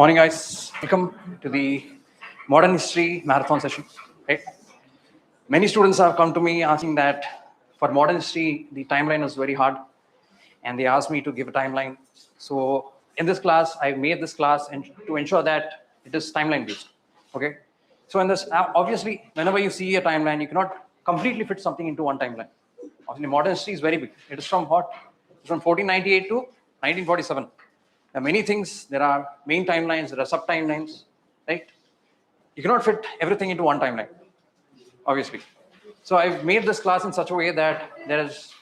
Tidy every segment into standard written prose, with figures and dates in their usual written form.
Morning, guys. Welcome to the modern history marathon session. Right? Many students have come to me asking that for modern history, the timeline is very hard, and they asked me to give a timeline. So in this class, I made this class and to ensure that it is timeline based. Okay. So in this, obviously, whenever you see a timeline, you cannot completely fit something into one timeline. Obviously, modern history is very big. It is from what? It's from 1498 to 1947. There are many things. There are main timelines. There are sub timelines, right? You cannot fit everything into one timeline, obviously. So I've made this class in such a way that there is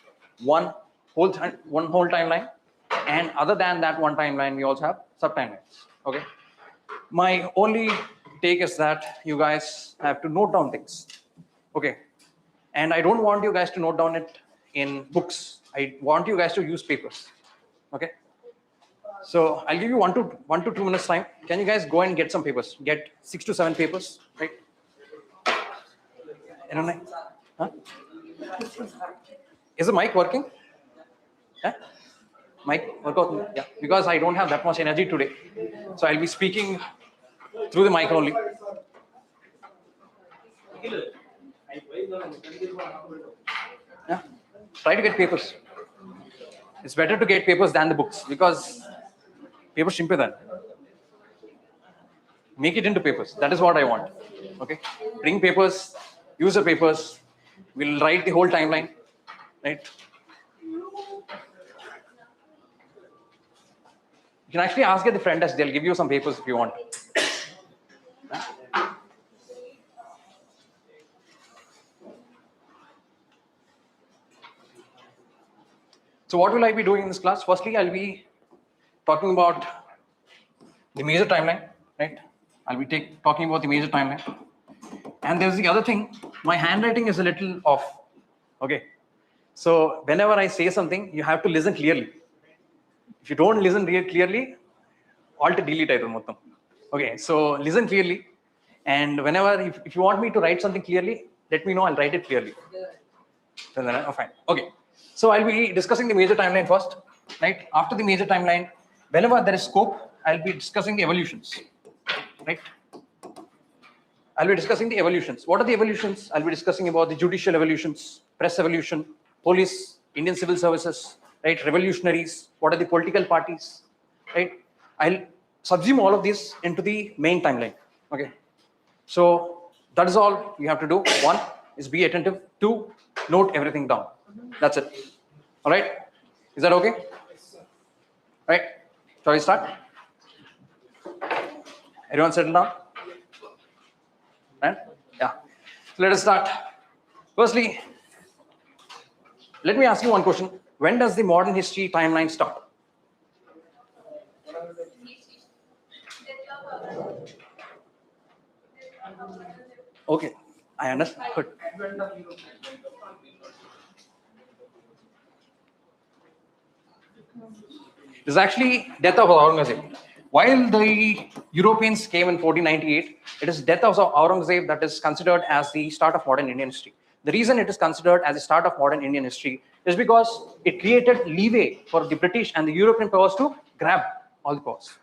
one whole timeline, and other than that one timeline, we also have sub timelines. Okay. My only take is that you guys have to note down things. Okay. And I don't want you guys to note down it in books. I want you guys to use papers. Okay. So I'll give you one to 2 minutes time. Can you guys go and get some papers? Get 6 to 7 papers, right? Huh? Is the mic working? Yeah? Mic work out? Yeah. Because I don't have that much energy today, so I'll be speaking through the mic only. Yeah. Try to get papers. It's better to get papers than the books because papers shimpedan. Make it into papers. That is what I want. Okay. Bring papers. Use the papers. We'll write the whole timeline. Right. You can actually ask at the front desk. They'll give you some papers if you want. So what will I be doing in this class? Firstly, I'll be talking about the major timeline, right? I'll be talking about the major timeline. And there's the other thing, my handwriting is a little off, okay? So whenever I say something, you have to listen clearly. If you don't listen clearly, alt delete it. Okay, so listen clearly. And whenever, if you want me to write something clearly, let me know, I'll write it clearly. Oh, fine, okay. So I'll be discussing the major timeline first, right? After the major timeline, whenever there is scope, I'll be discussing the evolutions, right? I'll be discussing the evolutions. What are the evolutions? I'll be discussing about the judicial evolutions, press evolution, police, Indian civil services, right? Revolutionaries, what are the political parties, right? I'll subsume all of this into the main timeline, okay? So that is all you have to do. 1 is be attentive. 2, note everything down. That's it. All right? Is that okay? Right? Shall we start? Everyone settle down? Right? Yeah. So let us start. Firstly, let me ask you one question. When does the modern history timeline start? Okay, I understand. Good. This is actually death of Aurangzeb. While the Europeans came in 1498, it is death of Aurangzeb that is considered as the start of modern Indian history. The reason it is considered as the start of modern Indian history is because it created leeway for the British and the European powers to grab all the powers.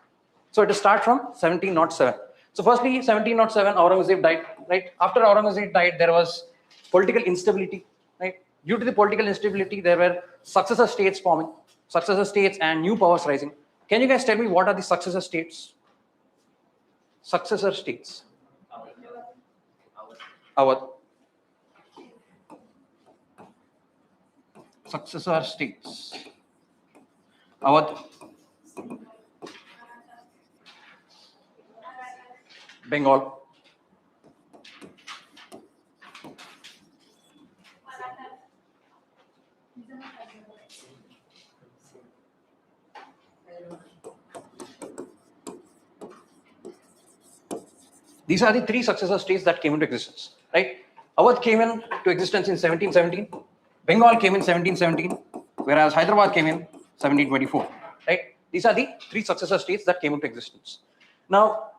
So it is start from 1707. So firstly, 1707, Aurangzeb died, right? After Aurangzeb died, there was political instability, right? Due to the political instability, there were successor states forming, successor states and new powers rising. Can you guys tell me what are the successor states? Successor states. Awadh. Successor states. Awadh. Bengal. These are the 3 successor states that came into existence, right? Awadh came into existence in 1717. Bengal came in 1717, whereas Hyderabad came in 1724, right? These are the 3 successor states that came into existence. Now,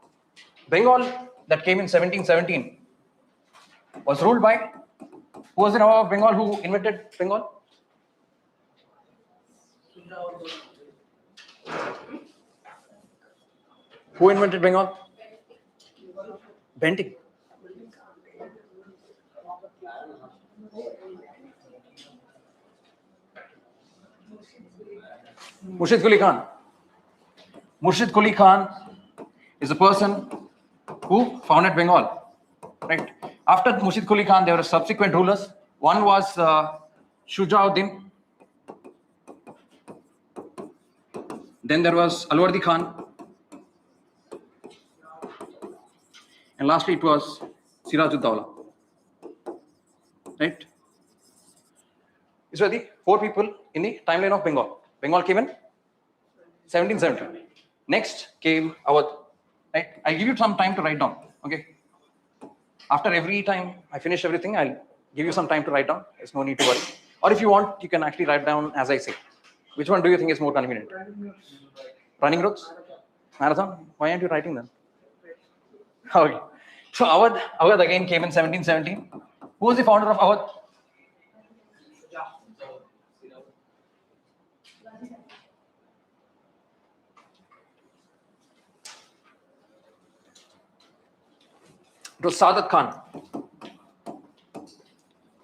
Bengal that came in 1717 was ruled by, who was the Nawab of Bengal who invented Bengal? Who invented Bengal? Bentinck. Murshid Quli Khan. Murshid Quli Khan is the person who founded Bengal. Right. After Murshid Quli Khan, there were subsequent rulers. One was Shujauddin. Then there was Alwardi Khan. And lastly, it was Siraj-ud-Dawla. Right? These were the 4 people in the timeline of Bengal. Bengal came in 1770. Next came Awadh. Right? I'll give you some time to write down. Okay. After every time I finish everything, I'll give you some time to write down. There's no need to worry. Or if you want, you can actually write down as I say. Which one do you think is more convenient? Running roads? Marathon? Why aren't you writing them? Okay. So Awadh again came in 1717. Who was the founder of Awadh? It was Saadat Khan.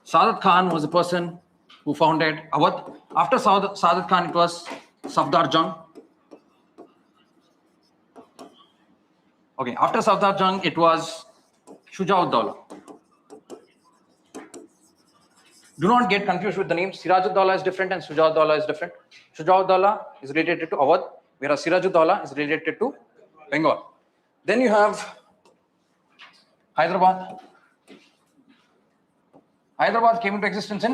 Saadat Khan was the person who founded Awadh. After Saadat Khan, it was Safdar Jung. Okay, after Safdar Jung, it was Shujauddin. Do not get confused with the names. Siraj-ud-Dawla is different and Shujauddin is different. Shujauddin is related to Awadh, whereas Siraj-ud-Dawla is related to Bengal. Then you have Hyderabad. Hyderabad came into existence in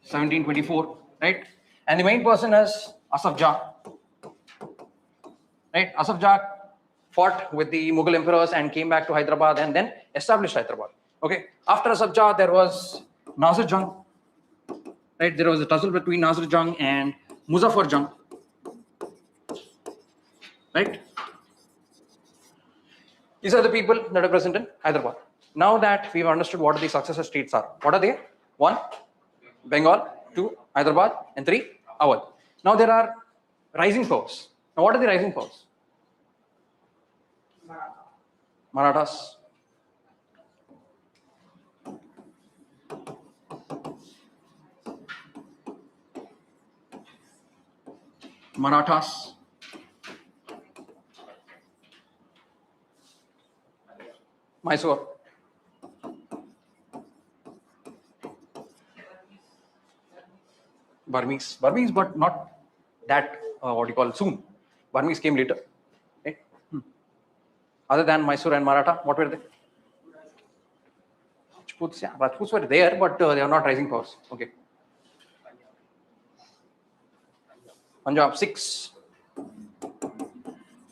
1724, right? And the main person is Asaf Jah. Right? Asaf Jah fought with the Mughal emperors and came back to Hyderabad and then established Hyderabad. Okay. After Asaf Jah, there was Nasir Jung. Right? There was a tussle between Nasir Jung and Muzaffar Jung. Right? These are the people that are present in Hyderabad. Now that we've understood what the successor states are, what are they? 1, Bengal. 2, Hyderabad. And 3, Awadh. Now there are rising powers. Now what are the rising powers? Marathas. Marathas. Mysore. Burmese, but not that what you call soon. Burmese came later. Okay. Other than Mysore and Maratha, what were they? Rajputs, yeah, Rajputs were there, but they are not rising powers. Okay. Punjab, 6.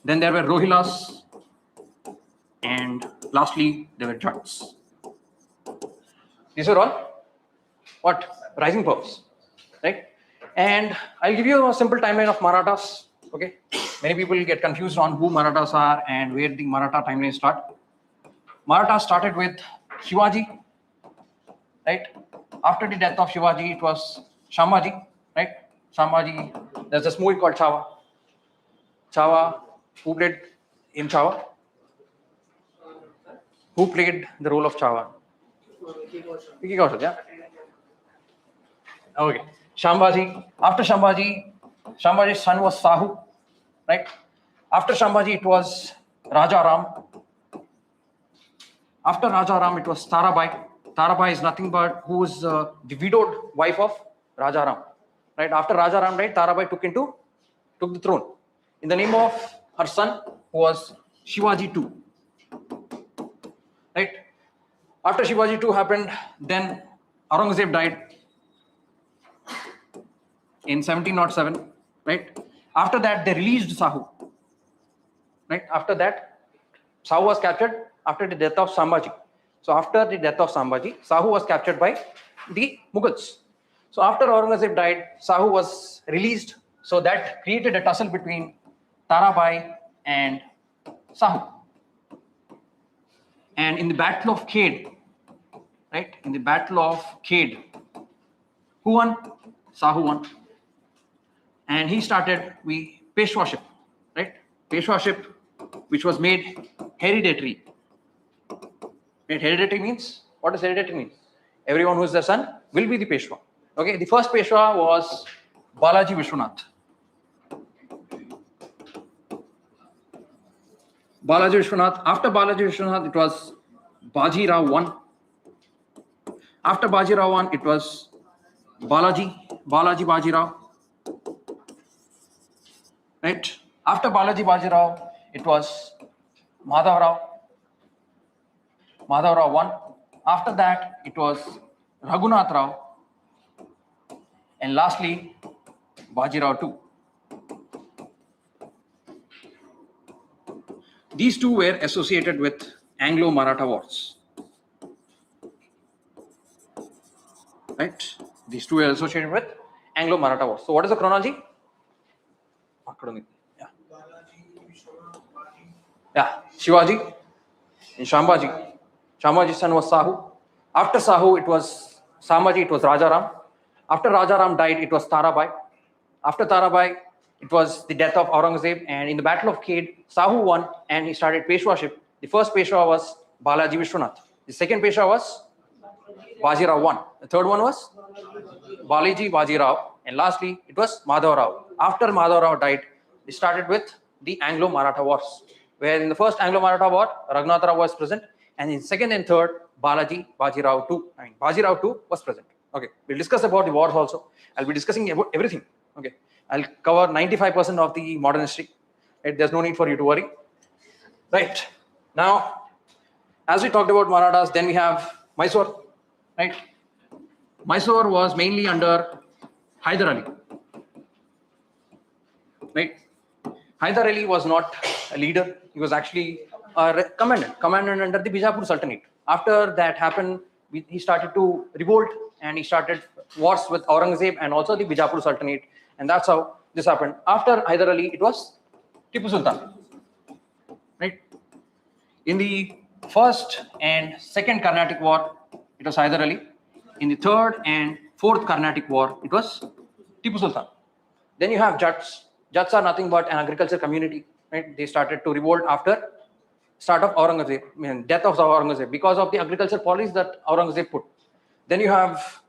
Then there were Rohilas, and lastly there were Jats. These are all what? Rising powers, right? And I'll give you a simple timeline of Marathas. Okay, many people get confused on who Marathas are and where the Maratha timeline start. Maratha started with Shivaji, right? After the death of Shivaji, it was Shambhaji, right? Shambhaji. There's this movie called Chhawa. Chhawa. Who played in Chhawa? Who played the role of Chhawa? Vicky Kaushal, yeah. Okay. Shambhaji. After Shambhaji, Shambhaji's son was Sahu, right? After Shambhaji, it was Raja Ram. After Raja Ram, it was Tarabai. Tarabai is nothing but who was the widowed wife of Raja Ram, right? After Raja Ram died, Tarabai took the throne in the name of her son, who was Shivaji II. Right? After Shivaji II happened, then Aurangzeb died in 1707. Right? After that, they released Sahu. Right? After that, Sahu was captured after the death of Sambhaji. So after the death of Sambhaji, Sahu was captured by the Mughals. So after Aurangzeb died, Sahu was released. So that created a tussle between Tarabai and Sahu. And in the Battle of Khed, right? In the Battle of Khed, who won? Sahu won. And he started Peshwaship, right? Peshwaship which was made hereditary. Right? Hereditary means, what does hereditary mean? Everyone who is the son will be the Peshwa. Okay, the first Peshwa was Balaji Vishwanath. Balaji Vishwanath. After Balaji Vishwanath, it was Baji Rao I. After Baji Rao I, it was Balaji Baji Rao. Right? After Balaji Baji Rao, it was Madhav Rao I. After that, it was Raghunath Rao. And lastly, Baji Rao II. These two were associated with Anglo-Maratha wars. Right? These two were associated with Anglo-Maratha wars. So what is the chronology? Yeah, Shivaji and Shambhaji. Shambhaji's son was Sahu. After Sahu, it was Sambhaji, it was Rajaram. After Rajaram died, it was Tarabai. After Tarabai, it was the death of Aurangzeb, and in the Battle of Khed, Sahu won and he started Peshwaship. The first Peshwa was Balaji Vishwanath. The second Peshwa was Baji Rao I. The third one was Balaji Baji Rao, and lastly it was Madhav Rao. After Madhav Rao died, it started with the Anglo-Maratha wars, where in the first Anglo-Maratha war, Raghunath Rao was present, and in second and third, Balaji Baji Rao II. Baji Rao II was present. Okay, we'll discuss about the wars also. I'll be discussing about everything. Okay, I'll cover 95% of the modern history. Right? There's no need for you to worry. Right. Now, as we talked about Marathas, then we have Mysore. Right. Mysore was mainly under Hyder Ali. Right. Hyder Ali was not a leader. He was actually a commandant under the Bijapur Sultanate. After that happened, he started to revolt and he started wars with Aurangzeb and also the Bijapur Sultanate. And that's how this happened. After Hyder Ali, it was Tipu Sultan. Right? In the first and second Carnatic War, it was Hyder Ali. In the third and fourth Carnatic War, it was Tipu Sultan. Then you have Jats. Jats are nothing but an agriculture community. Right? They started to revolt after start of Aurangzeb, death of Aurangzeb, because of the agriculture policies that Aurangzeb put. Then you have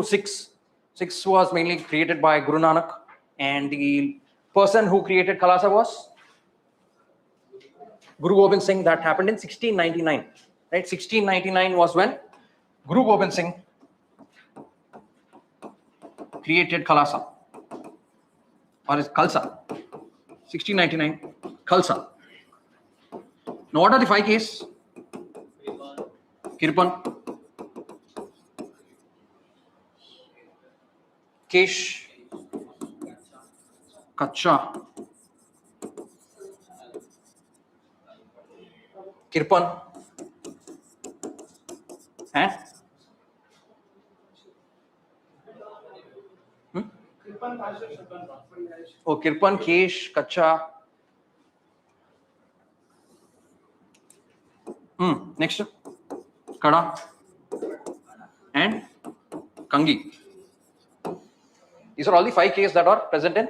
Sikhs. Sikhs was mainly created by Guru Nanak, and the person who created Khalsa was Guru Gobind Singh. That happened in 1699. Right? 1699 was when Guru Gobind Singh created Khalsa, or is Khalsa. 1699, Khalsa. Now, what are the 5 Ks? Kirpan, Kesh, Kacha, Kirpan, and Kirpan, Kesh, Kacha. Next, Kada and Kangi. These are all the 5 Ks that are present in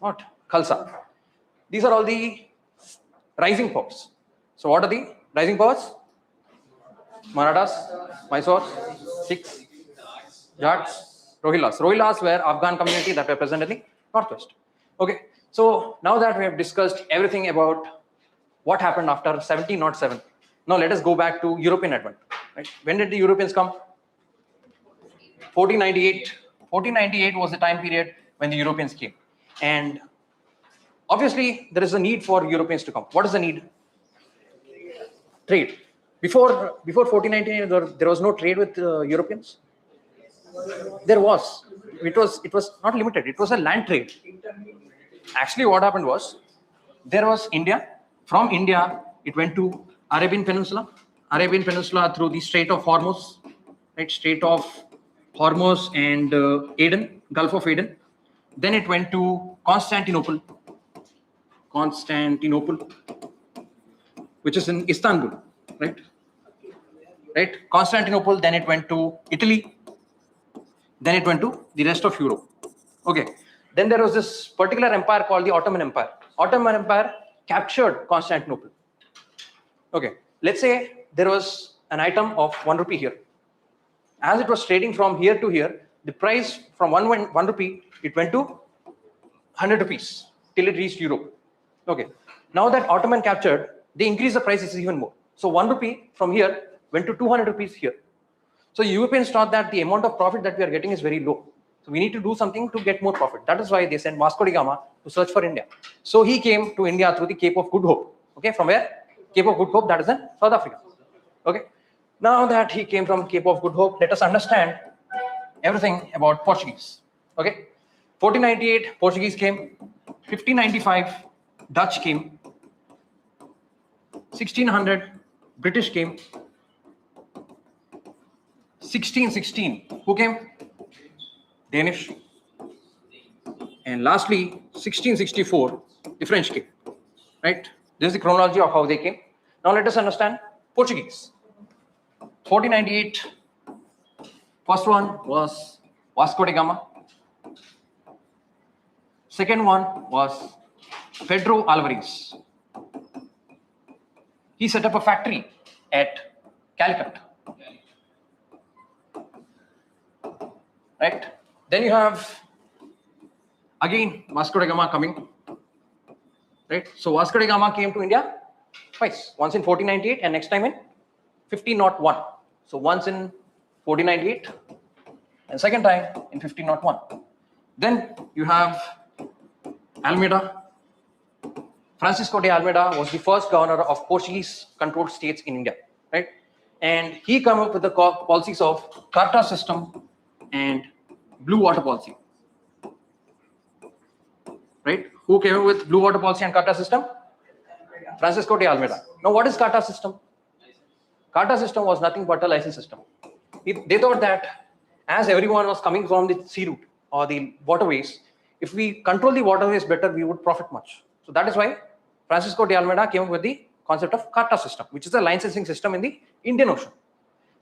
what? Khalsa. These are all the rising powers. So what are the rising powers? Marathas, Mysore, Sikhs, Jats, Rohillas. Rohillas were Afghan community that were present in the northwest. Okay. So now that we have discussed everything about what happened after 1707, now let us go back to European advent. Right? When did the Europeans come? 1498. 1498 was the time period when the Europeans came. And obviously, there is a need for Europeans to come. What is the need? Trade. Before 1498, there was no trade with Europeans. There was. It was not limited. It was a land trade. Actually, what happened was, there was India. From India, it went to Arabian Peninsula. Arabian Peninsula through the Strait of Hormuz. Right? Strait of Hormuz and Aden, Gulf of Aden. Then it went to Constantinople, which is in Istanbul, right? Right? Constantinople, then it went to Italy, then it went to the rest of Europe. Okay. Then there was this particular empire called the Ottoman Empire. Ottoman Empire captured Constantinople. Okay, let's say there was an item of 1 rupee here. As it was trading from here to here, the price from 1 rupee, it went to 100 rupees till it reached Europe. Okay, now that Ottoman captured, they increased the prices even more. So 1 rupee from here went to 200 rupees here. So Europeans thought that the amount of profit that we are getting is very low. So we need to do something to get more profit. That is why they sent Vasco da Gama to search for India. So he came to India through the Cape of Good Hope. Okay, from where? Cape of Good Hope, that is in South Africa. Okay, now that he came from Cape of Good Hope, let us understand everything about Portuguese. Okay, 1498 Portuguese came, 1595 Dutch came, 1600 British came, 1616 who came? Danish, and lastly 1664 the French came. Right, this is the chronology of how they came. Now let us understand Portuguese. 1498, first one was Vasco da Gama. Second one was Pedro Alvarez. He set up a factory at Calicut. Right, then you have again Vasco da Gama coming. Right, so Vasco da Gama came to India twice, once in 1498 and next time in 1501. So once in 1498 and second time in 1501. Then you have Almeida. Francisco de Almeida was the first governor of Portuguese controlled states in India, right? And he came up with the policies of Carta system and blue water policy. Right? Who came up with blue water policy and Carta system? Francisco de Almeida. Now what is Carta system? Carta system was nothing but a license system. They thought that as everyone was coming from the sea route or the waterways, if we control the waterways better, we would profit much. So that is why Francisco de Almeida came up with the concept of Carta system, which is a licensing system in the Indian Ocean.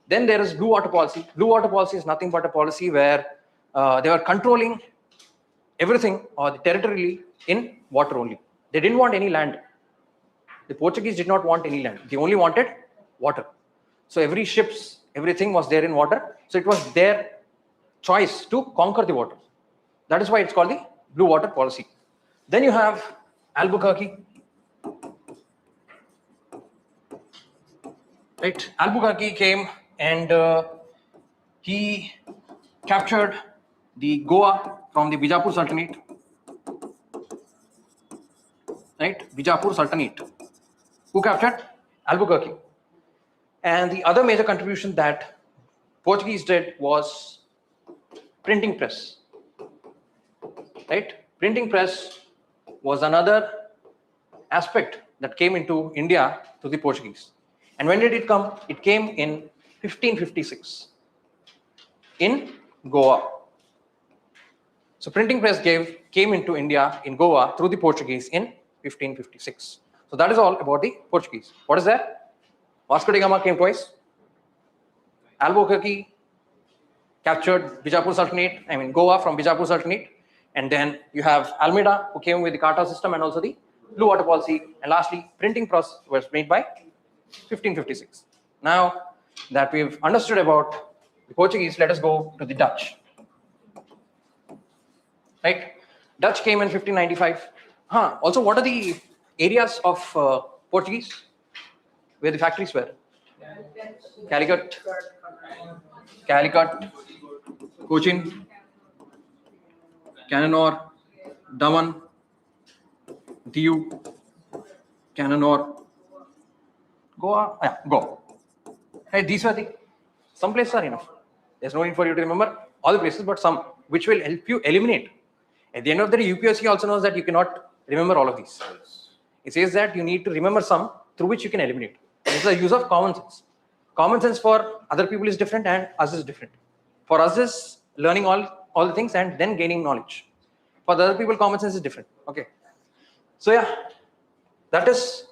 Then there is blue water policy. Blue water policy is nothing but a policy where they were controlling everything or the territorially in water only. They didn't want any land. The Portuguese did not want any land. They only wanted water. So every ships, everything was there in water. So it was their choice to conquer the water. That is why it's called the blue water policy. Then you have Albuquerque. Right, Albuquerque came and he captured the Goa from the Bijapur Sultanate. Right, Bijapur Sultanate. Who captured? Albuquerque. And the other major contribution that Portuguese did was printing press. Right, printing press was another aspect that came into India to the Portuguese. And when did it come? It came in 1556 in Goa. So printing press came into India in Goa through the Portuguese in 1556. So that is all about the Portuguese. What is that? Vasco da Gama came twice. Albuquerque captured Bijapur Sultanate, Goa from Bijapur Sultanate. And then you have Almeida, who came with the Carta system and also the blue water policy. And lastly, printing press was made by 1556. Now that we've understood about the Portuguese, let us go to the Dutch. Right? Dutch came in 1595. Also, what are the areas of Portuguese where the factories were? Calicut, Cochin, Cananor, Daman, Diu, Cananor, Goa. Goa. Hey, these are some places are enough. There's no need for you to remember all the places, but some which will help you eliminate. At the end of the day, UPSC also knows that you cannot remember all of these. It says that you need to remember some through which you can eliminate. This is the use of common sense. Common sense for other people is different and us is different. For us is learning all the things and then gaining knowledge. For the other people, common sense is different. Okay. So yeah, that is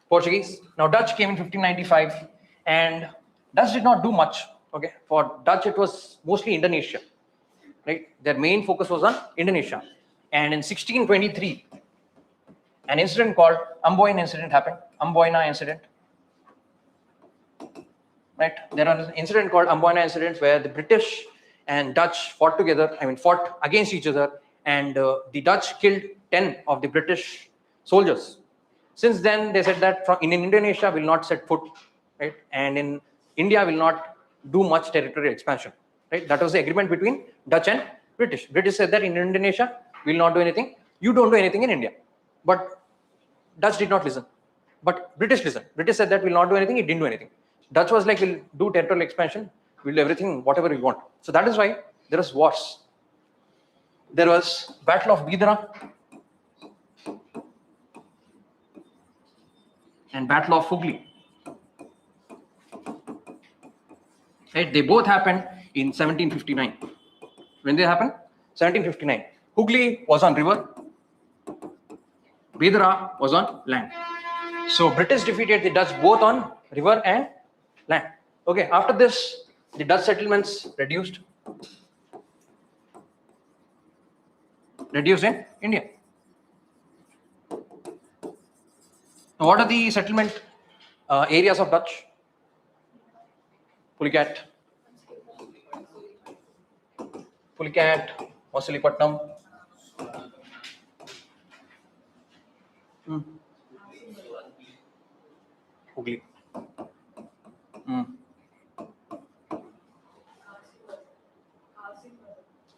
Portuguese. Now Dutch came in 1595 and Dutch did not do much. Okay. For Dutch, it was mostly Indonesia. Right. Their main focus was on Indonesia. And in 1623, an incident called Amboyna incident happened. Amboyna incident. Right? There was an incident called Amboyna incident where the British and Dutch fought together. Fought against each other, and the Dutch killed 10 of the British soldiers. Since then, they said that in Indonesia will not set foot, right? And in India will not do much territorial expansion, right? That was the agreement between Dutch and British. British said that in Indonesia will not do anything. You don't do anything in India. But Dutch did not listen. But British listened. British said that we'll not do anything. It didn't do anything. Dutch was like, we'll do territorial expansion. We'll do everything, whatever we want. So that is why there was wars. There was Battle of Bidra and Battle of Hooghly. Right? They both happened in 1759. When they happened? 1759. Hooghly was on river. Bidra was on land. So British defeated the Dutch both on river and land. Okay, after this, the Dutch settlements reduced in India. Now, what are the settlement areas of Dutch? Pulicat, Machilipatnam, Hooghly.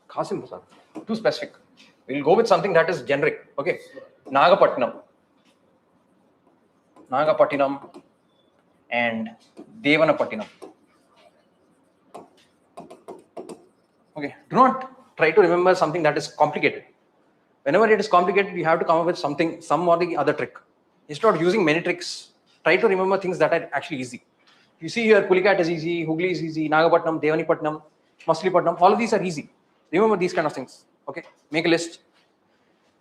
Qasim, sir. Too specific. We'll go with something that is generic. Okay. Nagapattinam and Devanapattinam. Okay. Do not try to remember something that is complicated. Whenever it is complicated, you have to come up with something, some or the other trick. Instead of using many tricks, try to remember things that are actually easy. You see here, Pulicat is easy, Hooghly is easy, Nagapattinam, Devanapattinam, Machilipatnam, all of these are easy. Remember these kind of things. Okay, make a list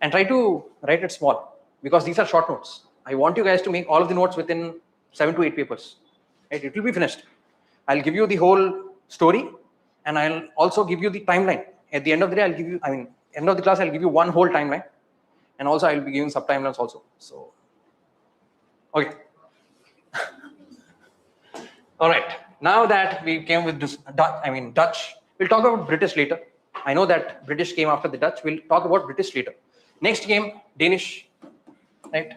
and try to write it small, because these are short notes. I want you guys to make all of the notes within 7 to 8 papers. Right? It will be finished. I'll give you the whole story, and I'll also give you the timeline. At the end of the day, I'll give you, end of the class, I'll give you one whole timeline, and also I'll be giving sub timelines also. So, okay. All right. Now that we came with this Dutch, we'll talk about British later. I know that British came after the Dutch. We'll talk about British later. Next came Danish, right?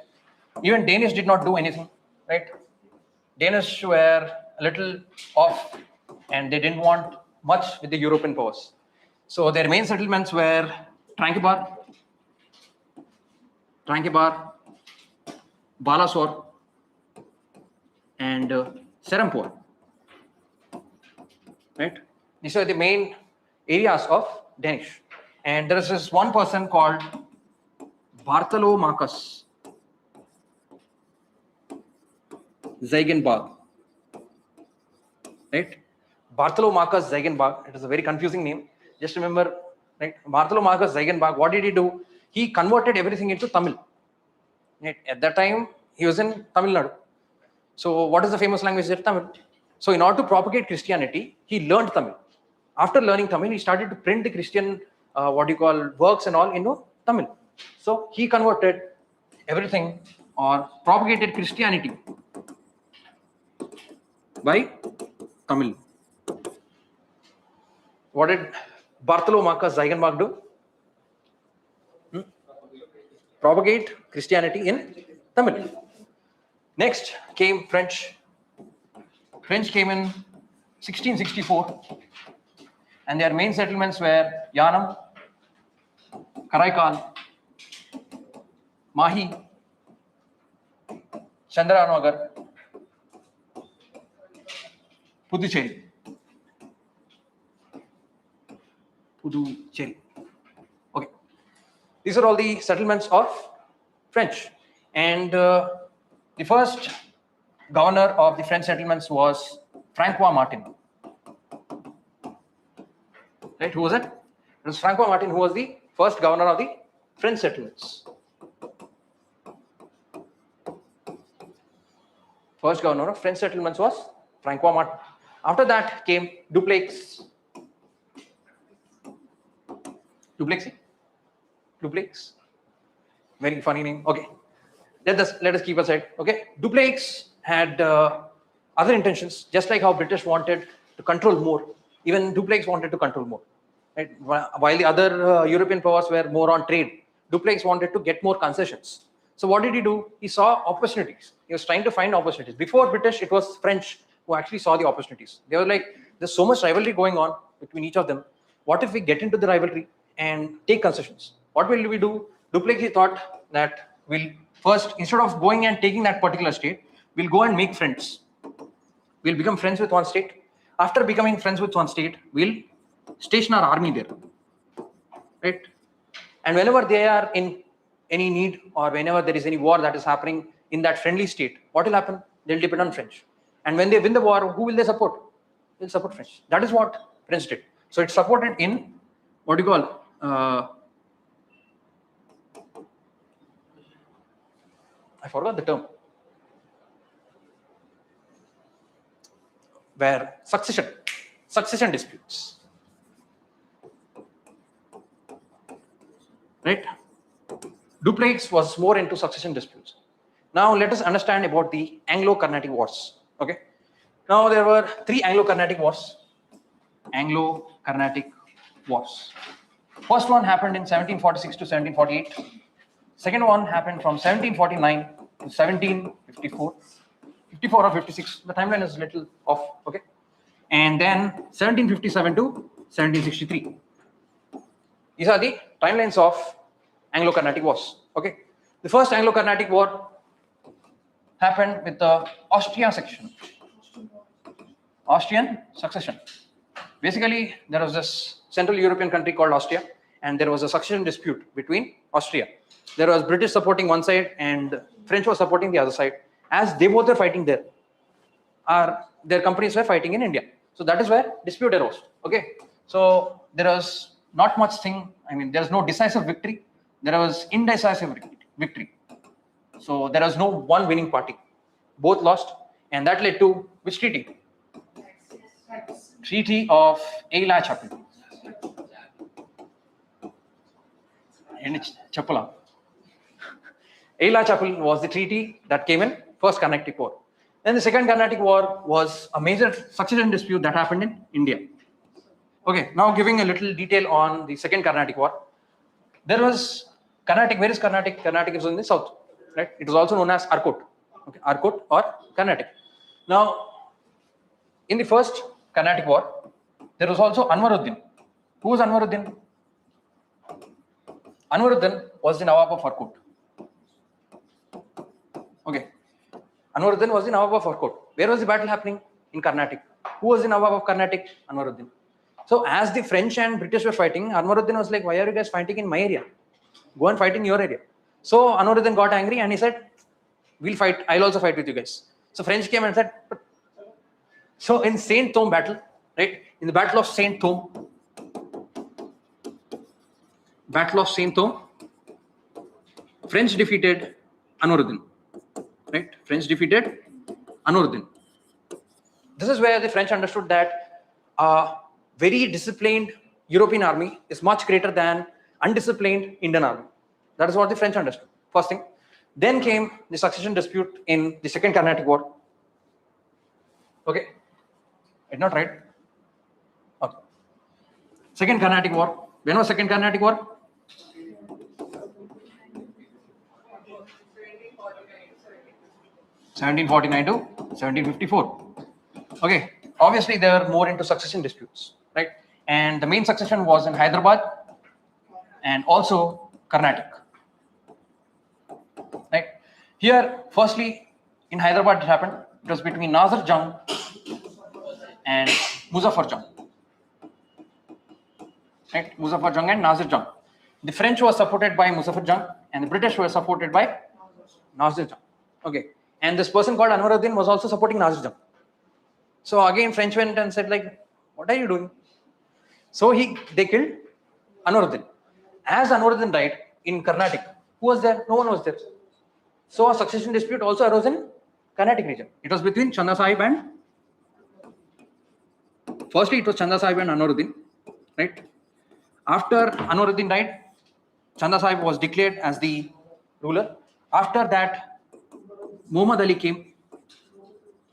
Even Danish did not do anything, right? Danish were a little off, and they didn't want much with the European powers. So their main settlements were Tranquebar, Balasore, and Serampore, right? These are the main areas of Danish. And there is this one person called Bartholomew Marcus Ziegenbalg, right? Bartholomew Marcus Ziegenbalg. It is a very confusing name. Just remember, right? Bartholomew Marcus Ziegenbalg. What did he do? He converted everything into Tamil. Right? At that time, he was in Tamil Nadu. So, what is the famous language there? Tamil. So, in order to propagate Christianity, he learned Tamil. After learning Tamil, he started to print the Christian, works and all into Tamil. So, he converted everything or propagated Christianity by Tamil. What did Bartholomew Marcus Ziegenbalg do? Propagate Christianity in Tamil. Next came French. French came in 1664, and their main settlements were Yanam, Karaikal, Mahi, Chandranagar, Puducherry. Okay. These are all the settlements of French. And the first governor of the French settlements was Francois Martin. Right? Who was it? It was Francois Martin, who was the first governor of the French settlements. First governor of French settlements was Francois Martin. After that came Dupleix. Very funny name. Okay. let us keep aside. Okay, Dupleix had other intentions, just like how British wanted to control more. Even Dupleix wanted to control more. Right? While the other European powers were more on trade, Dupleix wanted to get more concessions. So what did he do? He saw opportunities. He was trying to find opportunities. Before British, it was French who actually saw the opportunities. They were like, there's so much rivalry going on between each of them. What if we get into the rivalry and take concessions? What will we do? Dupleix thought that we'll first, instead of going and taking that particular state, we'll go and make friends. We'll become friends with one state. After becoming friends with one state, we'll station our army there. Right? And whenever they are in any need or whenever there is any war that is happening in that friendly state, what will happen? They'll depend on French. And when they win the war, who will they support? They'll support French. That is what French did. So it's supported in what do you call? I forgot the term. Where succession disputes. Right? Dupleix was more into succession disputes. Now let us understand about the Anglo-Carnatic Wars. Okay. Now there were 3 Anglo-Carnatic Wars. Anglo-Carnatic Wars. First one happened in 1746 to 1748. Second one happened from 1749 to 1754. 54 or 56. The timeline is a little off. Okay. And then 1757 to 1763. These are the timelines of Anglo-Carnatic Wars. Okay. The first Anglo-Carnatic War happened with the Austrian succession. Basically, there was this Central European country called Austria, and there was a succession dispute between Austria. There was British supporting one side and French was supporting the other side. As they both were fighting there, their companies were fighting in India. So that is where dispute arose. Okay. So there was not much thing. I mean, there was no decisive victory. There was indecisive victory. So there was no one winning party. Both lost. And that led to which treaty? Treaty of Aila-Chapel. Aila-Chapel was the treaty that came in First Carnatic War. Then the Second Carnatic War was a major succession dispute that happened in India. Okay, now giving a little detail on the Second Carnatic War. There was Carnatic. Where is Carnatic? Carnatic is in the south, right? It is also known as Arcot. Okay, Arcot or Carnatic. Now, in the First Carnatic War, there was also Anwaruddin. Who was Anwaruddin? Anwaruddin was the Nawab of Arcot. Okay. Anwaruddin was the Nawab of Arcot. Where was the battle happening? In Carnatic. Who was the Nawab of Carnatic? Anwaruddin. So as the French and British were fighting, Anwaruddin was like, why are you guys fighting in my area? Go and fight in your area. So Anwaruddin got angry and he said, we'll fight. I'll also fight with you guys. So French came and said, but... So in Saint Thome battle, right? In the Battle of Saint Thome, French defeated Anwaruddin. Right? French defeated Anwaruddin. This is where the French understood that a very disciplined European army is much greater than undisciplined Indian army. That is what the French understood. First thing. Then came the succession dispute in the Second Carnatic War. Okay. It's not right. Okay. Second Carnatic War. When was Second Carnatic War? 1749 to 1754. Okay, obviously they were more into succession disputes, right? And the main succession was in Hyderabad and also Carnatic, right? Here, firstly, in Hyderabad it happened. It was between Nazir Jung and Muzaffar Jung, right? Muzaffar Jung and Nazir Jung. The French were supported by Muzaffar Jung and the British were supported by Nazir Jung. Okay. And this person called Anwaruddin was also supporting Nazir Jung. So again, French went and said like, what are you doing? So they killed Anwaruddin. As Anwaruddin died in Carnatic, who was there? No one was there. So a succession dispute also arose in Carnatic region. It was between Chanda Sahib and, firstly it was Chanda Sahib and Anwaruddin, right? After Anwaruddin died, Chanda Sahib was declared as the ruler. After that, Muhammad Ali came.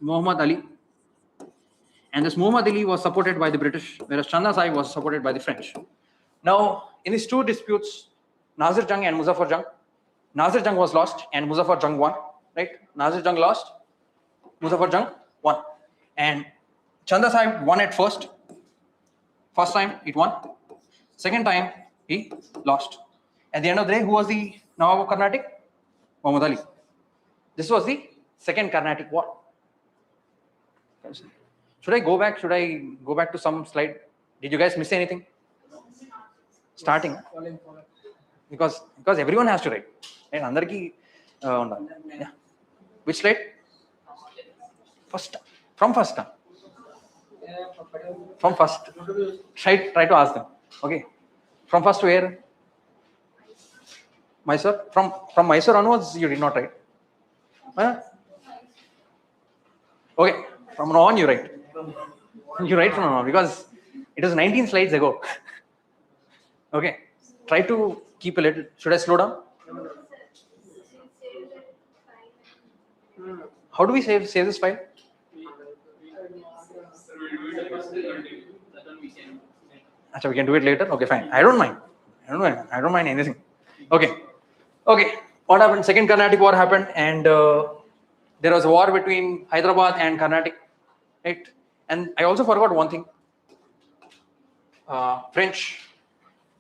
Muhammad Ali. And this Muhammad Ali was supported by the British, whereas Chanda Sahib was supported by the French. Now, in these two disputes, Nazir Jung and Muzaffar Jung, Nazir Jung was lost and Muzaffar Jung won. Right? Nazir Jung lost, Muzaffar Jung won. And Chanda Sahib won at first. First time it won. Second time he lost. At the end of the day, who was the Nawab of Carnatic? Muhammad Ali. This was the second Carnatic War. Should I go back? Should I go back to some slide? Did you guys miss anything? Starting. Because everyone has to write. And andarki yeah. Which slide? First. From first. From first. Try to ask them. Okay. From first to where? Mysore? From Mysore onwards, you did not write. Huh? Okay. From now on, you write. You write from now on because it was 19 slides ago. Okay. Try to keep a little. Should I slow down? How do we save this file? Achha, we can do it later. Okay, fine. I don't mind. I don't mind anything. Okay. What happened? Second Carnatic War happened, and there was a war between Hyderabad and Carnatic. Right? And I also forgot one thing. French.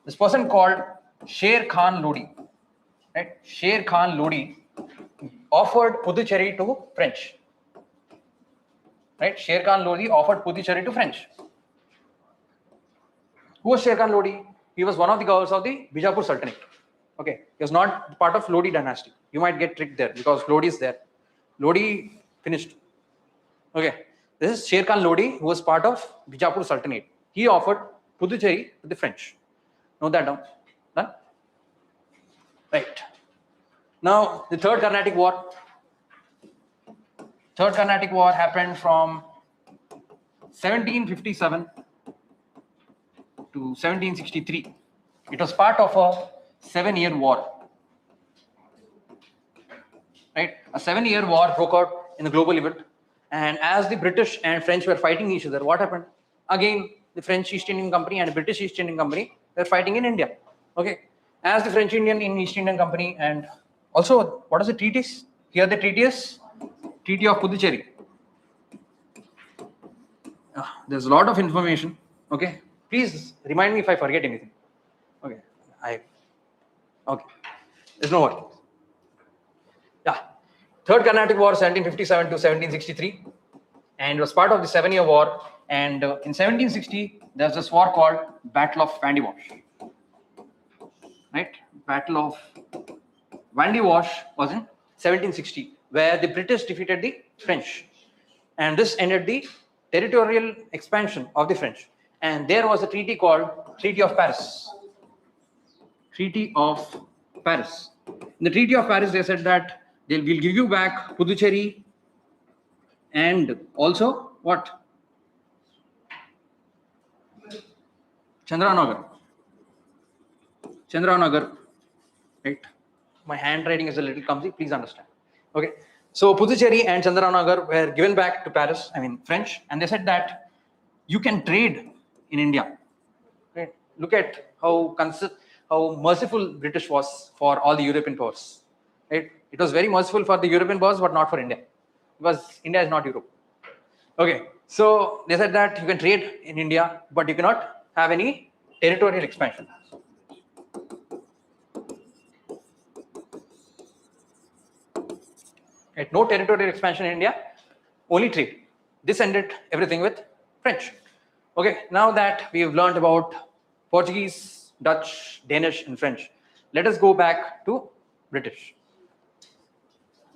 This person called Sher Khan Lodi. Right? Sher Khan Lodi offered Puducherry to French. Right? Sher Khan Lodi offered Puducherry to French. Who was Sher Khan Lodi? He was one of the girls of the Bijapur Sultanate. Okay, he was not part of Lodi dynasty. You might get tricked there because Lodi is there. Lodi finished. Okay, this is Sher Khan Lodi, who was part of Bijapur Sultanate. He offered Puducherry to the French. Note that down. Done? Right. Now, the Third Carnatic War. Third Carnatic War happened from 1757 to 1763. It was part of a 7-year war. Right? A 7-year war broke out in the global event. And as the British and French were fighting each other, what happened? Again, the French East Indian Company and the British East Indian Company were fighting in India. Okay. As the French Indian in East Indian Company, and also, what is the treaties? Here the treaty is Treaty of Puducherry. There's a lot of information. Okay. Please remind me if I forget anything. Okay. Okay. There's no worry. Yeah. Third Carnatic War, 1757 to 1763, and it was part of the 7-year war. And in 1760, there's this war called Battle of Vandewash. Right? Battle of Vandewash was in 1760, where the British defeated the French, and this ended the territorial expansion of the French. And there was a treaty called Treaty of Paris. Treaty of Paris. In the Treaty of Paris, they said that they will give you back Puducherry and also what? Chandranagar. Right? My handwriting is a little clumsy. Please understand. Okay. So Puducherry and Chandranagar were given back to Paris, French, and they said that you can trade in India. Right? Look at how merciful British was for all the European powers. Right? It was very merciful for the European powers, but not for India, because India is not Europe. Okay, so they said that you can trade in India, but you cannot have any territorial expansion. Right? No territorial expansion in India, only trade. This ended everything with French. Okay, now that we have learned about Portuguese, Dutch, Danish, and French, let us go back to British.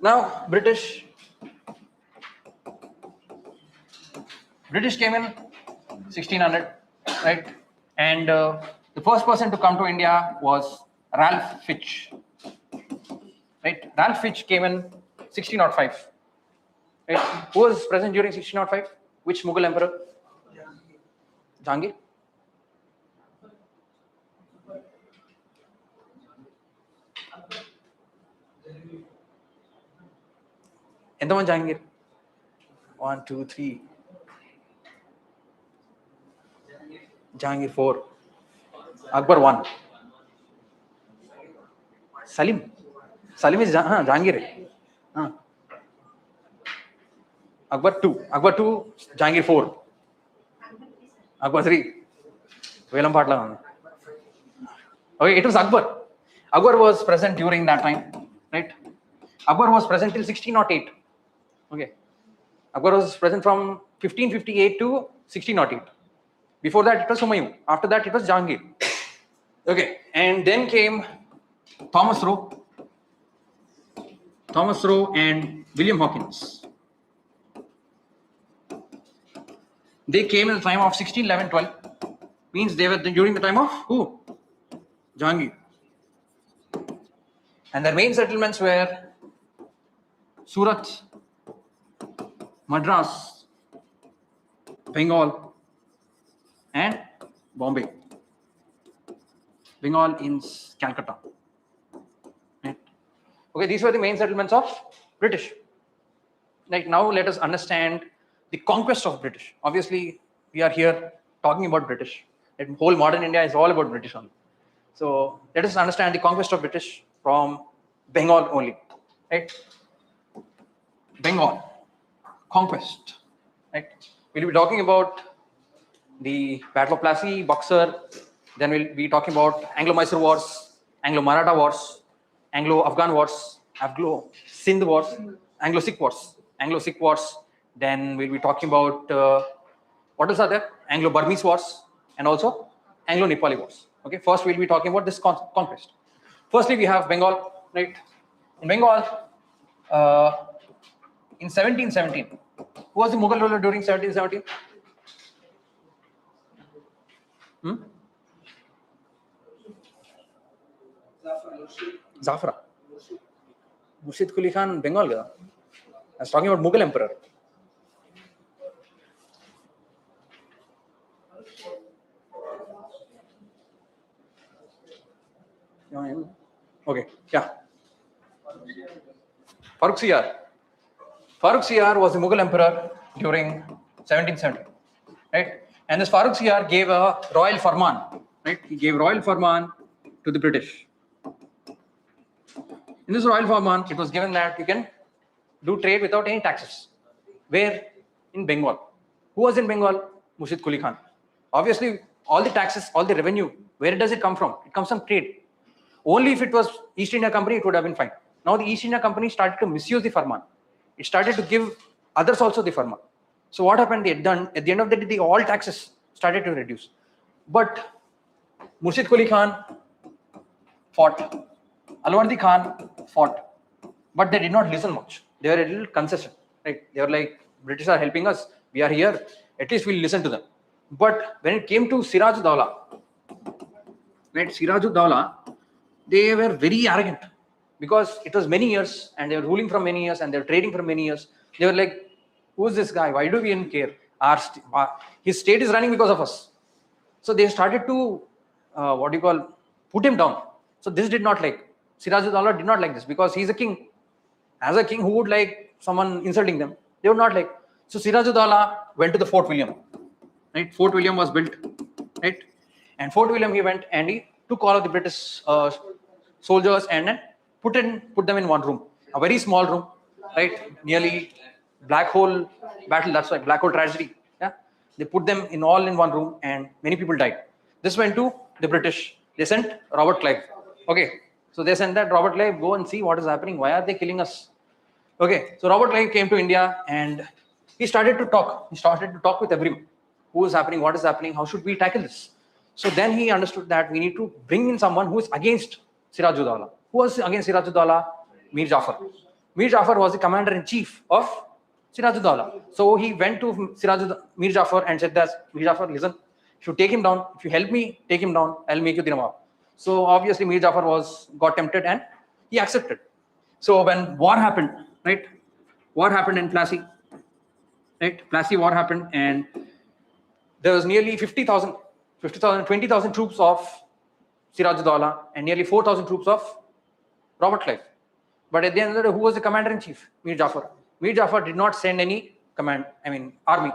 Now, British came in 1600, right? And the first person to come to India was Ralph Fitch, right? Ralph Fitch came in 1605. Right? Who was present during 1605? Which Mughal emperor? Jahangir. ఎంతమంది Jahangir? 1 2 3. Jahangir 4. Akbar 1. Salim is Jahangir. Akbar 2. Akbar 2. Jahangir 4. Akbar 3. Velam Patla. Okay, it was Akbar. Akbar was present during that time, right? Akbar was present till 1608. Okay. Akbar was present from 1558 to 1608. Before that, it was Humayun. After that, it was Jahangir. Okay, and then came Thomas Roe and William Hawkins. They came in the time of 1611-12. Means they were during the time of who? Jahangir. And their main settlements were Surat, Madras, Bengal, and Bombay. Bengal in Calcutta. Right? Okay, these were the main settlements of British. Like now, let us understand the conquest of British. Obviously, we are here talking about British. And whole modern India is all about British only. So let us understand the conquest of British from Bengal only. Right? Bengal conquest. Right? We'll be talking about the Battle of Plassey, Buxar. Then we'll be talking about Anglo-Mysore Wars, Anglo-Maratha Wars, Anglo-Afghan Wars, Anglo-Sindh Wars, Anglo-Sikh Wars. Then we'll be talking about what else are there? Anglo-Burmese Wars and also Anglo-Nepali Wars. Okay, first we'll be talking about this conquest. Firstly, we have Bengal, right? In Bengal, in 1717, who was the Mughal ruler during 1717? Zafra. Murshid Quli Khan, Bengal. I was talking about Mughal emperor. Okay, yeah. Farrukh Siyar was the Mughal emperor during 1770, right? And this Farrukh Siyar gave a royal farman, right? He gave royal farman to the British. In this royal farman, it was given that you can do trade without any taxes. Where? In Bengal. Who was in Bengal? Murshid Quli Khan. Obviously, all the taxes, all the revenue, where does it come from? It comes from trade. Only if it was East India Company, it would have been fine. Now the East India Company started to misuse the farman. It started to give others also the farman. So what happened? At the end of the day, all taxes started to reduce. But Murshid Quli Khan fought. Alwardi Khan fought. But they did not listen much. They were a little concession. Right? They were like, British are helping us. We are here. At least we'll listen to them. But when it came to Siraj-ud-Dawla, right? Siraj-ud-Dawla, they were very arrogant because it was many years and they were ruling for many years and they were trading for many years. They were like, who is this guy? Why do we even care? His state is running because of us. So they started to, put him down. So this did not like, Siraj-ud-Dawla did not like this because he's a king. As a king, who would like someone insulting them? They would not like. So Siraj-ud-Dawla went to the Fort William. Right? Fort William was built. Right? And Fort William, he went and he took all of the British soldiers and then put them in one room, a very small room, right? Nearly black hole battle. That's why black hole tragedy. Yeah, they put them all in one room, and many people died. This went to the British. They sent Robert Clive. Okay, so they sent that Robert Clive, go and see what is happening. Why are they killing us? Okay, so Robert Clive came to India and he started to talk. He started to talk with everyone. Who is happening? What is happening? How should we tackle this? So then he understood that we need to bring in someone who is against Siraj-ud-Dawla. Who was against Siraj-ud-Dawla? Mir Jafar. Mir Jafar was the commander-in-chief of Siraj-ud-Dawla. So he went to Mir Jafar and said that, Mir Jafar, listen, if you take him down, if you help me take him down, I'll make you the Nawab. So obviously Mir Jafar got tempted and he accepted. So when war happened, right? War happened in Plassey. Right? Plassey war happened and there was nearly 20,000 troops of Siraj-ud-Dawla and nearly 4,000 troops of Robert Clive. But at the end of the day, who was the commander-in-chief? Mir Jafar. Mir Jafar did not send any army.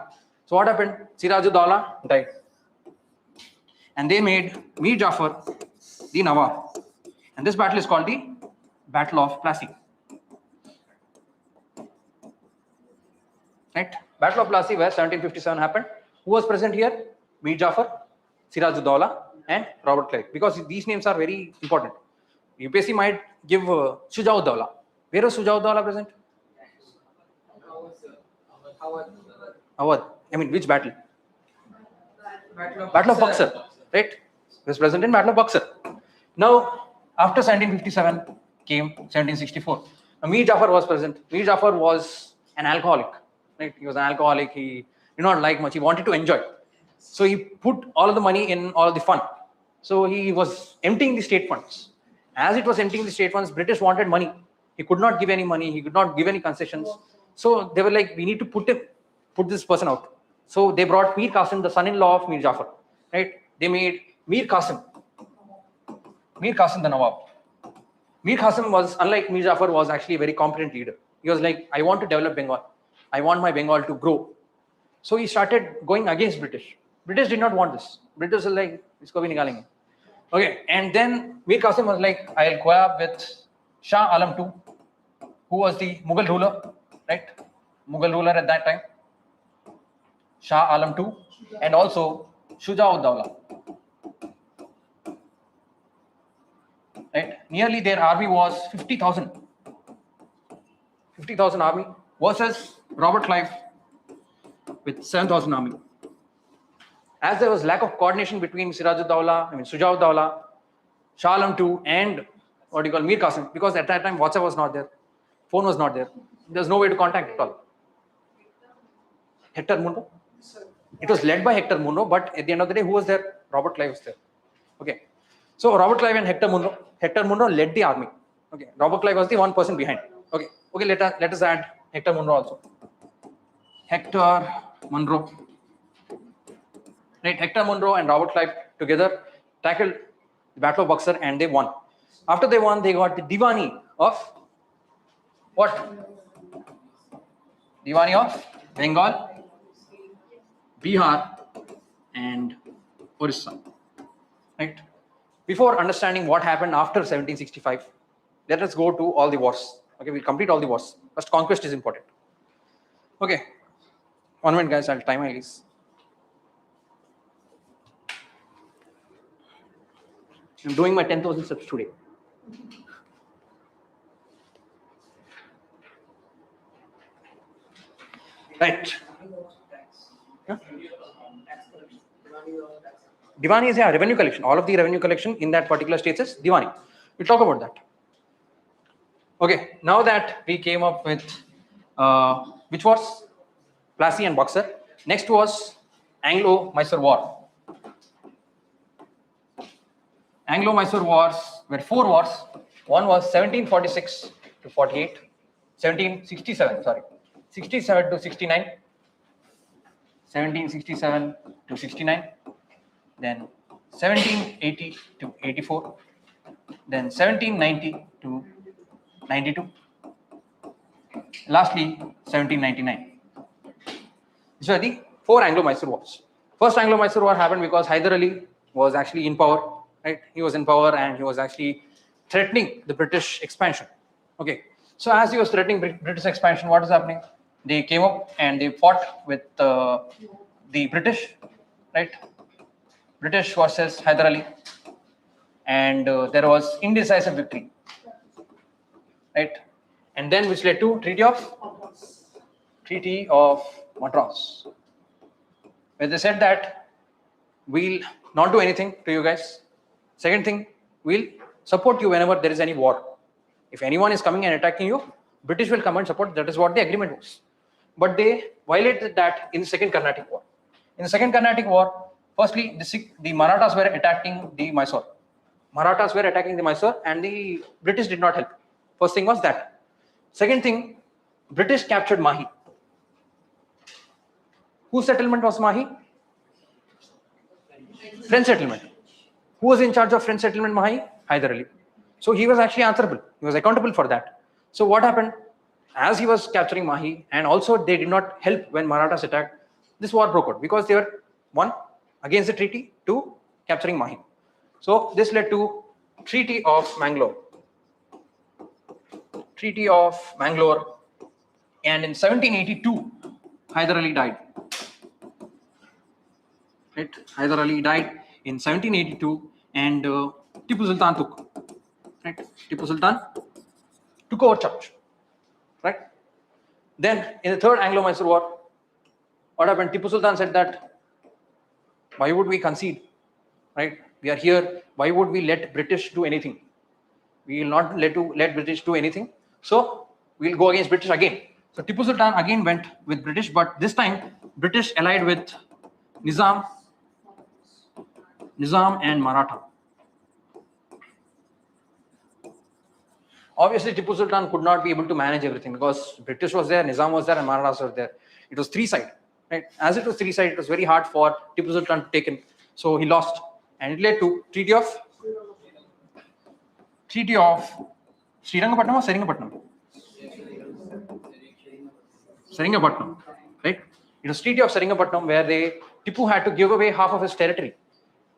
So what happened? Siraj-ud-Dawla died. And they made Mir Jafar the Nawab. And this battle is called the Battle of Plassey. Right? Battle of Plassey, where 1757 happened. Who was present here? Mir Jafar, Siraj-ud-Dawla, and Robert Clive. Because these names are very important. UPSC might give Shuja'ud-Dawla. Where was Shuja'ud-Dawla present? Awadh. Which battle? Battle of Buxar. Right? He was present in Battle of Buxar. Now, after 1757 came 1764. Now, Mir Jafar was present. Mir Jafar was an alcoholic. Right? He was an alcoholic. He did not like much. He wanted to enjoy. So he put all of the money in all of the fun. So he was emptying the state funds. As it was emptying the state funds, British wanted money. He could not give any money. He could not give any concessions. So they were like, we need to put this person out. So they brought Mir Qasim, the son-in-law of Mir Jafar. Right? They made Mir Qasim the Nawab. Mir Qasim was, unlike Mir Jafar, was actually a very competent leader. He was like, I want to develop Bengal. I want my Bengal to grow. So he started going against British. British did not want this. British was like, isko bhi nikalenge. Okay, and then Mir Qasim was like, I'll go up with Shah Alam II, who was the Mughal ruler, right? Mughal ruler at that time. Shah Alam II, and also Shuja'ud-Dawla. Right? Nearly their army was 50,000. 50,000 army versus Robert Clive with 7,000 army. As there was lack of coordination between Siraj-ud-Dawla, Shuja'ud-Dawla, Shah Alam II, and Mir Qasim, because at that time WhatsApp was not there, phone was not there. There's no way to contact at all. Hector Munro. It was led by Hector Munro, but at the end of the day, who was there? Robert Clive was there. Okay. So Robert Clive and Hector Munro led the army. Okay. Robert Clive was the one person behind. Okay. Okay. Let us add Hector Munro also. Hector Munro. Right. Hector Munro and Robert Clive together tackled the Battle of Buxar and they won. After they won, they got the Diwani of what? Diwani of Bengal, Bihar, and Orissa. Right? Before understanding what happened after 1765, let us go to all the wars. Okay, we'll complete all the wars. First, conquest is important. Okay. 1 minute, guys. I'll time my lease. I'm doing my 10,000 steps today. Right. Yeah. Diwani is revenue collection. All of the revenue collection in that particular state is Diwani. We'll talk about that. Okay. Now that we came up with which was Plassey and Buxar. Next was Anglo-Mysore War. Anglo-Mysore wars were 4 wars. One was 1746 to 48, 1767, sorry, 67 to 69, 1767 to 69, then 1780 to 84, then 1790 to 92, lastly 1799. These are the 4 Anglo-Mysore wars. First Anglo-Mysore war happened because Hyder Ali was actually in power. Right? He was in power and he was actually threatening the British expansion. Okay. So as he was threatening British expansion, what is happening? They came up and they fought with the British, right? British versus Hyder Ali, and there was indecisive victory, right? And then which led to Treaty of Madras, where they said that we'll not do anything to you guys. Second thing, we'll support you whenever there is any war. If anyone is coming and attacking you, British will come and support. That is what the agreement was. But they violated that in the Second Carnatic War. In the Second Carnatic War, firstly, the Marathas were attacking the Mysore. Marathas were attacking the Mysore and the British did not help. First thing was that. Second thing, British captured Mahi. Whose settlement was Mahi? French settlement. Who was in charge of French settlement Mahi? Hyder Ali. So he was actually answerable. He was accountable for that. So what happened? as he was capturing Mahi, and also they did not help when Marathas attacked, this war broke out because they were, one, against the treaty, two, capturing Mahi. So this led to Treaty of Mangalore. Treaty of Mangalore, and in 1782, Hyder Ali died. Right? Hyder Ali died in 1782, and Tipu Sultan took. Right? Tipu Sultan took over charge. Right? Then in the third Anglo-Mysore War, what happened? Tipu Sultan said that, why would we concede? Right? We are here. Why would we let British do anything? We will not let British do anything. So we'll go against British again. So Tipu Sultan again went with British, but this time British allied with Nizam and Maratha. Obviously, Tipu Sultan could not be able to manage everything because British was there, Nizam was there, and Marathas were there. It was three-side. Right? As it was three-side, it was very hard for Tipu Sultan to take in. So he lost, and it led to Treaty of Srirangapatnam or Seringamapatnam? Seringamapatnam, right? It was Treaty of Seringamapatnam where Tipu had to give away half of his territory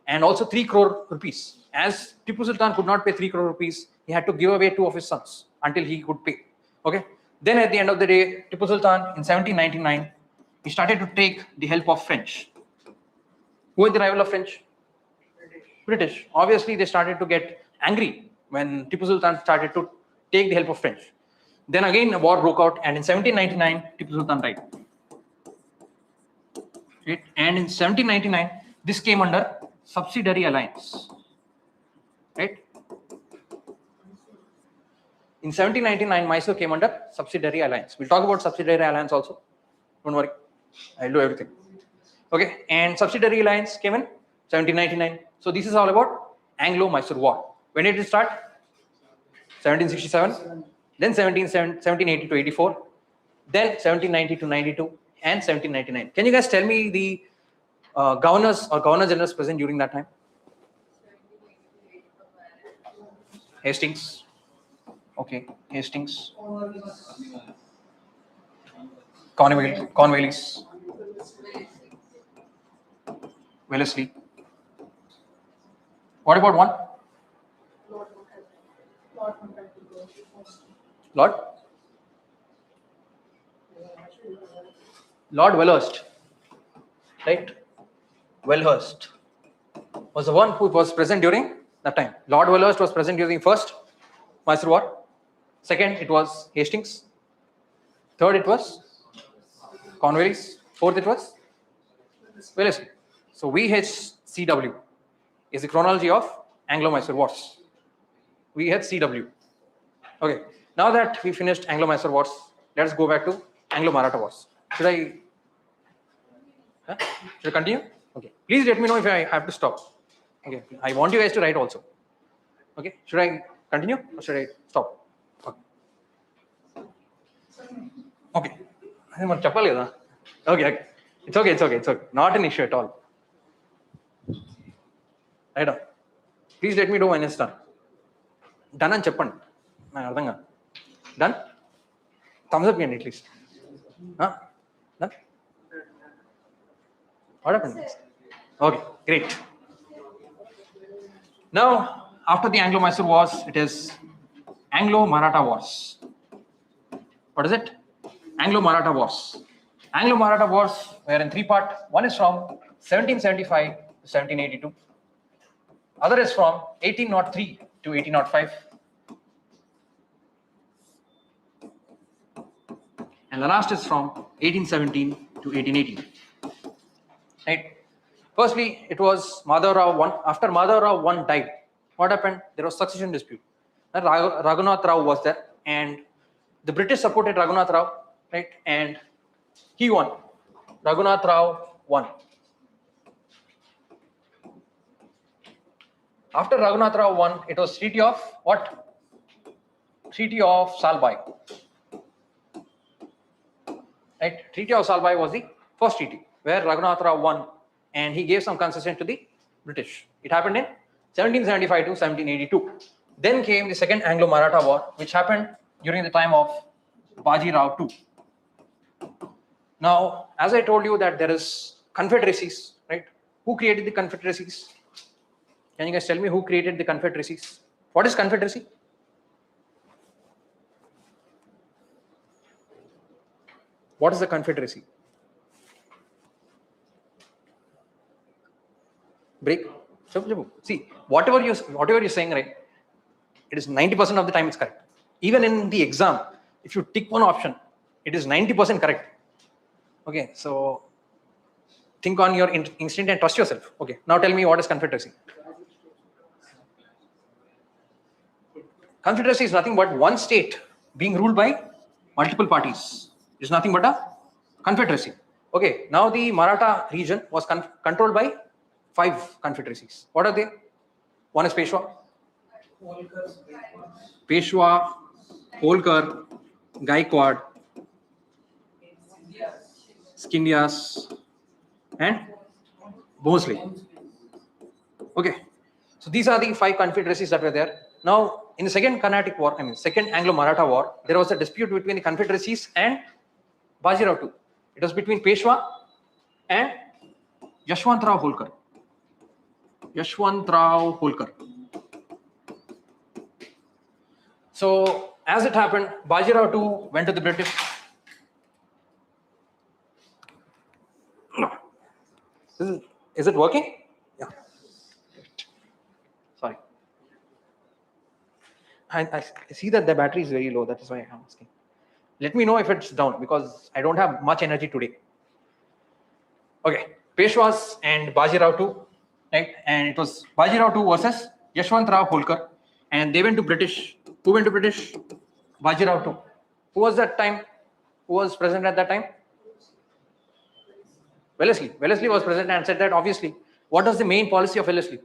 and also 3 crore rupees. As Tipu Sultan could not pay 3 crore rupees, he had to give away 2 of his sons until he could pay. Okay. Then at the end of the day, Tipu Sultan in 1799, he started to take the help of French. Who were the rival of French? British. Obviously, they started to get angry when Tipu Sultan started to take the help of French. Then again, a war broke out, and in 1799, Tipu Sultan died. Right? And in 1799, this came under subsidiary alliance. Right? In 1799, Mysore came under subsidiary alliance. We'll talk about subsidiary alliance also. Don't worry, I'll do everything. Okay, and subsidiary alliance came in 1799. So this is all about Anglo-Mysore War. When did it start? 1767. Then 1780 to 84. Then 1790 to 92 and 1799. Can you guys tell me the governors or governor generals present during that time? Hastings. Okay, Hastings. Cornwallis. Wellesley. What about one? Lord Wellhurst, right? Wellhurst was the one who was present during that time. Lord Wellhurst was present during first Mysore War. Second, it was Hastings. Third, it was Cornwallis. Fourth, it was Wellesley. So VHCW is the chronology of Anglo-Mysore Wars. VHCW. Okay. Now that we finished Anglo-Mysore Wars, let's go back to Anglo-Maratha Wars. Should I continue? Okay. Please let me know if I have to stop. Okay. I want you guys to write also. Okay. Should I continue or should I stop? Okay. Okay. It's okay. Not an issue at all. Right on. Please let me know when it's done. Done and chappan. Done? Thumbs up at least. Huh? Done? What happened? Okay, great. Now, after the Anglo-Mysore Wars, it is Anglo-Maratha Wars. What is it? Anglo-Maratha Wars. Anglo-Maratha Wars were in 3 parts. One is from 1775 to 1782. Other is from 1803 to 1805. And the last is from 1817 to 1818. Right? Firstly, it was Madhavrao I. After Madhavrao I died, what happened? There was succession dispute. Raghunath Rao was there, and the British supported Raghunath Rao, right? And he won. Raghunath Rao won. After Raghunath Rao won, it was Treaty of what? Treaty of Salbai. Right? Treaty of Salbai was the first treaty where Raghunath Rao won, and he gave some concession to the British. It happened in 1775 to 1782. Then came the second Anglo-Maratha War, which happened during the time of Bajirao II. Now, as I told you that there is confederacies, right? Who created the confederacies? Can you guys tell me who created the confederacies? What is confederacy? What is the confederacy? Break. See, whatever you're saying, right? It is 90% of the time it's correct. Even in the exam, if you tick one option, it is 90% correct. Okay, so think on your instinct and trust yourself. Okay, now tell me what is confederacy. Confederacy is nothing but one state being ruled by multiple parties. It's nothing but a confederacy. Okay, now the Maratha region was controlled by 5 confederacies. What are they? One is Peshwa, Holkar, Gaikwad, Scindias, and Bhosle. Okay, so these are the 5 confederacies that were there. Now, in the second Carnatic War, second Anglo-Maratha War, there was a dispute between the confederacies and Bajirao II. It was between Peshwa and Yashwantrao Holkar. So, as it happened, Bajirao II went to the British. Is it working? Yeah. Sorry. I see that the battery is very low. That is why I'm asking. Let me know if it's down because I don't have much energy today. Okay. Peshwas and Bajirao II, right? And it was Bajirao II versus Yashwantrao Holkar. And they went to British. Who went to British? Bajirao II. Who was that time? Who was present at that time? Wellesley. Wellesley was present and said that obviously, what was the main policy of Wellesley?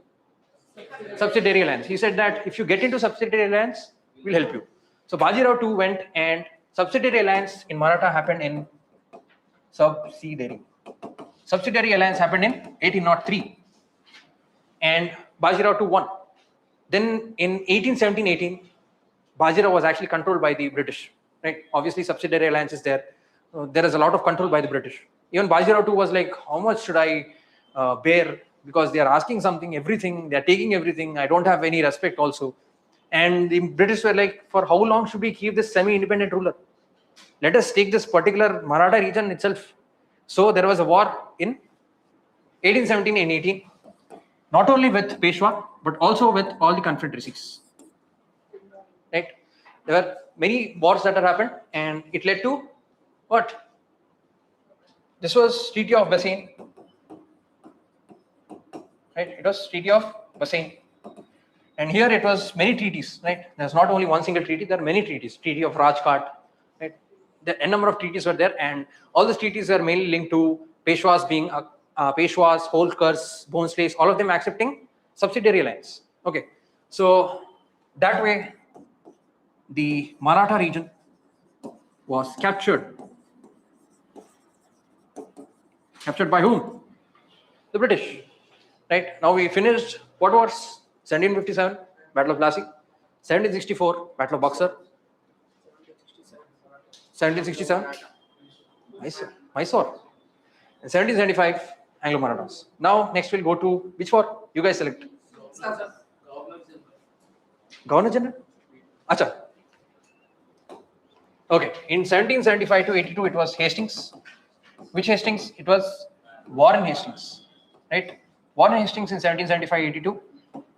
Subsidiary alliance. He said that if you get into subsidiary alliance, we'll help you. So Bajirao II went and subsidiary alliance in Maratha happened in subsidiary alliance happened in 1803 and Bajirao II won. Then in 1817-18, Bajirao was actually controlled by the British. Right? Obviously, subsidiary alliance is there. There is a lot of control by the British. Even Bajirao II was like, how much should I bear? Because they are asking something, everything, they are taking everything. I don't have any respect also. And the British were like, for how long should we keep this semi-independent ruler? Let us take this particular Maratha region itself. So there was a war in 1817 and 18, not only with Peshwa, but also with all the confederacies. Right? There were many wars that had happened and it led to what? This was Treaty of Bassein. Right? It was Treaty of Bassein. And here it was many treaties, right? There's not only one single treaty, there are many treaties. Treaty of Rajghat, right? A number of treaties were there, and all these treaties were mainly linked to Peshwas being Peshwas, Holkars, Bhonsles, all of them accepting subsidiary alliance. Okay, so that way the Maratha region was captured. Captured by whom? The British. Right? Now we finished what wars? 1757, Battle of Plassey. 1764, Battle of Buxar. 1767, Mysore. And 1775, Anglo-Marathas. Now, next we'll go to which war? You guys select. Governor General? Acha. Okay. In 1775 to 82, it was Hastings. Which Hastings? It was Warren Hastings. Right? Warren Hastings in 1775-82.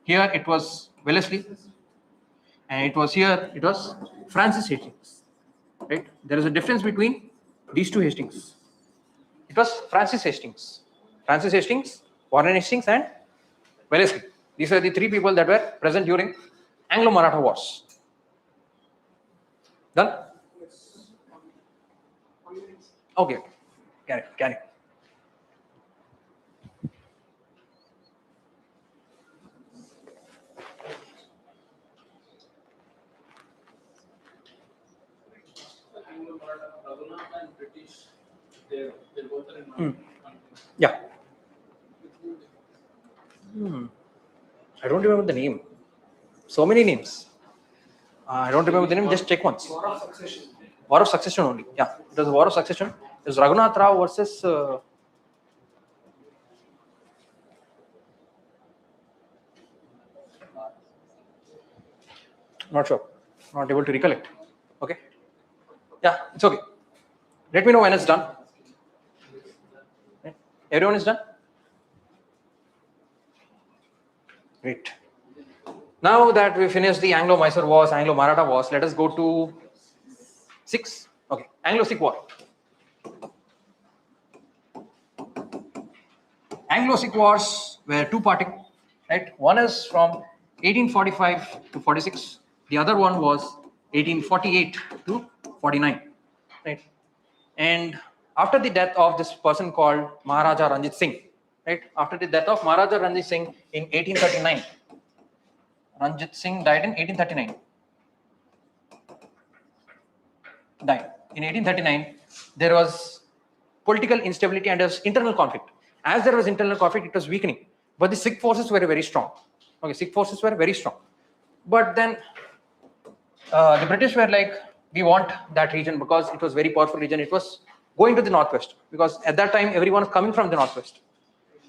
Here it was Wellesley, and it was Francis Hastings. Right? There is a difference between these two Hastings. It was Francis Hastings, Warren Hastings, and Wellesley. These are the 3 people that were present during Anglo-Maratha Wars. Done? Okay. Carry. Yeah. I don't remember the name. So many names. I don't remember the name. Just check once. War War of Succession only. Yeah, it was a War of Succession. It was Raghunath Rao versus not sure, not able to recollect. Okay, yeah, it's okay. Let me know when it's done. Everyone is done? Great. Now that we finished the Anglo-Mysore Wars, Anglo-Maratha Wars, let us go to Sikhs. Okay, Anglo-Sikh War. Anglo-Sikh Wars were two-parting, right? One is from 1845 to 46. The other one was 1848 to 49, right? And after the death of this person called Maharaja Ranjit Singh, right? After the death of Maharaja Ranjit Singh in 1839, Ranjit Singh died in 1839. Died in 1839. There was political instability and there was internal conflict. As there was internal conflict, it was weakening. But the Sikh forces were very strong. Okay, Sikh forces were very strong. But then the British were like, we want that region because it was very powerful region. It was going to the northwest because at that time everyone was coming from the northwest.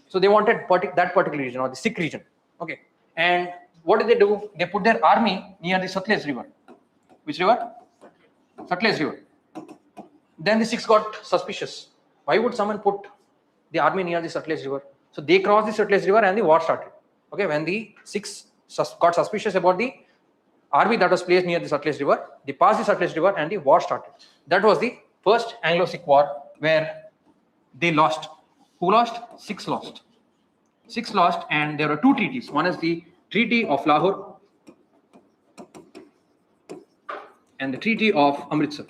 So they wanted that particular region or the Sikh region. Okay, and what did they do? They put their army near the Satluj River. Which river? Satluj River. Then the Sikhs got suspicious. Why would someone put the army near the Satluj River? So they crossed the Satluj River and the war started. Okay, when the Sikhs got suspicious about the army that was placed near the Satluj River, they passed the Satluj River and the war started. That was the first Anglo-Sikh War where they lost. Who lost? Sikhs lost. Sikhs lost, and there were two treaties. One is the Treaty of Lahore and the Treaty of Amritsar.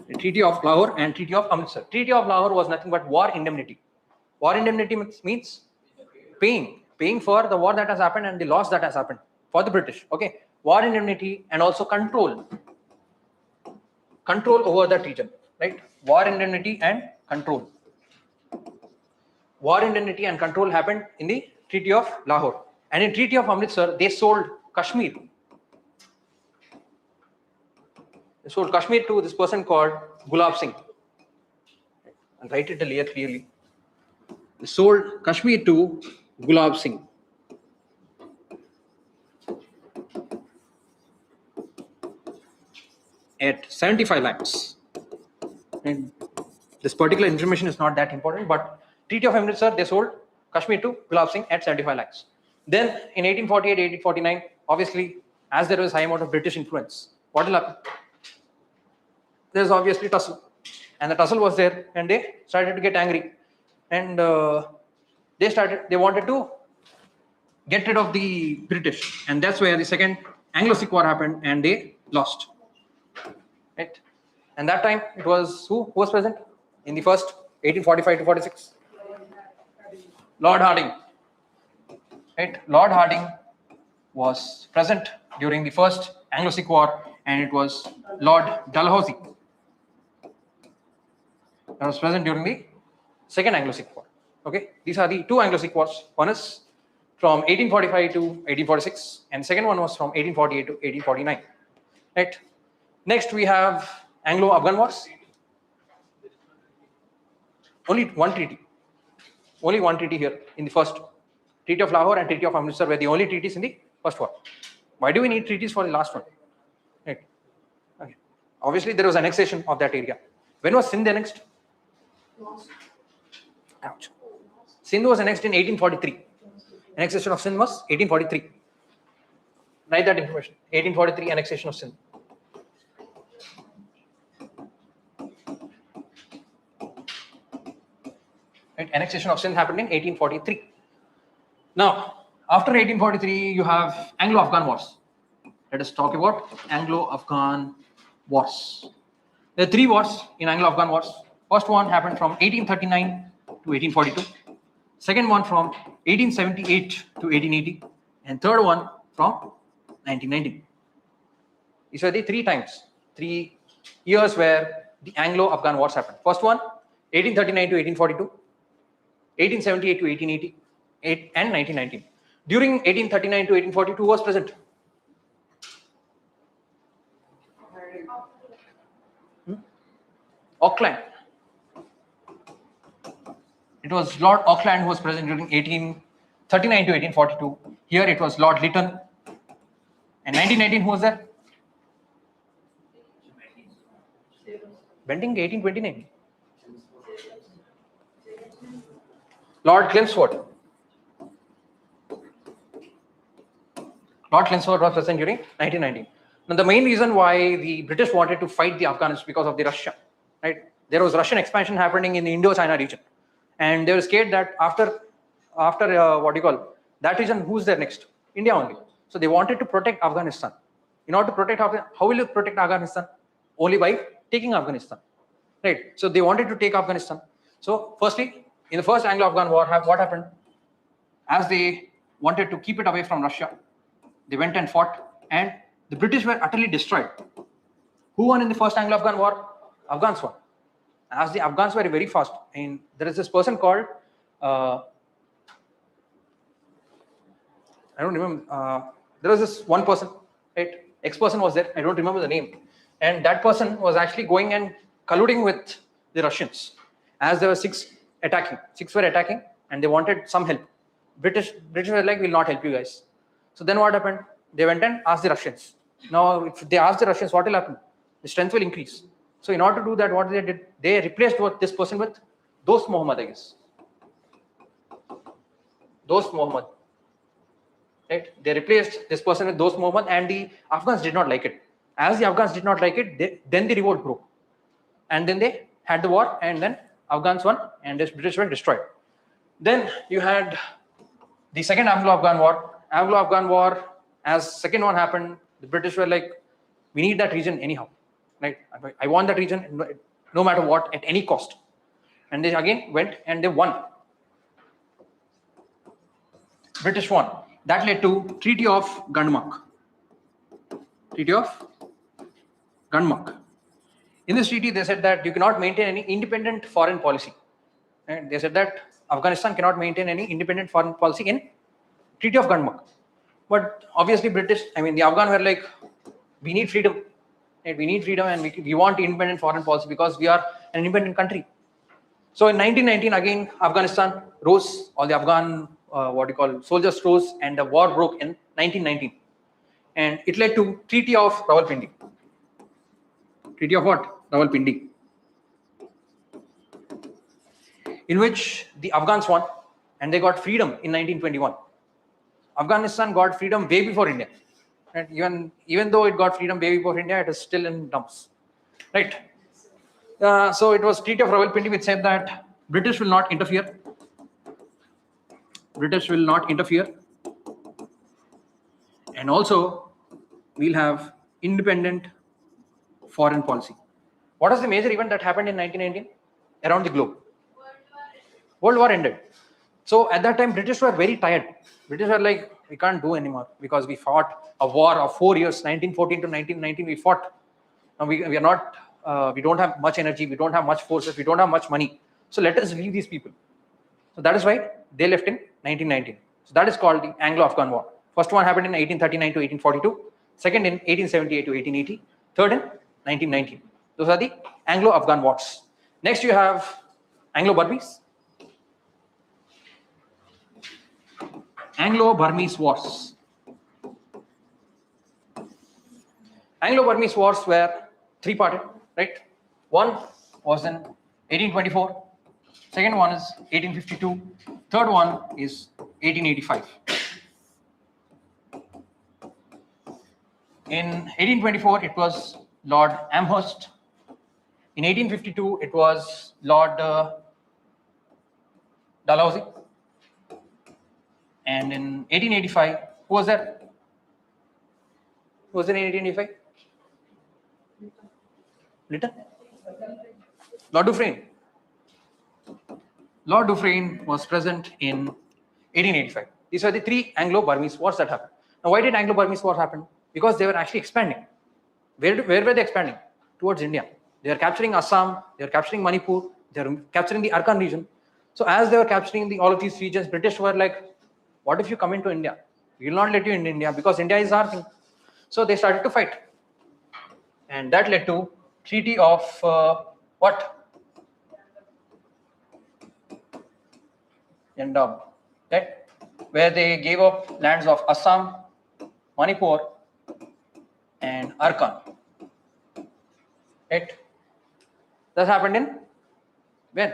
The Treaty of Lahore and Treaty of Amritsar. Treaty of Lahore was nothing but war indemnity. War indemnity means paying for the war that has happened and the loss that has happened for the British. Okay, war indemnity and also control over that region, right? War indemnity and control. War indemnity and control happened in the Treaty of Lahore, and in Treaty of Amritsar they sold Kashmir. They sold Kashmir to this person called Gulab Singh. I'll write it here clearly. They sold Kashmir to Gulab Singh. At 75 lakhs. And this particular information is not that important, but Treaty of Amritsar, they sold Kashmir to Gulab Singh at 75 lakhs. Then in 1848, 1849, obviously, as there was high amount of British influence, what will happen? There's obviously tussle. And the tussle was there, and they started to get angry. And they wanted to get rid of the British. And that's where the second Anglo-Sikh War happened, and they lost. Right? And that time it was who was present in the first 1845 to 46? Lord Hardinge. Right? Lord Hardinge was present during the first Anglo-Sikh War, and it was Lord Dalhousie that was present during the second Anglo-Sikh War. Okay, these are the two Anglo-Sikh Wars. One is from 1845 to 1846, and the second one was from 1848 to 1849. Right. Next, we have Anglo-Afghan Wars. Only one treaty. Only one treaty here in the first. Treaty of Lahore and Treaty of Amritsar were the only treaties in the first war. Why do we need treaties for the last one? Right. Okay. Obviously, there was annexation of that area. When was Sindh annexed? Ouch. Sindh was annexed in 1843. Annexation of Sindh was 1843. Write that information. 1843 annexation of Sindh. Right? Annexation of Sindh happened in 1843. Now, after 1843, you have Anglo-Afghan Wars. Let us talk about Anglo-Afghan Wars. There are three wars in Anglo-Afghan Wars. First one happened from 1839 to 1842. Second one from 1878 to 1880. And third one from 1919. These are the 3 years where the Anglo-Afghan Wars happened. First one, 1839 to 1842. 1878 to 1880. And 1919. During 1839 to 1842, who was present? Auckland. It was Lord Auckland who was present during 1839 to 1842. Here it was Lord Lytton. And 1919, who was there? Bentinck, 1829. Lord Chelmsford. Lord Chelmsford was present during 1919. Now, the main reason why the British wanted to fight the Afghans is because of the Russia, right? There was Russian expansion happening in the Indo-China region, and they were scared that after that region, who's there next? India only. So they wanted to protect Afghanistan. In order to protect Afghanistan, how will you protect Afghanistan? Only by taking Afghanistan, right? So they wanted to take Afghanistan. So firstly, in the first Anglo-Afghan war, what happened? As they wanted to keep it away from Russia, they went and fought, and the British were utterly destroyed. Who won in the first Anglo-Afghan war? Afghans won. As the Afghans were very fast, and there is this person called I don't remember. There was this one person, right? Ex-person was there. I don't remember the name. And that person was actually going and colluding with the Russians. As there were six were attacking, and they wanted some help. British were like, we'll not help you guys. So then what happened? They went and asked the Russians. Now, if they ask the Russians, what will happen? The strength will increase. So in order to do that, what they did, they replaced this person with Dost Muhammad, I guess. Dost Muhammad. Right? They replaced this person with Dost Muhammad, and the Afghans did not like it. As the Afghans did not like it, then the revolt broke. And then they had the war, and then Afghans won, and the British were destroyed. Then you had the second Anglo-Afghan war. Anglo-Afghan war, as second one happened, the British were like, we need that region anyhow. Right? I want that region no matter what, at any cost. And they again went and they won. British won. That led to Treaty of Gundamuk. Treaty of Gundamuk. In this treaty, they said that you cannot maintain any independent foreign policy. And they said that Afghanistan cannot maintain any independent foreign policy in Treaty of Gundamuk. But obviously the Afghan were like, we need freedom. Right? We need freedom, and we want independent foreign policy because we are an independent country. So in 1919, again, Afghanistan rose, all the Afghan soldiers rose, and the war broke in 1919. And it led to Treaty of Rawalpindi. Treaty of what? Rawalpindi. In which the Afghans won, and they got freedom in 1921. Afghanistan got freedom way before India. Right? Even though it got freedom way before India, it is still in dumps. Right? So it was Treaty of Rawalpindi which said that British will not interfere. British will not interfere. And also, we'll have independent foreign policy. What was the major event that happened in 1919 around the globe? World War ended. So at that time, British were very tired. British were like, we can't do anymore because we fought a war of 4 years, 1914 to 1919. We fought. Now we are not. We don't have much energy. We don't have much forces. We don't have much money. So let us leave these people. So that is why they left in 1919. So that is called the Anglo-Afghan War. First one happened in 1839 to 1842. Second in 1878 to 1880. Third in 1919. Those are the Anglo-Afghan wars. Next you have Anglo-Burmese. Anglo-Burmese wars. Anglo-Burmese wars were three-parted, right? One was in 1824. Second one is 1852. Third one is 1885. In 1824, it was Lord Amherst. In 1852, it was Lord Dalhousie. And in 1885, who was there? Who was there in 1885? Lytton? Lord Dufresne. Lord Dufresne was present in 1885. These are the three Anglo-Burmese wars that happened. Now, why did Anglo-Burmese war happen? Because they were actually expanding. Where were they expanding? Towards India. They were capturing Assam, they were capturing Manipur, they were capturing the Arkan region. So as they were capturing all of these regions, British were like, what if you come into India? We will not let you in India because India is our thing. So they started to fight. And that led to Treaty of what? Yandab, right? Where they gave up lands of Assam, Manipur, and Arkan. Right? That happened in when?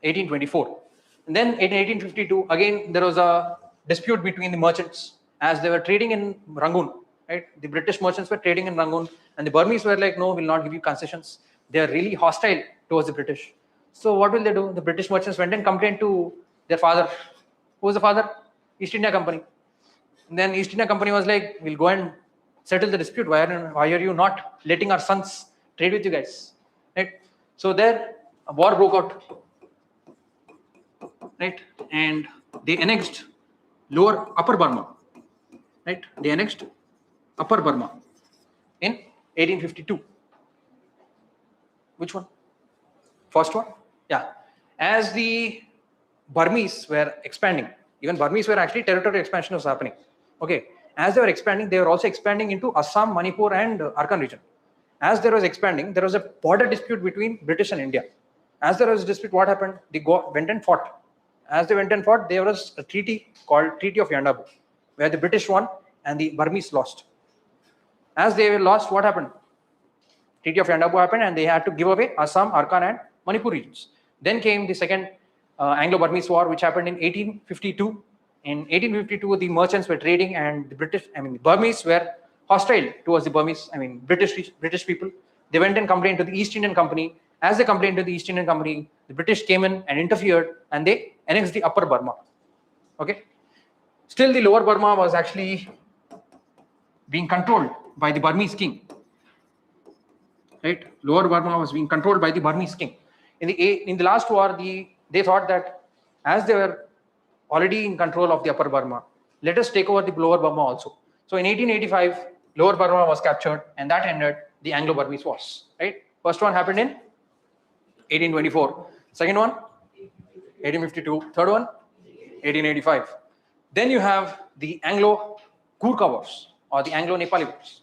1824. And then in 1852, again there was a dispute between the merchants as they were trading in Rangoon. Right? The British merchants were trading in Rangoon, and the Burmese were like, no, we'll not give you concessions. They are really hostile towards the British. So what will they do? The British merchants went and complained to their father. Who was the father? East India Company. And then East India Company was like, we'll go and settle the dispute. Why are you not letting our sons trade with you guys? Right? So there a war broke out. Right? And they annexed Upper Burma. Right? They annexed Upper Burma in 1852. Which one? First one? Yeah. As the Burmese were expanding, even Burmese were actually territorial expansion was happening. Okay. As they were expanding, they were also expanding into Assam, Manipur, and Arkan region. As there was expanding, there was a border dispute between British and India. As there was a dispute, what happened? They went and fought. As they went and fought, there was a treaty called Treaty of Yandabu, where the British won and the Burmese lost. As they lost, what happened? Treaty of Yandabu happened, and they had to give away Assam, Arkan, and Manipur regions. Then came the second Anglo-Burmese War, which happened in 1852. In 1852, the merchants were trading, and the Burmese were hostile towards the British people. They went and complained to the East Indian Company. As they complained to the East Indian Company, the British came in and interfered, and they annexed the Upper Burma. Okay. Still, the Lower Burma was actually being controlled by the Burmese king. Right? Lower Burma was being controlled by the Burmese king. In the last war, they thought that as they were already in control of the Upper Burma, let us take over the Lower Burma also. So in 1885, Lower Burma was captured, and that ended the Anglo-Burmese Wars. Right? First one happened in 1824. Second one, 1852. Third one, 1885. Then you have the Anglo-Gurkha Wars or the Anglo-Nepali Wars.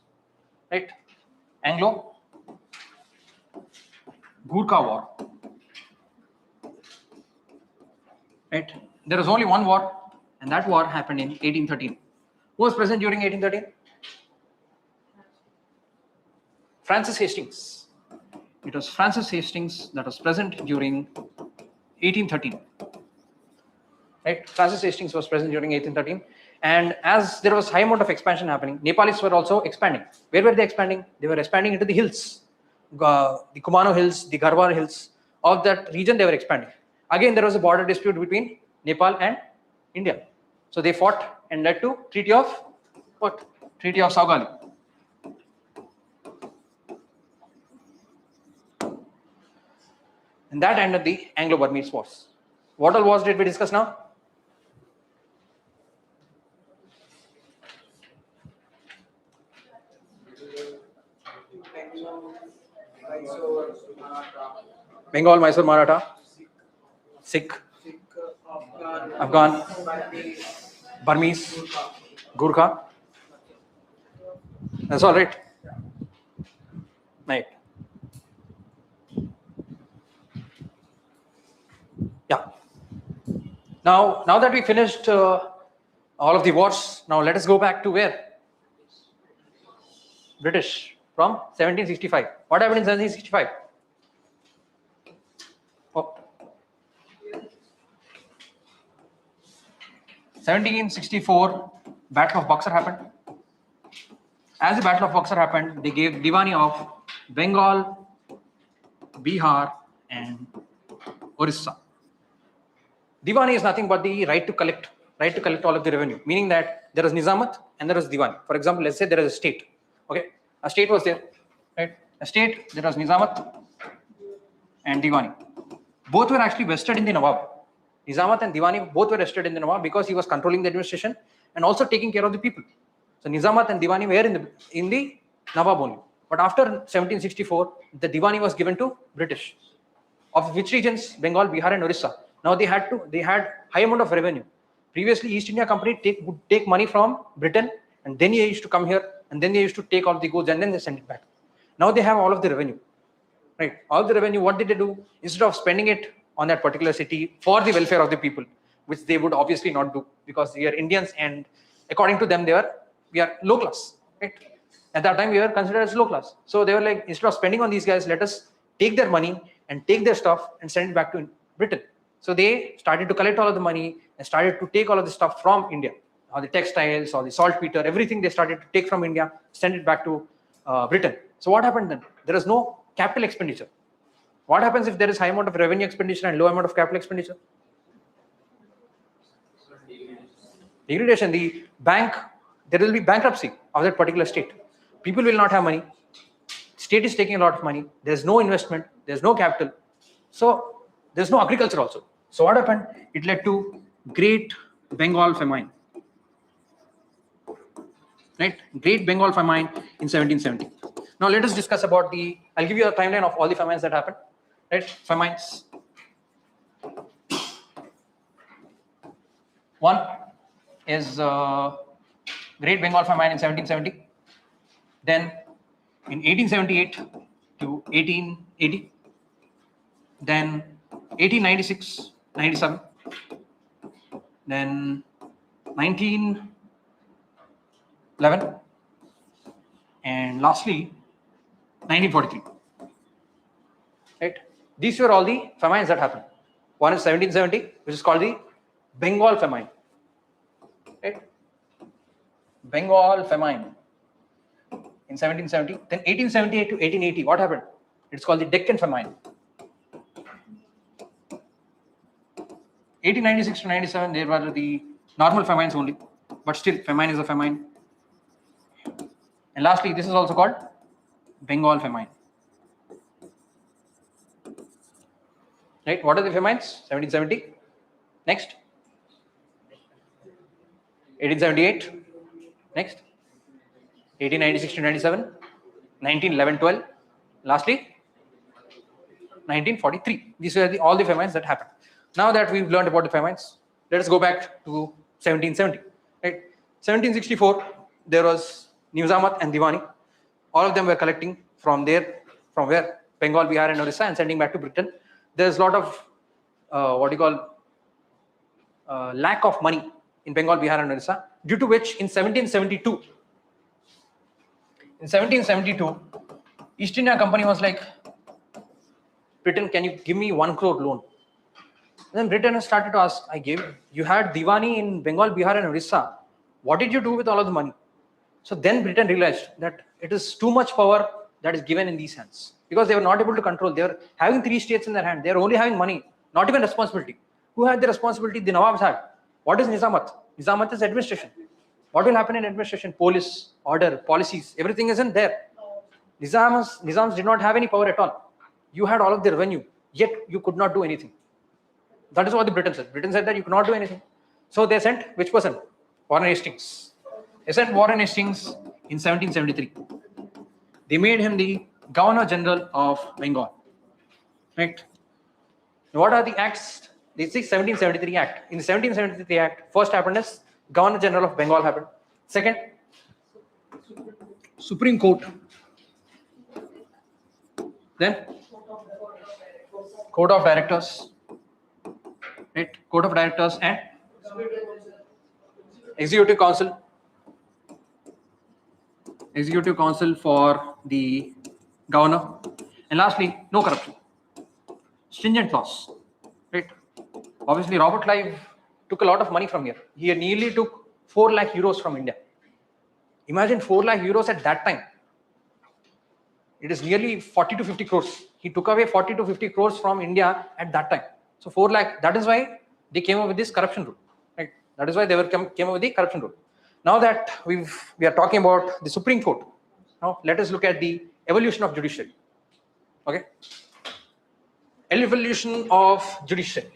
Right? Anglo-Gurkha War. Right? There was only one war, and that war happened in 1813. Who was present during 1813? Francis Hastings. It was Francis Hastings that was present during 1813. Right? Francis Hastings was present during 1813. And as there was high amount of expansion happening, Nepalis were also expanding. Where were they expanding? They were expanding into the hills. The Kumano Hills, the Garhwal Hills. Of that region, they were expanding. Again, there was a border dispute between Nepal and India. So they fought and led to Treaty of what? Treaty of Saugali. And that ended the Anglo-Burmese Wars. What all wars did we discuss now? Bengal, Mysore, Maratha, Sikh, Afghan, Burmese, Gurkha. That's all right. Right. Yeah. Now that we finished all of the wars, now let us go back to where? British from 1765. What happened in 1765? Oh. 1764, Battle of Buxar happened. As the Battle of Buxar happened, they gave Diwani of Bengal, Bihar, and Orissa. Diwani is nothing but the right to collect all of the revenue, meaning that there is Nizamat and there is Diwani. For example, let's say there is a state. Okay, a state was there, right? A state, there was Nizamat and Diwani. Both were actually vested in the Nawab. Nizamat and Diwani both were vested in the Nawab because he was controlling the administration and also taking care of the people. So Nizamat and Diwani were in the Nawab only. But after 1764, the Diwani was given to British. Of which regions? Bengal, Bihar, and Orissa. Now they had high amount of revenue. Previously, East India Company would take money from Britain, and then they used to come here, and then they used to take all the goods, and then they send it back. Now they have all of the revenue. right? All the revenue, what did they do? Instead of spending it on that particular city for the welfare of the people, which they would obviously not do because we are Indians and according to them, we are low class, right? At that time, we were considered as low class. So they were like, instead of spending on these guys, let us take their money and take their stuff and send it back to Britain. So they started to collect all of the money and started to take all of the stuff from India, all the textiles, all the saltpeter, everything they started to take from India, send it back to Britain. So what happened then? There is no capital expenditure. What happens if there is high amount of revenue expenditure and low amount of capital expenditure? Degradation. The bank, there will be bankruptcy of that particular state. People will not have money. State is taking a lot of money. There's no investment. There's no capital. So there's no agriculture also. So what happened? It led to Great Bengal famine. Right? Great Bengal famine in 1770. Now let us discuss about I'll give you a timeline of all the famines that happened. Right? Famines. One is Great Bengal famine in 1770. Then in 1878 to 1880. Then 1896, 97. Then 1911. And lastly, 1943. Right? These were all the famines that happened. One is 1770, which is called the Bengal famine. Right? Bengal famine in 1770. Then 1878 to 1880, what happened? It's called the Deccan famine. 1896 to 97, there were the normal famines only, but still famine is a famine. And lastly, this is also called Bengal famine. Right? What are the famines? 1770. Next. 1878. Next. 1896 to 97. 1911-12. Lastly, 1943. These are all the famines that happened. Now that we've learned about the famines, let us go back to 1770. Right? 1764, there was Nizamat and Diwani. All of them were collecting from where? Bengal, Bihar, and Orissa, and sending back to Britain. There's a lot of lack of money in Bengal, Bihar, and Orissa, due to which in 1772, East India Company was like, Britain, can you give me 1 crore loan? Then Britain has started to ask, you had Diwani in Bengal, Bihar, and Orissa. What did you do with all of the money? So then Britain realized that it is too much power that is given in these hands, because they were not able to control. They were having 3 states in their hand. They were only having money, not even responsibility. Who had the responsibility? The Nawabs had. What is Nizamat? Nizamat is administration. What will happen in administration? Police, order, policies, everything isn't there. Nizams did not have any power at all. You had all of the revenue, yet you could not do anything. That is what the Britain said. Britain said that you could not do anything. So they sent which person? Warren Hastings. They sent Warren Hastings in 1773. They made him the Governor General of Bengal. Right? What are the acts? This is 1773 Act. In the 1773 Act, first happened is Governor General of Bengal happened. Second, Supreme Court. Then Court of Directors. Right? Court of Directors and Executive Council. Executive Council for the governor. And lastly, no corruption. Stringent laws. Right? Obviously, Robert Clive took a lot of money from here. He nearly took 4 lakh euros from India. Imagine 4 lakh euros at that time. It is nearly 40 to 50 crores. He took away 40 to 50 crores from India at that time. So 4 lakh, that is why they came up with this corruption rule. Right? That is why they came up with the corruption rule. Now that we are talking about the Supreme Court, now let us look at the evolution of judiciary. Okay? Evolution of judiciary.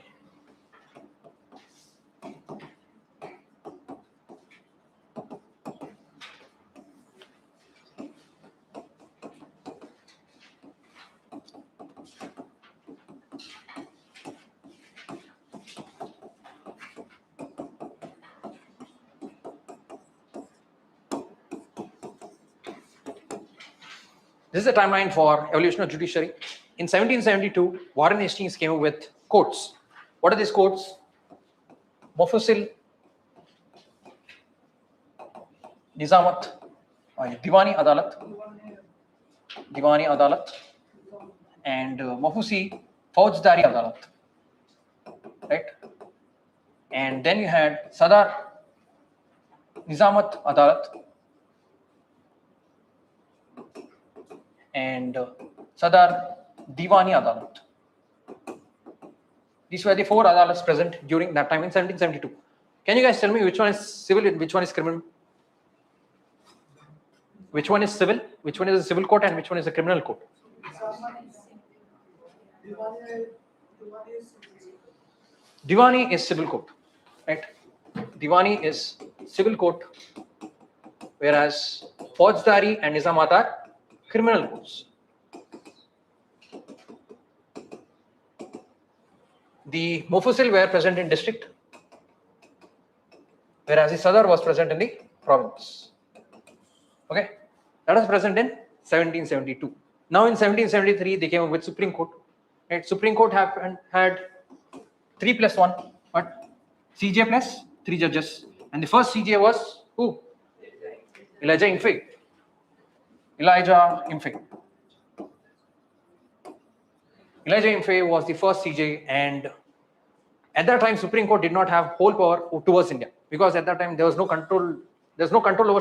This is the timeline for evolution of judiciary. In 1772, Warren Hastings came up with courts. What are these courts? Mofussil, Nizamat, Diwani Adalat, and Mafusi, Faujdari Adalat, right? And then you had Sadar Nizamat Adalat and Sadar Diwani Adalat. These were the four adalats present during that time in 1772. Can you guys tell me which one is civil and which one is criminal? Which one is civil? Which one is a civil court and which one is a criminal court? Diwani is civil court, right? Diwani is civil court, whereas Faujdari and Nizamat are criminal courts. The Mufassil were present in district, whereas the Sadar was present in the province. Okay, that was present in 1772. Now in 1773, they came up with Supreme Court. Right? Supreme Court had 3 plus 1, but CJ plus 3 judges. And the first CJ was who? Elijah Impey. Elijah Impey was the first CJ, and at that time Supreme Court did not have whole power towards India, because at that time there was no control. There's no control over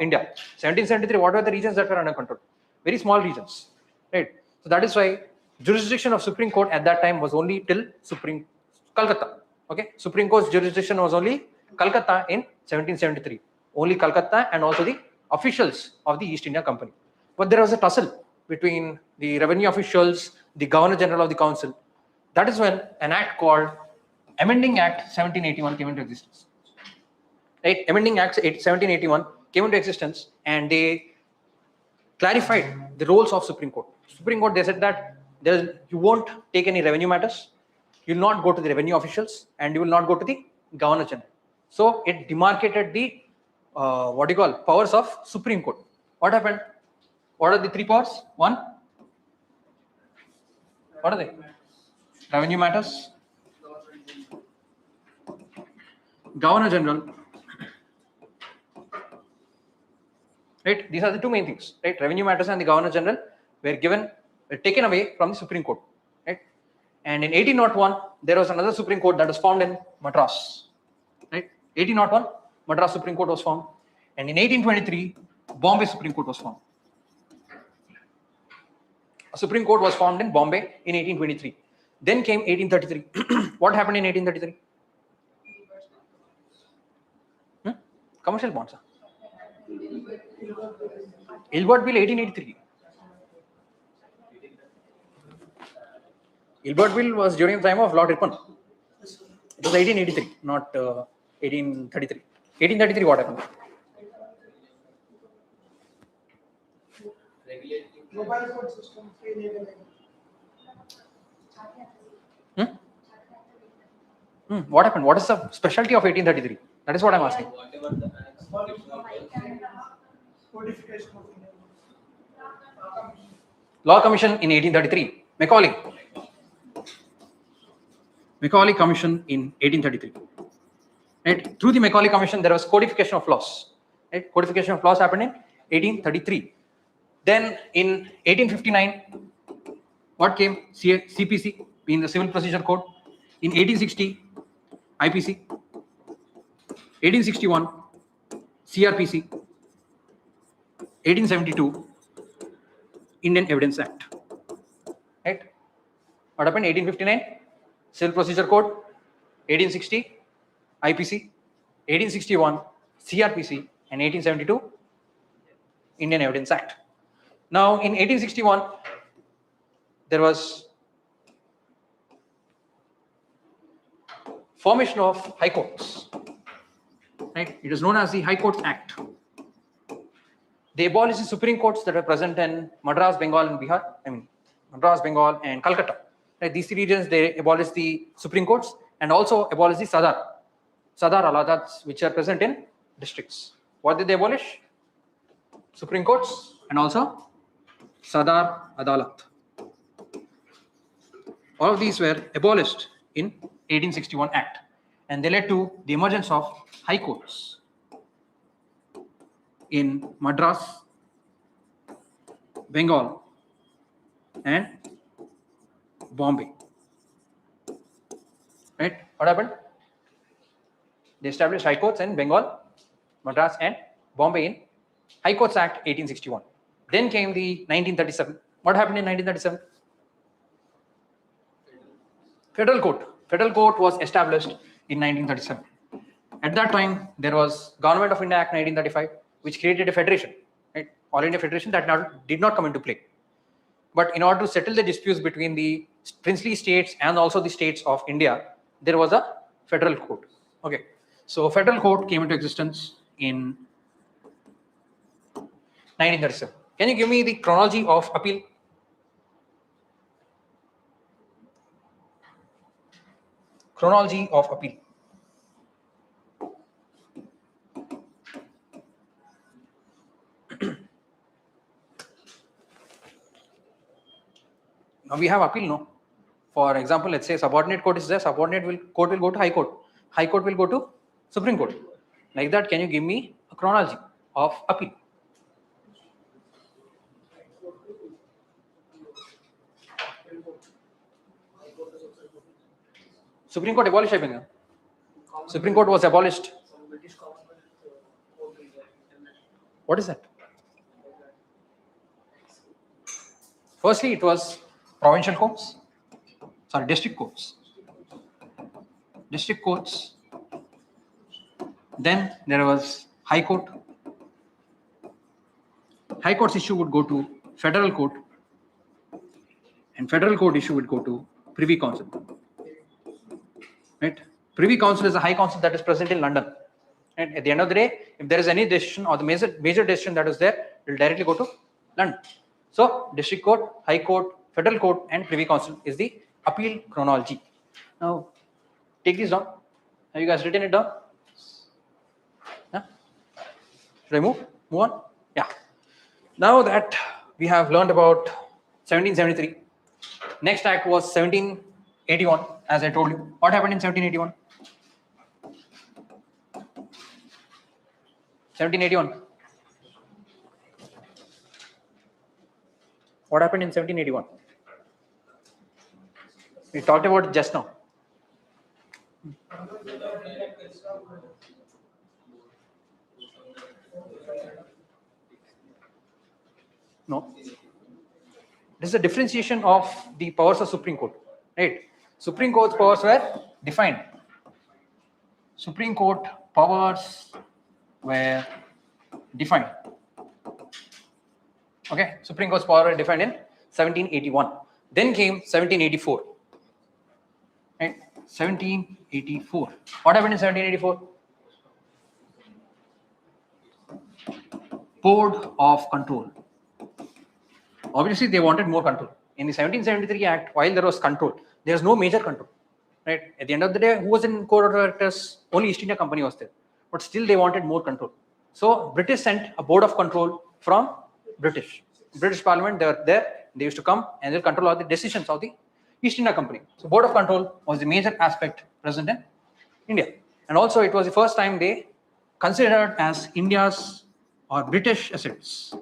India. 1773, what were the regions that were under control? Very small regions, right? So that is why jurisdiction of Supreme Court at that time was only till Calcutta. Okay, Supreme Court's jurisdiction was only Calcutta in 1773. Only Calcutta and also the officials of the East India Company. But there was a tussle between the revenue officials, the Governor General of the Council. That is when an act called Amending Act 1781 came into existence. Right? Amending Act 1781 came into existence, and they clarified the roles of Supreme Court. Supreme Court, they said that you won't take any revenue matters, you will not go to the revenue officials, and you will not go to the Governor General. So it demarcated the powers of Supreme Court. What happened? What are the 3 powers? 1, what are they? Revenue matters, Governor General. Right? These are the 2 main things. Right? Revenue matters and the Governor General were taken away from the Supreme Court. Right? And in 1801, there was another Supreme Court that was formed in Madras. Right? 1801, Madras Supreme Court was formed, and in 1823, Bombay Supreme Court was formed. A Supreme Court was formed in Bombay in 1823. Then came 1833. What happened in 1833? Commercial bonds. Ilbert Bill 1883. Ilbert Bill was during the time of Lord Ripon. It was 1883, not 1833. 1833, what happened? Mobile phone system, free legal. What happened? What is the specialty of 1833? That is what I'm asking. Codification of Law Commission in 1833. Macaulay Commission in 1833. Right? Through the Macaulay Commission, there was codification of laws. Right? Codification of laws happened in 1833. Then in 1859, what came? CPC, being the Civil Procedure Code. In 1860, IPC. 1861, CRPC. 1872, Indian Evidence Act. Right? What happened? 1859, Civil Procedure Code. 1860, IPC. 1861, CRPC, and 1872, Indian Evidence Act. Now, in 1861, there was formation of High Courts. Right? It is known as the High Courts Act. They abolished the Supreme Courts that were present in Madras, Bengal, and Bihar. Madras, Bengal, and Calcutta. Right? These 3 regions, they abolished the Supreme Courts and also abolished the Sadar Aladats, which are present in districts. What did they abolish? Supreme Courts and also Sadar Adalat. All of these were abolished in 1861 Act, and they led to the emergence of high courts in Madras, Bengal, and Bombay. Right? What happened? They established high courts in Bengal, Madras, and Bombay in High Courts Act 1861. Then came the 1937. What happened in 1937? Federal Court. Federal Court was established in 1937. At that time, there was Government of India Act 1935, which created a federation, right? All India Federation that did not come into play. But in order to settle the disputes between the princely states and also the states of India, there was a federal court. Okay, so federal court came into existence in 1937. Can you give me the chronology of appeal? Chronology of appeal. Now we have appeal, no? For example, let's say subordinate court is there, court will go to High Court. High Court will go to Supreme Court. Like that, can you give me a chronology of appeal? Supreme Court abolished, I think. Supreme Court was abolished. What is that? Firstly, it was provincial courts, district courts. District courts. Then there was High Court. High Court's issue would go to Federal Court, and Federal Court issue would go to Privy Council. Right? Privy Council is a high council that is present in London. And at the end of the day, if there is any decision or the major decision that is there, it will directly go to London. So, District Court, High Court, Federal Court, and Privy Council is the appeal chronology. Now, take this down. Have you guys written it down? Yeah? Should I move? Move on? Yeah. Now that we have learned about 1773, next act was 1781, as I told you. What happened in 1781? 1781. What happened in 1781? We talked about it just now. No. This is a differentiation of the powers of Supreme Court. Right? Supreme Court's powers were defined. Supreme Court powers were defined. Okay, Supreme Court's power were defined in 1781. Then came 1784. Right? 1784. What happened in 1784? Board of Control. Obviously, they wanted more control. In the 1773 Act, while there was control, there was no major control. Right? At the end of the day, who was in court of directors? Only East India Company was there. But still, they wanted more control. So, British sent a board of control from British Parliament. They were there. They used to come and they'll control all the decisions of the East India Company. So, board of control was the major aspect present in India. And also, it was the first time they considered as India's or British assets.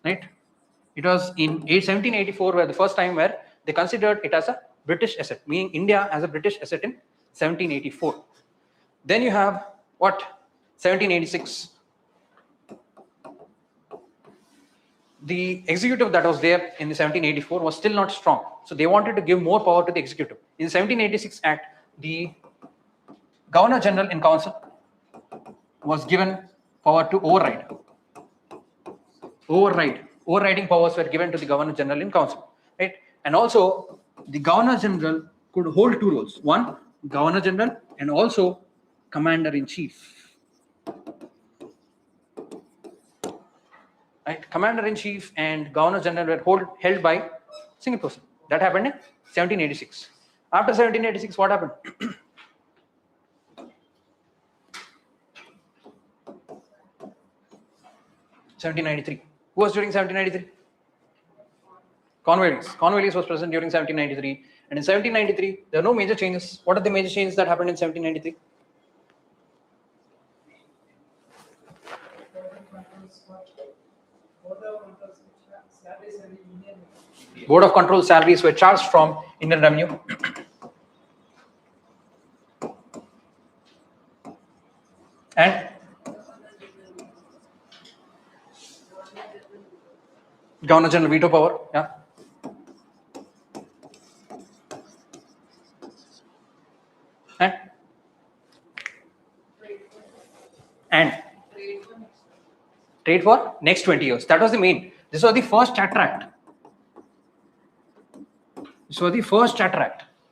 Right? It was in 1784 where the first time where they considered it as a British asset, meaning India as a British asset in 1784. Then you have what? 1786. The executive that was there in the 1784 was still not strong. So they wanted to give more power to the executive. In the 1786 Act, the Governor General in Council was given power to override. Overriding powers were given to the Governor General in Council. Right? And also, the Governor General could hold two roles. One, Governor General, and also Commander in Chief. Right? Commander in Chief and Governor General were held by single person. That happened in 1786. After 1786, what happened? 1793. Who was during 1793? Cornwallis was present during 1793, and in 1793 there are no major changes. What are the major changes that happened in 1793? Board of Control salaries were charged from Indian Revenue. And Governor General veto power, yeah. And trade for next 20 years. That was the main. This was the first Charter Act.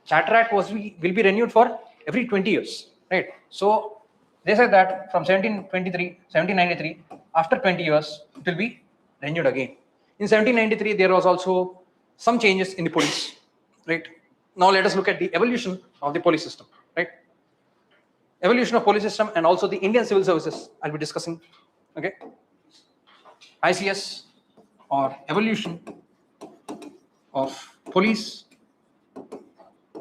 Charter Act will be renewed for every 20 years, right? So they said that from 1793, after 20 years, it will be renewed again. In 1793, there was also some changes in the police, right? Now let us look at the evolution of the police system, right? Evolution of police system and also the Indian civil services I'll be discussing, okay? ICS, or evolution of police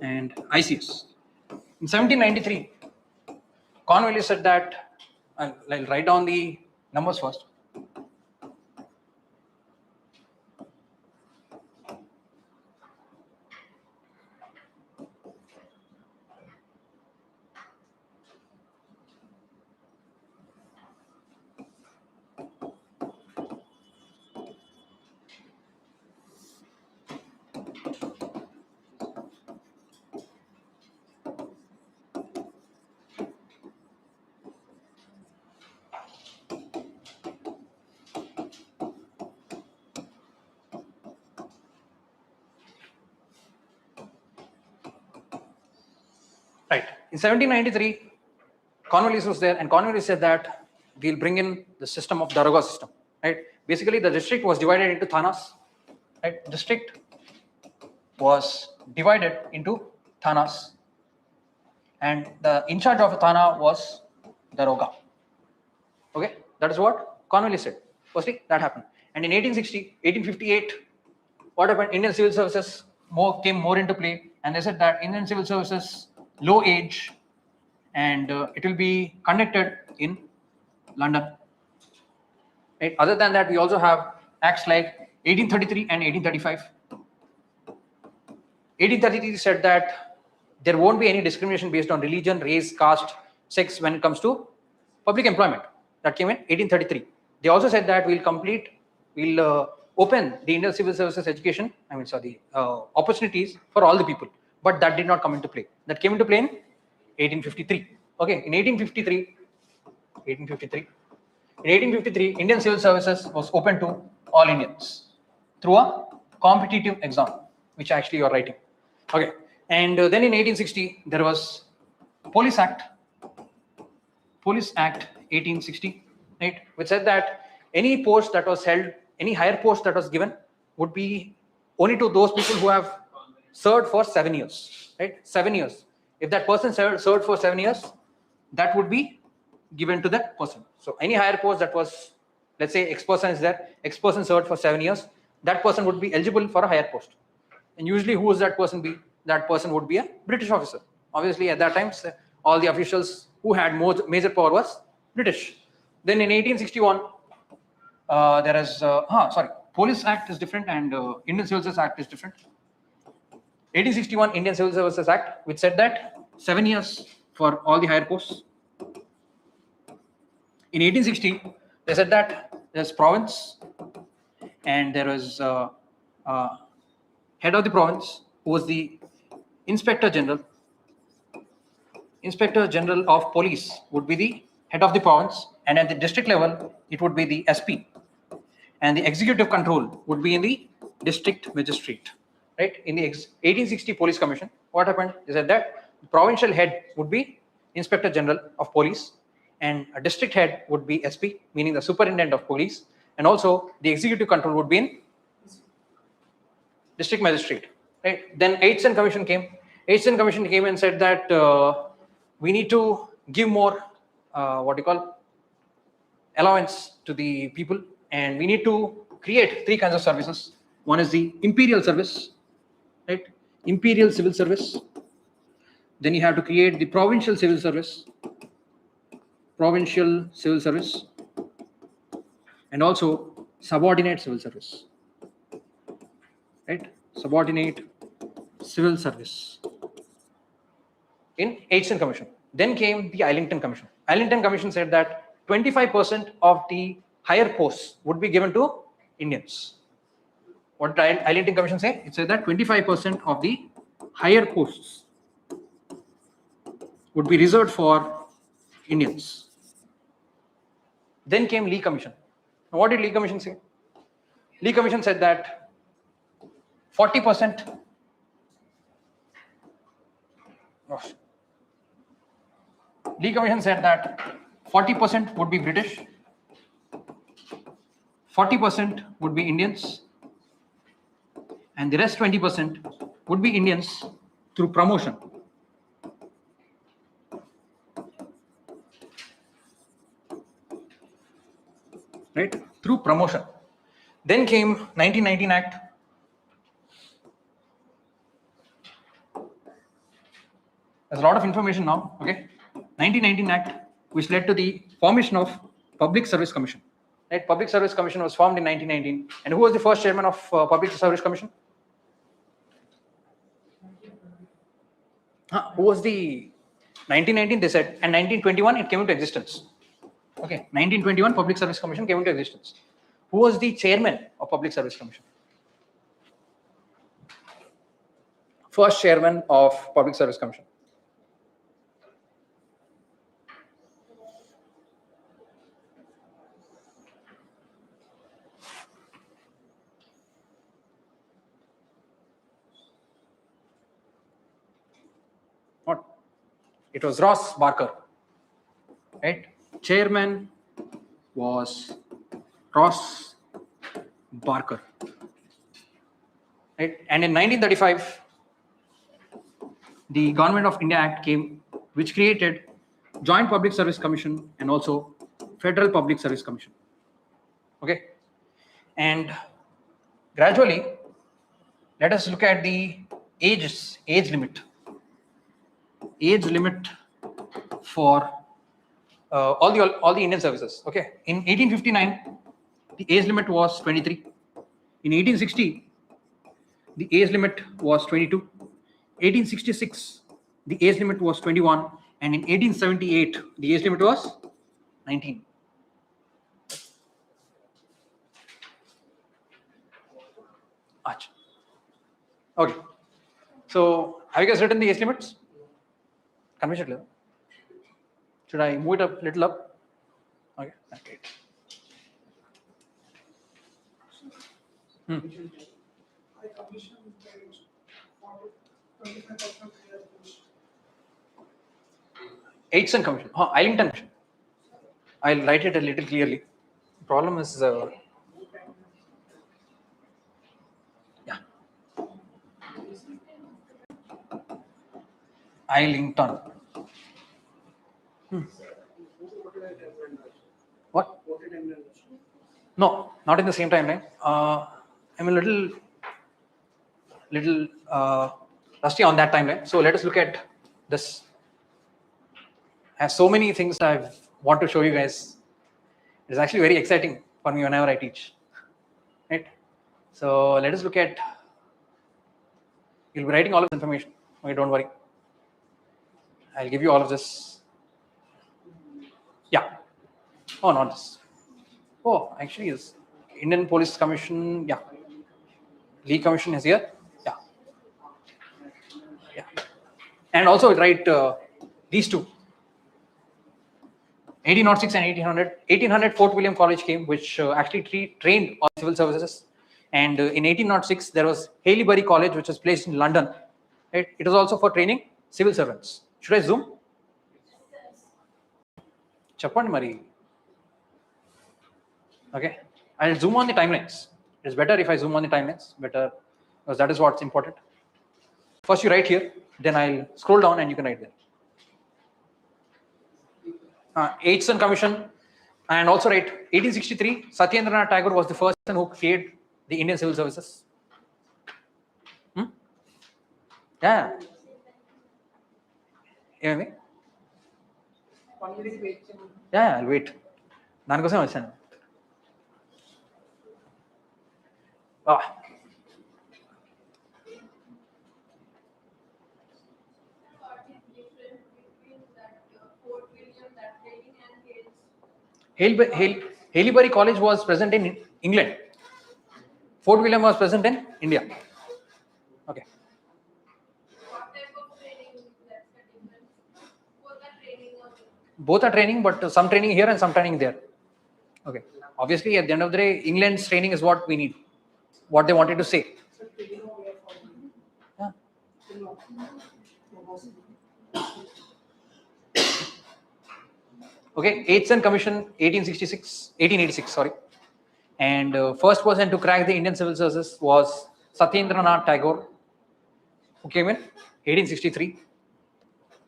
and ICS. In 1793, Cornwallis said that, I'll write down the numbers first. Right. In 1793, Cornwallis was there, and Cornwallis said that we'll bring in the system of Daroga system. Right. Basically, the district was divided into thanas. Right. District was divided into thanas, and the in charge of a thana was Daroga. Okay, that is what Cornwallis said. Firstly, that happened, and in 1858, what happened? Indian civil services came more into play, and they said that Indian civil services low age, and it will be conducted in London. Right? Other than that, we also have acts like 1833 and 1835. 1833 said that there won't be any discrimination based on religion, race, caste, sex when it comes to public employment. That came in 1833. They also said that we'll open the Indian civil services education, opportunities for all the people. But that did not come into play. That came into play in 1853. Okay, in 1853, Indian civil services was open to all Indians through a competitive exam, which actually you're writing. Okay, and then in 1860 there was Police Act 1860, right, which said that any post that was held, any higher post that was given, would be only to those people who have served for 7 years, right? 7 years. If that person served for 7 years, that would be given to that person. So any higher post that was, let's say X person is there, X person served for 7 years, that person would be eligible for a higher post. And usually who would that person be? That person would be a British officer. Obviously at that time, all the officials who had major power was British. Then in 1861, there is, Police Act is different and Indian Civil Services Act is different. 1861 Indian Civil Services Act, which said that 7 years for all the higher posts. In 1860, they said that there's province, and there was head of the province who was the Inspector General. Inspector General of Police would be the head of the province, and at the district level, it would be the SP. And the executive control would be in the district magistrate. Right? In the 1860 Police Commission, what happened is that the provincial head would be Inspector General of Police, and a district head would be SP, meaning the Superintendent of Police, and also the executive control would be in district magistrate. Right? Then Eighth Commission came. Eighth Commission came and said that we need to give more allowance to the people, and we need to create 3 kinds of services. One is the imperial service, right? Imperial civil service. Then you have to create the provincial civil service, and also subordinate civil service, right? Subordinate civil service in Aitchison Commission. Then came the Islington Commission. Islington Commission said that 25% of the higher posts would be given to Indians. What did Islington Commission say? It said that 25% of the higher posts would be reserved for Indians. Then came Lee Commission. Now, what did Lee Commission say? Lee Commission said that 40%. Lee Commission said that 40% would be British, 40% would be Indians, and the rest 20% would be Indians through promotion. Right? Through promotion. Then came 1919 Act. There's a lot of information now. Okay. 1919 Act, which led to the formation of Public Service Commission. Right? Public Service Commission was formed in 1919. And who was the first chairman of Public Service Commission? Who was the 1919? They said, and 1921 it came into existence. Okay, 1921 Public Service Commission came into existence. Who was the chairman of Public Service Commission? First chairman of Public Service Commission. What? It was Ross Barker. Right? Chairman was Ross Barker. Right? And in 1935, the Government of India Act came, which created Joint Public Service Commission and also Federal Public Service Commission. Okay. And gradually, let us look at the age limit. Age limit for all the Indian services. Okay. In 1859, the age limit was 23. In 1860, the age limit was 22. 1866, the age limit was 21. And in 1878, the age limit was 19. Okay. So, have you guys written the age limits? Convention level. Should I move it up, little up? Okay, that's great. Aitchison Commission. Islington Commission. I'll write it a little clearly. The problem is, Islington. What? No, not in the same timeline. I'm a little rusty on that timeline. So let us look at this. I have so many things I want to show you guys. It's actually very exciting for me whenever I teach. Right? So let us look at. You'll be writing all of this information. Okay, don't worry. I'll give you all of this. Yeah. Oh, not this. Oh, actually, is Indian Police Commission. Yeah. Lee Commission is here. Yeah. Yeah. And also write these two. 1806 and 1800. 1800 Fort William College came, which actually trained on civil services. And in 1806, there was Haileybury College, which was placed in London. Right? It was also for training civil servants. Should I zoom? Chappandi Mari. Okay. I'll zoom on the timelines. It's better if I zoom on the timelines, better, because that is what's important. First you write here, then I'll scroll down and you can write there. Aitchison Commission, and also write 1863, Satyendranath Tagore was the first person who created the Indian civil services. Yeah. ఏమైంది? Yeah, I'll wait. దానికోసం వచ్చాను. Haileybury College was present in England. Fort William was present in India. Okay. What type of training? That's the difference. Both are training or Both are training, but some training here and some training there. Okay. Obviously, at the end of the day, England's training is what we need, what they wanted to say. Yeah. Okay, 8th Sun Commission, 1886, sorry. And first person to crack the Indian civil services was Satyendranath Tagore, who came in 1863.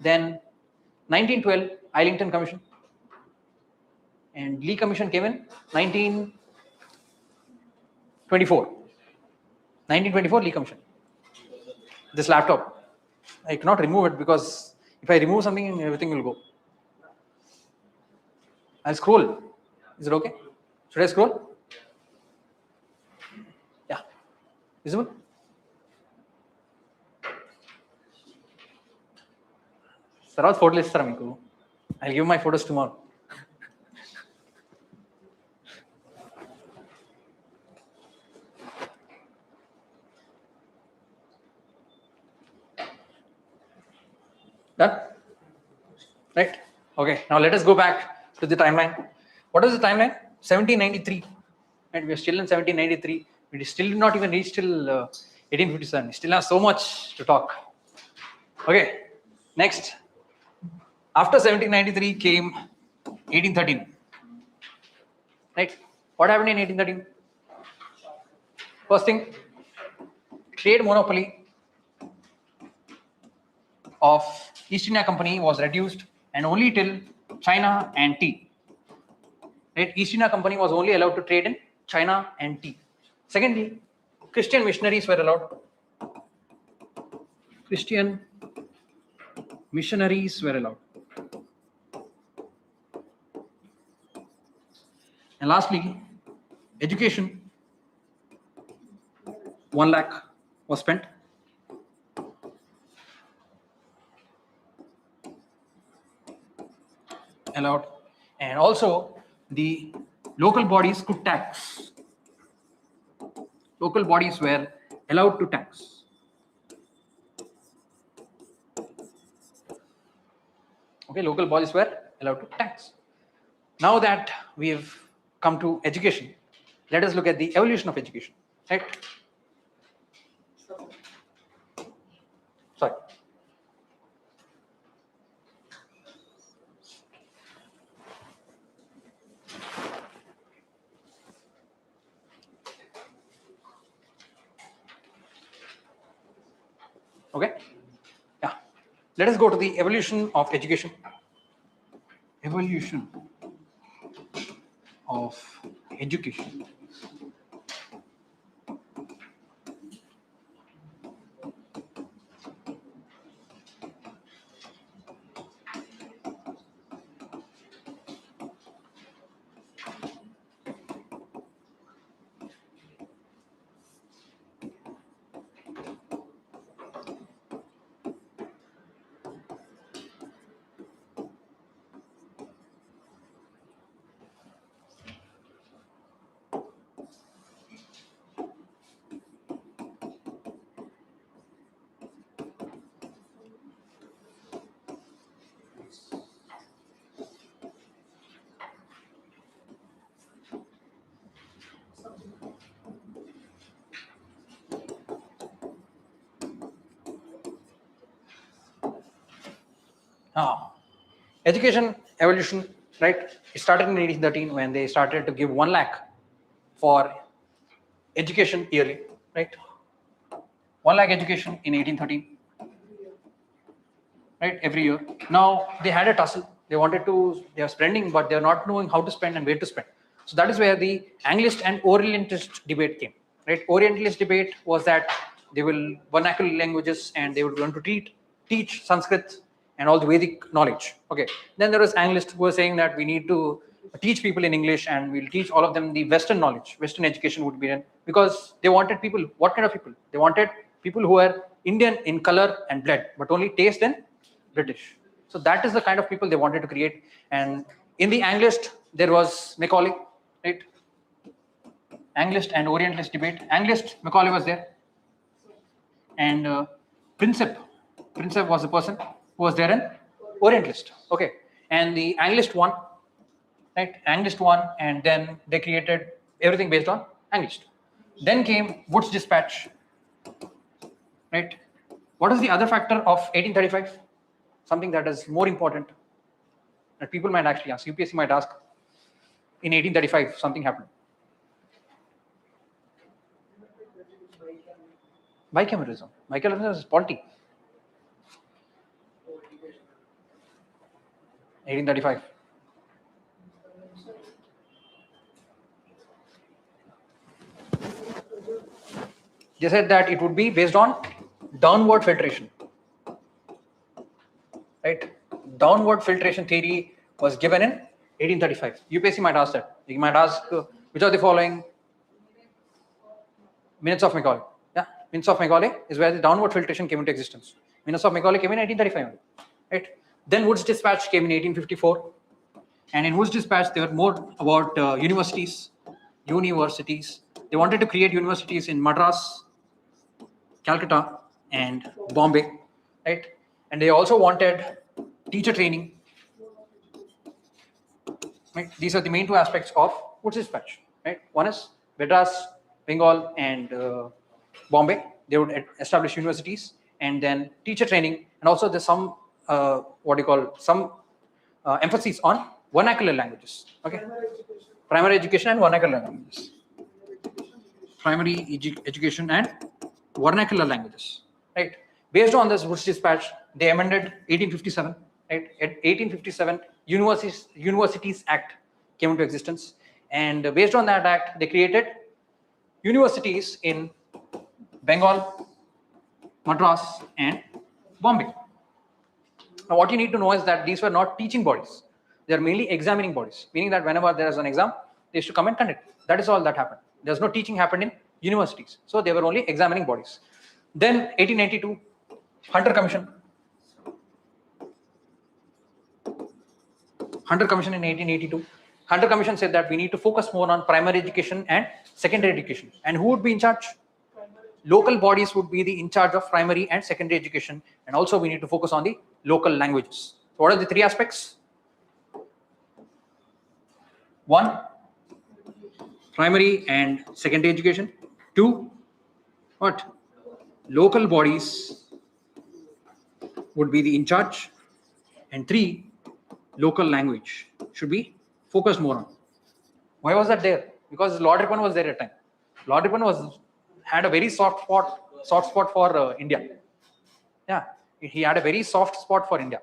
Then 1912, Islington Commission. And Lee Commission came in 1924. 1924, Lee Commission. This laptop, I cannot remove it because if I remove something, everything will go. I'll scroll. Is it okay? Should I scroll? Yeah. Visible? Sarad photo list sir meeku. I'll give my photos tomorrow. Done? Right? Okay. Now let us go back to the timeline. What is the timeline? 1793. Right? We are still in 1793. We still did not even reach till 1857. We still have so much to talk. Okay. Next. After 1793 came 1813. Right? What happened in 1813? First thing, trade monopoly of East India Company was reduced and only till China and tea. Right? East India Company was only allowed to trade in China and tea. Secondly, Christian missionaries were allowed. Christian missionaries were allowed. And lastly, education, 1 lakh was spent. Allowed. And also the local bodies could tax. Local bodies were allowed to tax. Okay, local bodies were allowed to tax. Now that we have come to education, let us look at the evolution of education. Right? Sorry. Okay. Yeah. Let us go to the evolution of education. Evolution of education. Education evolution, right? It started in 1813 when they started to give 1 lakh for education yearly, right? 1 lakh education in 1813, right? Every year. Now they had a tussle. They are spending, but they're not knowing how to spend and where to spend. So that is where the Anglist and Orientalist debate came, right? Orientalist debate was that they will vernacular languages, and they would want to teach Sanskrit and all the Vedic knowledge. Okay. Then there was Anglists who were saying that we need to teach people in English, and we'll teach all of them the Western knowledge. Western education would be done, because they wanted people. What kind of people? They wanted people who were Indian in color and blood, but only taste and British. So that is the kind of people they wanted to create. And in the Anglist, there was Macaulay, right? Anglist and Orientalist debate. Anglist, Macaulay was there, and Prinsep was the person who was there in Orientalist. Okay, and the Anglist won, right? Anglist won, and then they created everything based on Anglist. Then came Wood's Dispatch, right? What is the other factor of 1835? Something that is more important that people might actually ask. UPSC might ask. In 1835, something happened. Bicameralism. Bicameralism is polity. 1835. They said that it would be based on downward filtration. Right? Downward filtration theory was given in 1835. UPSC might ask that. You might ask which of the following Minutes of Macaulay. Yeah, Minutes of Macaulay is where the downward filtration came into existence. Minutes of Macaulay came in 1835. Right? Then Wood's Dispatch came in 1854. And in Wood's Dispatch, there were more about universities. They wanted to create universities in Madras, Calcutta, and Bombay, right? And they also wanted teacher training. Right? These are the main two aspects of Wood's Dispatch. Right? One is Madras, Bengal, and Bombay. They would establish universities, and then teacher training, and also there's some emphasis on vernacular languages. Okay, primary education and vernacular languages. Primary education and vernacular languages. Right. Based on this Wood's Dispatch, they amended 1857. Right. At 1857, Universities Act came into existence, and based on that act, they created universities in Bengal, Madras, and Bombay. Now, what you need to know is that these were not teaching bodies; they are mainly examining bodies. Meaning that whenever there is an exam, they used to come and conduct. That is all that happened. There's no teaching happened in universities, so they were only examining bodies. Then 1882, Hunter Commission. Hunter Commission in 1882. Hunter Commission said that we need to focus more on primary education and secondary education. And who would be in charge? Local bodies would be in charge of primary and secondary education. And also we need to focus on the local languages. So what are the three aspects? One, primary and secondary education. Two, what? Local bodies would be in charge. And three, local language should be focused more on. Why was that there? Because Lord Ripon was there at the time. Lord Ripon had a very soft spot for India. Yeah, he had a very soft spot for India.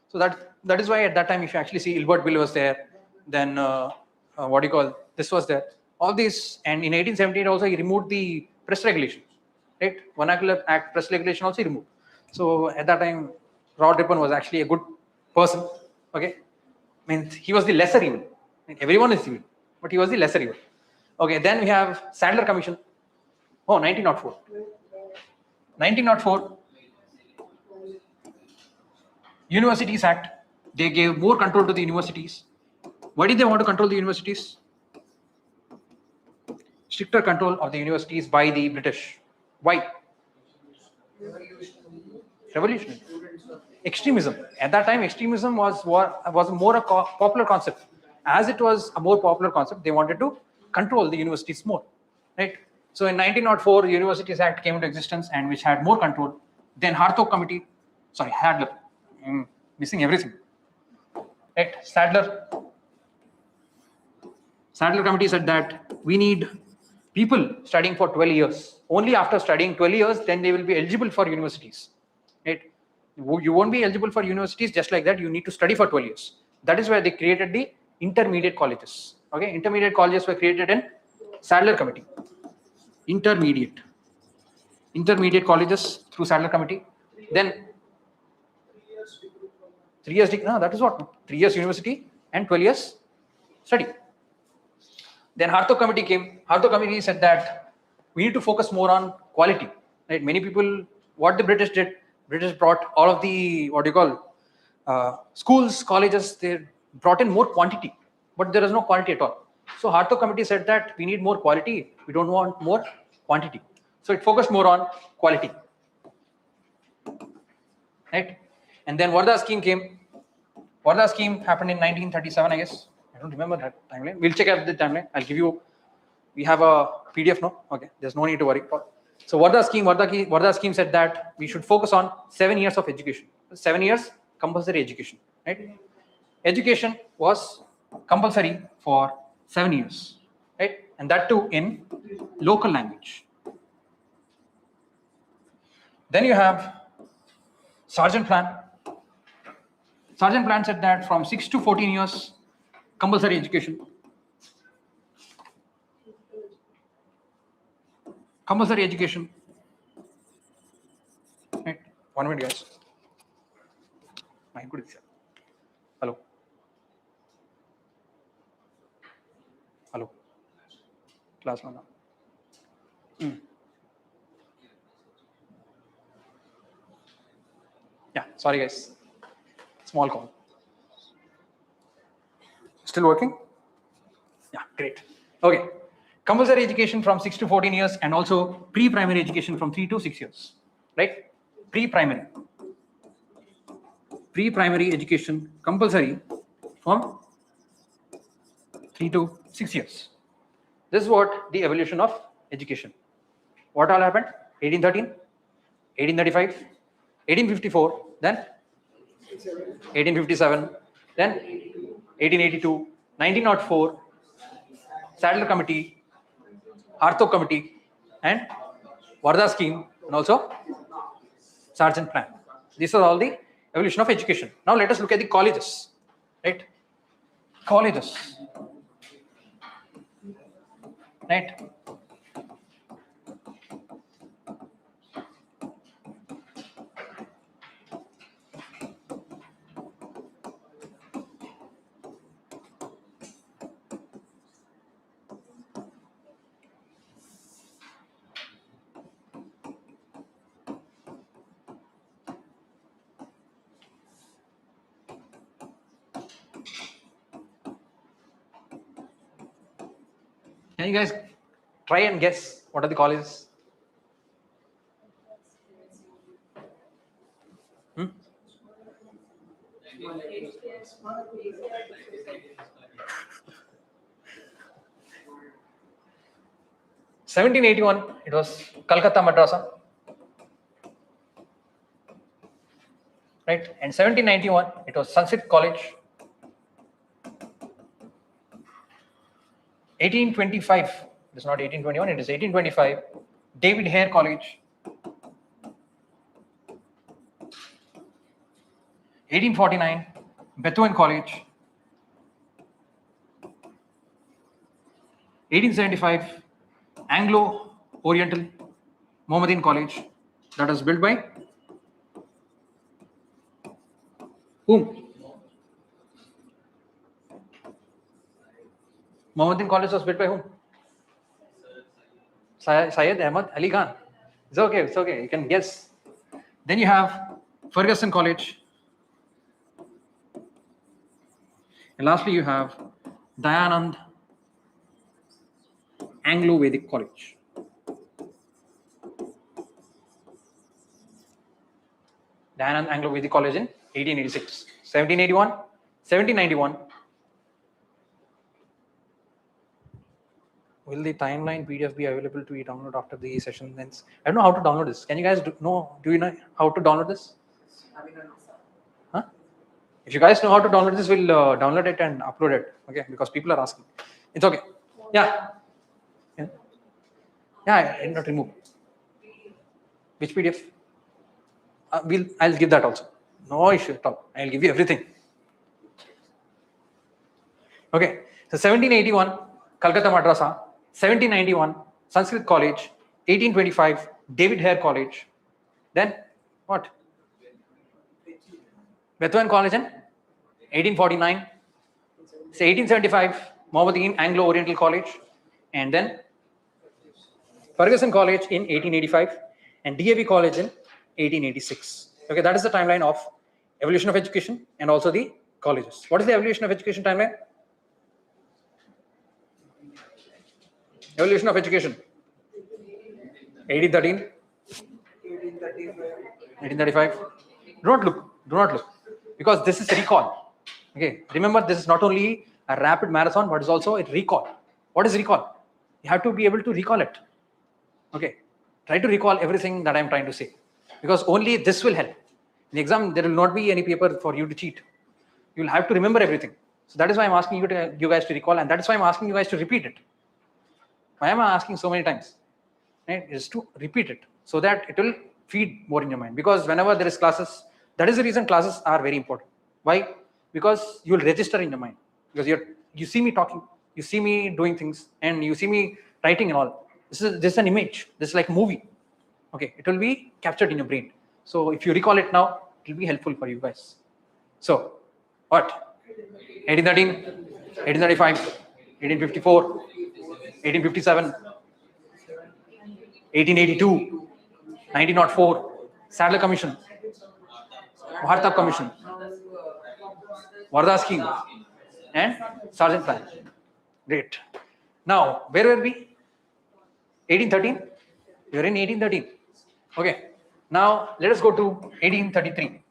So that is why at that time, if you actually see, Ilbert Bill was there. Then this was there. All these, and in 1878 also he removed the press regulations. Right, Vernacular Act press regulation also he removed. So at that time, Lord Ripon was actually a good person. Okay, means he was the lesser evil. I mean, everyone is evil, but he was the lesser evil. Okay, then we have Sadler Commission. Oh, 1904. 1904, Universities Act. They gave more control to the universities. Why did they want to control the universities? Stricter control of the universities by the British. Why? Revolutionary. Extremism. At that time, extremism was more a popular concept. As it was a more popular concept, they wanted to control the universities more. Right? So in 1904, Universities Act came into existence, and which had more control. Then Hartog Committee, Sadler, missing everything. Right? Sadler Committee said that we need people studying for 12 years. Only after studying 12 years, then they will be eligible for universities. Right? You won't be eligible for universities just like that. You need to study for 12 years. That is where they created the intermediate colleges. Okay, intermediate colleges were created in Sadler Committee. Intermediate. intermediate colleges through Sadler Committee. Then 3 years degree program. 3 years, no, that is what? 3 years university and 12 years study. Then Hartog Committee came. Hartog Committee said that we need to focus more on quality. Right? Many people, what the British did, British brought all of the, what do you call, schools, colleges, they brought in more quantity, but there is no quality at all. So Hartog Committee said that we need more quality, we don't want more quantity. So it focused more on quality. Right? And then Varda scheme came. Varda scheme happened in 1937, I guess. I don't remember that timeline. We'll check out the timeline. I'll give you, we have a PDF now. Okay, there's no need to worry. So Varda scheme said that we should focus on 7 years of education. 7 years compulsory education. Right? Education was compulsory for 7 years. Right? And that too in local language. Then you have Sergeant Plan. Sergeant Plan said that from 6 to 14 years, compulsory education. Compulsory education. Right. 1 minute, guys. My goodness. Hello. Hello. Class 1. Yeah, sorry guys. Small call. Still working? Yeah, great. Okay. Compulsory education from 6 to 14 years and also pre-primary education from 3 to 6 years. Right? Pre-primary. Pre-primary education compulsory from 3 to 6 years. This is what the evolution of education. What all happened? 1813, 1835, 1854, then 1857, then 1882, 1904, Sadler Committee, Hartog Committee, and Varda scheme, and also Sergeant Plan. These are all the evolution of education. Now let us look at the colleges. Right? Colleges. Right? Can you guys try and guess what are the colleges? Hmm? (1781) it was Calcutta Madrasa, right? And 1791 it was Sanskrit College. 1825, it is not 1821, it is 1825, David Hare College. 1849, Bethune College. 1875, Anglo-Oriental Mohammedan College, that was built by whom? Mohammedan College was built by whom? Syed Ahmad Ali Khan. It's okay, you can guess. Then you have Ferguson College. And lastly, you have Dayanand Anglo-Vedic College. Dayanand Anglo-Vedic College in 1886. 1781, 1791. Will the timeline PDF be available to be download after the session ends? I don't know how to download this. Can you guys do you know how to download this? Huh? If you guys know how to download this, we'll download it and upload it. Okay, because people are asking. It's okay. Yeah. Yeah, I did not remove. Which PDF? I'll give that also. No issue at all. I'll give you everything. Okay. So 1781, Calcutta Madrasa. 1791, Sanskrit College. 1825, David Hare College. Then what? Bethlehem College in 1849. Say 1875, Mohammedan Anglo-Oriental College. And then Ferguson College in 1885 and DAV College in 1886. Okay, that is the timeline of evolution of education and also the colleges. What is the evolution of education timeline? Evolution of education. 1813, 1835. Do not look, because this is a recall. Okay, remember this is not only a rapid marathon, but it's also a recall. What is recall? You have to be able to recall it. Okay, try to recall everything that I'm trying to say, because only this will help. In the exam, there will not be any paper for you to cheat. You will have to remember everything. So that is why I'm asking you guys to recall, and that is why I'm asking you guys to repeat it. Why am I asking so many times? Right? Is to repeat it so that it will feed more in your mind. Because whenever there is classes, that is the reason classes are very important. Why? Because you will register in your mind. Because you see me talking, you see me doing things, and you see me writing and all. This is an image. This is like a movie. Okay, it will be captured in your brain. So if you recall it now, it will be helpful for you guys. So what? 1813, 1835, 1854, 1857, 1882, 1904, Sadler Commission, Maratha Commission, Varda Scheme, and Sergeant Plan. Great. Now, where were we? 1813? We are in 1813. Okay. Now, let us go to 1833.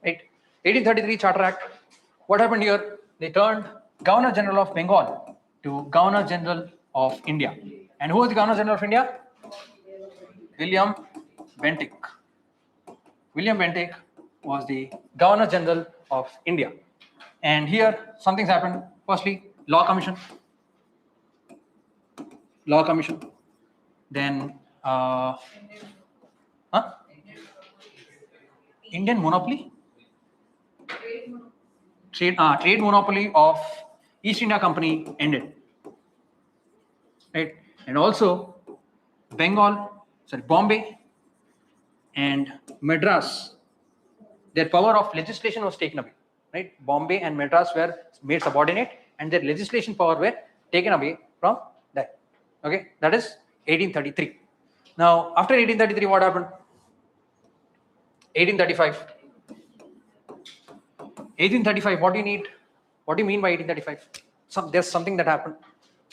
Right? 1833 Charter Act. What happened here? They turned Governor General of Bengal to Governor General of India. And who was the Governor General of India? William Bentinck. William Bentinck was the Governor General of India. And here something's happened. Firstly, Law Commission. Law Commission. Then Indian monopoly. Trade monopoly of East India Company ended. Right? And also Bombay and Madras, their power of legislation was taken away. Right? Bombay and Madras were made subordinate, and their legislation power were taken away from that. Okay, that is 1833. Now, after 1833, what happened? 1835. 1835. What do you need? What do you mean by 1835? There's something that happened.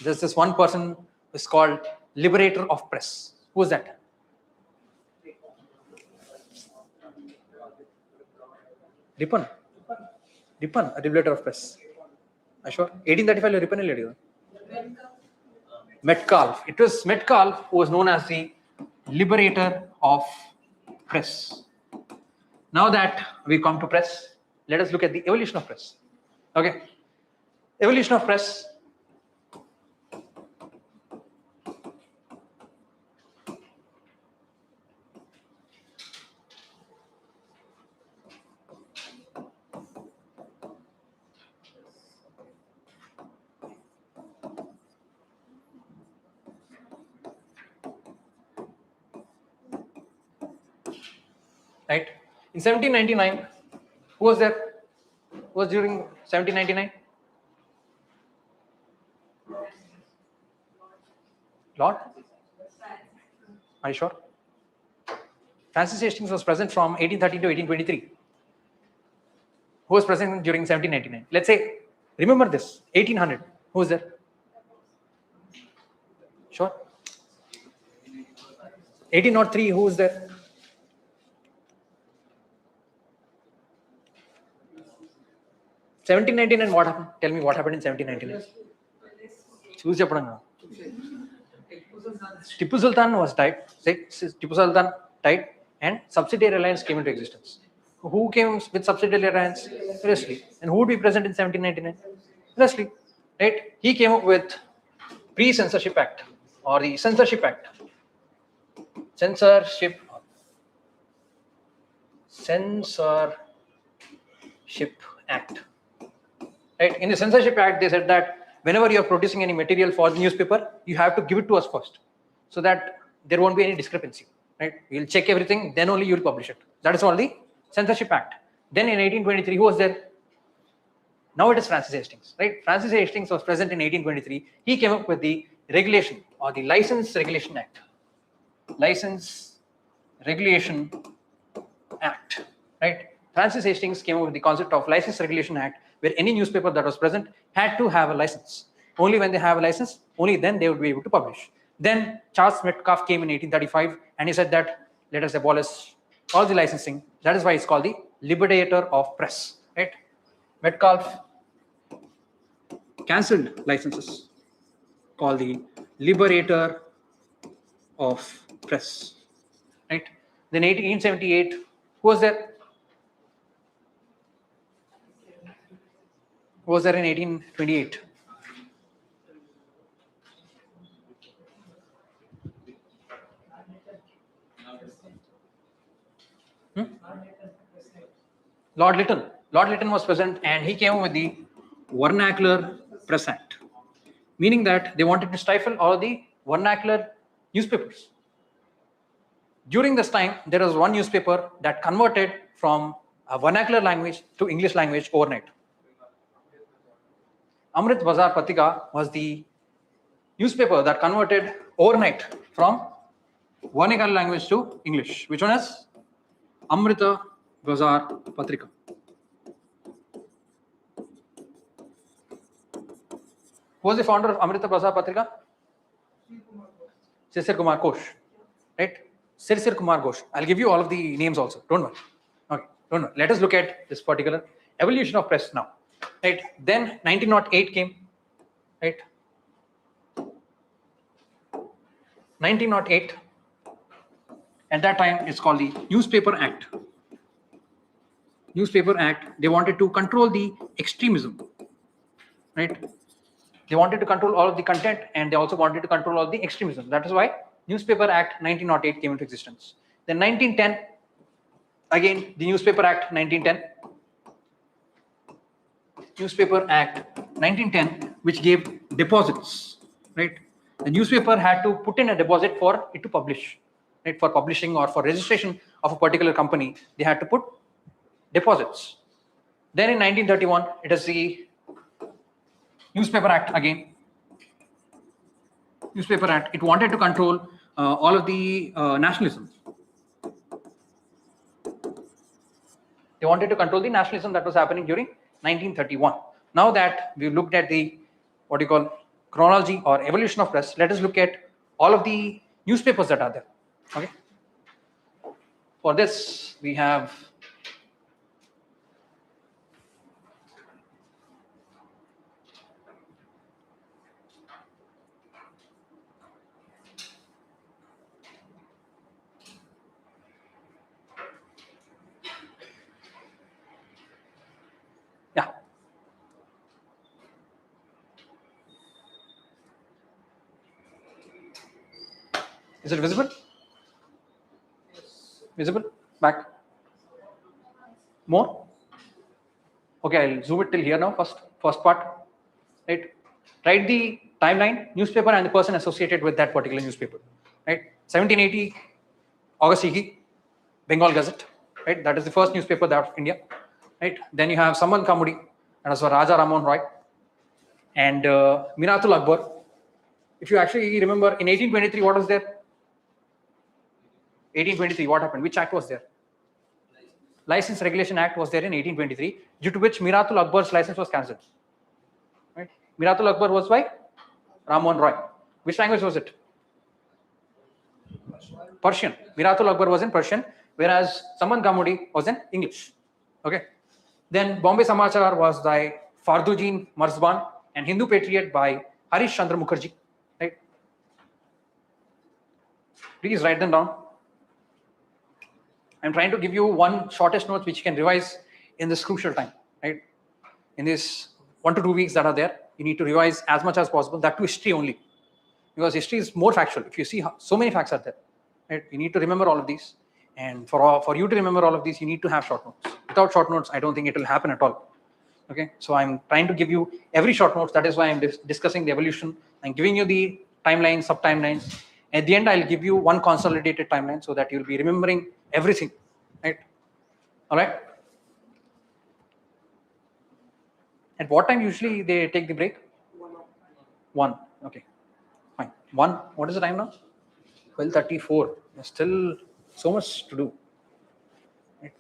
There's this one person who is called Liberator of Press. Who is that? Ripon, a Liberator of Press. Ashok. 1835 Ripon lady. Metcalfe. It was Metcalfe who was known as the Liberator of Press. Now that we come to press, let us look at the evolution of press. Okay. Evolution of press. Right. In 1799, who was there? Who was during 1799? Lord? Are you sure? Francis Hastings was present from 1830 to 1823. Who was present during 1799? Let's say, remember this, 1800. Who was there? Sure? 1803, who was there? 1799, what happened? Tell me what happened in 1799. Choose your pranam. Tipu Sultan was died. Tipu Sultan died, and subsidiary alliance came into existence. Who came with subsidiary alliance? Presley. And who would be present in 1799? Presley. Right? He came up with Pre-Censorship Act or the Censorship Act. Censorship Act. Right? In the Censorship Act, they said that whenever you are producing any material for the newspaper, you have to give it to us first, so that there won't be any discrepancy, right? You'll check everything, then only you'll publish it. That is all the Censorship Act. Then in 1823, who was there? Now it is Francis Hastings, right? Francis Hastings was present in 1823. He came up with the regulation or the License Regulation Act. License Regulation Act, right? Francis Hastings came up with the concept of License Regulation Act, where any newspaper that was present had to have a license. Only when they have a license, only then they would be able to publish. Then Charles Metcalfe came in 1835 and he said that let us abolish all the licensing. That is why it's called the Liberator of Press, right? Metcalfe cancelled licenses, called the Liberator of Press, right? Then 1878, who was there? Who was there in 1828? Lord Lytton. Lord Lytton was present and he came up with the Vernacular Press Act, meaning that they wanted to stifle all the vernacular newspapers. During this time, there was one newspaper that converted from a vernacular language to English language overnight. Amrit Bazar Patrika was the newspaper that converted overnight from vernacular language to English. Which one is? Amrita Bazar Patrika. Who was the founder of Amrita Bazar Patrika? Sirsir Kumar Ghosh, right? Sirsir Kumar Ghosh. I'll give you all of the names also. Don't worry. Okay, don't worry. Let us look at this particular evolution of press now, right? Then 1908 came, right? 1908. At that time, it's called the Newspaper Act. Newspaper Act. They wanted to control the extremism, right? They wanted to control all of the content and they also wanted to control all the extremism. That is why Newspaper Act 1908 came into existence. Then 1910, again the Newspaper Act 1910. Newspaper Act 1910, which gave deposits, right? The newspaper had to put in a deposit for it to publish, right? For publishing or for registration of a particular company, they had to put deposits. Then in 1931, it is the Newspaper Act again. Newspaper Act. It wanted to control all of the nationalism. They wanted to control the nationalism that was happening during 1931. Now that we've looked at the what you call chronology or evolution of press, let us look at all of the newspapers that are there. Okay. For this, we have Is it visible? Visible? Back? More? Okay, I'll zoom it till here now. First part. Right? Write the timeline, newspaper, and the person associated with that particular newspaper. Right? 1780, August Higi, Bengal Gazette. Right? That is the first newspaper that of India. Right? Then you have Samban Kamudi, that was for Raja Rammohn Roy, and Miratul Akbar. If you actually remember, in 1823, what was there? 1823, what happened? Which act was there? License Regulation Act was there in 1823, due to which Miratul Akbar's license was cancelled. Right? Miratul Akbar was by Rammohn Roy. Which language was it? Persian. Miratul Akbar was in Persian, whereas Saman Kamudi was in English. Okay. Then Bombay Samachar was by Farduddin Marzban, and Hindu Patriot by Harish Chandra Mukherjee. Right? Please write them down. I'm trying to give you one shortest note which you can revise in this crucial time, right? In this 1 to 2 weeks that are there, you need to revise as much as possible, that to history only. Because history is more factual. If you see how, so many facts are there, right? You need to remember all of these. And for you to remember all of these, you need to have short notes. Without short notes, I don't think it will happen at all. Okay, so I'm trying to give you every short notes. That is why I'm discussing the evolution. I'm giving you the timelines, sub-timelines, At the end, I'll give you one consolidated timeline so that you'll be remembering everything, right? All right. At what time usually they take the break? 1. Okay, fine. 1. What is the time now? 12:34. There's still so much to do. Right.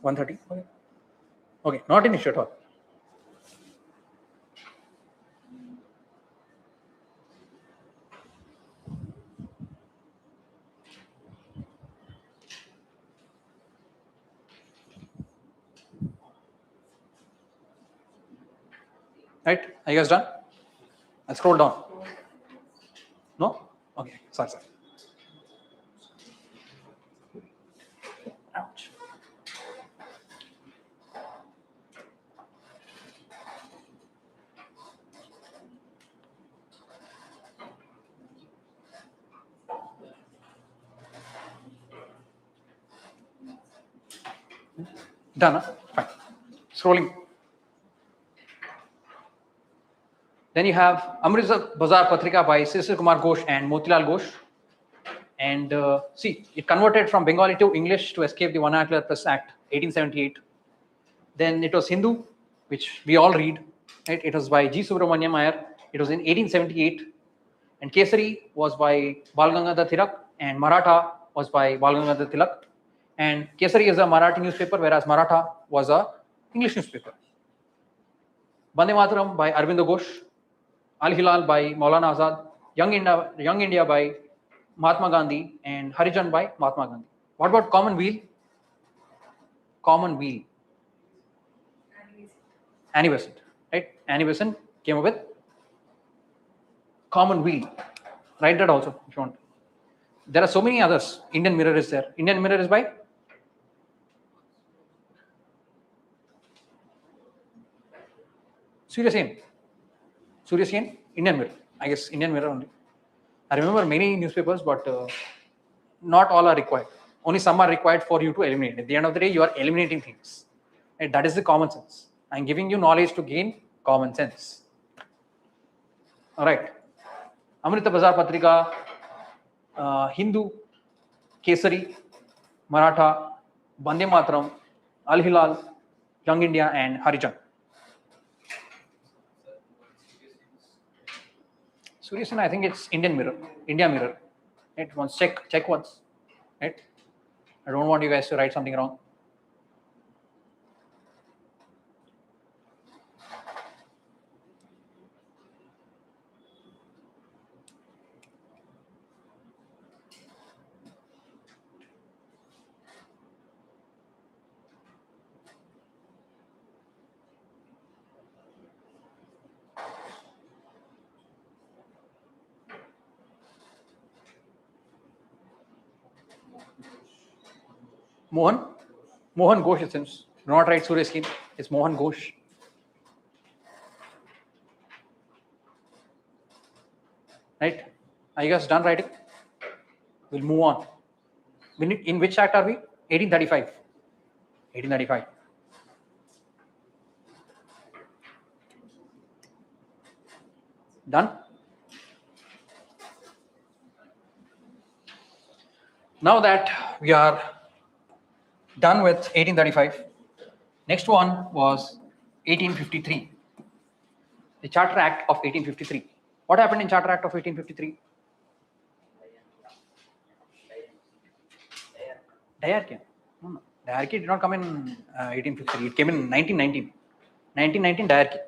1:30. Okay. Okay, not an issue at all. Right? Are you guys done? I'll scroll down. No? Okay, sorry. Ouch. Done, huh? Fine. Scrolling. Then you have Amritsar Bazaar Patrika by Sisir Kumar Ghosh and Motilal Ghosh. And see, it converted from Bengali to English to escape the Vernacular Press Act, 1878. Then it was Hindu, which we all read. Right? It was by G. Subramaniam Iyer. It was in 1878. And Kesari was by Balgangadhar Tilak, and Maratha was by Balgangadhar Tilak. And Kesari is a Marathi newspaper, whereas Maratha was a English newspaper. Bande Mataram by Arvind Ghosh, Al Hilal by Maulana Azad, Young India by Mahatma Gandhi, and Harijan by Mahatma Gandhi. What about Common Weal? Common Weal. Annie Besant, right? Annie Besant came up with Common Weal. Write that also if you want. There are so many others. Indian Mirror is there. Indian Mirror is by Surya Sen. Surya Sen, Indian Mirror. I guess Indian Mirror only. I remember many newspapers, but not all are required. Only some are required for you to eliminate. At the end of the day, you are eliminating things. And that is the common sense. I'm giving you knowledge to gain common sense. All right. Amrita Bazar Patrika, Hindu, Kesari, Maratha, Bande Mataram, Al Hilal, Young India, and Harijan. Surya Sen, I think it's Indian Mirror, India Mirror. Right? Once check once. Right? I don't want you guys to write something wrong. Mohan Ghosh, it seems. Do not write Surya Sen. It's Mohan Ghosh. Right? Are you guys done writing? We'll move on. In which act are we? 1835. 1835. Done? Now that we are done with 1835, next one was 1853. The Charter Act of 1853. What happened in Charter Act of 1853? Diarchy. No. Diarchy did not come in 1853. It came in 1919. 1919 diarchy.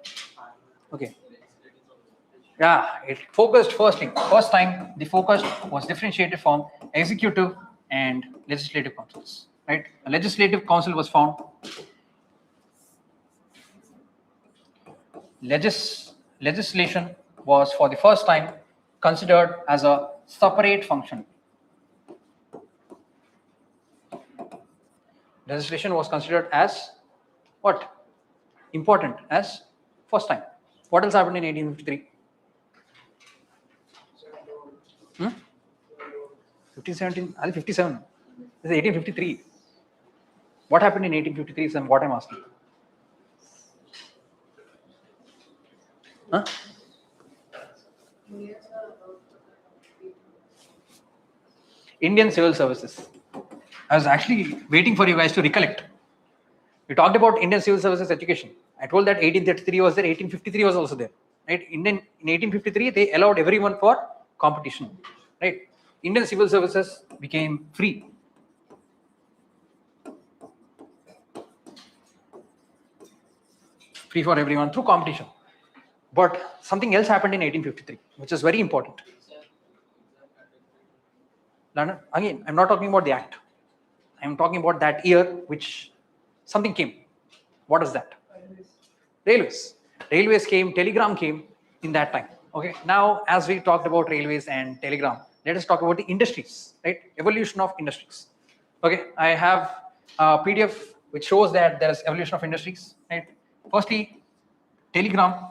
Okay. Yeah, it focused first time the focus was differentiated from executive and legislative councils. Right? A legislative council was found. Legislation was for the first time considered as a separate function. Legislation was considered as what? Important as first time. What else happened in 1853? 1517, I think 57. This is 1853. What happened in 1853 is what I'm asking. Huh? Indian civil services. I was actually waiting for you guys to recollect. We talked about Indian civil services education. I told that 1833 was there, 1853 was also there. Right? In 1853, they allowed everyone for competition. Right? Indian civil services became free. Free for everyone through competition. But something else happened in 1853, which is very important. London, again, I'm not talking about the act. I'm talking about that year which something came. What is that? Railways. Railways came, telegram came in that time. Okay. Now, as we talked about railways and telegram, let us talk about the industries, right? Evolution of industries. Okay. I have a PDF which shows that there is evolution of industries, right? Firstly, telegram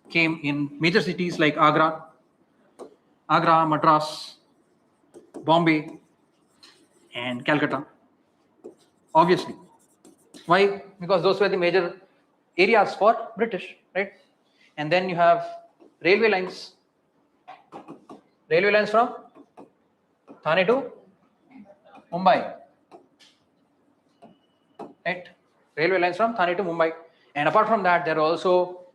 came in major cities like Agra, Madras, Bombay, and Calcutta. Obviously. Why? Because those were the major areas for British, right? And then you have railway lines. Railway lines from Thane to Mumbai. Right? Railway lines from Thane to Mumbai. And apart from that, there are also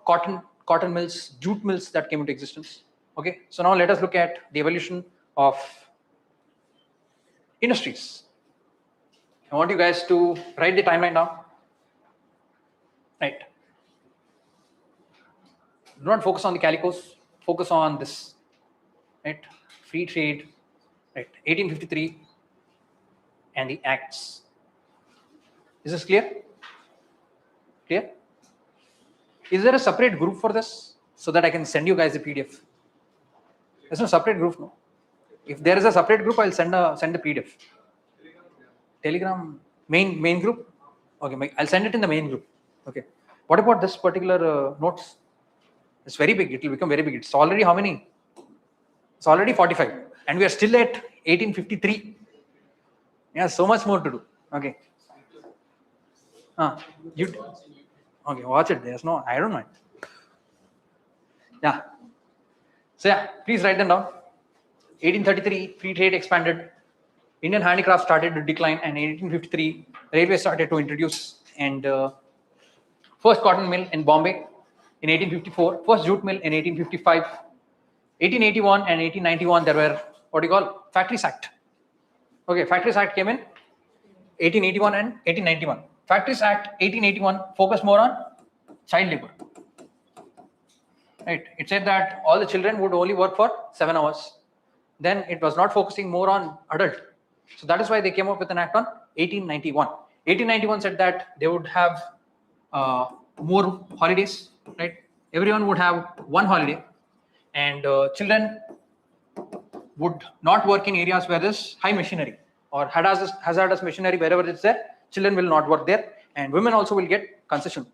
cotton mills, jute mills that came into existence. Okay. So now let us look at the evolution of industries. I want you guys to write the timeline down. Right. Do not focus on the calicos. Focus on this. Right. Free trade. Right. 1853 and the acts. Is this clear? Clear? Is there a separate group for this so that I can send you guys the PDF? There's no separate group, no. If there is a separate group, I'll send the PDF. Telegram main group. Okay, I'll send it in the main group. Okay. What about this particular notes? It's very big. It will become very big. It's already how many? It's already 45, and we are still at 1853. Yeah, so much more to do. Okay. Okay, watch it. There's no, I don't mind. Yeah. So yeah, please write them down. 1833, free trade expanded. Indian handicraft started to decline, and in 1853, railways started to introduce. And first cotton mill in Bombay in 1854, first jute mill in 1855, 1881 and 1891. There were what do you call Factories Act. Okay, Factories Act came in 1881 and 1891. Factories Act 1881 focused more on child labor. Right. It said that all the children would only work for 7 hours. Then it was not focusing more on adult. So that is why they came up with an act on 1891. 1891 said that they would have more holidays. Right. Everyone would have one holiday, and children would not work in areas where there's high machinery or hazardous machinery. Wherever it's there, children will not work there, and women also will get concession.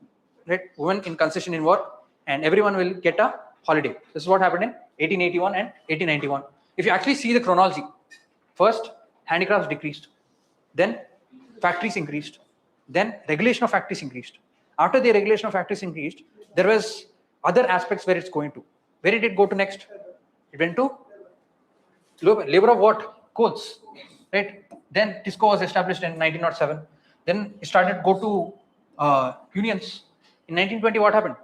Right. Women in concession in work, and everyone will get a holiday. This is what happened in 1881 and 1891. If you actually see the chronology, first handicrafts decreased, then factories increased, then regulation of factories increased. After the regulation of factories increased, there was other aspects where it's going to. Where did it go to next? It went to labor of what? Codes, right? Then TISCO was established in 1907. Then it started to go to unions. In 1920, what happened?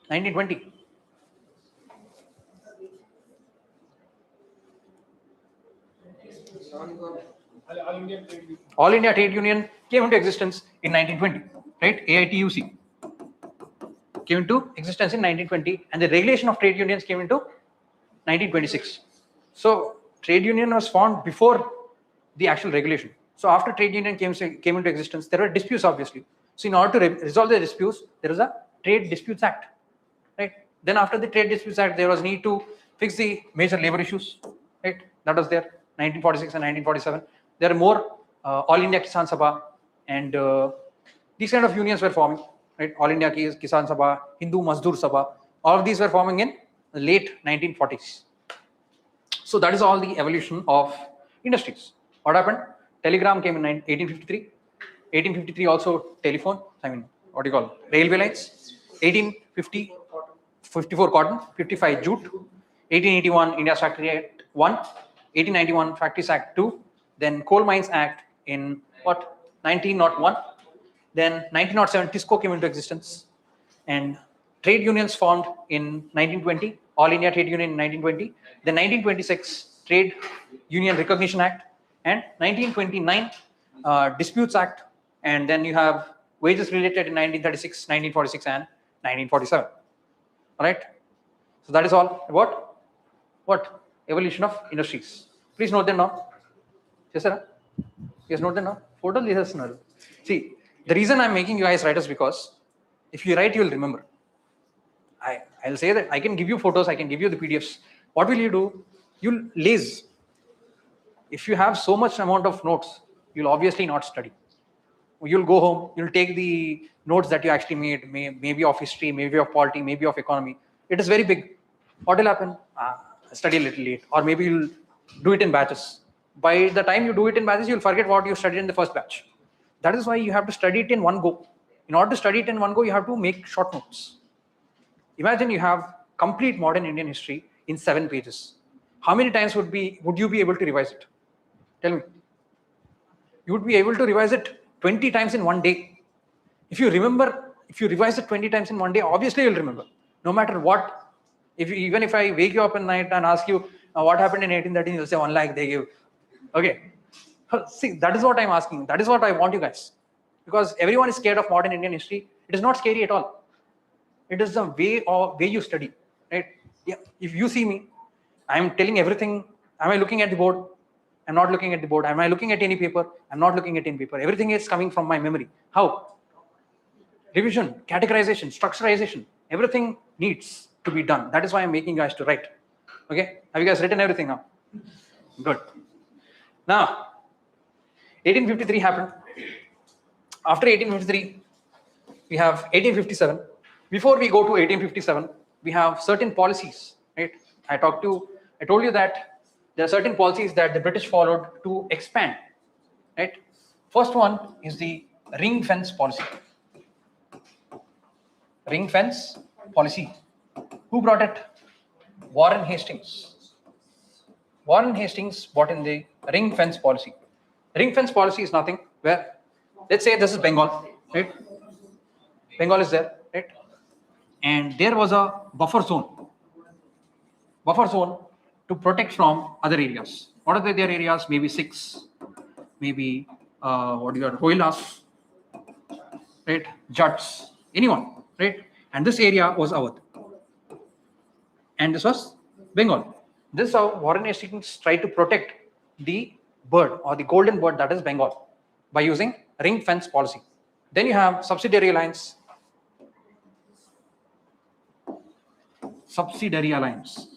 1920. All India Trade Union came into existence in 1920, right? AITUC came into existence in 1920, and the regulation of trade unions came into 1926. So trade union was formed before the actual regulation. So after trade union came into existence, there were disputes, obviously. So in order to resolve the disputes, there was a Trade Disputes Act, right? Then after the Trade Disputes Act, there was need to fix the major labor issues, right? That was there, 1946 and 1947. There are more All India Kisan Sabha, and these kind of unions were forming, right? All India Kisan Sabha, Hindu Mazdoor Sabha, all of these were forming in the late 1940s. So that is all the evolution of industries. What happened? Telegram came in 1853. 1853 also telephone, I mean, what do you call it? Railway lines. 1850, 54 cotton, 55 jute. 1881 India's Factory Act 1, 1891 Factories Act 2, then Coal Mines Act in what 1901, then 1907 TISCO came into existence, and trade unions formed in 1920, All India Trade Union in 1920, then 1926 Trade Union Recognition Act, and 1929 Disputes Act, and then you have wages related in 1936, 1946, and 1947. All right. So that is all about what evolution of industries. Please note them down. Yes, sir. Yes, note them down. Photo listeners. See, the reason I'm making you guys write is because if you write, you will remember. I'll say that I can give you photos, I can give you the PDFs. What will you do? You'll laze. If you have so much amount of notes, you'll obviously not study. You'll go home, you'll take the notes that you actually made, maybe of history, maybe of polity, maybe of economy. It is very big. What will happen? Study a little late, or maybe you'll do it in batches. By the time you do it in batches, you'll forget what you studied in the first batch. That is why you have to study it in one go. In order to study it in one go, you have to make short notes. Imagine you have complete modern Indian history in 7 pages. How many times would you be able to revise it? Tell me. You would be able to revise it 20 times in one day. If you revise it 20 times in one day, obviously you'll remember. No matter what, even if I wake you up at night and ask you what happened in 1813, you'll say 1 lakh they give. Okay. See, that is what I'm asking. That is what I want you guys. Because everyone is scared of modern Indian history. It is not scary at all. It is the way you study, right? Yeah. If you see me, I'm telling everything. Am I looking at the board? I'm not looking at the board. Am I looking at any paper? I'm not looking at any paper. Everything is coming from my memory. How? Revision, categorization, structurization. Everything needs to be done. That is why I'm making you guys to write. Okay? Have you guys written everything now? Good. Now, 1853 happened. After 1853, we have 1857. Before we go to 1857, we have certain policies, right? I told you that there are certain policies that the British followed to expand, right? First one is the ring fence policy. Ring fence policy. Who brought it? Warren Hastings. Warren Hastings brought in the ring fence policy. Ring fence policy is nothing where, let's say this is Bengal, right? Bengal is there, right? And there was a buffer zone to protect from other areas. What are the other areas? Maybe Sikhs, maybe Rohilas, right? Jats, anyone, right? And this area was Awadh, and this was Bengal. This is how Warren Hastings tried to protect the bird or the golden bird, that is Bengal, by using ring fence policy. Then you have subsidiary alliance. Subsidiary alliance.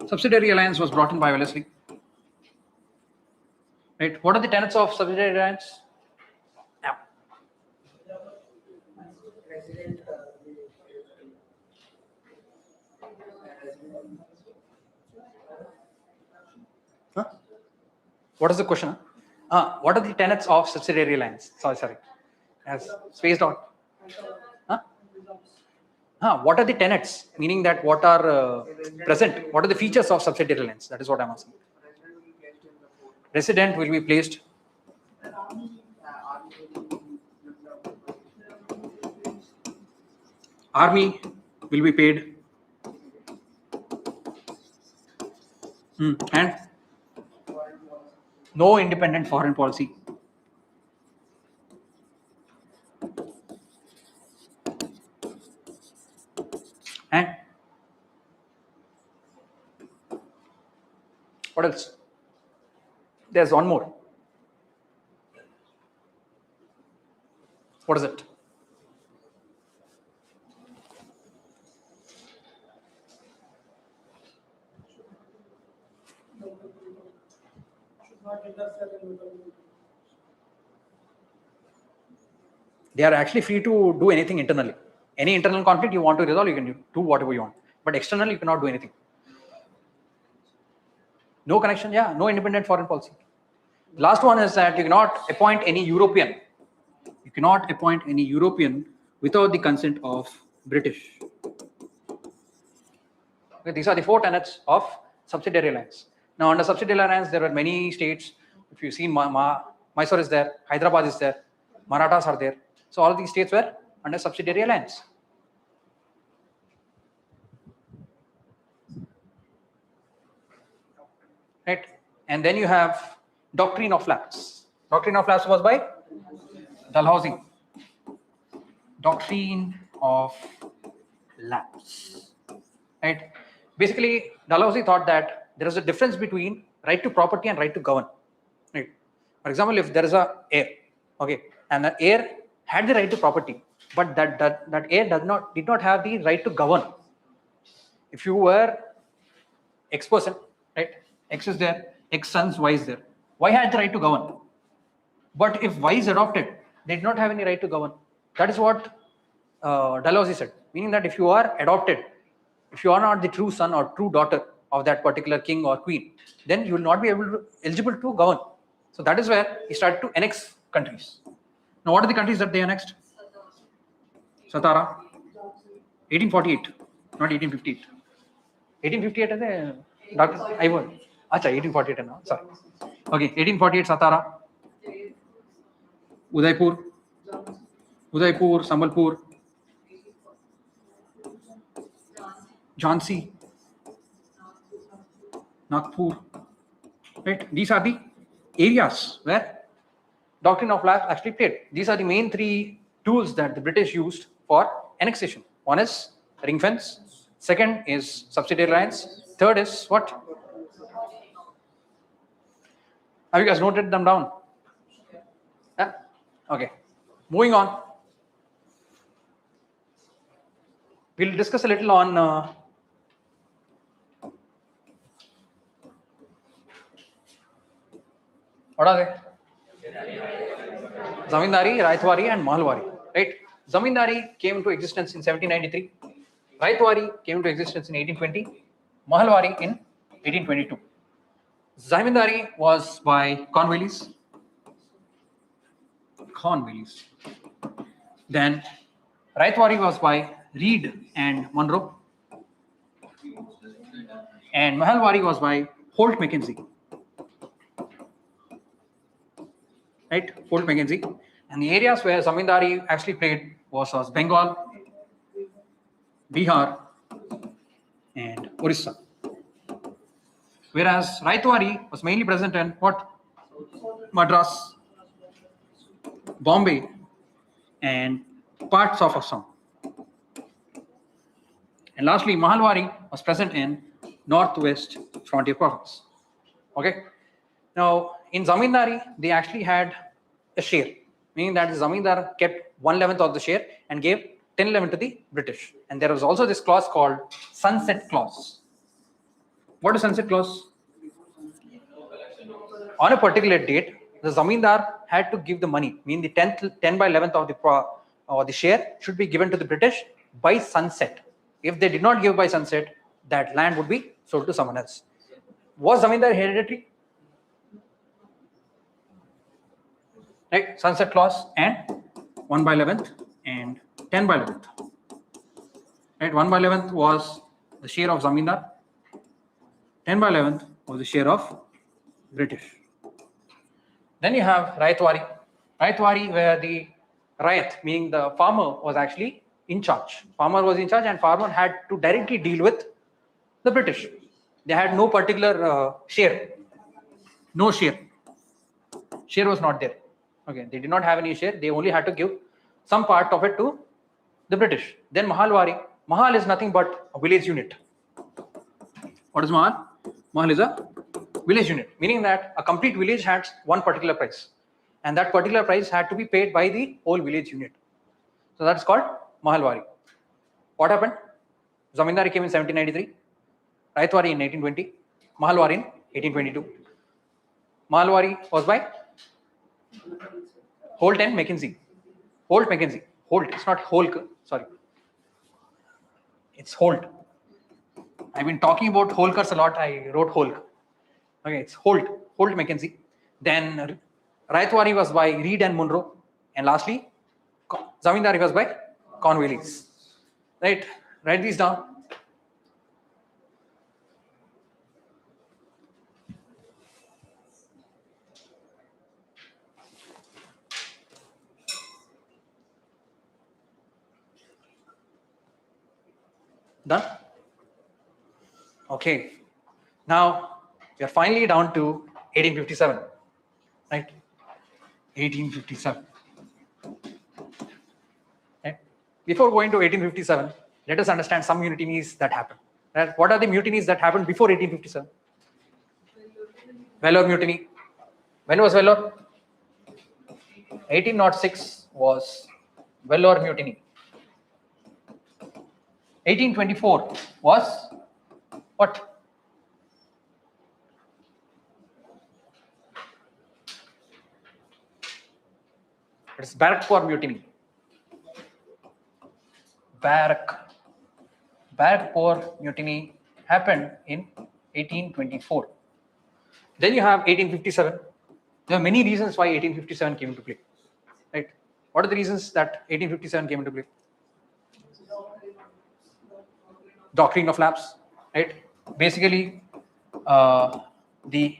Subsidiary alliance was brought in by Wellesley. Right? What are the tenets of subsidiary alliance? Yeah. Huh? What is the question? What are the tenets of subsidiary alliance? Sorry. As spaced out. What are the tenets? Meaning that what are present? What are the features of subsidiary alliance? That is what I'm asking. Resident will be placed. Army will be paid. And no independent foreign policy. And what else? There's one more. What is it? They are actually free to do anything internally. Any internal conflict you want to resolve, you can do whatever you want. But externally, you cannot do anything. No connection, yeah, no independent foreign policy. Last one is that you cannot appoint any European. You cannot appoint any European without the consent of British. Okay, these are the 4 tenets of subsidiary alliance. Now, under subsidiary alliance, there are many states. If you see, Mysore is there, Hyderabad is there, Marathas are there. So all these states were under subsidiary alliance. Right? And then you have doctrine of lapse. Doctrine of lapse was by Dalhousie. Doctrine of lapse. Right? Basically, Dalhousie thought that there is a difference between right to property and right to govern. Right? For example, if there is a heir, okay, and the heir had the right to property, but that heir did not have the right to govern. If you were X person, right? X is there, X sons, Y is there. Y had the right to govern. But if Y is adopted, they did not have any right to govern. That is what Dalhousie said, meaning that if you are adopted, if you are not the true son or true daughter of that particular king or queen, then you will not be eligible to govern. So that is where he started to annex countries. Now, what are the countries that they annexed? Satara, 1848, not 1858. 1858 is Dr. Ivan. Acha, 1848 now. Sorry. Okay, 1848 Satara, Udaipur, Sambalpur, Jhansi, Nagpur. Right? These are the areas where doctrine of lapse actually played. These are the main 3 tools that the British used for annexation. One is ring fence. Second is subsidiary alliance. Third is what? Have you guys noted them down? Yeah? Okay. Moving on. We'll discuss a little on what are they? Zamindari, Raithwari, and Mahalwari. Right? Zamindari came into existence in 1793. Raithwari came into existence in 1820. Mahalwari in 1822. Zamindari was by Cornwallis. Then Raithwari was by Reed and Monroe. And Mahalwari was by Holt Mackenzie. Right? Holt Mackenzie. And the areas where Zamindari actually played was Bengal, Bihar, and Orissa. Whereas Raithwari was mainly present in what? Madras, Bombay, and parts of Assam. And lastly, Mahalwari was present in northwest frontier province. Okay. Now, in Zamindari, they actually had a share, meaning that the Zamindar kept 1/11 of the share and gave 10/11 to the British. And there was also this clause called sunset clause. What is sunset clause? On a particular date, the Zamindar had to give the money, meaning the 10/11 of the share should be given to the British by sunset. If they did not give by sunset, that land would be sold to someone else. Was Zamindar hereditary? Right, sunset clause and 1/11 and 10/11. Right, 1/11 was the share of Zamindar. 10/11 was the share of British. Then you have Raithwari. Raithwari, where the Raith, meaning the farmer, was actually in charge. Farmer was in charge, and farmer had to directly deal with the British. They had no particular share. No share. Share was not there. Okay, they did not have any share. They only had to give some part of it to the British. Then Mahalwari. Mahal is nothing but a village unit. What is Mahal? Mahal is a village unit, meaning that a complete village had one particular price, and that particular price had to be paid by the whole village unit. So that's called Mahalwari. What happened? Zamindari came in 1793, Raithwari in 1820, Mahalwari in 1822. Mahalwari was by Holt and Mackenzie. Holt Mackenzie. Holt. It's not Holk. Sorry. It's Holt. I've been talking about Holkers a lot. I wrote Holk. Okay, it's Holt. Holt Mackenzie. Then Raithwari was by Reed and Monroe. And lastly, Zamindari was by Cornwallis. Right? Write these down. Done? Okay. Now we are finally down to 1857, right? 1857. Right? Before going to 1857, let us understand some mutinies that happened. Right? What are the mutinies that happened before 1857? Vellore mutiny. When was Vellore? 1806 was Vellore mutiny. 1824 was what? It's Barrackpore mutiny. Barrackpore mutiny happened in 1824. Then you have 1857. There are many reasons why 1857 came into play. Right? What are the reasons that 1857 came into play? Doctrine of lapse. Right? Basically, the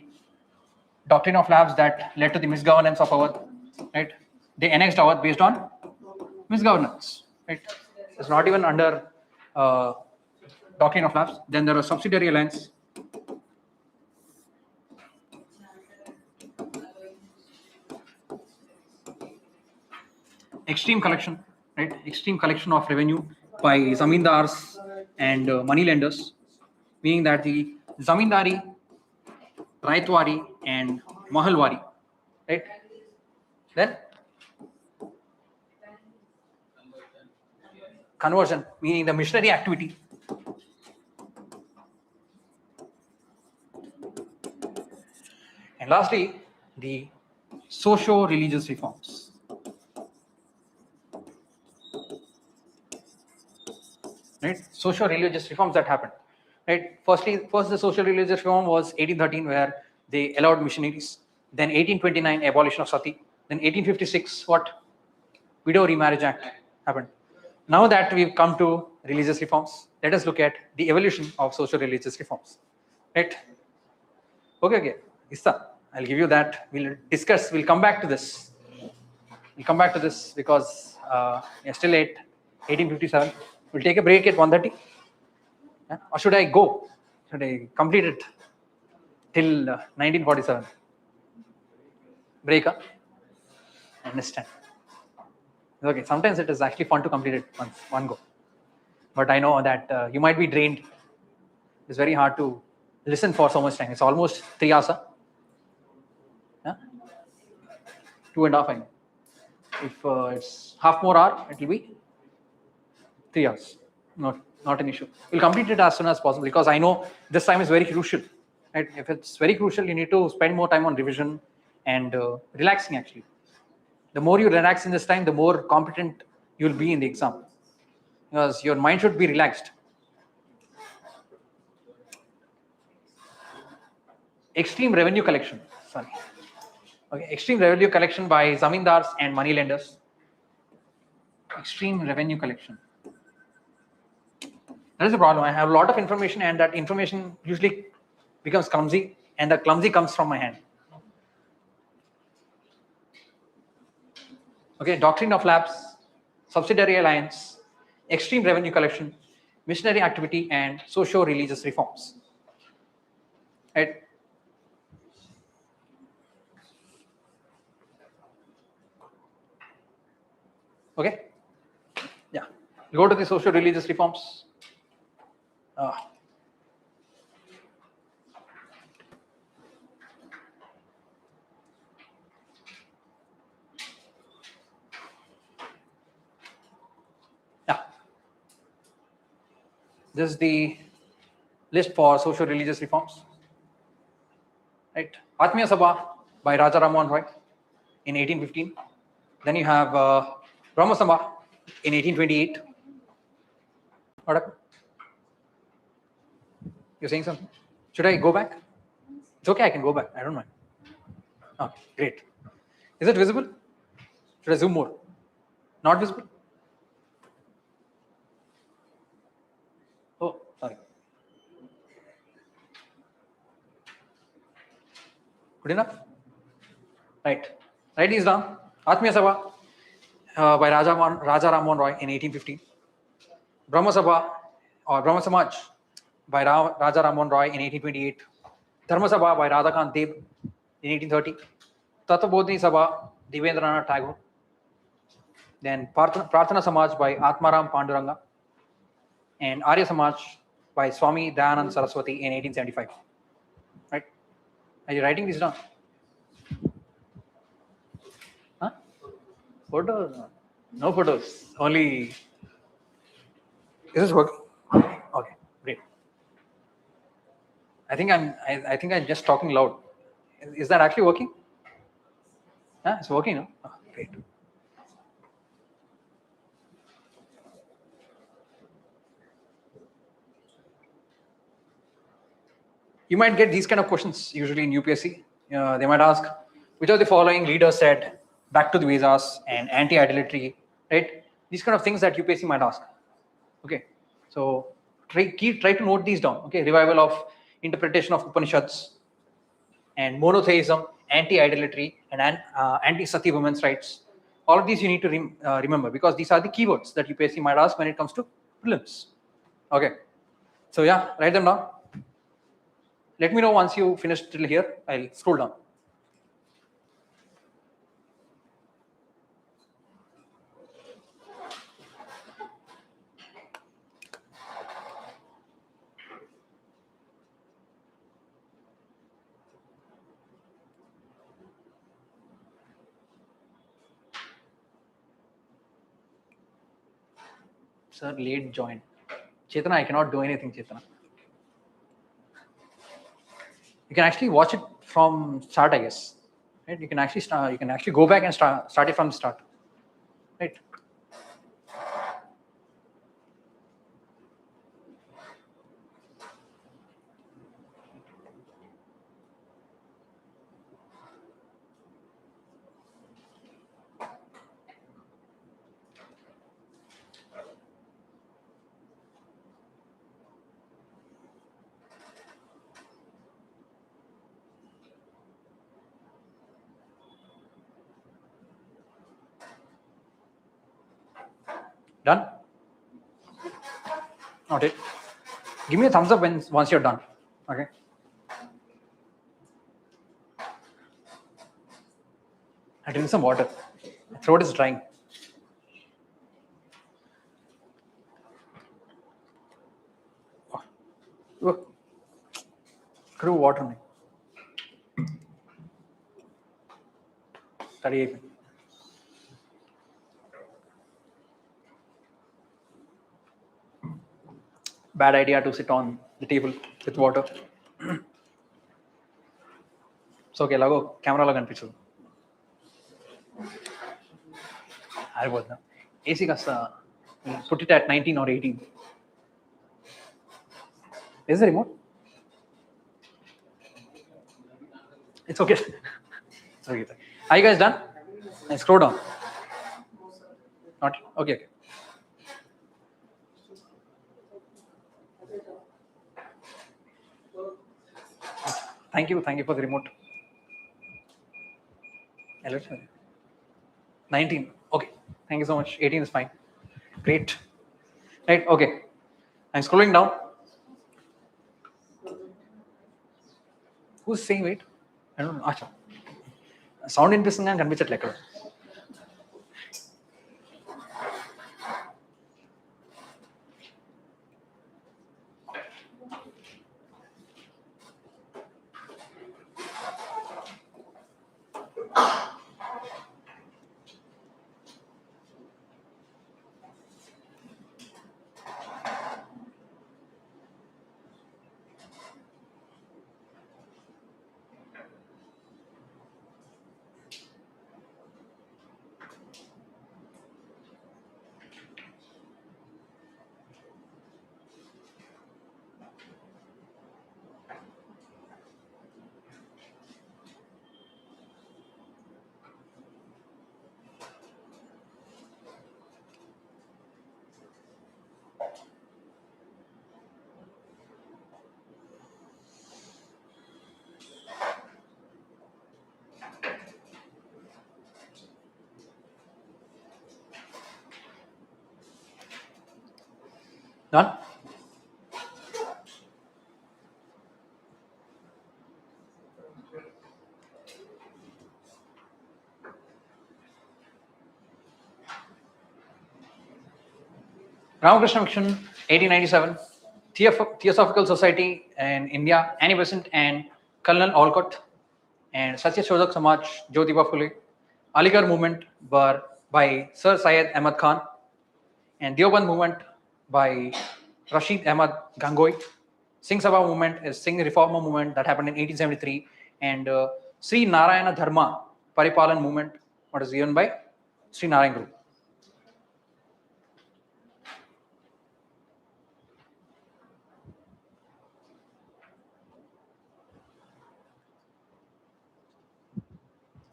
doctrine of lapse that led to the misgovernance of Awadh. Right? They annexed Awadh based on misgovernance. Right? It's not even under doctrine of lapse. Then there was subsidiary alliance. Extreme collection, right? Extreme collection of revenue by zamindars and money lenders, meaning that the zamindari, raitwari, and mahalwari, right? Then conversion, meaning the missionary activity. And lastly, the socio-religious reforms. Right? Socio-religious reforms that happened. Right? First the socio-religious reform was 1813, where they allowed missionaries. Then 1829, abolition of sati. Then 1856, what? Widow Remarriage Act happened. Now that we've come to religious reforms, let us look at the evolution of socio-religious reforms. Right? Okay. Issa, I'll give you that. We'll discuss. We'll come back to this. We'll come back to this because we're still at 1857. We'll take a break at 1:30. Yeah? Or should I go? Should I complete it till 1947? Break, huh? I understand. Okay, sometimes it is actually fun to complete it one go. But I know that you might be drained. It's very hard to listen for so much time. It's almost 3 hours. Huh? Yeah? 2.5 hours. If it's half more hour, it will be 3 hours. Not an issue. We'll complete it as soon as possible because I know this time is very crucial. Right? If it's very crucial, you need to spend more time on revision and relaxing actually. The more you relax in this time, the more competent you'll be in the exam. Because your mind should be relaxed. Extreme revenue collection. Sorry. Okay, extreme revenue collection by zamindars and money lenders. Extreme revenue collection. That is the problem. I have a lot of information, and that information usually becomes clumsy, and the clumsy comes from my hand. Okay, doctrine of lapse, subsidiary alliance, extreme revenue collection, missionary activity, and socio-religious reforms. Right? Okay. Yeah. Go to the socio-religious reforms. Yeah. This is the list for socio-religious reforms. Right. Atmiya Sabha by Raja Rammohan Roy in 1815. Then you have Brahma Sabha in 1828. What happened? You're saying something? Should I go back? It's okay, I can go back. I don't mind. Okay, great. Is it visible? Should I zoom more? Not visible? Oh, sorry. Good enough? Right. Write these down. Atmiya Sabha by Raja Rammohan Roy in 1815. Brahma Sabha or Brahma Samaj by Raja Rammohn Roy in 1828, Dharma Sabha by Radhakant Deb in 1830, Tattva Sabha, Devendranath Tagore, then Prarthana Samaj by Atmaram Panduranga, and Arya Samaj by Swami Dayanand Saraswati in 1875. Right? Are you writing this down? Huh? Photos? No photos. Only. Is this working? Okay, great. I think I'm just talking loud. Is that actually working? Huh? It's working, no? Oh, great. You might get these kind of questions usually in UPSC. They might ask, which of the following leaders said back to the Vedas and anti-idolatry, right? These kind of things that UPSC might ask. Okay, so try to note these down. Okay, revival of interpretation of Upanishads and monotheism, anti-idolatry, and anti-sati women's rights. All of these you need to remember because these are the keywords that UPSC might ask when it comes to prelims. Okay, so yeah, write them down. Let me know once you finish till here. I'll scroll down. Sir, late join. Chetana, I cannot do anything, Chetana. You can actually watch it from start, I guess. Right? You can actually start. You can actually go back and start it from the start. Right? Done? Not it. Give me a thumbs up once you're done. Okay. I drink some water. My throat is drying. Look. Crew water me. Study. Bad idea to sit on the table with water. It's okay, lago camera lo కనిపించదు. ఆరిపోతుందా AC కాస్త put it at 19 or 18. Is the remote? It's okay. It's okay. Are you guys done? And scroll down. Not okay. Thank you for the remote. 19. Okay. Thank you so much. 18 is fine. Great. Right. Okay. I'm scrolling down. Who's saying wait? I don't know. Acha. Sound వినిపిస్తుంది అని కనిపించట్లే ఎక్కడ. Done? Ramakrishna Mission, 1897. Theosophical Society in India, Annie Besant and Colonel Olcott, and Satya Shodhak Samaj, Jyotiba Phule. Aligarh movement by Sir Syed Ahmad Khan, and Deoband movement by Rashid Ahmad Gangohi. Singh Sabha movement is Singh Reformer movement that happened in 1873, and Sri Narayana Dharma Paripalan movement, what is given by Sri Narayan Guru.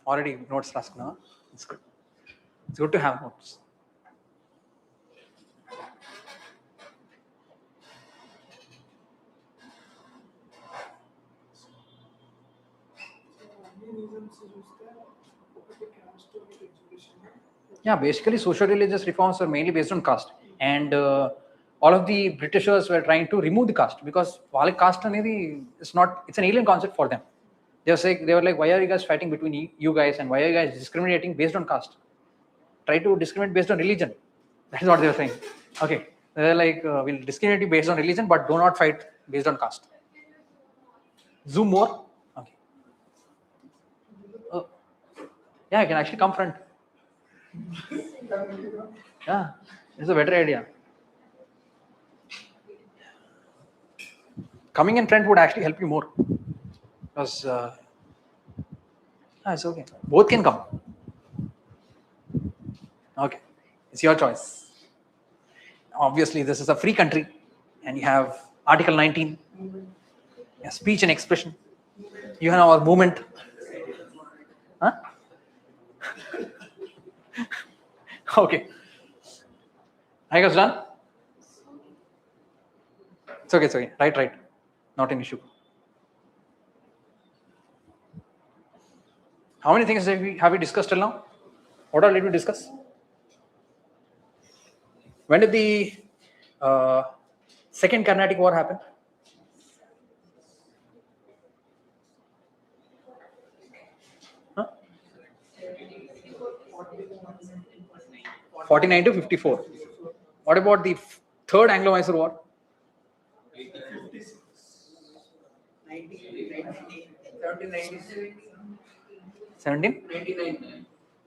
Already notes last now. It's good. It's good to have notes. Yeah, basically socio-religious reforms were mainly based on caste, and all of the Britishers were trying to remove the caste because caste it's not, it's an alien concept for them. They were like, why are you guys fighting between you guys, and why are you guys discriminating based on caste? Try to discriminate based on religion. That is what they were saying. Okay, they're like, we'll discriminate you based on religion, but do not fight based on caste. Zoom more. Okay. Yeah, I can actually come front. Yeah, it's a better idea. Coming in front would actually help you more. Because it's okay. Both can come. Okay, it's your choice. Obviously, this is a free country, and you have Article 19, speech and expression. You have our movement. Huh? Okay. Are you guys done? It's okay, it's okay. Right. Not an issue. How many things have we discussed till now? What all did we discuss? When did the Second Carnatic War happen? Huh? 49 to 54. What about the Third Anglo-Mysore War?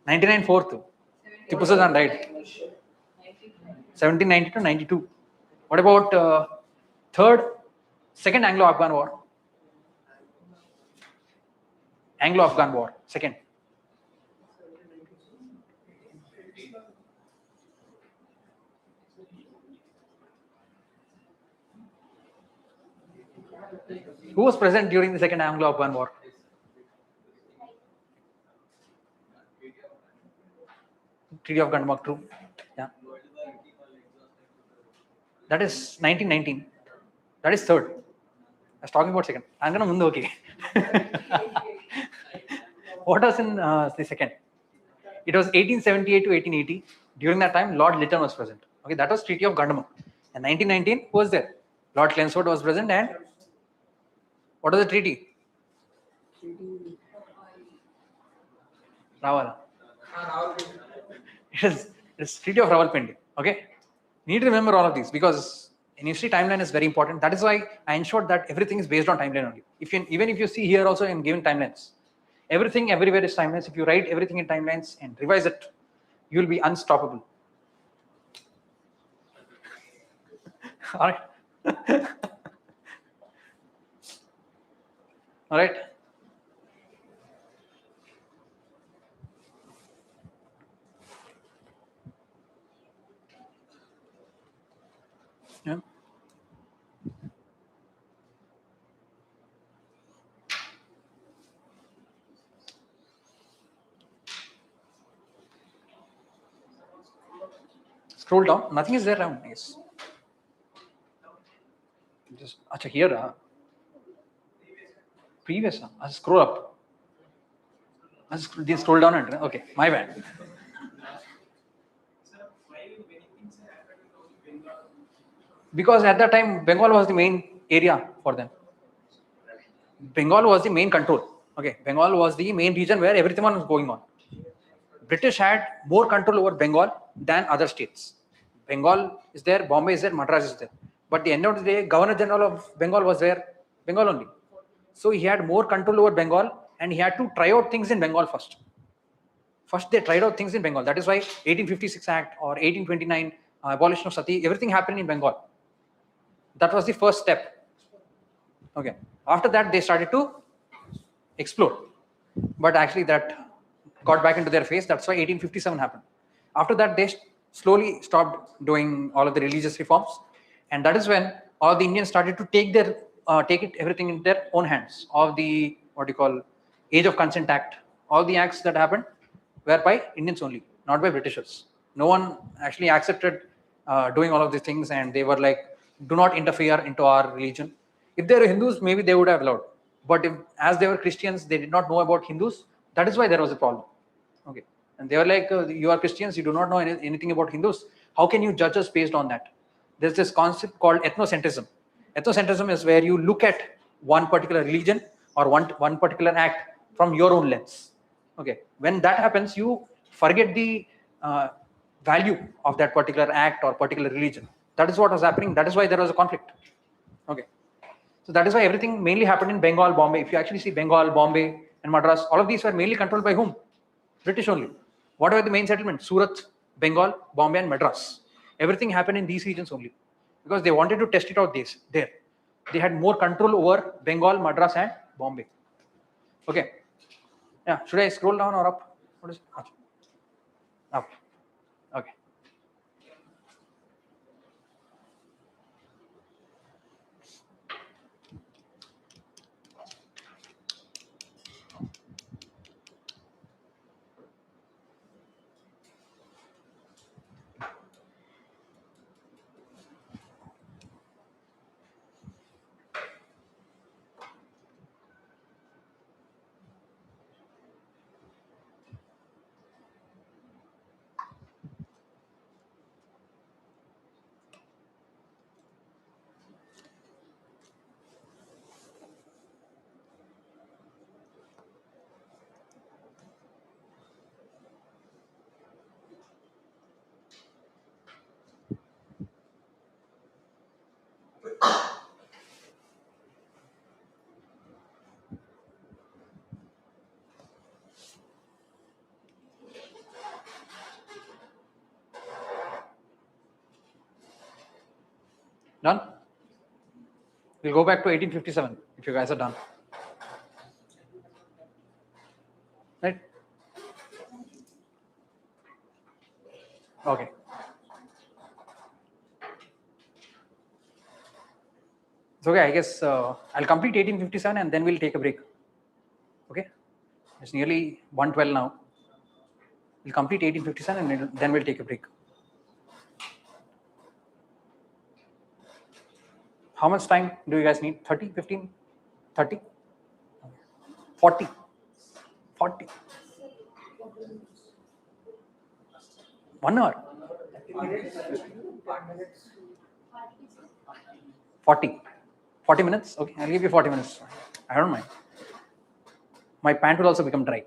99 fourth. Tipu Sultan died. 1790 to 92. What about Second Anglo-Afghan War? Anglo-Afghan War, second. Who was present during the Second Anglo-Afghan War? Treaty of Gundamuk, true. Yeah. That is 1919. That is third. I was talking about second. I'm going to mundu okay. What was in the second? It was 1878 to 1880. During that time, Lord Lytton was present. Okay, that was Treaty of Gundamuk. And 1919, who was there? Lord Chelmsford was present, and what was the treaty? Rawal. It's Treaty of Rawalpindi. Okay, need to remember all of these because in history timeline is very important. That is why I ensured that everything is based on timeline only. Even if you see here also in given timelines, everything everywhere is timelines. If you write everything in timelines and revise it, you will be unstoppable. All right. All right. Yeah. Scroll down. Nothing is there around. Yes. Just here. Previous. I'll scroll up. I'll scroll down and okay. My bad. Because at that time, Bengal was the main area for them. Bengal was the main control. Okay, Bengal was the main region where everything was going on. British had more control over Bengal than other states. Bengal is there, Bombay is there, Madras is there. But the end of the day, Governor General of Bengal was there, Bengal only. So he had more control over Bengal, and he had to try out things in Bengal first. First, they tried out things in Bengal. That is why 1856 Act or 1829 abolition of sati, everything happened in Bengal. That was the first step. Okay. After that, they started to explore. But actually, that got back into their face. That's why 1857 happened. After that, they slowly stopped doing all of the religious reforms, and that is when all the Indians started to take everything in their own hands. All the what you call Age of Consent Act, all the acts that happened were by Indians only, not by Britishers. No one actually accepted doing all of these things, and they were like, "Do not interfere into our religion." If they were Hindus, maybe they would have allowed. But as they were Christians, they did not know about Hindus. That is why there was a problem. Okay, and they were like, "You are Christians, you do not know anything about Hindus. How can you judge us based on that?" There's this concept called ethnocentrism. Ethnocentrism is where you look at one particular religion or one particular act from your own lens. Okay, when that happens, you forget the value of that particular act or particular religion. That is what was happening. That is why there was a conflict. Okay, so that is why everything mainly happened in Bengal, Bombay. If you actually see Bengal, Bombay, and Madras, all of these were mainly controlled by whom? British only. What were the main settlements? Surat, Bengal, Bombay, and Madras. Everything happened in these regions only because they wanted to test it out there. They had more control over Bengal, Madras, and Bombay. Okay. Yeah. Should I scroll down or up? What is it? Up. Okay. Done? We'll go back to 1857 if you guys are done. Right? Okay. So okay, I guess I'll complete 1857 and then we'll take a break. Okay? It's nearly 1:12 now. We'll complete 1857 and then we'll take a break. How much time do you guys need? 30, 15, 30, 40, 40. 1 hour. 40. 40 minutes? Okay, I'll give you 40 minutes. I don't mind. My pant will also become dry.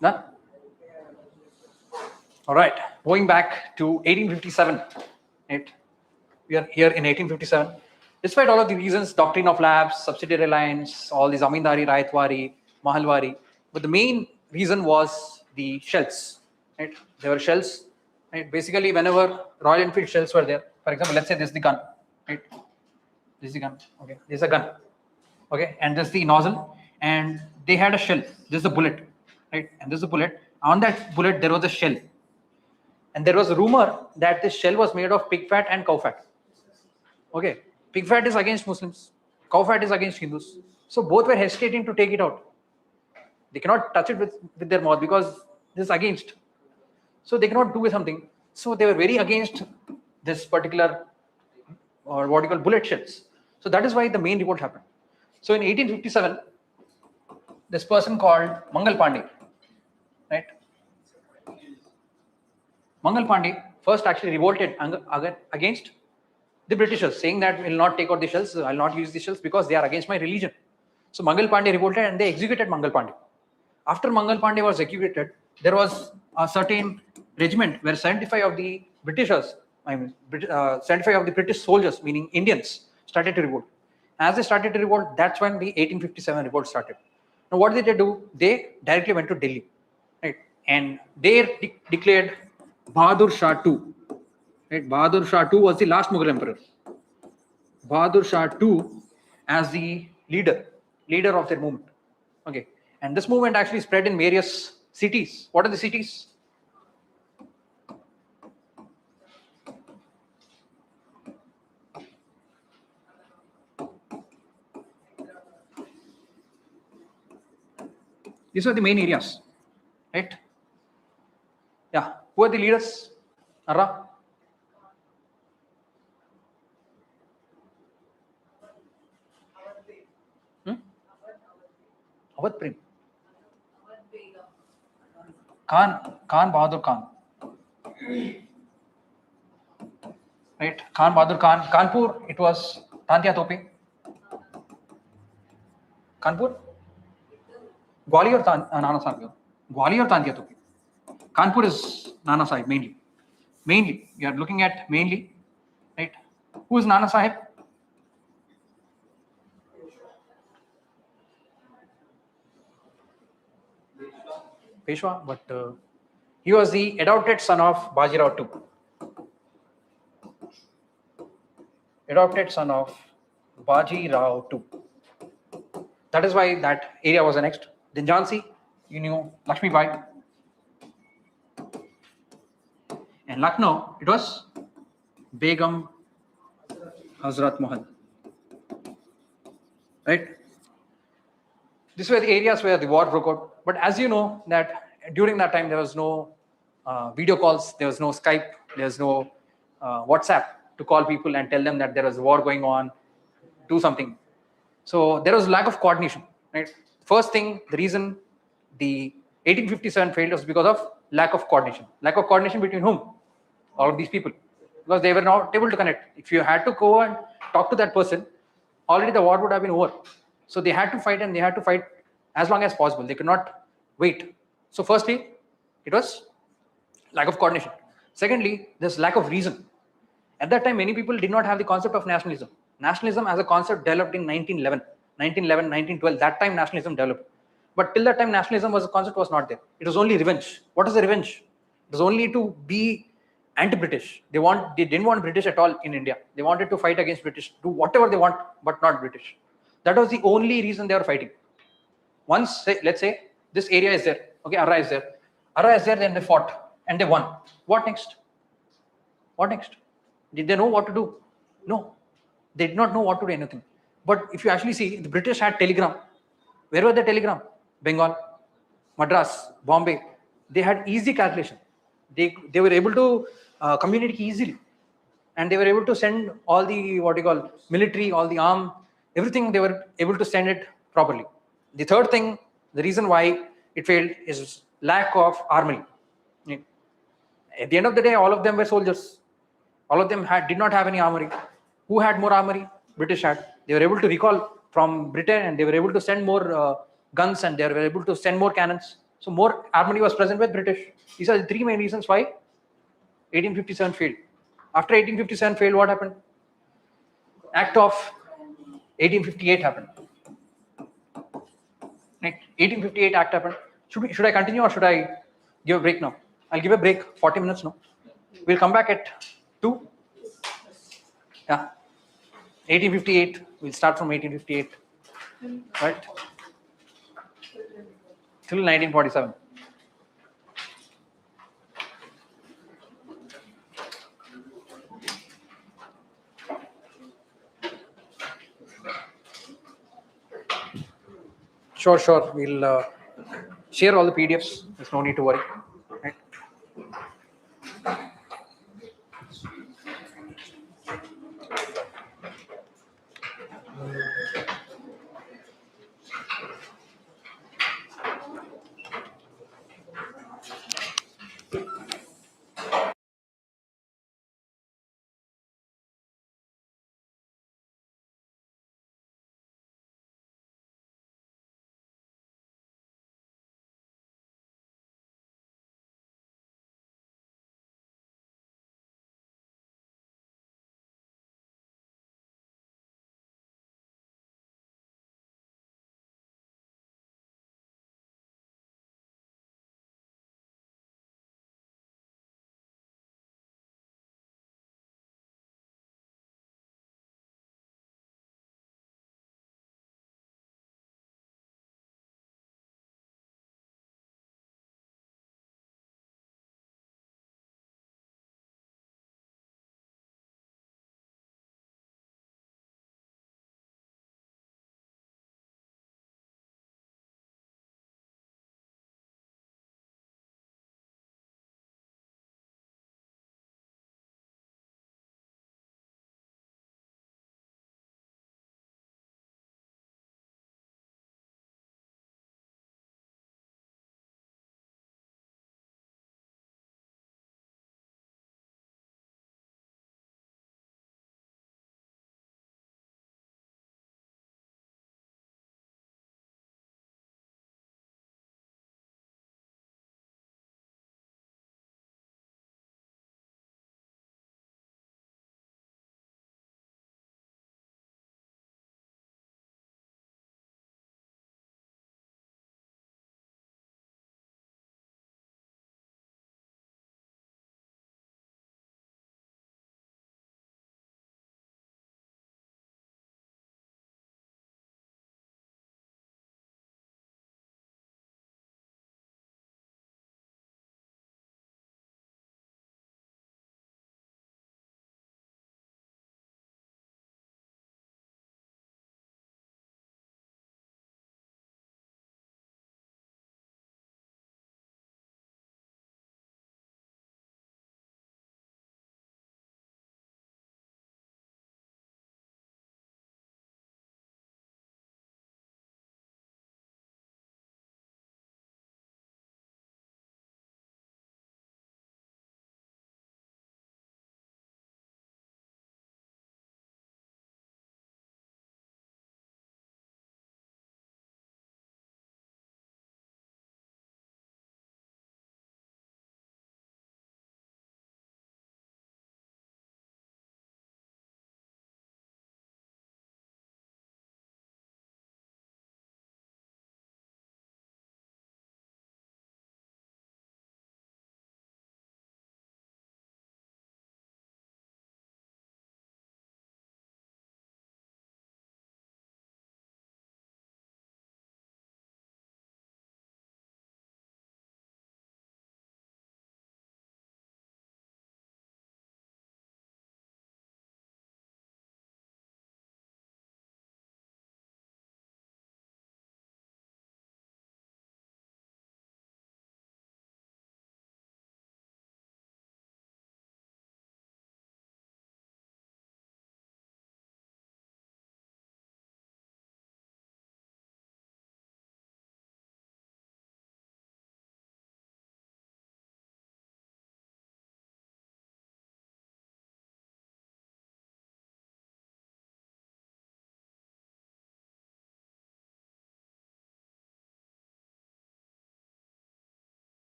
Done? All right, going back to 1857. Right? We are here in 1857. Despite all of the reasons, doctrine of lapse, subsidiary alliance, all these Amindari, Raitwari, Mahalwari, but the main reason was the shells. Right? There were shells. Right? Basically, whenever Royal Enfield shells were there, for example, let's say this is the gun. Right? This is the gun. Okay, this is a gun. Okay, and this is the nozzle, and they had a shell. This is a bullet. Right? And this is a bullet. On that bullet, there was a shell. And there was a rumor that this shell was made of pig fat and cow fat. Okay, pig fat is against Muslims, cow fat is against Hindus. So both were hesitating to take it out. They cannot touch it with their mouth because this is against. So they cannot do something. So they were very against this particular, or what you call bullet shells. So that is why the main revolt happened. So in 1857, this person called Mangal Pandey, right? Mangal Pandey first actually revolted against the Britishers, saying that will not take out the shells, I'll not use the shells because they are against my religion. So Mangal Pandey revolted and they executed Mangal Pandey. After Mangal Pandey was executed, there was a certain regiment where 75 of the Britishers, 75 of the British soldiers, meaning Indians, started to revolt. As they started to revolt, that's when the 1857 revolt started. Now, what did they do? They directly went to Delhi, right? And they declared Bahadur Shah II. Right? Bahadur Shah II was the last Mughal emperor. Bahadur Shah II as the leader of their movement. Okay, and this movement actually spread in various cities. What are the cities? These are the main areas, right? Yeah, who are the leaders? Arra? Awadh Prem. Khan Bahadur Khan. Right, Khan Bahadur Khan. Kanpur, it was Tantia Tope. Kanpur? Gwalior Nana Sahib. Gwalior Tantia Tope. Kanpur is Nana Sahib mainly. Mainly, you are looking at mainly, right? Who is Nana Sahib? Peshwa, but he was the adopted son of Bajirao II. Adopted son of Bajirao II. That is why that area was annexed. Then Jhansi, you knew Lakshmi Bai. And Lucknow, it was Begum Hazrat Mahal. Right? These were the areas where the war broke out. But as you know, that during that time there was no video calls, there was no Skype, there was no WhatsApp to call people and tell them that there was a war going on, do something. So there was lack of coordination. Right? First thing, the reason the 1857 failed was because of lack of coordination. Lack of coordination between whom? All of these people. Because they were not able to connect. If you had to go and talk to that person, already the war would have been over. So they had to fight, and they had to fight as long as possible. They could not wait. So firstly, it was lack of coordination. Secondly, there's lack of reason. At that time, many people did not have the concept of nationalism. Nationalism as a concept developed in 1911, 1912. That time nationalism developed. But till that time, nationalism was a concept was not there. It was only revenge. What is the revenge? It was only to be anti-British. They didn't want British at all in India. They wanted to fight against British, do whatever they want, but not British. That was the only reason they were fighting. Once, let's say, this area is there. Okay, Arra is there. Arra is there, then they fought and they won. What next? What next? Did they know what to do? No. They did not know what to do anything. But if you actually see, the British had telegram. Where were the telegram? Bengal, Madras, Bombay. They had easy calculation. They were able to communicate easily. And they were able to send all the, military, all the arm, everything, they were able to send it properly. The third thing, the reason why it failed is lack of armory. At the end of the day, all of them were soldiers. All of them did not have any armory. Who had more armory? British had. They were able to recall from Britain, and they were able to send more guns, and they were able to send more cannons. So more armory was present with British. These are the three main reasons why 1857 failed. After 1857 failed, what happened? Act of 1858 happened. Right? 1858 Act happened. Should I continue or should I give a break now? I'll give a break, 40 minutes now. We'll come back at 2. Yeah. 1858. We'll start from 1858. Right? Till 1947. Sure. We'll share all the PDFs. There's no need to worry. Right?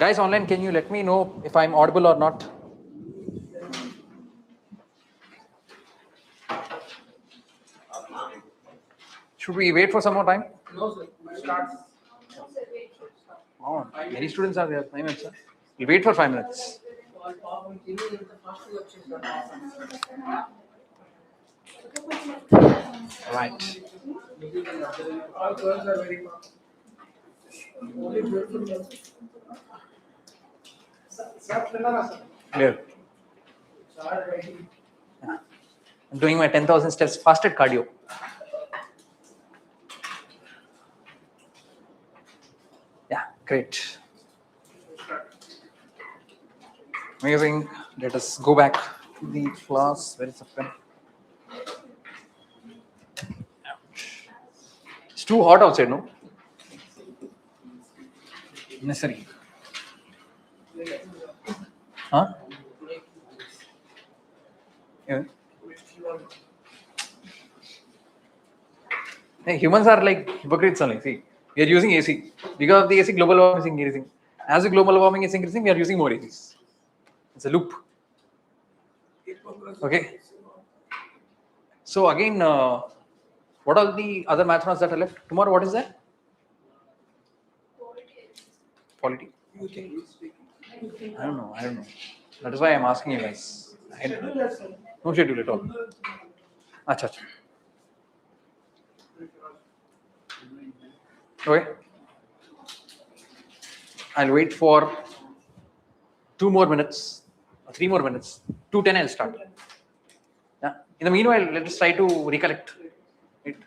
Guys online, can you let me know if I'm audible or not? Should we wait for some more time? No, sir. We start. Oh, many students are there. 5 minutes. Sir. We'll wait for 5 minutes. Right. All girls are very fast. Only beautiful girls. Clear. Start writing. I'm doing my 10,000 steps fasted cardio. Yeah, great. Amazing. Let us go back to the class. Where is the pen? It's too hot outside, no? Necessary. Huh? Yeah. Hey, humans are like hypocrites only. See, we are using AC. Because of the AC, global warming is increasing. As the global warming is increasing, we are using more ACs. It's a loop. Okay. So again, what are the other mathematics that are left? Tomorrow, what is that? Polity. Okay. I don't know. That is why I'm asking you guys. No schedule at all. Acha, acha. Okay. I'll wait for 2 more minutes, or 3 more minutes. 2:10 I'll start. Yeah. In the meanwhile, let us try to recollect it.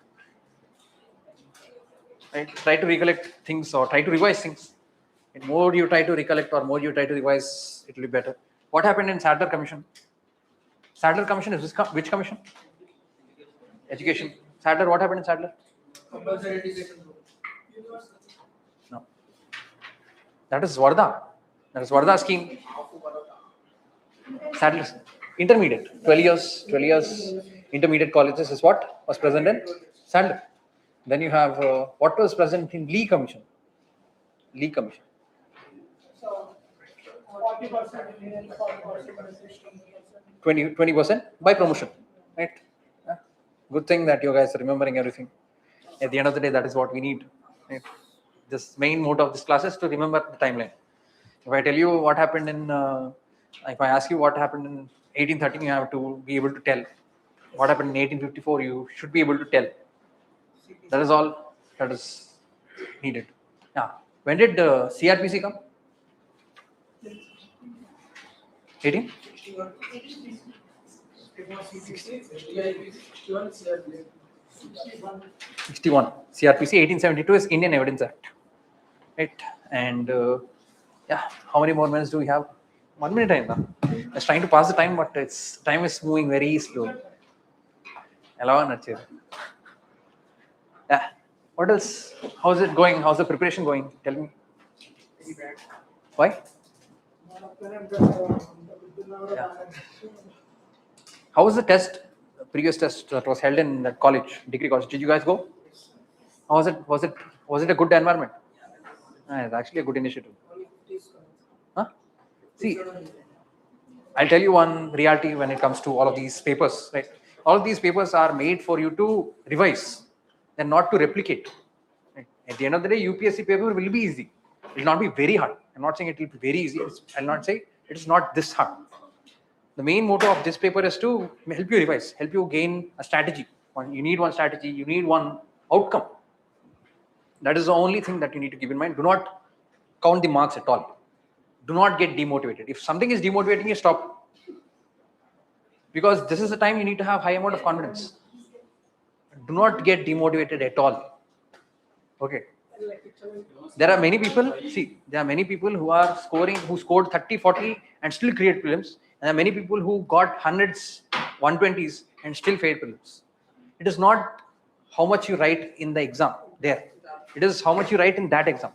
Right? Try to recollect things or try to revise things. The more you try to recollect or more you try to revise, it will be better. What happened in Sadler Commission? Sadler Commission is which commission? Education. Sadler, what happened in Sadler? Compulsory education. No. That is Varda. That is Varda scheme. Sadler. Intermediate. 12 years. Intermediate colleges is what was present in Sadler. Then you have what was present in Lee Commission. Lee Commission. So 40% Indian, 40% Christian. 20% by promotion, right? Yeah. Good thing that you guys are remembering everything. At the end of the day, that is what we need. Right? This main motto of this class is to remember the timeline. If I tell you what happened in, if I ask you what happened in 1813, you have to be able to tell. What happened in 1854, you should be able to tell. That is all that is needed. Yeah. When did CRPC come? 18? 61. CRPC 1872 is Indian Evidence Act. Right. And yeah, how many more minutes do we have? 1 minute time. I was trying to pass the time, but it's time is moving very slowly. Yeah. What else? How's it going? How's the preparation going? Tell me. Why? Yeah. How was the test? The previous test that was held in that college, degree college. Did you guys go? How was it? Was it a good environment? It's actually a good initiative. Huh? See, I'll tell you one reality when it comes to all of these papers. Right? All of these papers are made for you to revise, and not to replicate. Right? At the end of the day, UPSC paper will be easy. It will not be very hard. I'm not saying it will be very easy. I'll not say it is not this hard. The main motto of this paper is to help you revise, help you gain a strategy. You need one strategy, you need one outcome. That is the only thing that you need to keep in mind. Do not count the marks at all. Do not get demotivated. If something is demotivating you, stop. Because this is the time you need to have high amount of confidence. Do not get demotivated at all. Okay. There are many people, who scored 30, 40 and still create prelims. And there are many people who got hundreds, 120s and still failed prelims. It is not how much you write in the exam there. It is how much you write in that exam.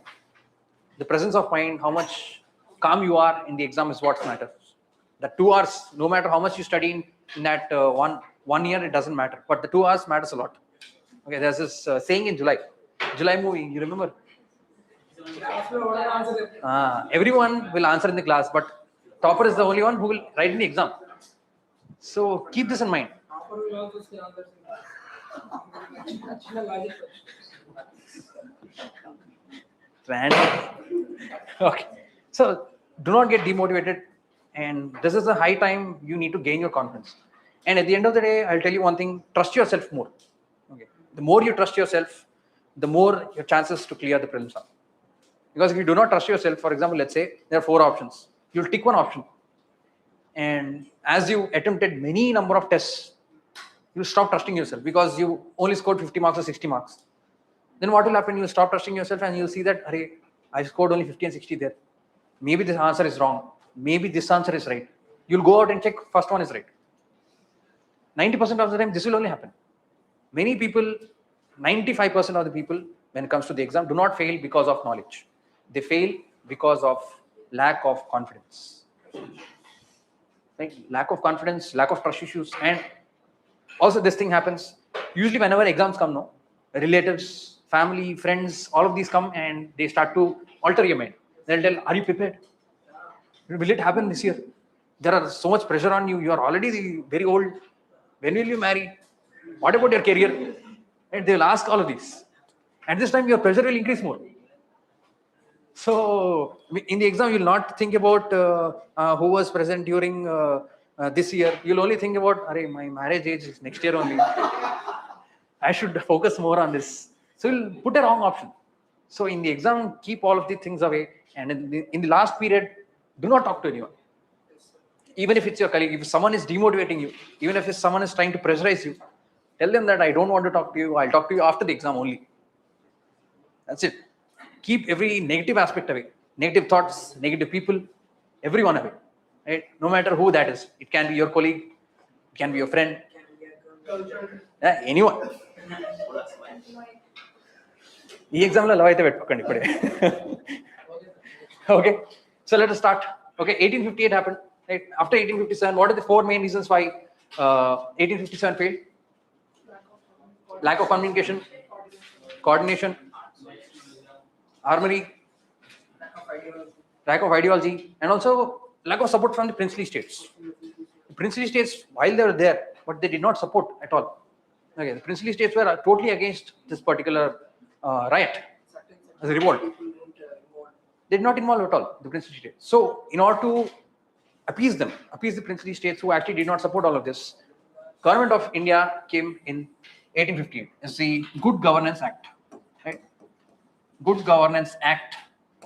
The presence of mind, how much calm you are in the exam is what matters. The 2 hours, no matter how much you study in that one year, it doesn't matter. But the 2 hours matters a lot. Okay, there's this saying in July movie, you remember? Everyone will answer in the class, but topper is the only one who will write in the exam. So keep this in mind. Okay. So do not get demotivated, and this is a high time you need to gain your confidence. And at the end of the day, I'll tell you one thing: trust yourself more. Okay. The more you trust yourself, the more your chances to clear the prelims are. Because if you do not trust yourself, for example, let's say there are 4 options, you'll tick one option, and as you attempted many number of tests, you stop trusting yourself because you only scored 50 marks or 60 marks. Then what will happen? You stop trusting yourself and you'll see that, Arey, I scored only 50 and 60 there. Maybe this answer is wrong. Maybe this answer is right. You'll go out and check first one is right. 90% of the time, this will only happen. Many people, 95% of the people, when it comes to the exam, do not fail because of knowledge. They fail because of lack of confidence. Right? Lack of confidence, lack of trust issues, and also this thing happens usually whenever exams come. No, relatives, family, friends, all of these come and they start to alter your mind. They'll tell, "Are you prepared? Will it happen this year? There are so much pressure on you. You are already very old. When will you marry? What about your career?" And they'll ask all of these. At this time, your pressure will increase more. So in the exam, you'll not think about who was present during this year. You'll only think about, "Arey, my marriage age is next year only. I should focus more on this." So you'll put a wrong option. So in the exam, keep all of these things away. And in the last period, do not talk to anyone. Even if it's your colleague, if someone is demotivating you, even if someone is trying to pressurize you, tell them that I don't want to talk to you. I'll talk to you after the exam only. That's it. Keep every negative aspect away. Negative thoughts, negative people, everyone away. Right? No matter who that is. It can be your colleague, it can be your friend, anyone. This exam la love aithe pettukondi ippude. Okay. So let us start. Okay, 1858 happened. Right? After 1857, what are the 4 main reasons why 1857 failed? Lack of communication, coordination, harmony, lack of ideology, and also lack of support from the princely states. The princely states, while they were there, but they did not support at all. Okay, the princely states were totally against this particular riot, as a revolt. They did not involve at all, the princely states. So, in order to appease them, appease the princely states who actually did not support all of this, Government of India came in 1858. It's the Good Governance Act. Right? Good Governance Act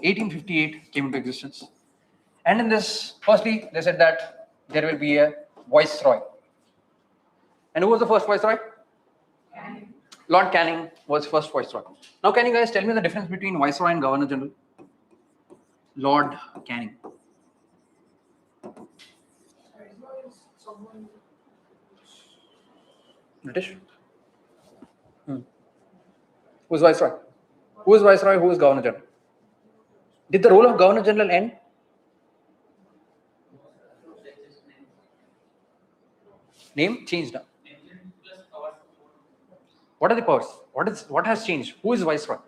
1858 came into existence. And in this, firstly, they said that there will be a viceroy. And who was the first viceroy? Lord Canning was first viceroy. Now, can you guys tell me the difference between viceroy and governor general? Lord Canning. British? Who is viceroy? Who is viceroy? Who is governor general? Did the role of governor general end? Name changed now. What are the powers? What has changed? Who is viceroy?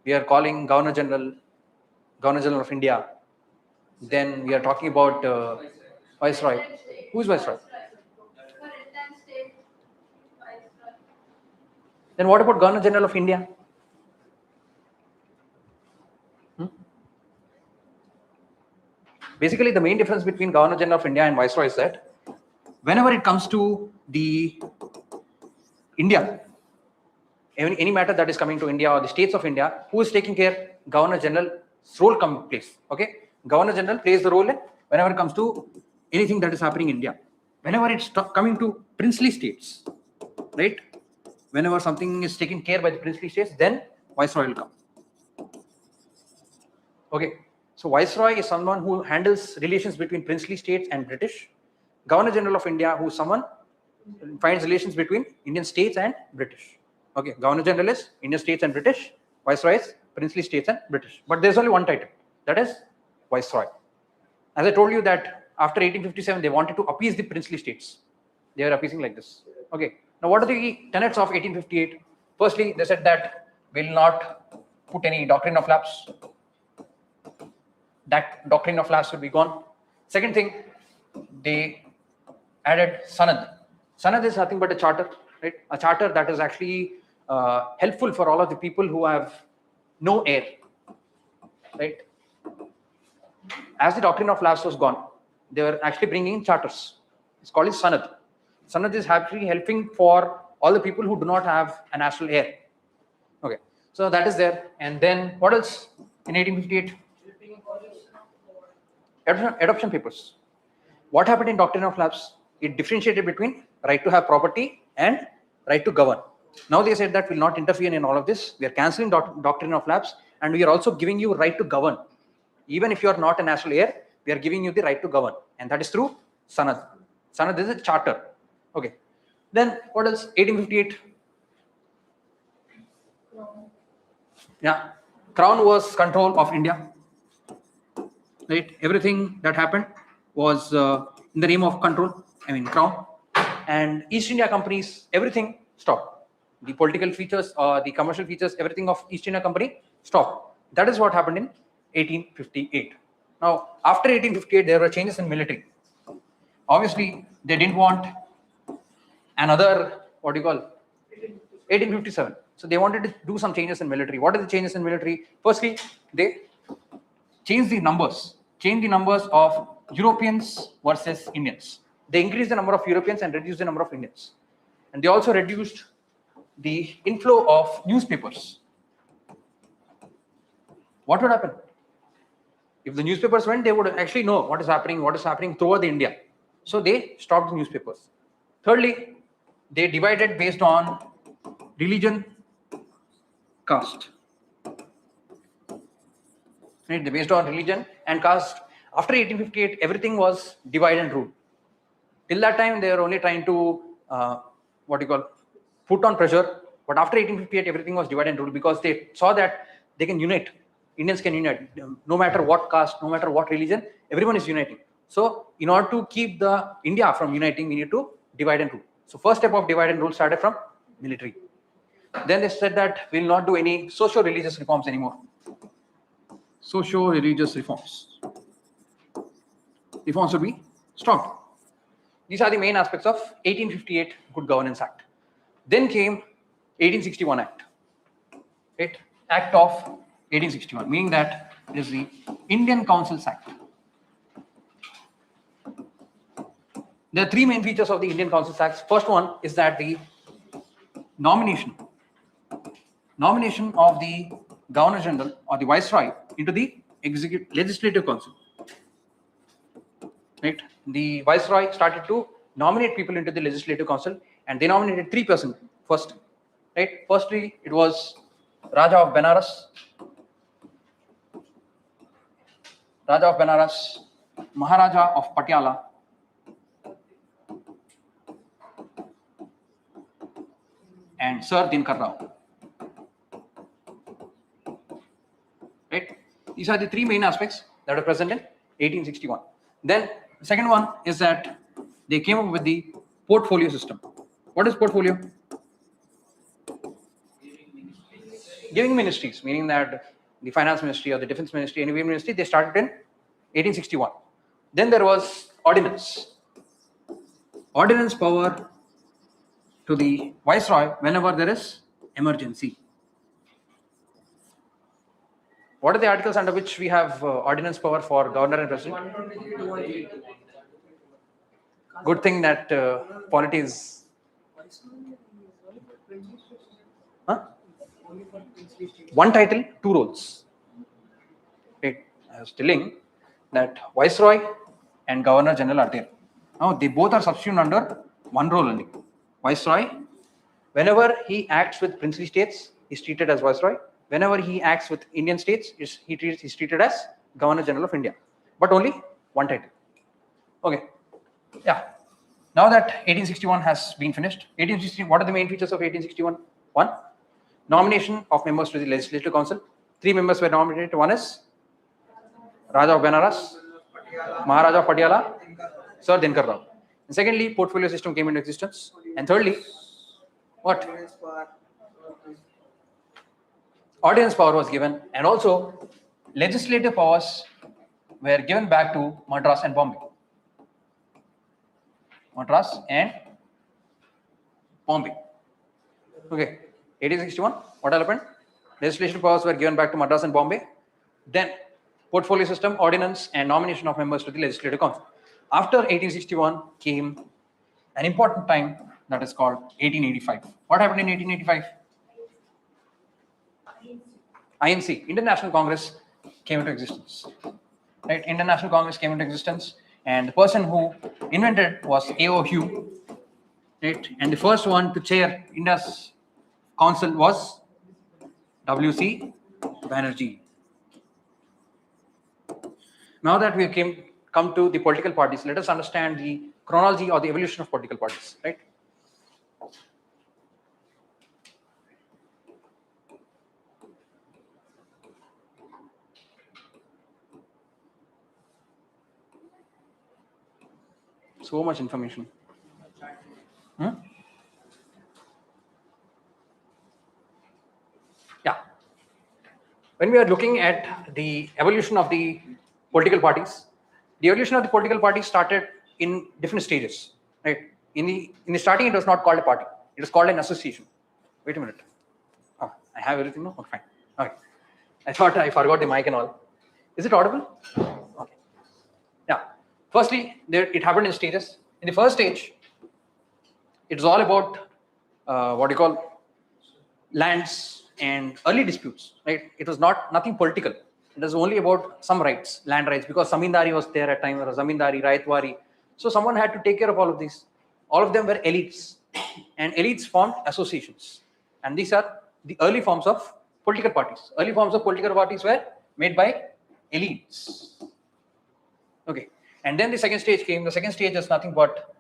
We are calling governor general of India. Then we are talking about viceroy. Who is viceroy? Then what about governor general of India? Basically, the main difference between governor general of India and viceroy is that whenever it comes to the India, any matter that is coming to India or the states of India, who is taking care? Governor general's role comes place. Okay, governor general plays the role whenever it comes to anything that is happening in India. Whenever it's coming to princely states, right? Whenever something is taken care by the princely states, then viceroy will come. Okay, so viceroy is someone who handles relations between princely states and British. Governor general of India, who is someone who finds relations between Indian states and British. Okay, governor general is Indian states and British. Viceroy is princely states and British. But there's only one title, that is viceroy. As I told you that after 1857, they wanted to appease the princely states. They were appeasing like this. Okay. Now, what are the tenets of 1858? Firstly, they said that we will not put any doctrine of lapse. That doctrine of lapse will be gone. Second thing, they added sanad. Sanad is nothing but a charter, right? A charter that is actually helpful for all of the people who have no heir, right? As the doctrine of lapse was gone, they were actually bringing in charters. It's called as sanad. Sanad is actually helping for all the people who do not have a national heir. Okay, so that is there. And then what else in 1858? Adoption papers. What happened in doctrine of lapse? It differentiated between right to have property and right to govern. Now they said that we'll not interfere in all of this. We are cancelling doctrine of lapse, and we are also giving you right to govern. Even if you are not a national heir, we are giving you the right to govern, and that is through sanad. Sanad is a charter. Okay. Then what else? 1858. Yeah, Crown was control of India. Right, everything that happened was in the name of control. I mean, Crown and East India companies. Everything stopped. The political features, the commercial features, everything of East India Company stopped. That is what happened in 1858. Now, after 1858, there were changes in military. Obviously, they didn't want another, what do you call, 1857. So they wanted to do some changes in military. What are the changes in military? Firstly, they changed the numbers of Europeans versus Indians. They increased the number of Europeans and reduced the number of Indians. And they also reduced the inflow of newspapers. What would happen? If the newspapers went, they would actually know what is happening throughout the India. So they stopped the newspapers. Thirdly, they divided based on religion, caste. Right? They based on religion and caste. After 1858, everything was divide and rule. Till that time, they were only trying to put on pressure. But after 1858, everything was divide and rule because they saw that they can unite. Indians can unite. No matter what caste, no matter what religion, everyone is uniting. So in order to keep the India from uniting, we need to divide and rule. So first step of divide and rule started from military. Then they said that we will not do any socio-religious reforms anymore. Socio-religious reforms. Reforms will be stopped. These are the main aspects of 1858 Good Governance Act. Then came 1861 Act. Right? Act of 1861, meaning that it is the Indian Councils Act. There are three main features of the Indian Councils Act. First one is that the nomination of the Governor General or the Viceroy into the Legislative Council. Right? The Viceroy started to nominate people into the Legislative Council, and they nominated 3 persons first. Right? Firstly, it was Raja of Benares, Maharaja of Patiala, and Sir Dinkar Rao. Right? These are the three main aspects that are present in 1861. Then the second one is that they came up with the portfolio system. What is portfolio? Giving ministries, meaning that the finance ministry or the defense ministry, any ministry, they started in 1861. Then there was ordinance power to the Viceroy whenever there is emergency. What are the articles under which we have ordinance power for governor and president? 123 to 180. Good thing that polity is. Huh? One title, 2 roles. Right. I was telling that Viceroy and Governor General are there. Now they both are subsumed under one role only. Viceroy, whenever he acts with princely states, is treated as Viceroy. Whenever he acts with Indian states, he's treated as Governor General of India. But only one title. Okay. Yeah. Now that 1861 has been finished, 1860, what are the main features of 1861? 1. Nomination of members to the Legislative Council. 3 members were nominated. One is Raja of Benares, Maharaja of Patiala, Sir Dinkar Rao. And secondly, portfolio system came into existence. And thirdly, what? ordinance power was given, and also legislative powers were given back to Madras and Bombay. Madras and Bombay. Okay, 1861, what happened? Legislative powers were given back to Madras and Bombay. Then portfolio system, ordinance, and nomination of members to the Legislative Council. After 1861 came an important time that is called 1885. What happened in 1885? INC, International Congress, came into existence. Right, International Congress came into existence, and the person who invented was A.O. Hugh. Right, and the first one to chair India's council was W.C. Banerjee. Now that we come to the political parties, let us understand the chronology or the evolution of political parties. Right. So much information. Yeah. When we are looking at the evolution of the political parties, the evolution of the political parties started in different stages. Right. In the starting, it was not called a party. It was called an association. Wait a minute. Oh, I have everything now. Okay, fine. Okay. I thought I forgot the mic and all. Is it audible? Okay. Yeah. Firstly, it happened in stages. In the first stage, it's all about what you call lands and early disputes. Right? It was nothing political. It was only about some rights, land rights, because Zamindari was there at time, or Zamindari, Raitwari. So someone had to take care of all of these. All of them were elites, and elites formed associations. And these are the early forms of political parties. Early forms of political parties were made by elites. Okay. And then the second stage came. The second stage is nothing but,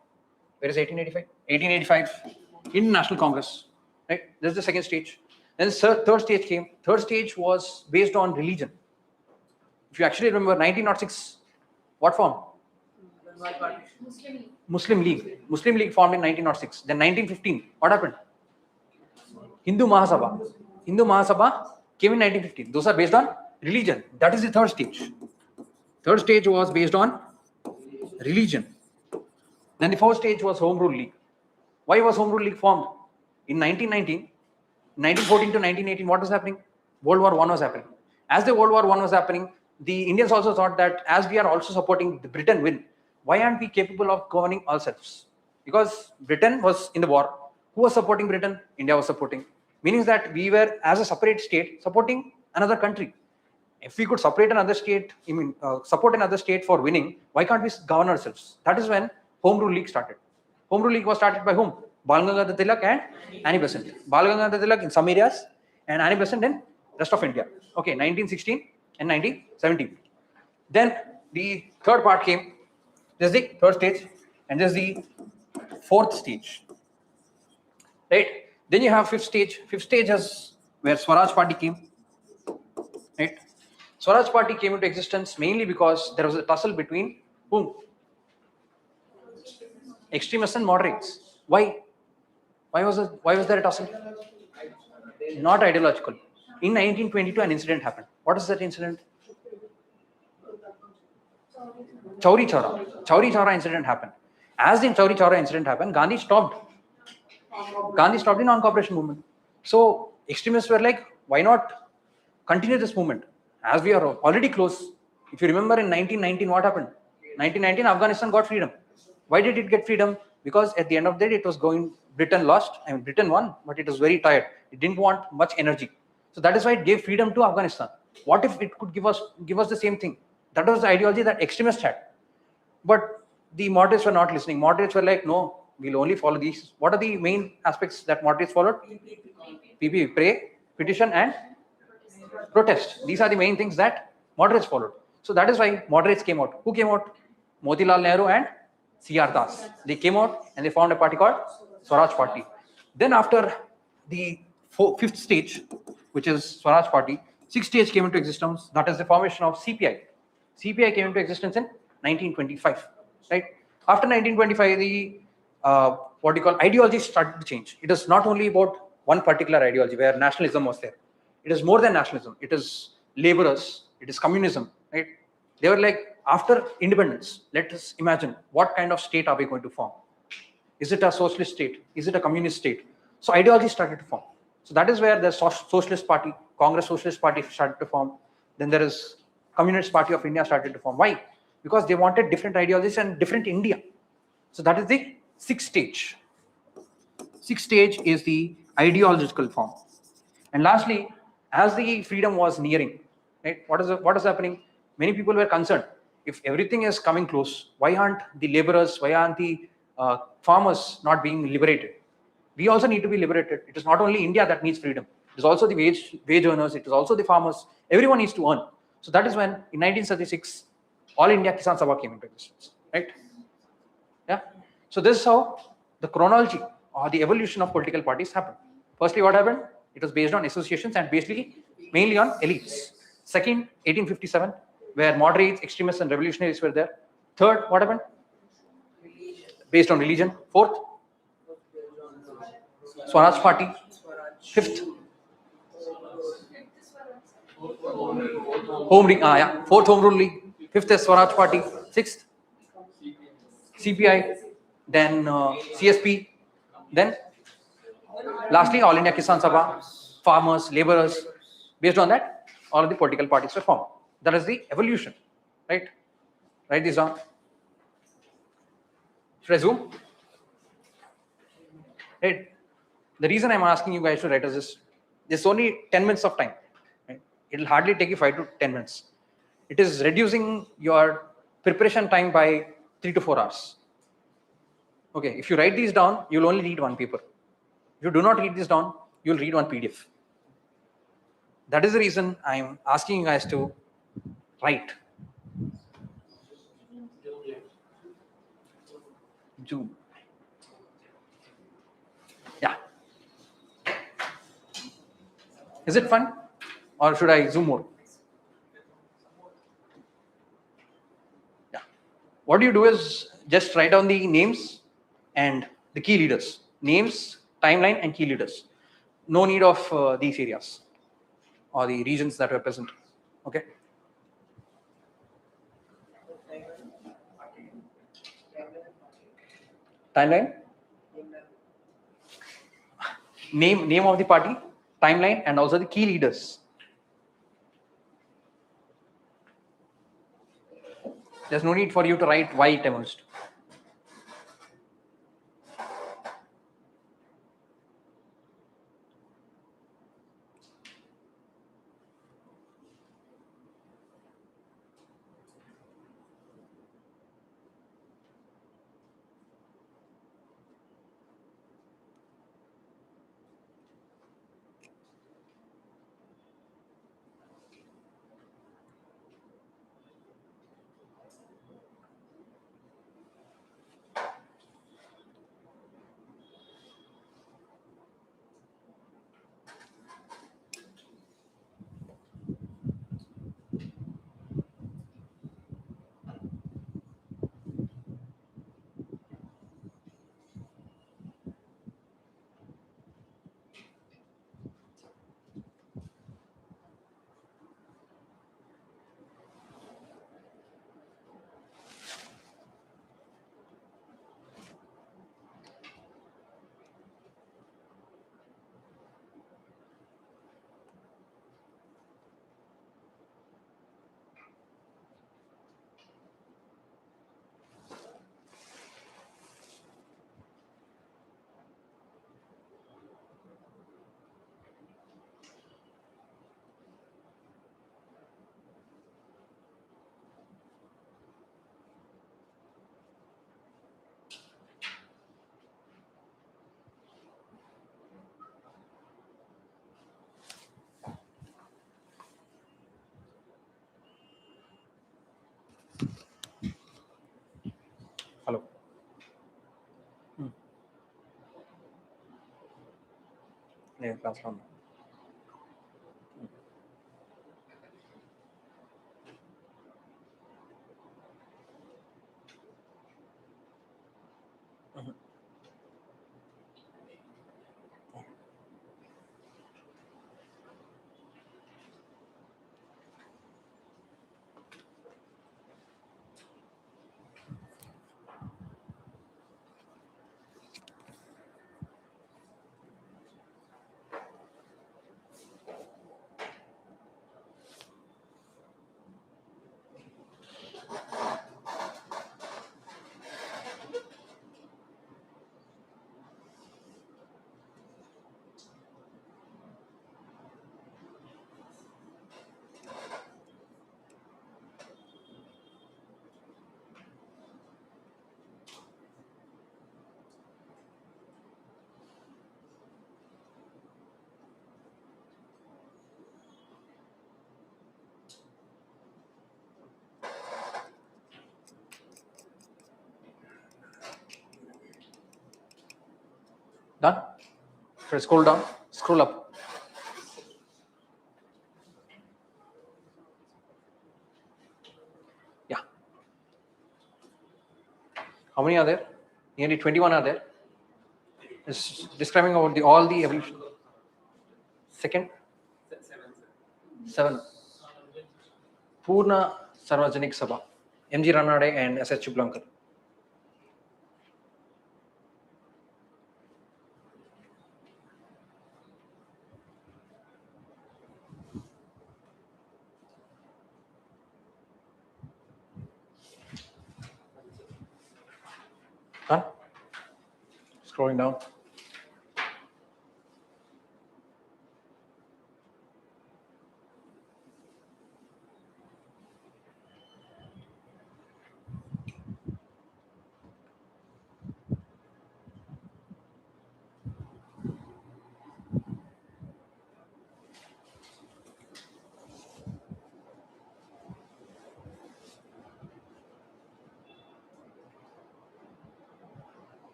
where is 1885? 1885, International Congress. Right? This is the second stage. Then the third stage came. Third stage was based on religion. If you actually remember, 1906, what form? Muslim League. Muslim League formed in 1906. Then 1915, what happened? Hindu Mahasabha. Hindu Mahasabha came in 1915. Those are based on religion. That is the third stage. Third stage was based on religion. Then the fourth stage was Home Rule League. Why was Home Rule League formed? In 1919, 1914 to 1918, what was happening? World War I was happening. As the World War I was happening, the Indians also thought that as we are also supporting the Britain win, why aren't we capable of governing ourselves? Because Britain was in the war. Who was supporting Britain? India was supporting. Meaning that we were, as a separate state, supporting another country. If we could separate another state, support another state for winning, why can't we govern ourselves? That is when Home Rule League started. Home Rule League was started by whom? Bal Gangadhar Tilak and Annie Besant. Bal Gangadhar Tilak in some areas and Annie Besant in rest of India. Okay, 1916 and 1917. Then the third part came. This is the third stage, and this is the fourth stage. Right? Then you have fifth stage. Fifth stage is where Swaraj Party came. Right? Swaraj Party came into existence mainly because there was a tussle between whom? Extremists and moderates. Why? Why was there a tussle? Not ideological. In 1922, an incident happened. What is that incident? Chauri Chaura. Chauri Chaura incident happened. As the Chauri Chaura incident happened, Gandhi stopped the non-cooperation movement. So extremists were like, why not continue this movement? As we are already close. If you remember in 1919, what happened? 1919, Afghanistan got freedom. Why did it get freedom? Because at the end of the day, it was going, Britain lost. I mean, Britain won, but it was very tired. It didn't want much energy. So that is why it gave freedom to Afghanistan. What if it could give us the same thing? That was the ideology that extremists had. But the moderates were not listening. Moderates were like, no, we'll only follow these. What are the main aspects that moderates followed? PP, pray, petition, and protest. These are the main things that moderates followed. So that is why moderates came out. Who came out? Motilal Nehru and C.R. Das. They came out and they formed a party called Swaraj Party. Then after the fifth stage, which is Swaraj Party, sixth stage came into existence. That is the formation of CPI. CPI came into existence in 1925. Right? After 1925, the ideology started to change. It is not only about one particular ideology where nationalism was there. It is more than nationalism. It is laborers. It is communism, right? They were like, after independence, let us imagine what kind of state are we going to form? Is it a socialist state? Is it a communist state? So ideology started to form. So that is where the Socialist Party, Congress Socialist Party started to form. Then there is Communist Party of India started to form. Why? Because they wanted different ideologies and different India. So that is the sixth stage. Sixth stage is the ideological form. And lastly, as the freedom was nearing, right? What is happening? Many people were concerned. If everything is coming close, why aren't the laborers, why aren't the farmers not being liberated? We also need to be liberated. It is not only India that needs freedom. It is also the wage earners. It is also the farmers. Everyone needs to earn. So that is when, in 1936, All India Kisan Sabha came into existence, right? Yeah. So this is how the chronology or the evolution of political parties happened. Firstly, what happened? It was based on associations and basically mainly on elites. Second, 1857, where moderates, extremists, and revolutionaries were there. Third, what happened? Based on religion. Fourth, Swaraj Party. Fifth, Fourth, Home Rule League. Fifth is Swaraj Party. Sixth, CPI. Then CSP. Then lastly, All India Kisan Sabha, farmers, laborers. Based on that, all of the political parties were formed. That is the evolution, right? Write this down. Should I zoom? Right. The reason I'm asking you guys to write is this: there's only 10 minutes of time. Right? It'll hardly take you 5 to 10 minutes. It is reducing your preparation time by 3 to 4 hours. Okay, if you write these down, you'll only read one paper. If you do not read this down, you'll read one PDF. That is the reason I'm asking you guys to write. Zoom. Yeah. Is it fun? Or should I zoom more? Yeah. What you do is just write down the names and the key leaders. Names, timeline, and key leaders. No need of these areas or the regions that were present. Okay. Timeline. Name of the party, timeline, and also the key leaders. There's no need for you to write why it emerged. Hello. Yeah, class one. Done? Should I scroll down? Scroll up. Yeah. How many are there? Nearly 21 are there. It's describing about all the evolution. Second? 7. Purna Sarvajanik Sabha. M.G. Ranade and S.H. Chublankar. Done? Scrolling down.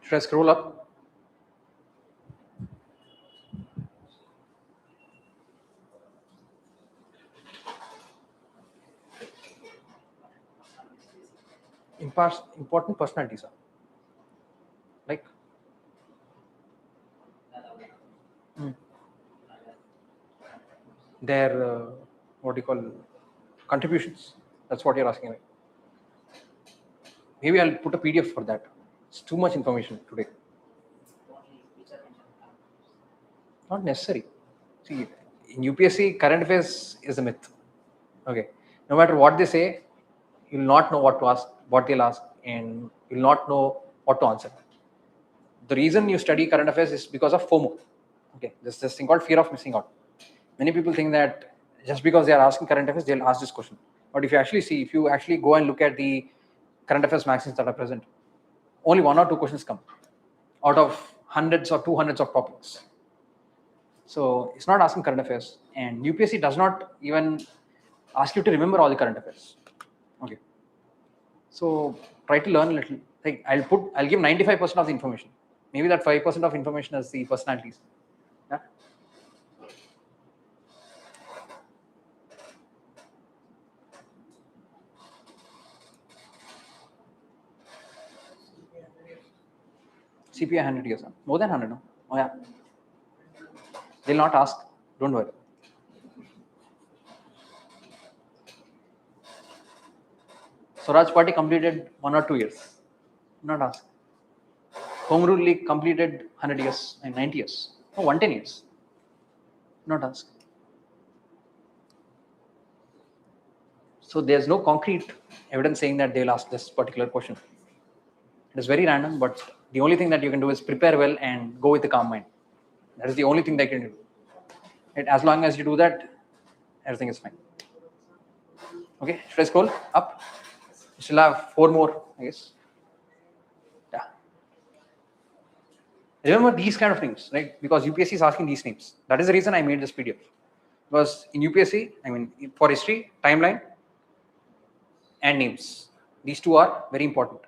Should I scroll up? Important personalities are like their what do you call contributions. That's what you're asking, right? Maybe I'll put a PDF for that. It's too much information today. Not necessary. See, in UPSC, current affairs is a myth. Okay. No matter what they say, you'll not know what to ask, what they'll ask, and you'll not know what to answer. The reason you study current affairs is because of FOMO. Okay. There's this thing called fear of missing out. Many people think that just because they are asking current affairs, they'll ask this question. But if you actually see, if you actually go and look at the current affairs magazines that are present, only 1 or 2 questions come out of hundreds or 200s of topics. So it's not asking current affairs, and UPSC does not even ask you to remember all the current affairs. Okay. So try to learn a little. Like I'll give 95% of the information. Maybe that 5% of information is the personalities. Yeah. CPI 100 years. More than 100, no? Oh yeah. They'll not ask. Don't worry. Swaraj Party completed 1 or 2 years. Not ask. Home Rule League completed 100 years and 90 years. No, 110 years. Not ask. So there's no concrete evidence saying that they'll ask this particular question. It is very random, but the only thing that you can do is prepare well and go with a calm mind. That is the only thing they can do. And as long as you do that, everything is fine. Okay, should I scroll up? We still have 4 more, I guess. Yeah. Remember these kind of things, right? Because UPSC is asking these names. That is the reason I made this PDF. Because in UPSC, I mean, for history, timeline and names. These two are very important.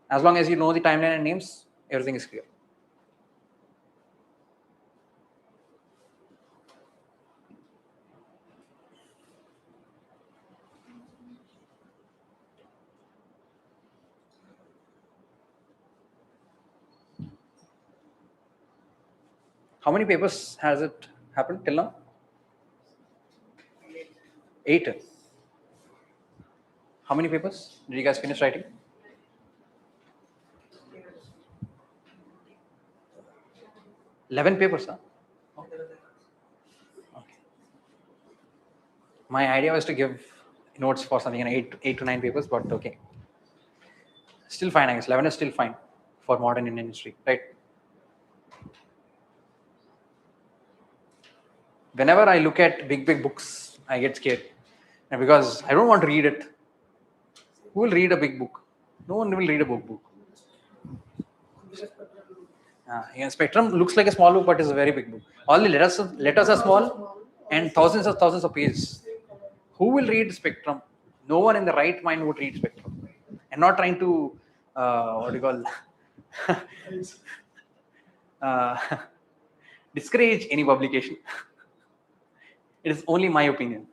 As long as you know the timeline and names, everything is clear. How many papers has it happened till now? 8. How many papers did you guys finish writing? 11 papers, huh? Okay. My idea was to give notes for something in 8 to 9 papers, but okay. Still fine, I guess. 11 is still fine for modern Indian history, right? Whenever I look at big books, I get scared. And because I don't want to read it. Who will read a big book? No one will read a book. Yeah, Spectrum looks like a small book, but it's a very big book. All the letters are small and thousands of pages. Who will read Spectrum? No one in the right mind would read Spectrum. I'm not trying to, what do you call, discourage any publication. It is only my opinion.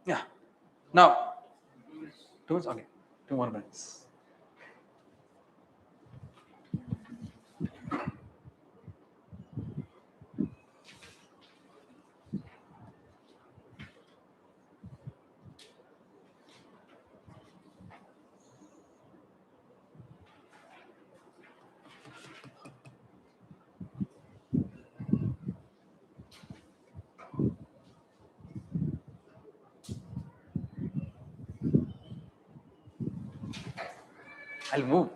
Yeah. Now, 2 minutes? Okay. 2 more minutes. I'll move.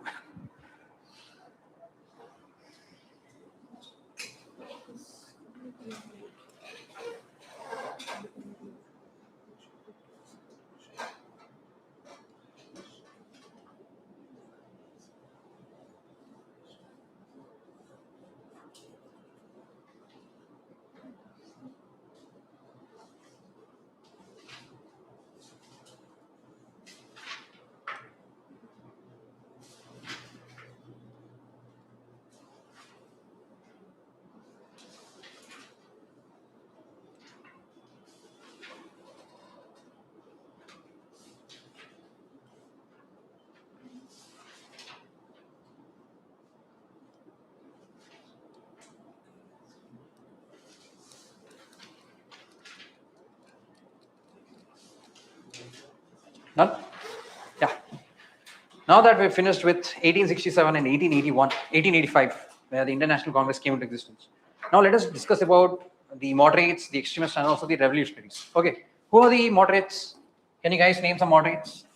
Done? Yeah. Now that we've finished with 1867 and 1881, 1885, where the International Congress came into existence. Now let us discuss about the moderates, the extremists, and also the revolutionaries. Okay. Who are the moderates? Can you guys name some moderates?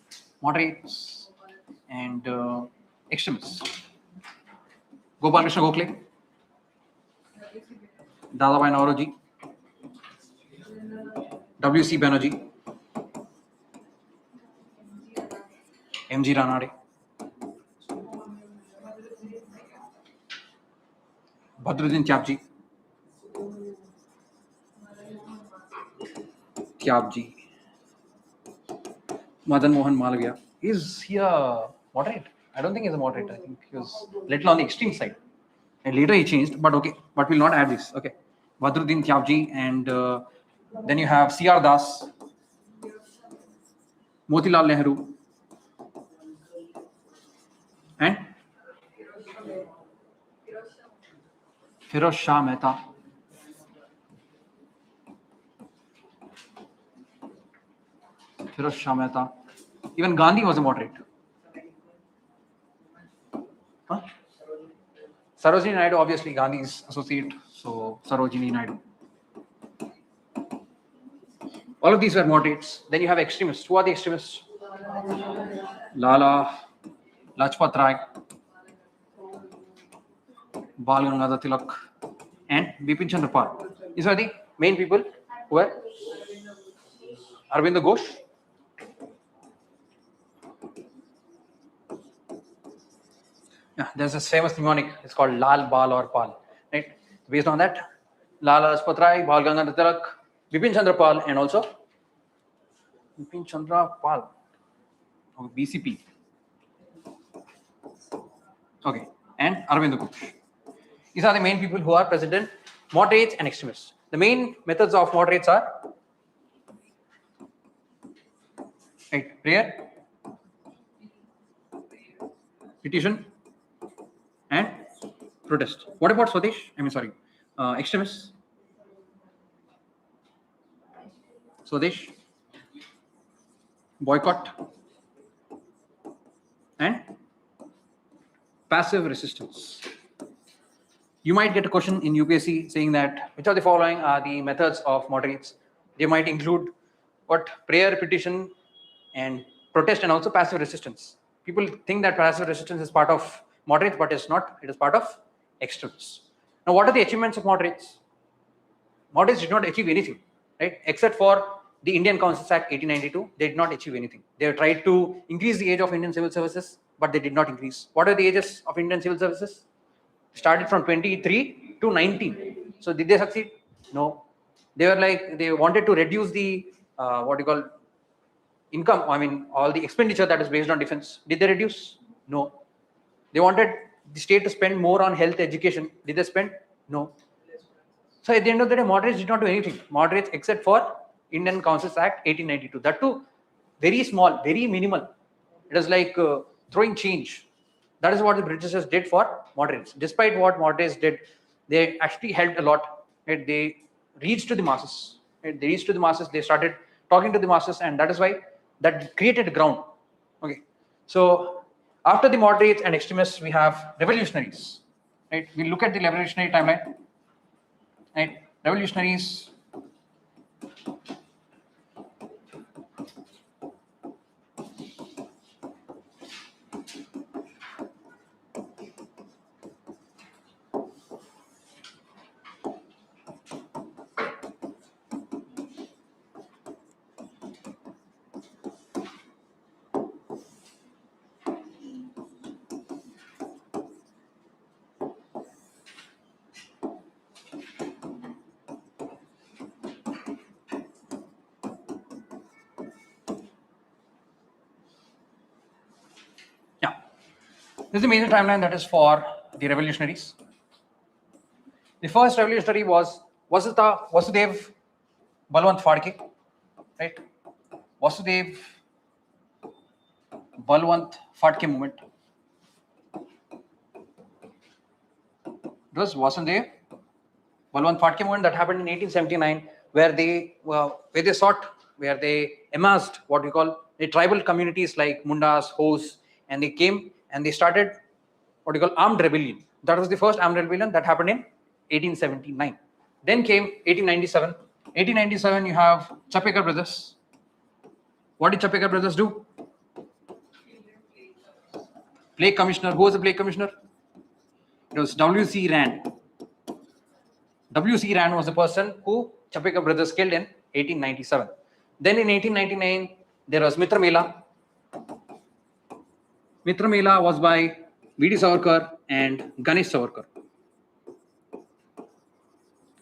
Moderates and extremists. Gopal Krishna Gokhale, Dadabhai Naoroji, W.C. Banerjee, M.G. Ranade, Badruddin Tyabji, Madan Mohan Malviya. Is he a moderate? I don't think he's a moderate. I think he was little on the extreme side. And later he changed, but okay. But we'll not add this. Okay. Badruddin Tyabji, and then you have C.R. Das, Motilal Nehru, and Firoz Shah Mehta. Firoz Shah Mehta. Even Gandhi was a moderate. Huh? Sarojini Naidu, obviously Gandhi's associate, so Sarojini Naidu. All of these were moderates. Then you have extremists. Who are the extremists? Lala Lajpat Rai, Bal Gangadhar Tilak, and Bipin Chandra Pal. These are the main people who were Arvind Ghosh. Yeah, there's this famous mnemonic. It's called Lal, Bal, or Pal. Right? Based on that, Lala Lajpat Rai, Bal Gangadhar Tilak, Bipin Chandra Pal, and also Bipin Chandra Pal, or BCP. Okay, and Arvind Ghosh. These are the main people who are present in moderates and extremists. The main methods of moderates are right, prayer, petition, and protest. What about Swadesh? Extremists. Swadesh, boycott, and passive resistance. You might get a question in UPSC saying that which of the following are the methods of moderates? They might include what? Prayer, petition, and protest, and also passive resistance. People think that passive resistance is part of moderates, but it's not. It is part of extremists. Now, what are the achievements of moderates? Moderates did not achieve anything, right? Except for the Indian Councils Act 1892, they did not achieve anything. They tried to increase the age of Indian civil services, but they did not increase. What are the ages of Indian civil services? Started from 23 to 19. So did they succeed? No. They wanted to reduce the what you call income. I mean, all the expenditure that is based on defense. Did they reduce? No. They wanted the state to spend more on health education. Did they spend? No. So at the end of the day, moderates did not do anything. Moderates, except for Indian Councils Act 1892. That too, very small, very minimal. It was like throwing change. That is what the Britishers did for moderates. Despite what moderates did, they actually helped a lot. Right? They reached to the masses. Right? They reached to the masses. They started talking to the masses, and that is why that created a ground. Okay. So after the moderates and extremists, we have revolutionaries. Right? We look at the revolutionary timeline. Right? Revolutionaries. Yeah. This is the major timeline that is for the revolutionaries. The first revolutionary was Vasudev Balwant Phadke, right? Vasudev Balwant Phadke movement. It was Vasudev Balwant Phadke movement that happened in 1879, where they amassed what we call the tribal communities like Mundas, Hos, and they came and they started what we call armed rebellion. That was the first armed rebellion that happened in 1879. Then came 1897. 1897, you have Chapekar brothers. What did Chapekar brothers do? Plague commissioner. Who was the plague commissioner? It was W.C. Rand. W.C. Rand was the person who Chapekar brothers killed in 1897. Then in 1899, there was Mitra Mela. Mitra Mela was by V.D. Savarkar and Ganesh Savarkar.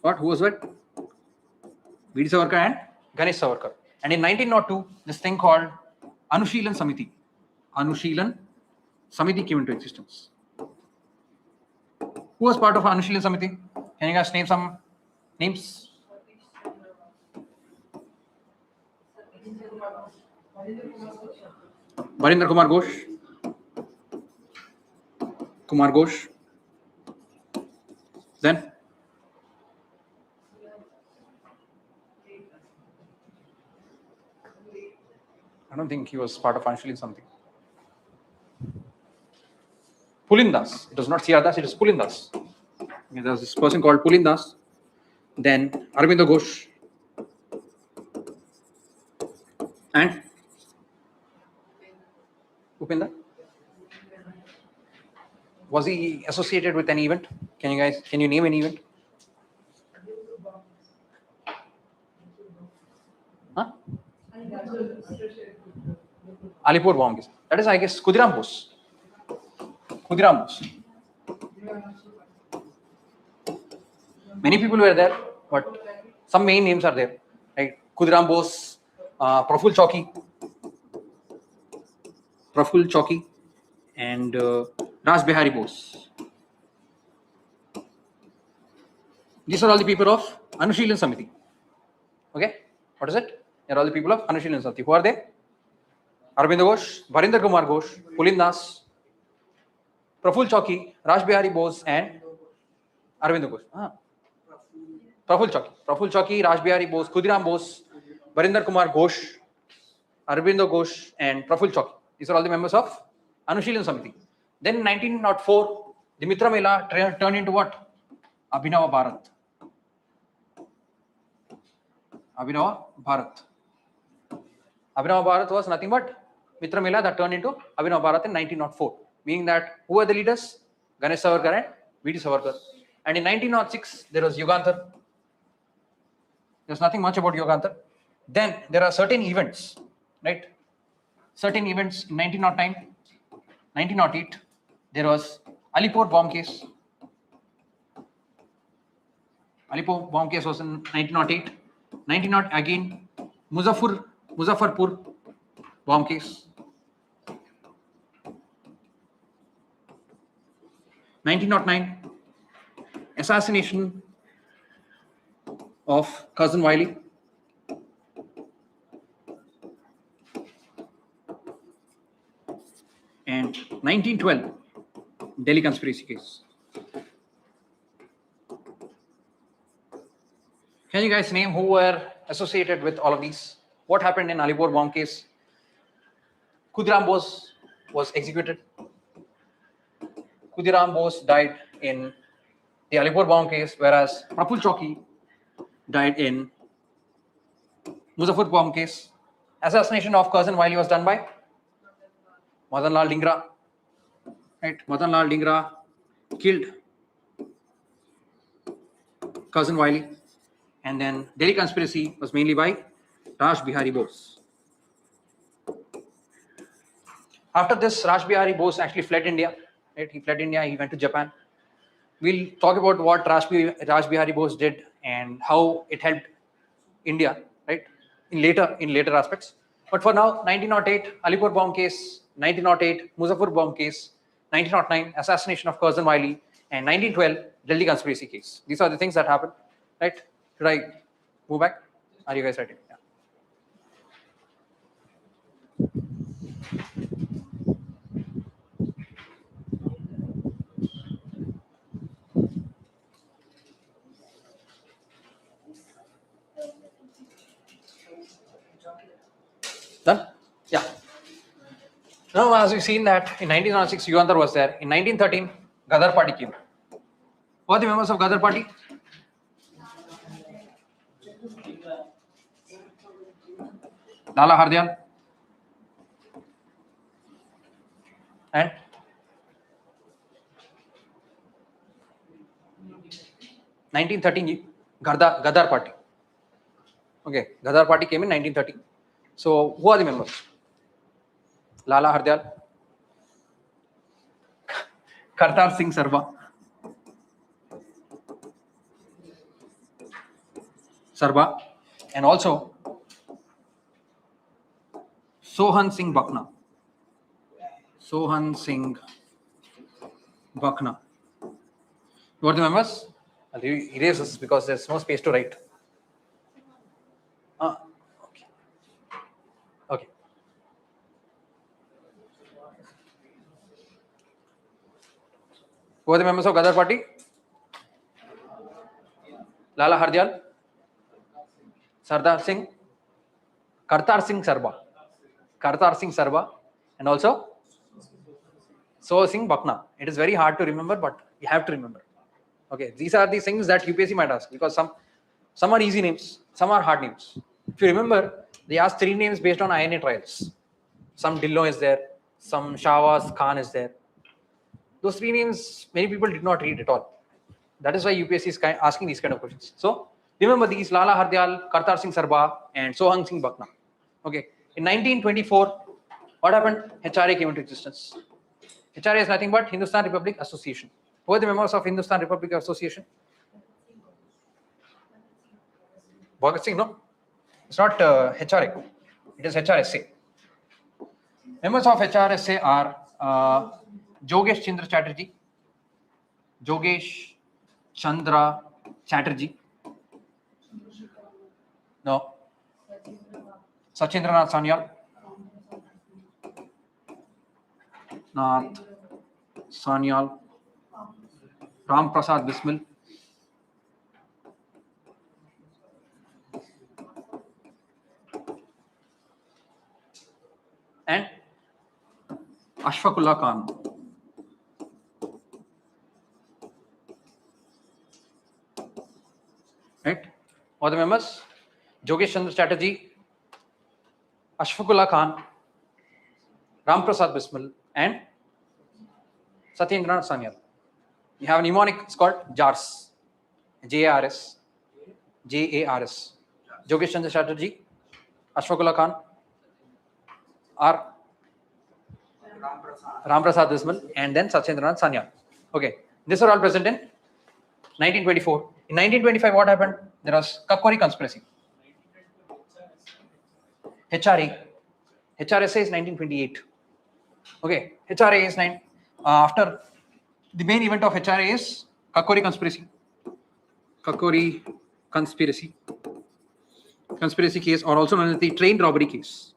What? Who was what? V.D. Savarkar and Ganesh Savarkar. And in 1902, this thing called Anushilan Samiti. Anushilan Samiti came into existence. Who was part of Anushilan Samiti? Can you guys name some names? Barinder Kumar Ghosh. Kumar Ghosh. Then I don't think he was part of Anushilan something. Pulindas. It was not Siadas, it is Pulindas. Okay, there was this person called Pulindas. Then Arvindo Ghosh. And Upenda. Was he associated with an event? Can you name an event? Huh? Alipur bomb case. That is, I guess, Khudiram Bose. Khudiram Bose. Many people were there, but some main names are there. Right? Khudiram Bose, Praful Chowki, and Raj Behari Bose. These are all the people of Anushilan Samiti. Okay, what is it? They are all the people of Anushilan Samiti. Who are they? Arvind Ghosh, Barinder Kumar Ghosh, Pulin Das, Praful Chowki, Raj Behari Bose, and Arvind Ghosh. Praful Chowki, Raj Behari Bose, Khudiram Bose, Barinder Kumar Ghosh, Arvindo Ghosh, and Praful Chowki. These are all the members of Anushilan Samiti. Then in 1904, the Mitra Mela turned into what? Abhinava Bharat. Abhinava Bharat was nothing but Mitra Mela that turned into Abhinava Bharat in 1904. Meaning that who were the leaders? Ganesh Savarkar and V.D. Savarkar. And in 1906, there was Yugantar. There's nothing much about Yugantar. Then there are certain events, right? Certain events in 1909, 1908, there was Alipur bomb case. Alipur bomb case was in 1908. 1908 again, Muzaffarpur bomb case. 1909, assassination of Cousin Wiley. And 1912, Delhi conspiracy case. Can you guys name who were associated with all of these? What happened in Alipur bomb case? Khudiram Bose was executed. Khudiram Bose died in the Alipur bomb case, whereas Praful Chowki died in Muzaffar bomb case. Assassination of Cousin Wiley was done by Madan Lal Dhingra. Right? Madan Lal Dhingra killed Cousin Wiley. And then Delhi conspiracy was mainly by Raj Behari Bose. After this, Raj Behari Bose actually fled India. Right? He fled India, he went to Japan. We'll talk about what Raj Behari Bose did and how it helped India, right? In later aspects. But for now, 1908, Alipur bomb case, 1908, Muzaffar bomb case, 1909, assassination of Cousin Wiley, and 1912, Delhi conspiracy case. These are the things that happened, right? Should I move back? Are you guys ready? Yeah. Done? Yeah. Now, as we've seen that in 1906, Yugantar was there. In 1913, Gadar Party came. Who are the members of Gadar Party? Lala Hardyal and Gadar Party. Okay, Gadar Party came in 1913. So, who are the members? Lala Hardyal, Kartar Singh Sarba, and also Sohan Singh Bakna. Who are the members? I'll erase this because there's no space to write. Okay. Who are the members of Gadar Party? Lala Hardyal, Sardar Singh, Kartar Singh Sarba, and also So Singh Bakna. It is very hard to remember, but you have to remember. Okay, these are the things that UPSC might ask, because some are easy names, some are hard names. If you remember, they asked 3 names based on INA trials. Some Dillo is there, some Shahbaz Khan is there. Those 3 names many people did not read at all. That is why UPSC is asking these kind of questions. So remember these: Lala Hardyal, Kartar Singh Sarba, and Sohang Singh Bakna. Okay. In 1924, what happened? HRA came into existence. HRA is nothing but Hindustan Republic Association. Who are the members of Hindustan Republic Association? Bhagat Singh, no? It's not HRA. It is HRSA. Members of HRSA are Jogesh Chandra Chatterjee, Jogesh Chandra Chatterjee. No. Sachindranath Sanyal. Nath Sanyal. Ram Prasad Bismil. And Ashfaqullah Khan. Right? All the members: Jogesh Chandra Chatterjee, Ashfaqullah Khan, Ram Prasad Bismil, and Satyendranath Sanyal. You have a mnemonic, it's called JARS. JARS. JARS. Jogesh Chandra Chatterjee, Ashfaqullah Khan, Ram Prasad Bismil, and then Satyendranath Sanyal. Okay, these are all present in 1924. In 1925, what happened? There was Kakori conspiracy. HRA. HRSA is 1928. Okay, HRA is after the main event of HRA is Kakori conspiracy. Kakori conspiracy. Conspiracy case, or also known as the train robbery case,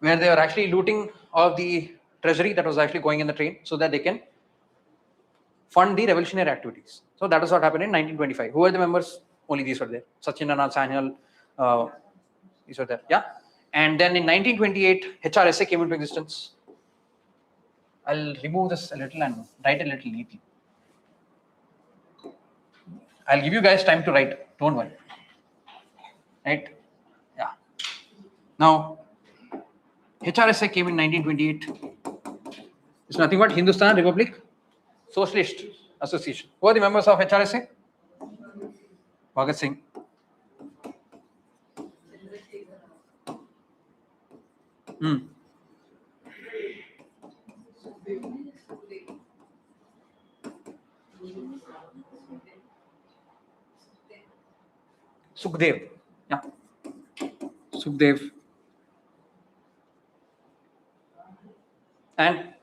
where they are actually looting of the treasury that was actually going in the train so that they can fund the revolutionary activities. So that is what happened in 1925. Who are the members? Only these were there. Sachindranath Sanyal, these were there. Yeah. And then in 1928, HRSA came into existence. I'll remove this a little and write a little neatly. I'll give you guys time to write. Don't worry. Right? Yeah. Now, HRSA came in 1928. It's nothing but Hindustan Republic Socialist Association. Who are the members of HRSA? Bhagat Singh. Sukhdev. Yeah. Sukhdev. And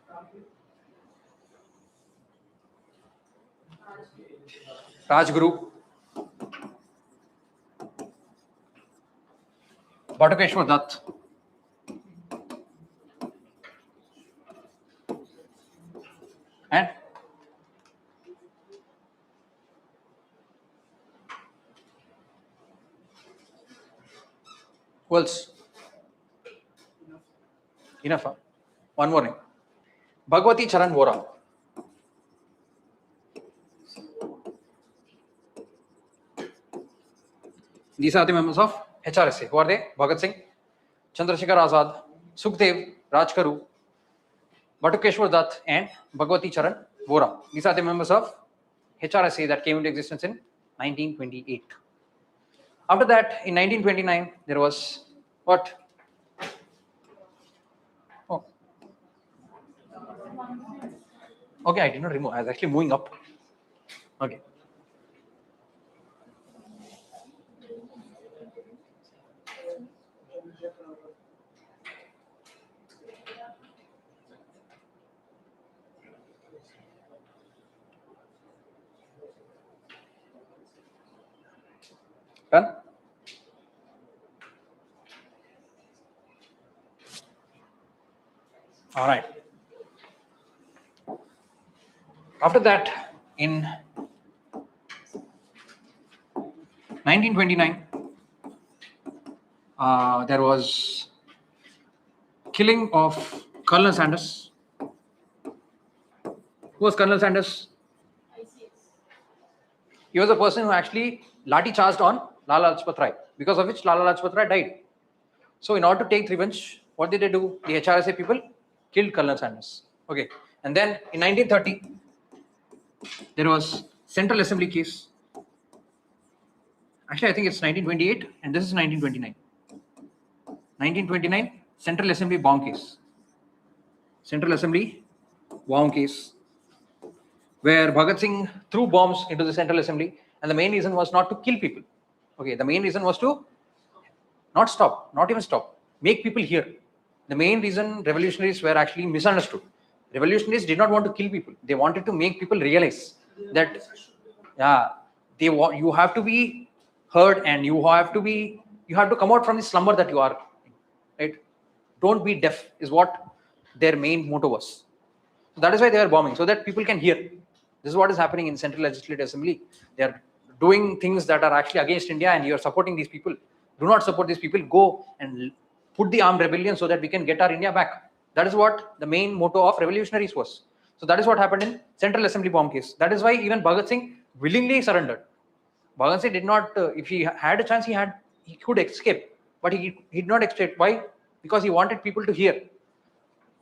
Rajguru. Batukeshwar Dutt. And who else? Enough. Huh? One more name. Bhagwati Charan Vora. These are the members of HRSA. Who are they? Bhagat Singh, Chandrasekhar Azad, Sukhdev, Rajguru, Batukeshwar Dutt, and Bhagwati Charan Vora. These are the members of HRSA that came into existence in 1928. After that, in 1929, there was what? Oh. Okay, I did not remove. I was actually moving up. Okay. Done? All right. After that, in 1929, there was killing of Colonel Sanders. Who was Colonel Sanders? He was a person who actually lathi charged on Lala Lajpat Rai, because of which Lala Lajpat Rai died. So in order to take revenge, what did they do? The HRSA people killed Colonel Sanders. Okay, and then in 1930, there was Central Assembly case. Actually, I think it's 1928, and this is 1929. 1929, Central Assembly bomb case. Central Assembly bomb case, where Bhagat Singh threw bombs into the Central Assembly, and the main reason was not to kill people. Okay, the main reason was to not even stop, make people hear. The main reason revolutionaries were actually misunderstood. Revolutionaries did not want to kill people. They wanted to make people realize that, you have to be heard, and you have to come out from the slumber that you are, right? Don't be deaf is what their main motto was. So that is why they are bombing, so that people can hear. This is what is happening in Central Legislative Assembly. They are doing things that are actually against India, and you are supporting these people. Do not support these people. Go and put the armed rebellion so that we can get our India back. That is what the main motto of revolutionaries was. So that is what happened in Central Assembly bomb case. That is why even Bhagat Singh willingly surrendered. Bhagat Singh did not, if he had a chance, he could escape, but he did not escape. Why? Because he wanted people to hear.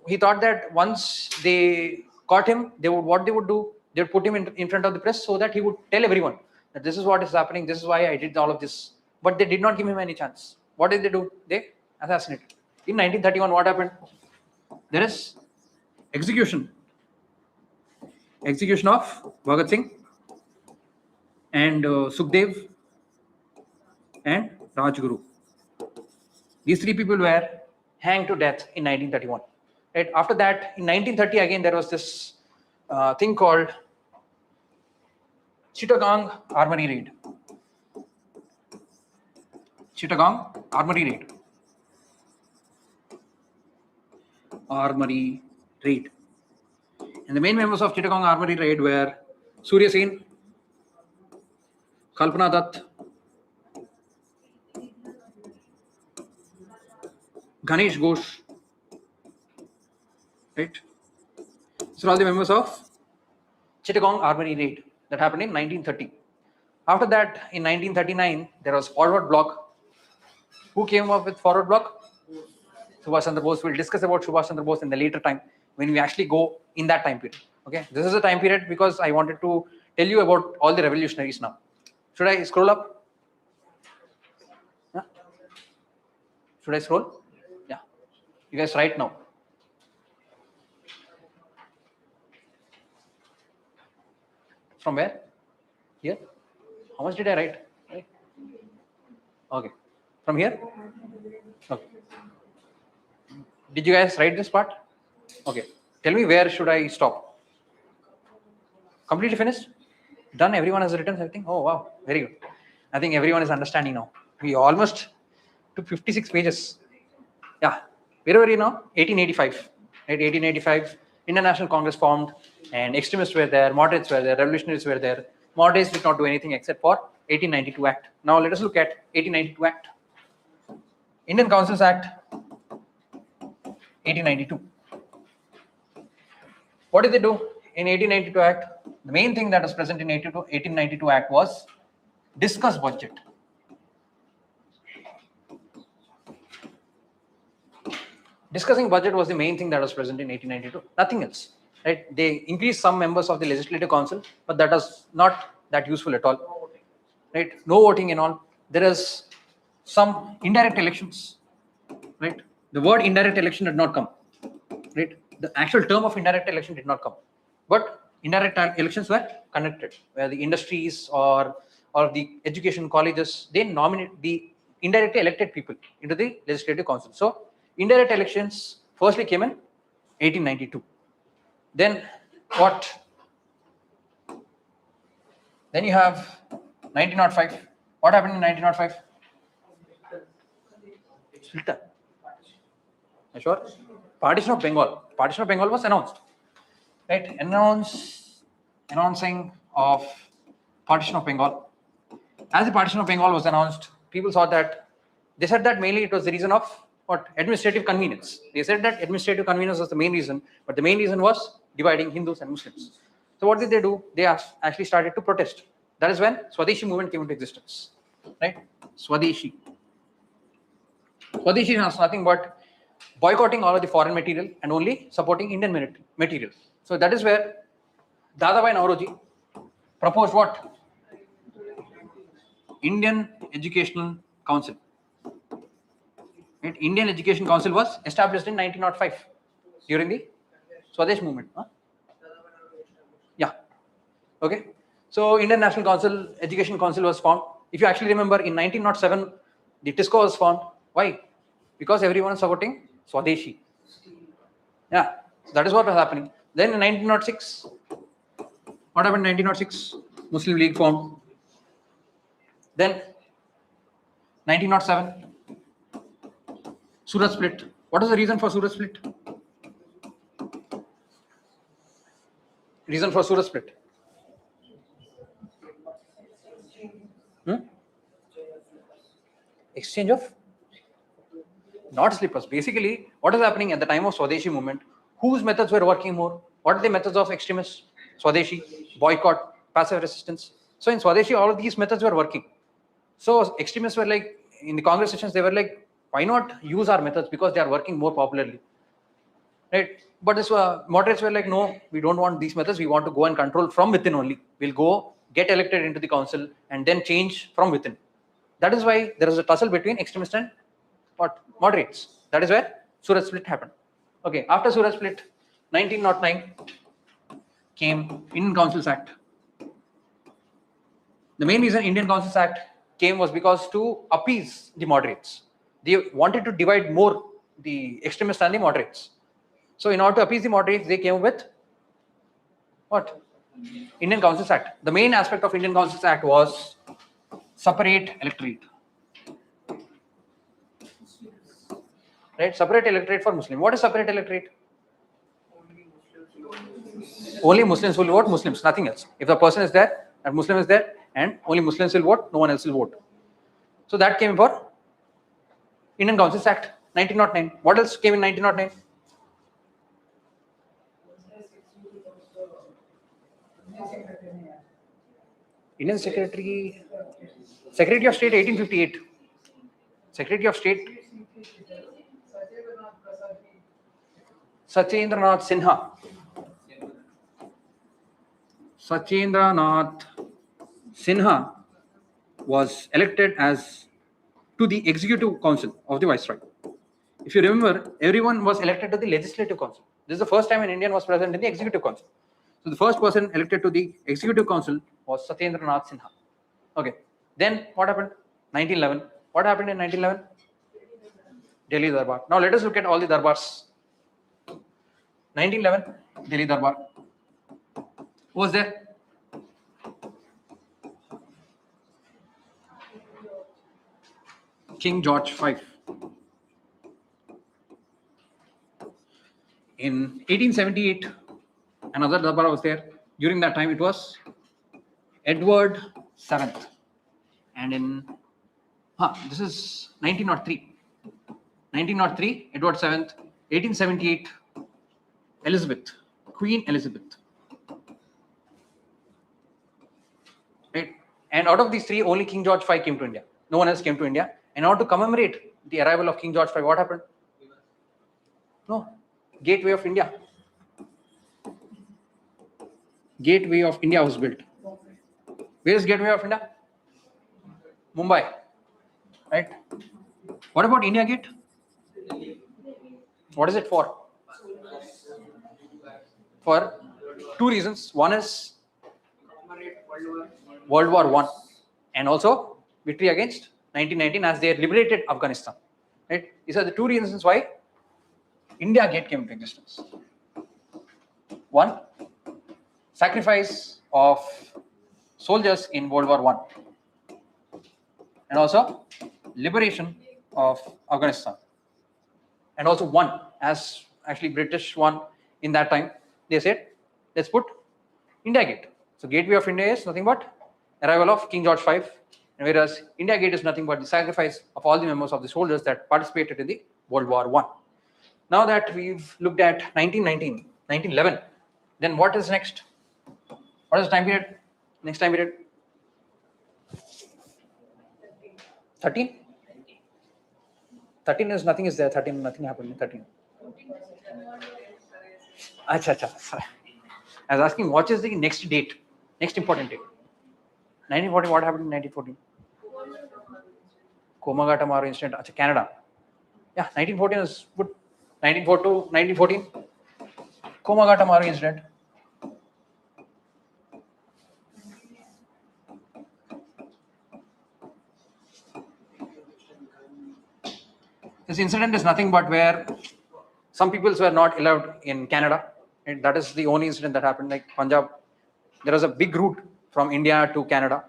He thought that once they caught him, they would put him in front of the press so that he would tell everyone that this is what is happening, this is why I did all of this. But they did not give him any chance. What did they do? They assassinated. In 1931, what happened? There is execution of Bhagat Singh and Sukhdev and Rajguru. These three people were hanged to death in 1931. Right? After that, in 1930, again, there was this thing called Chittagong Armory Raid. Chittagong Armory Raid. Armory Raid. And the main members of Chittagong Armory Raid were Surya Sen, Kalpana Dutt, Ganesh Ghosh. Right? So all the members of Chittagong Armory Raid that happened in 1930. After that, in 1939, there was Forward Bloc. Who came up with Forward Bloc? Subhash Chandra Bose. We'll discuss about Subhash Chandra Bose in the later time when we actually go in that time period. Okay, this is a time period because I wanted to tell you about all the revolutionaries now. Should I scroll up? Yeah. Should I scroll? Yeah. You guys write now. From where? Here? How much did I write? Right. Okay. From here? Okay. Did you guys write this part? Okay. Tell me, where should I stop? Completely finished? Done? Everyone has written everything? Oh, wow. Very good. I think everyone is understanding now. We almost took 56 pages. Yeah. Where were you now? 1885. Right? 1885. International Congress formed, and extremists were there, moderates were there, revolutionaries were there. Moderates did not do anything except for 1892 Act. Now let us look at 1892 Act. Indian Councils Act 1892. What did they do in 1892 Act? The main thing that was present in 1892 Act was discuss budget. Discussing budget was the main thing that was present in 1892. Nothing else. Right? They increased some members of the Legislative Council, but that was not that useful at all. Right? No voting and all. There is some indirect elections. Right? The word indirect election did not come. Right? The actual term of indirect election did not come. But indirect elections were conducted, where the industries or the education colleges, they nominate the indirectly elected people into the Legislative Council. So indirect elections firstly came in 1892. Then what? Then you have 1905. What happened in 1905? Splita. Sure. Partition of Bengal. Partition of Bengal was announced. Right? Announcing of partition of Bengal. As the partition of Bengal was announced, people saw that, they said that mainly it was the reason of what? Administrative convenience. They said that administrative convenience was the main reason, but the main reason was dividing Hindus and Muslims. So what did they do? They actually started to protest. That is when Swadeshi movement came into existence, right? Swadeshi. Swadeshi is nothing but boycotting all of the foreign material and only supporting Indian material. So that is where Dadabhai Naoroji proposed what? Indian Educational Council. Right? Indian Education Council was established in 1905 during the Swadesh movement. Huh? Yeah. Okay. So Indian National Council, Education Council was formed. If you actually remember, in 1907, the TISCO was formed. Why? Because everyone is supporting Swadeshi. Yeah. So that is what was happening. Then in 1906, what happened in 1906? Muslim League formed. Then 1907, Surat split. What is the reason for Surat split? Reason for Surat split? Exchange of? Not slippers. Basically, what is happening at the time of Swadeshi movement? Whose methods were working more? What are the methods of extremists? Swadeshi, boycott, passive resistance. So in Swadeshi, all of these methods were working. So extremists were like, in the Congress sessions, they were like, why not use our methods because they are working more popularly, right? But this moderates were like, no, we don't want these methods. We want to go and control from within only. We'll go get elected into the council and then change from within. That is why there is a tussle between extremists and what? Moderates. That is where Surat split happened. Okay, after Surat split, 1909 came Indian Councils Act. The main reason Indian Councils Act came was because to appease the moderates. They wanted to divide more the extremists and the moderates. So in order to appease the moderates, they came with what? Indian Councils Act. The main aspect of Indian Councils Act was separate electorate. Right? Separate electorate for Muslim. What is separate electorate? Only Muslims will vote, Muslims, nothing else. If the person is there, that Muslim is there, and only Muslims will vote, no one else will vote. So that came for Indian Councils Act, 1909. What else came in 1909? Indian Secretary of State, 1858. Secretary of State, Sachendranath Sinha. Sachendranath Sinha was elected as to the Executive Council of the Viceroy. If you remember, everyone was elected to the Legislative Council. This is the first time an Indian was present in the Executive Council. So the first person elected to the Executive Council was Satyendranath Sinha. Okay. Then what happened? 1911. What happened in 1911? Delhi Darbar. Now let us look at all the Darbars. 1911, Delhi Darbar. Who was there? King George V. In 1878, another Darbar was there. During that time, it was Edward VII. And in, this is 1903. 1903, Edward VII. 1878, Elizabeth, Queen Elizabeth. Right? And out of these three, only King George V came to India. No one else came to India. And in order to commemorate the arrival of King George V, what happened? No, Gateway of India. Gateway of India was built. Where is Gateway of India? Mumbai. Right? What about India Gate? What is it for? For two reasons. One is World War I and also victory against 1919 as they liberated Afghanistan. Right? These are the two reasons why India Gate came into existence. One, sacrifice of soldiers in World War I and also liberation of Afghanistan. And also one, as actually British won in that time, they said, let's put India Gate. So Gateway of India is nothing but arrival of King George V, and whereas India Gate is nothing but the sacrifice of all the members of the soldiers that participated in the World War I. Now that we've looked at 1919, 1911, then what is next? What is the time period? Next time period? 13? 13 is nothing is there. 13, nothing happened in 13. Acha. Sorry. I was asking what is the next date, next important date. 1914, what happened in 1914? Komagata Maru incident, Acha, Canada. Yeah, 1914 is good. 1914, Komagata Maru incident. This incident is nothing but where some peoples were not allowed in Canada. And that is the only incident that happened. Like Punjab, there was a big route from India to Canada,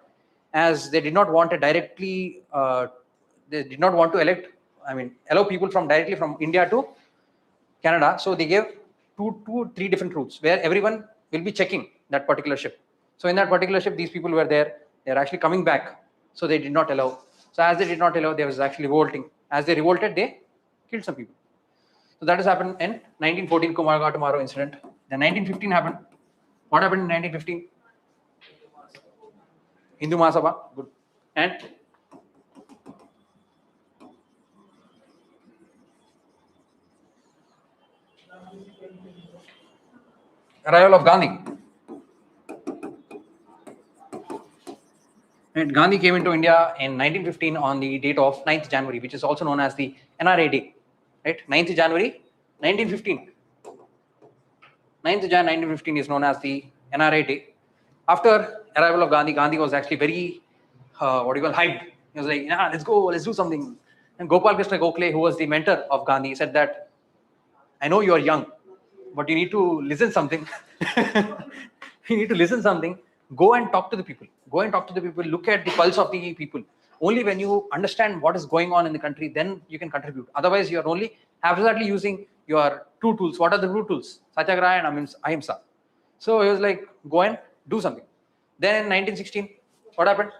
as they did not want to directly, they did not want to allow people from directly from India to Canada. So they gave three different routes where everyone will be checking that particular ship. So in that particular ship, these people were there. They're actually coming back. So they did not allow. So as they did not allow, they was actually revolting. As they revolted, they killed some people. So that has happened in 1914, Komagata Maru incident. Then 1915 happened. What happened in 1915? Hindu Mahasabha. Good. And arrival of Gandhi. And Gandhi came into India in 1915 on the date of 9th January, which is also known as the NRA Day. Right? 9th January 1915. 9th Jan 1915 is known as the NRA Day. After arrival of Gandhi, Gandhi was actually very, hyped. He was like, yeah, let's go, let's do something. And Gopal Krishna Gokhale, who was the mentor of Gandhi, said that, I know you are young, but you need to listen something. You need to listen something. Go and talk to the people. Go and talk to the people. Look at the pulse of the people. Only when you understand what is going on in the country, then you can contribute. Otherwise, you are only haphazardly using your two tools. What are the two tools? Satyagraha and Ahimsa. So he was like, go and do something. Then in 1916, what happened?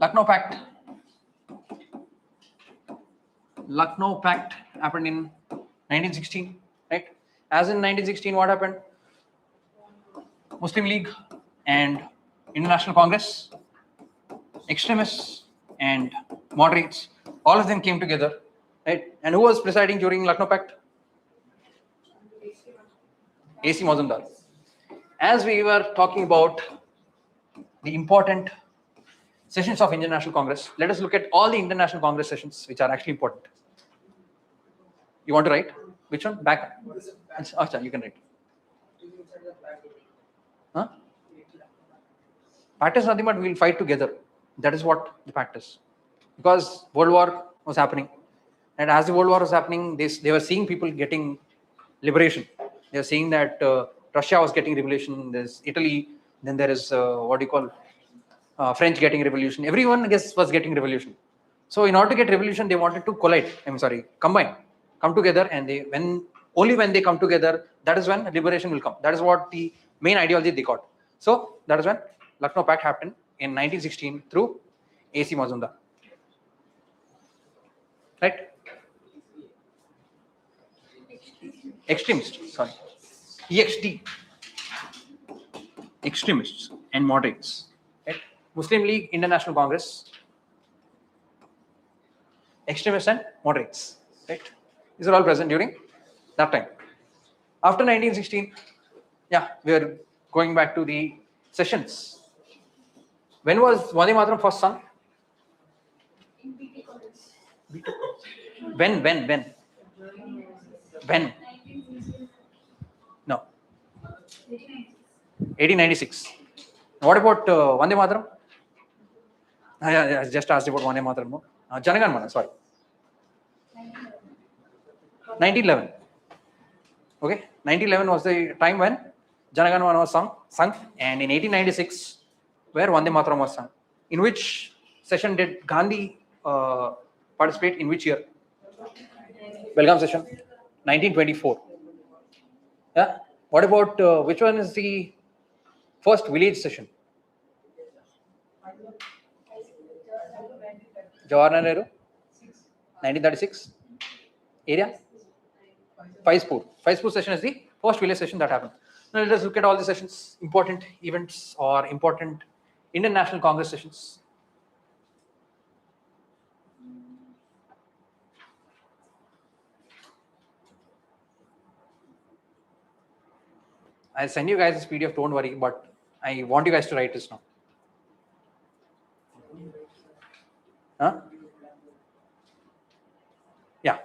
Lucknow Pact. Lucknow Pact happened in 1916, right? As in 1916, what happened? Muslim League and International Congress, extremists and moderates, all of them came together, right? And who was presiding during Lucknow Pact? AC Mazumdar. As we were talking about the important sessions of International Congress, let us look at all the International Congress sessions which are actually important. You want to write? Which one? Back. Achha, you can write. Huh? Pact is nothing but we'll fight together. That is what the pact is. Because World War was happening. And as the World War was happening, they were seeing people getting liberation. They were seeing that Russia was getting revolution. There's Italy. Then there is French getting revolution. Everyone, I guess, was getting revolution. So in order to get revolution, they wanted to combine, come together. And only when they come together, that is when liberation will come. That is what the main ideology they got. So that is when Lucknow Pact happened in 1916 through AC Mazumdar. Right? Extremists, sorry. EXT. Extremists and moderates. Right? Muslim League, International Congress. Extremists and moderates. Right? These are all present during that time. After 1916, we are going back to the sessions. When was Vande Mataram first sung? When? No. 1896. What about Vande Mataram? I just asked about Vande Mataram. No? Janagan Mana, sorry. 1911. Okay, 1911 was the time when Janagan Mana was sung, and in 1896, where Vande Mataram was sung. In which session did Gandhi participate? In which year? Belgaum session, 1924. Yeah. What about which one is the first village session? Jawaharlal Nehru. 1936 area. Faizpur session is the first village session that happened. Now let us look at all the sessions, important events or important Indian National Congress sessions. I'll send you guys this PDF, don't worry, but I want you guys to write this now. Huh? Yeah.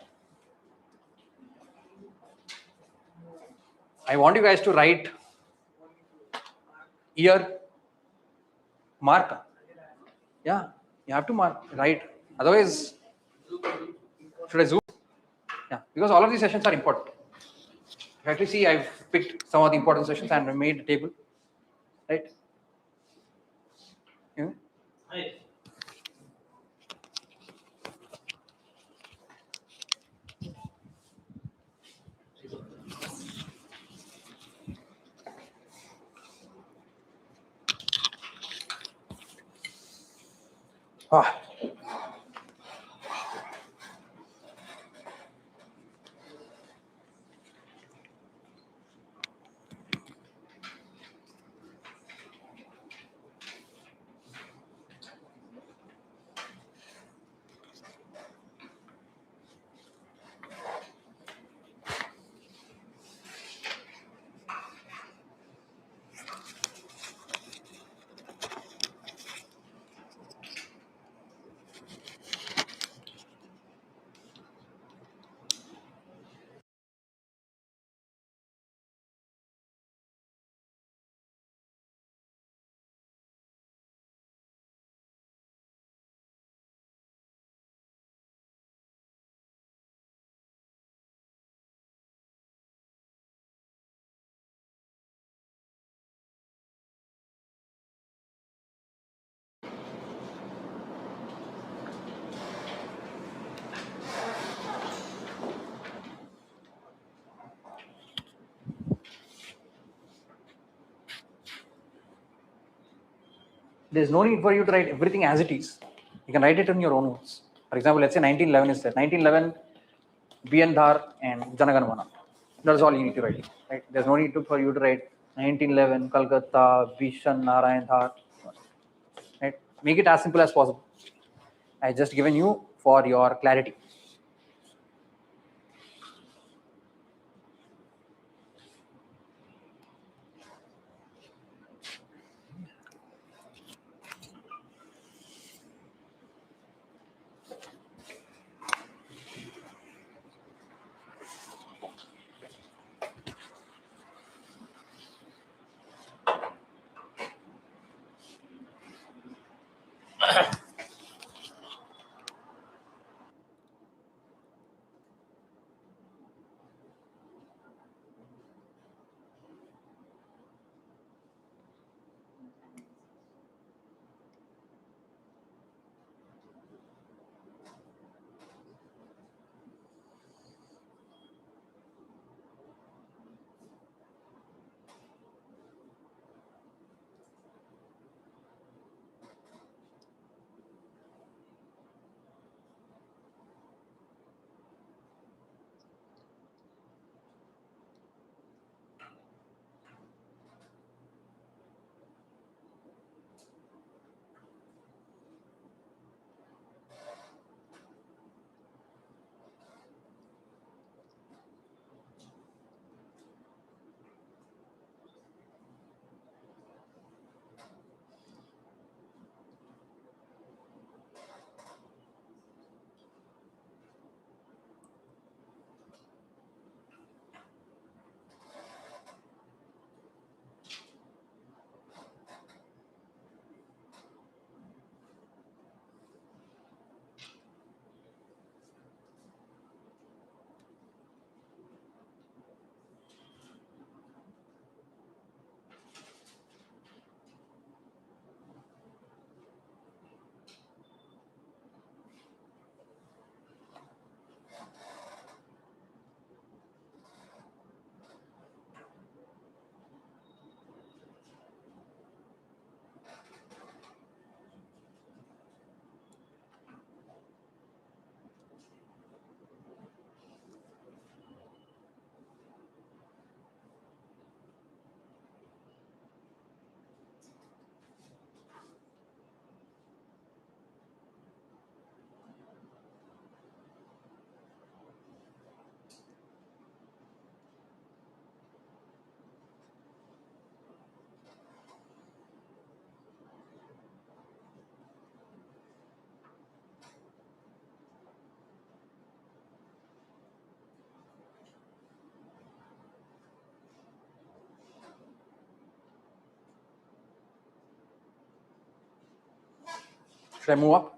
I want you guys to write year, mark. Yeah, you have to mark, right? Otherwise, should I zoom? Yeah, because all of these sessions are important. If you actually see, I've picked some of the important sessions and made a table, right? Yeah. Ah. There's no need for you to write everything as it is. You can write it in your own words. For example, let's say 1911 is there. 1911, Biyandhar and Janaganamana. That's all you need to write. Right? There's no need for you to write 1911, Calcutta, Vishan, Narayan Dhar. Right? Make it as simple as possible. I just given you for your clarity. Should I move up?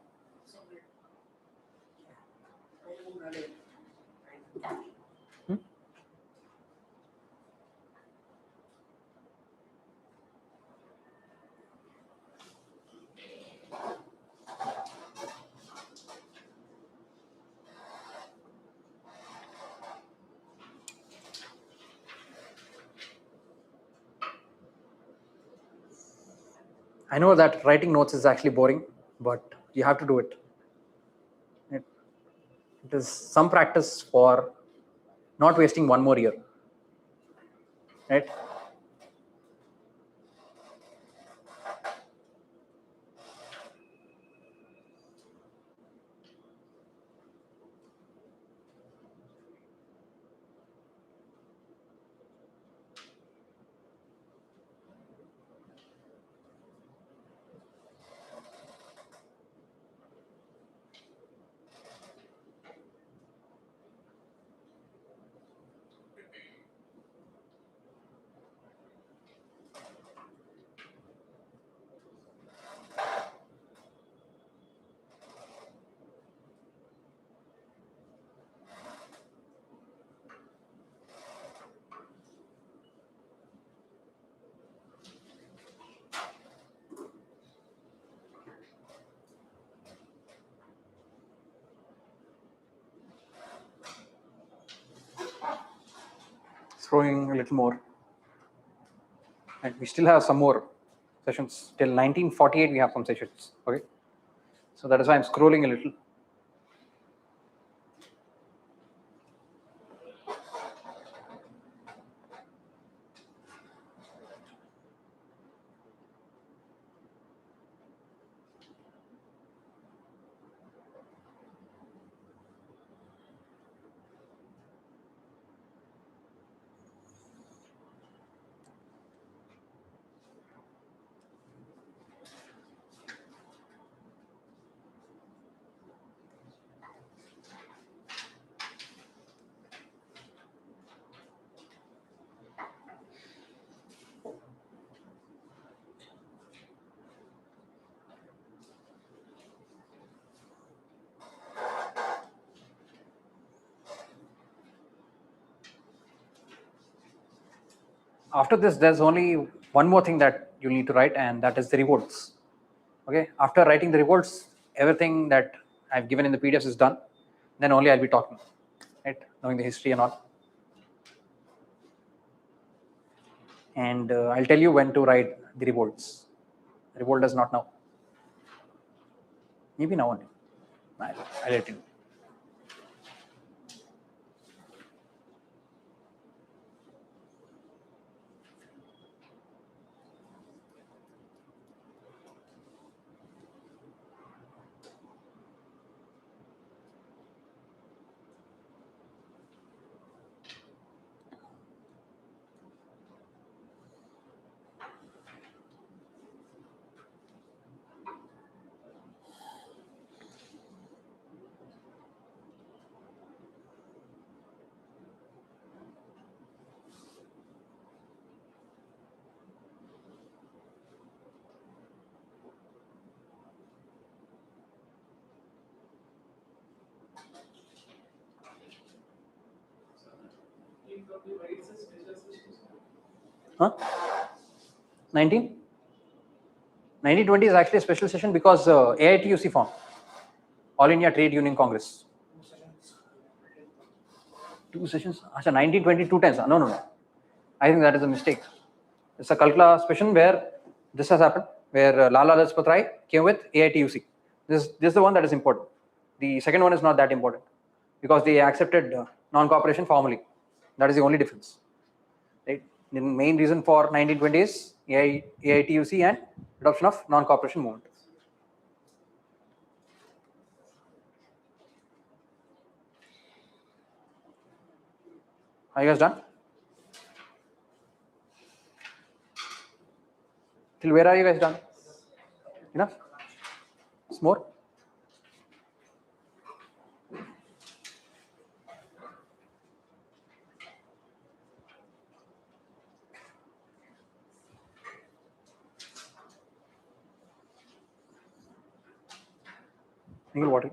I know that writing notes is actually boring, but you have to do it. It is some practice for not wasting one more year, right? Throwing a little more. And we still have some more sessions. Till 1948, we have some sessions. Okay. So that is why I'm scrolling a little. After this, there's only one more thing that you need to write, and that is the revolts. Okay. After writing the revolts, everything that I've given in the PDFs is done. Then only I'll be talking, right? Knowing the history and all. And I'll tell you when to write the revolts. Revolt does not now. Maybe now only. I'll let you know. Huh? 1920 is actually a special session because AITUC formed, All India Trade Union Congress. 2 sessions? Achha, 1920, 2 times. No. I think that is a mistake. It's a Kalkala session where this has happened, where Lala Lajpat Rai came with AITUC. This is the one that is important. The second one is not that important because they accepted non-cooperation formally. That is the only difference. Right? The main reason for 1920 is AITUC and adoption of non-cooperation movement. Are you guys done? Till where are you guys done? Enough? Some more? Single water.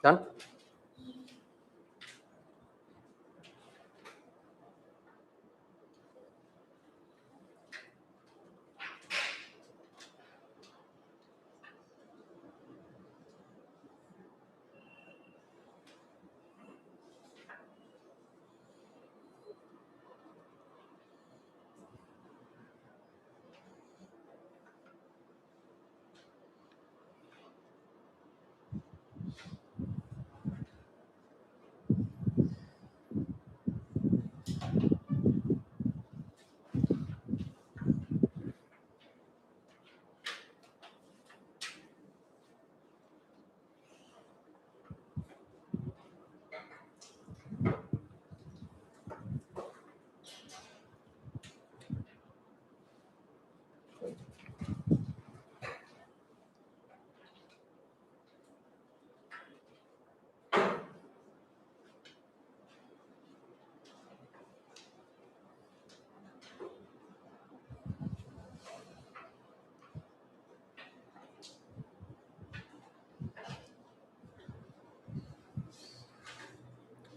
Done?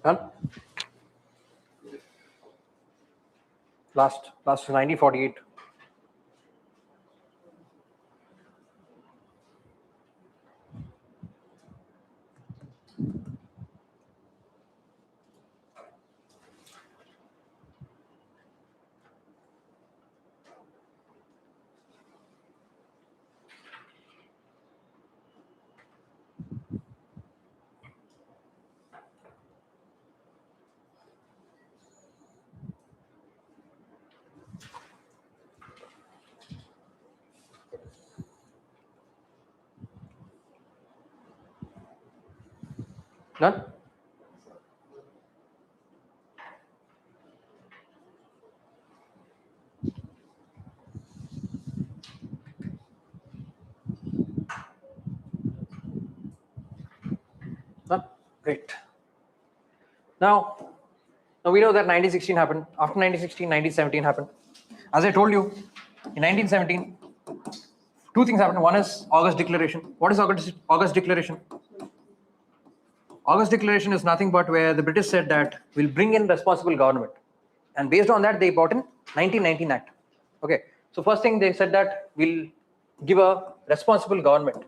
Done? Last is 1948. Done? Done? Great. Now we know that 1916 happened. After 1916, 1917 happened. As I told you, in 1917, two things happened. One is August Declaration. What is August Declaration? August Declaration is nothing but where the British said that we'll bring in responsible government. And based on that, they brought in 1919 Act. Okay. So first thing they said that we'll give a responsible government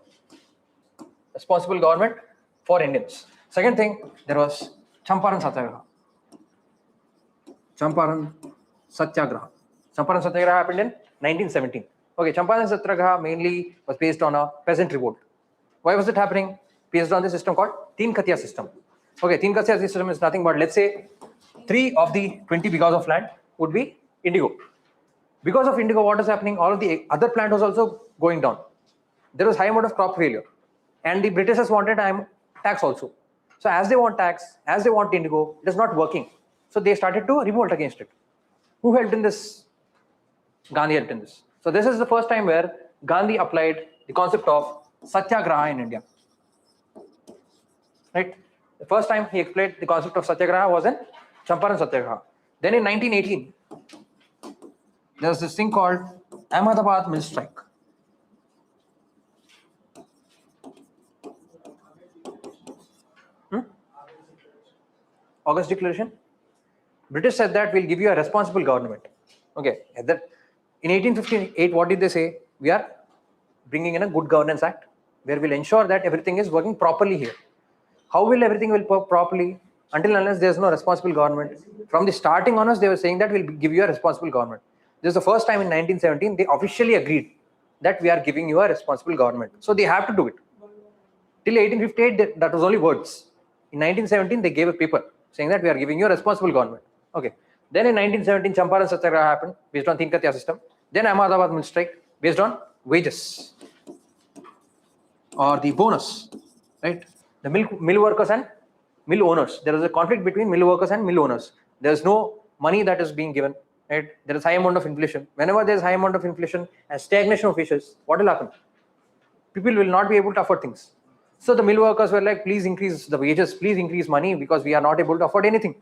for Indians. Second thing, there was Champaran Satyagraha. Champaran Satyagraha happened in 1917. Okay, Champaran Satyagraha mainly was based on a peasant revolt. Why was it happening? Based on the system called Teen Katiya system. Okay, Teen Katiya system is nothing but, let's say, 3 of the 20 bighas of land would be indigo. Because of indigo, what is happening? All of the other plant was also going down. There was high amount of crop failure. And the Britishers wanted tax also. So as they want tax, as they want indigo, it is not working. So they started to revolt against it. Who helped in this? Gandhi helped in this. So this is the first time where Gandhi applied the concept of Satyagraha in India. Right? The first time he explained the concept of Satyagraha was in Champaran Satyagraha. Then in 1918, there's this thing called Ahmedabad Mill Strike. August Declaration. British said that we'll give you a responsible government. Okay. In 1858, what did they say? We are bringing in a good governance act where we'll ensure that everything is working properly here. How will everything will work properly? Until unless there's no responsible government. From the starting onwards, they were saying that we'll give you a responsible government. This is the first time in 1917 they officially agreed that we are giving you a responsible government. So they have to do it. Till 1858, that was only words. In 1917, they gave a paper saying that we are giving you a responsible government. Okay. Then in 1917, Champaran Satyagraha happened based on Teen Katya system. Then Ahmedabad Mill Strike based on wages or the bonus, right? The mill workers and mill owners. There is a conflict between mill workers and mill owners. There is no money that is being given, right? There is high amount of inflation. Whenever there is high amount of inflation and stagnation of wages, what will happen? People will not be able to afford things. So the mill workers were like, please increase the wages, please increase money because we are not able to afford anything.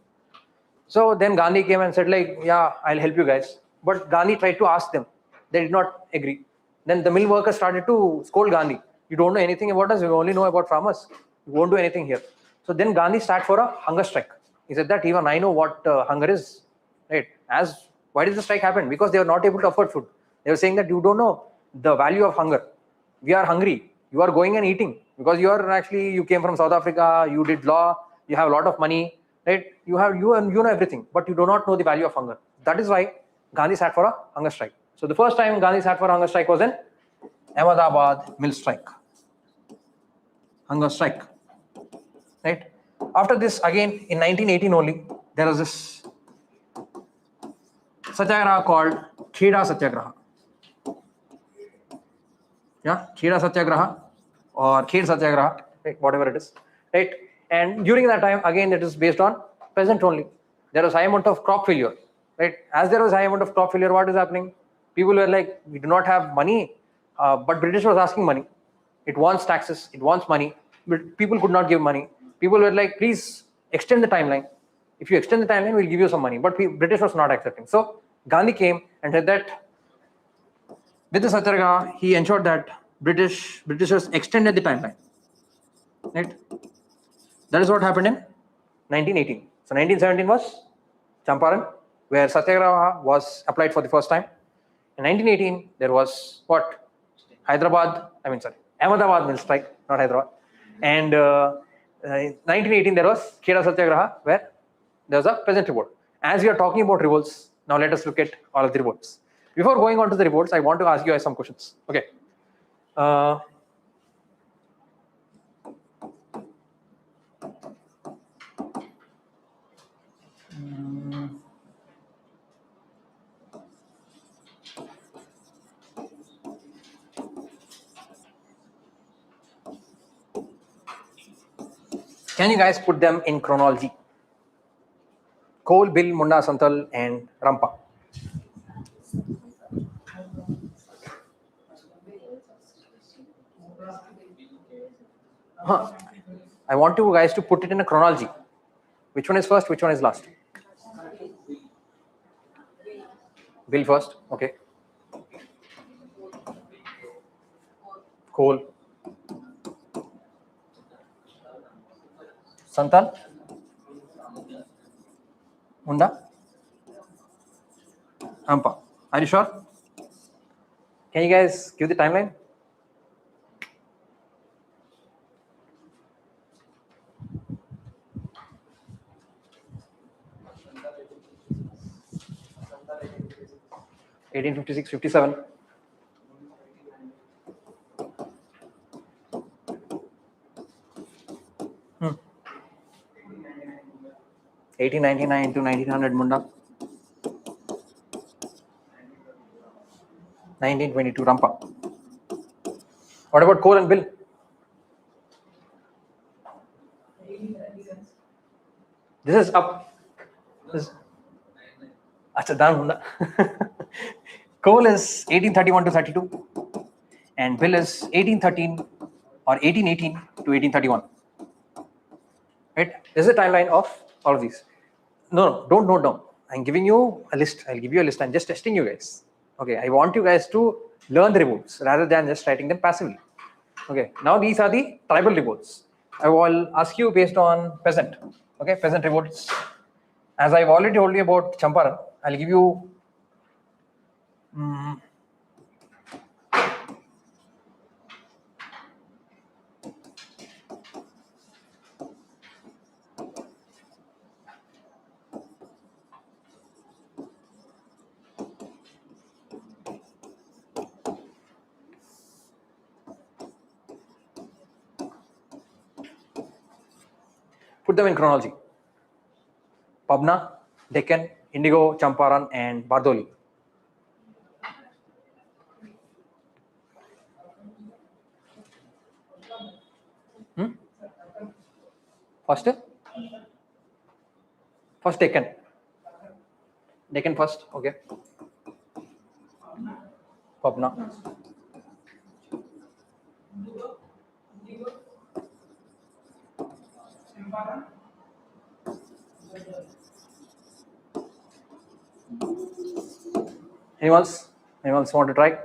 So then Gandhi came and said like, yeah, I'll help you guys. But Gandhi tried to ask them. They did not agree. Then the mill workers started to scold Gandhi. You don't know anything about us. You only know about farmers. You won't do anything here. So then Gandhi started for a hunger strike. He said that even I know what hunger is. Right? Why did the strike happen? Because they were not able to afford food. They were saying that you don't know the value of hunger. We are hungry. You are going and eating because you came from South Africa. You did law. You have a lot of money. Right? You know everything, but you do not know the value of hunger. That is why Gandhi sat for a hunger strike. So the first time Gandhi sat for a hunger strike was in Ahmedabad Mill Strike. Hunger strike. Right? After this, again in 1918 only, there was this satyagraha called Kheda Satyagraha. Yeah, Kheda Satyagraha or Khed Satyagraha, right? Whatever it is, right? And during that time, again, it is based on peasant only. There was high amount of crop failure, right? As there was high amount of crop failure, what is happening? People were like, we do not have money, but British was asking money. It wants taxes, it wants money, but people could not give money. People were like, please extend the timeline. If you extend the timeline, we'll give you some money. But British was not accepting. So Gandhi came and said that with the Satyagraha, he ensured that Britishers extended the timeline. Right? That is what happened in 1918. So 1917 was Champaran, where Satyagraha was applied for the first time. In 1918, there was what? Ahmedabad Mill Strike, not Hyderabad. And in 1918, there was Kheda Satyagraha, where there was a peasant revolt. As we are talking about revolts, now let us look at all of the revolts. Before going on to the revolts, I want to ask you guys some questions. Okay. Can you guys put them in chronology? Cole, Bill, Munda, Santal, and Rampa. I want you guys to put it in a chronology. Which one is first? Which one is last? Bill first. Okay. Cole. Santal. Munda. Rampa. Are you sure? Can you guys give the timeline? (1856, 57). 1899 to 1900 Munda. 1922 Rampa. What about Cole and Bill? This is up. Acha, down Munda. Cole is 1831 to 32, and Bill is 1813 or 1818 to 1831. Right? This is the timeline of all of these. No, don't note down. I'm giving you a list. I'll give you a list. I'm just testing you guys. Okay, I want you guys to learn the revolts rather than just writing them passively. Okay, now these are the tribal revolts. I will ask you based on peasant. Okay, peasant revolts. As I've already told you about Champaran, I'll give you put them in chronology. Pabna, Deccan, Indigo, Champaran, and Bardoli. First Deccan. Deccan first, okay. Pabna. Anyone else? Anyone else want to try?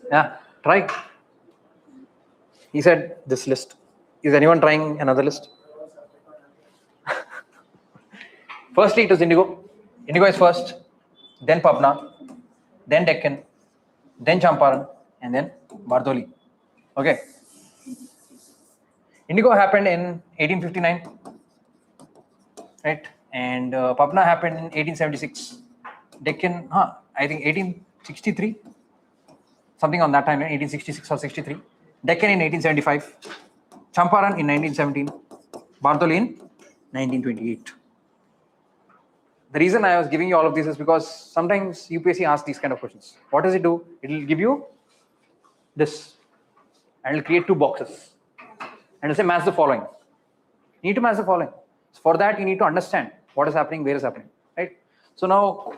Yeah, try. He said this list. Is anyone trying another list? Firstly, it was Indigo. Indigo is first, then Pabna, then Deccan, then Champaran, and then Bardoli. Okay. Indigo happened in 1859, right? And Pabna happened in 1876. Deccan, I think 1863, something on that time, 1866 or 63. Deccan in 1875. Champaran in 1917. Bardoli in 1928. The reason I was giving you all of this is because sometimes UPSC asks these kind of questions. What does it do? It will give you this and it will create two boxes and it will say match the following. You need to match the following. So for that, you need to understand what is happening, where is happening, right? So now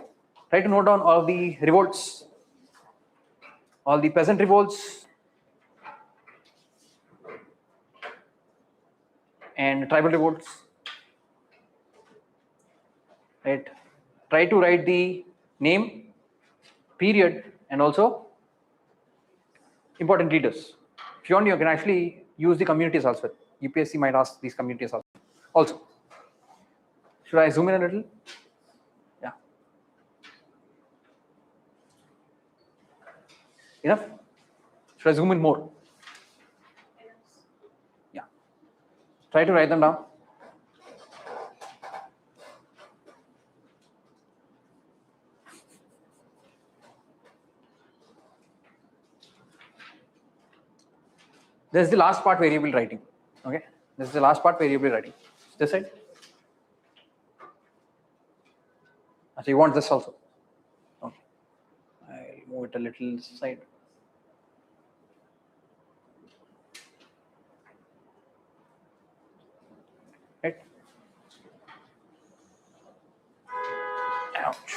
try to note down all of the revolts, all the peasant revolts and tribal revolts, right? Try to write the name, period, and also important leaders. If you want, you can actually use the communities also. UPSC might ask these communities also. Should I zoom in a little? Yeah. Enough? Should I zoom in more? Yeah. Try to write them down. This is the last part where you will be writing. Okay. This is the last part where you will be writing. This side. So you want this also? Okay. I'll move it a little side. Right. Ouch.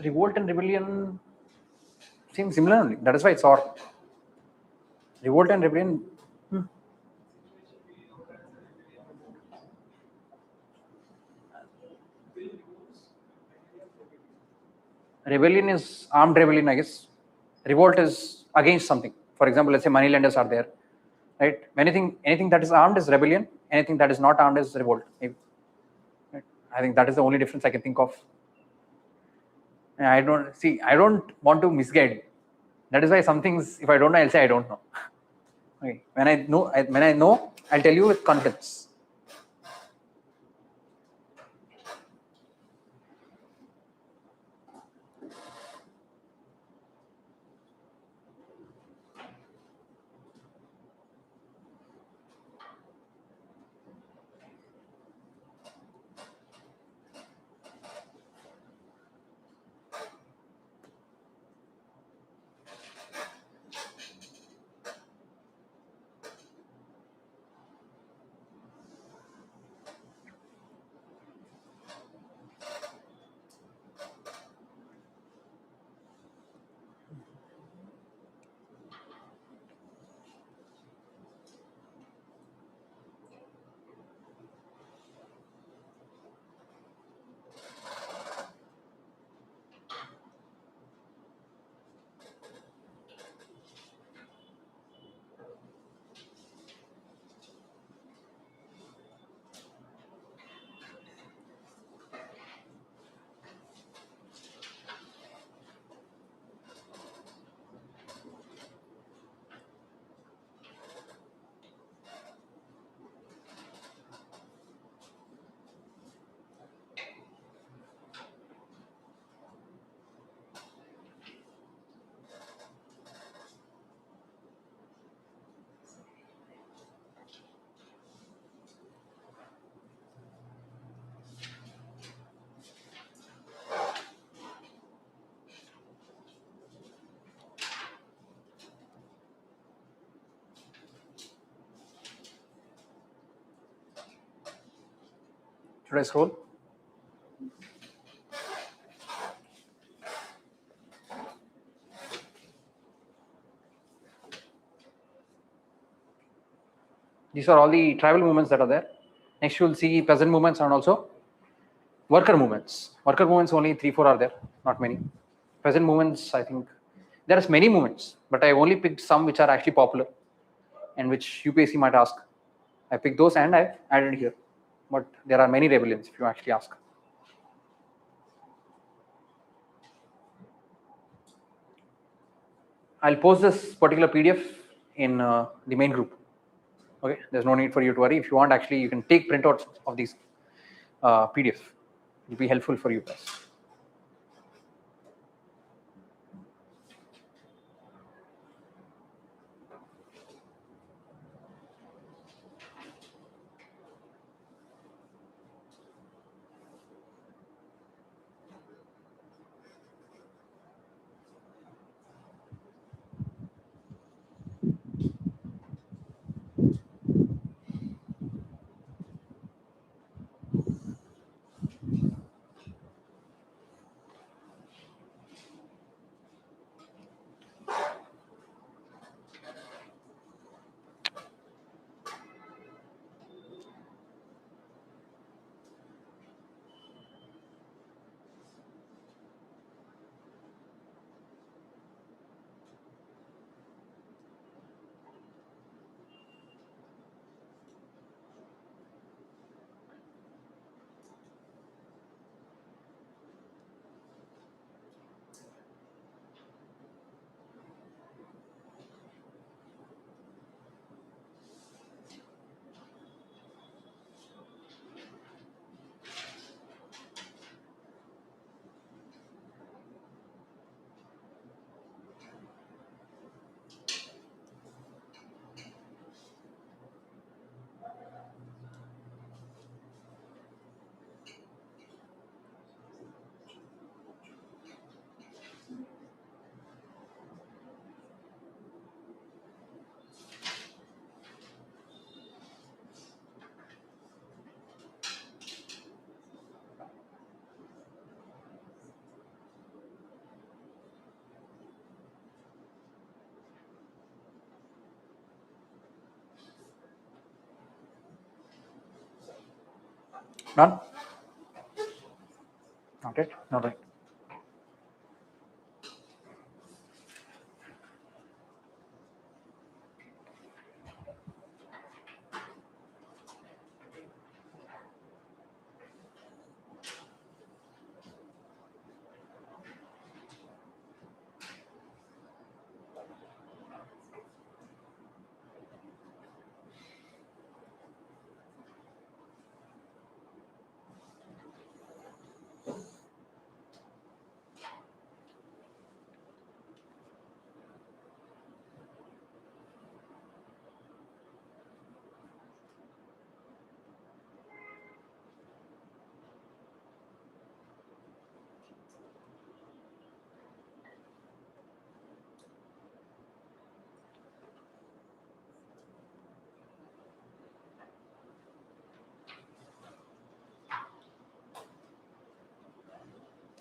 revolt and rebellion seem similar only. That is why it's or. Revolt and rebellion. Rebellion is armed rebellion, I guess. Revolt is against something. For example, let's say moneylenders are there, right? Anything that is armed is rebellion. Anything that is not armed is revolt. Maybe. Right? I think that is the only difference I can think of. And I don't want to misguide. That is why some things, if I don't know, I'll say I don't know. Okay. When I know, I'll tell you with confidence. Should I scroll? These are all the tribal movements that are there. Next, you will see peasant movements and also worker movements. Worker movements only 3-4 are there, not many. Peasant movements, I think there are many movements, but I only picked some which are actually popular and which UPSC might ask. I picked those and I've added here. But there are many rebellions if you actually ask. I'll post this particular PDF in the main group. Okay, there's no need for you to worry. If you want, actually, you can take printouts of these PDF. It will be helpful for you guys. None? Not yet? Not right.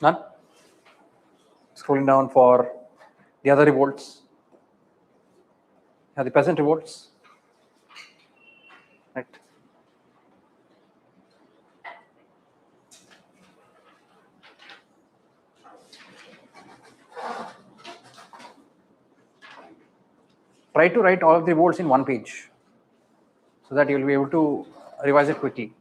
None? Scrolling down for the other revolts. The peasant revolts. Right. Try to write all of the revolts in one page so that you will be able to revise it quickly.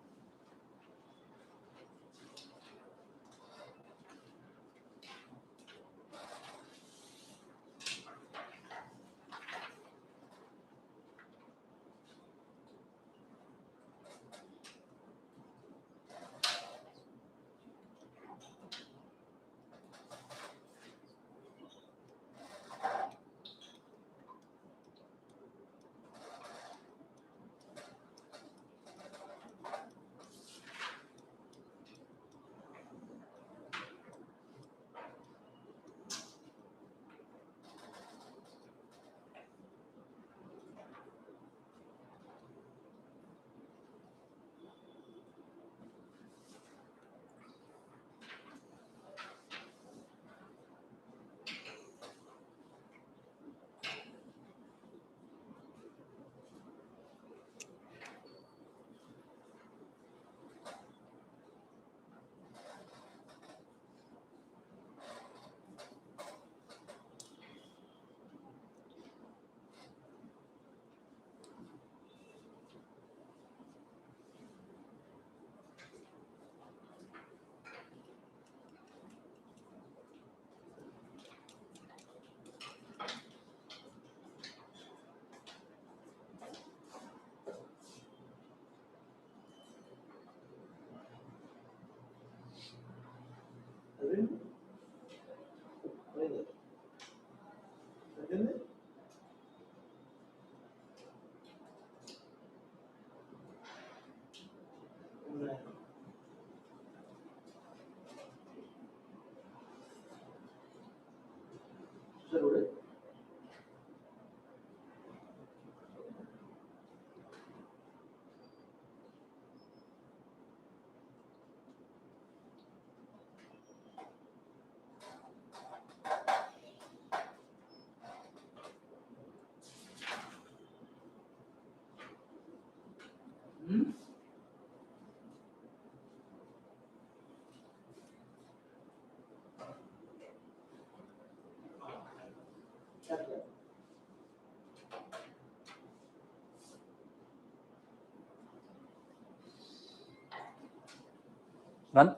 None?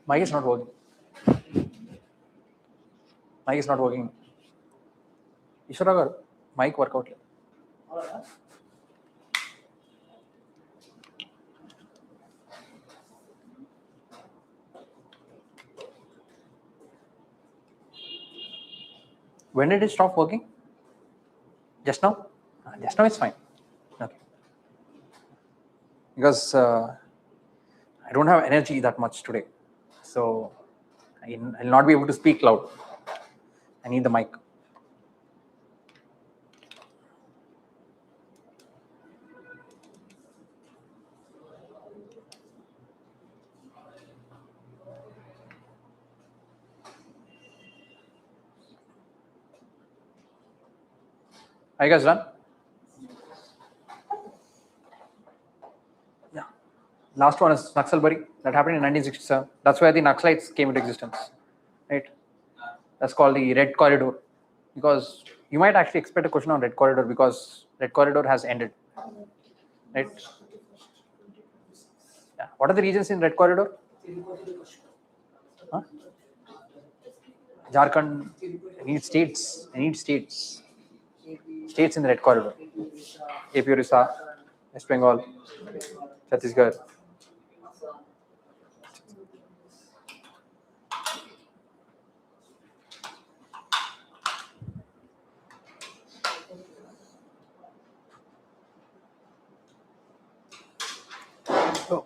Mic is not working. Mic is not working. Ishwara garu, mic work out. When did it stop working? Just now? Just now it's fine. Okay. Because I don't have energy that much today. So I'll not be able to speak loud. I need the mic. Are you guys done? Yeah. Last one is Naxalbari. That happened in 1967. That's where the Naxalites came into existence. Right? That's called the Red Corridor. Because you might actually expect a question on Red Corridor because Red Corridor has ended. Right? Yeah. What are the regions in Red Corridor? Huh? Jharkhand. I need states. States in the Red Corridor. AP Orissa, West Bengal, Chhattisgarh. Oh.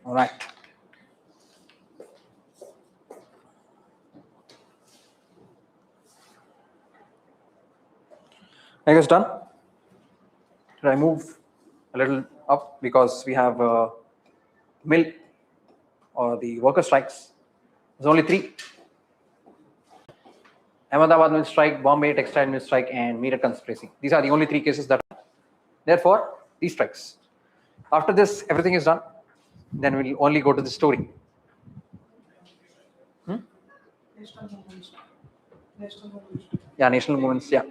All right. I guess done. Should I move a little up because we have mill or the worker strikes? There's only 3. Ahmedabad mill strike, Bombay textile mill strike, and Meerut conspiracy. These are the only 3 cases that. Therefore, these strikes. After this, everything is done. Then we'll only go to the story. National movements. National movements. Yeah, national movements. Yeah.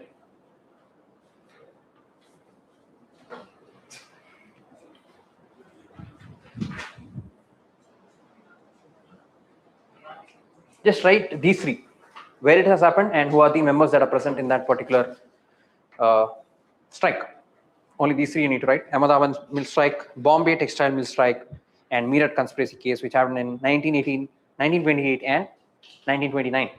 Just write these 3, where it has happened and who are the members that are present in that particular strike. Only these 3 you need to write: Ahmedabad mill strike, Bombay textile mill strike, and Meerut conspiracy case, which happened in 1918, 1928, and 1929.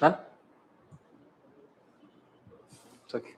Done? It's okay.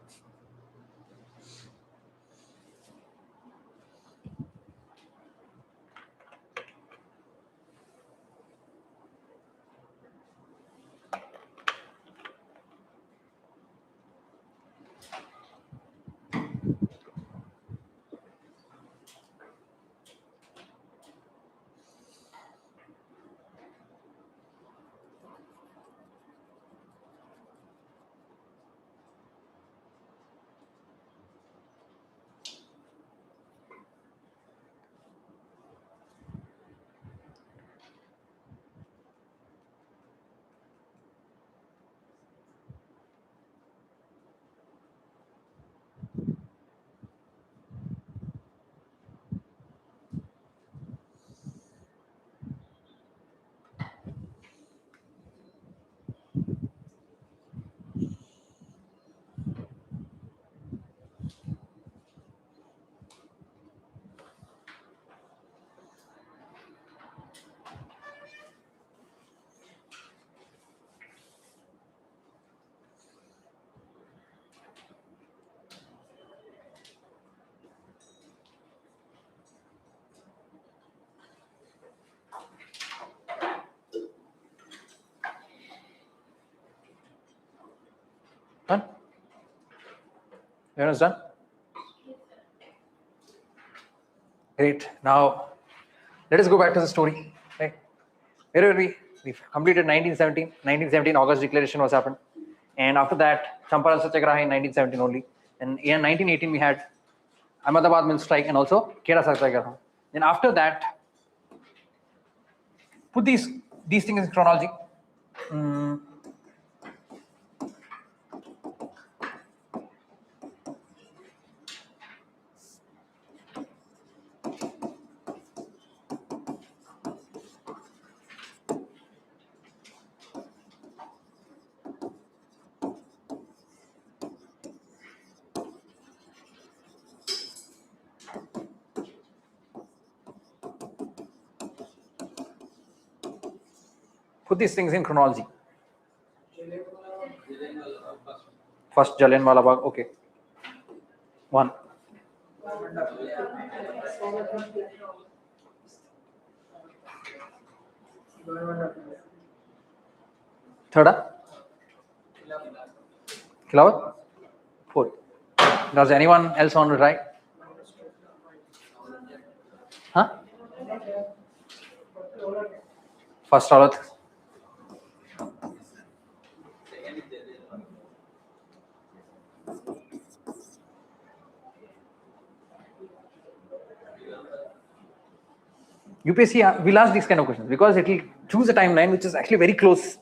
Everyone's done? Great. Now, let us go back to the story. Right? Where were we? We completed 1917. 1917 August Declaration was happened. And after that, Champaran Satyagraha in 1917 only. And in 1918, we had Ahmedabad Mill Strike and also Khera Satyagraha. Then after that, put these things in chronology. Put these things in chronology. First Jallianwala Bagh, okay. 1. Third, Khilafat. 4. Does anyone else want to try? Huh? First Raulat. UPSC will ask these kind of questions because it will choose a timeline which is actually very close.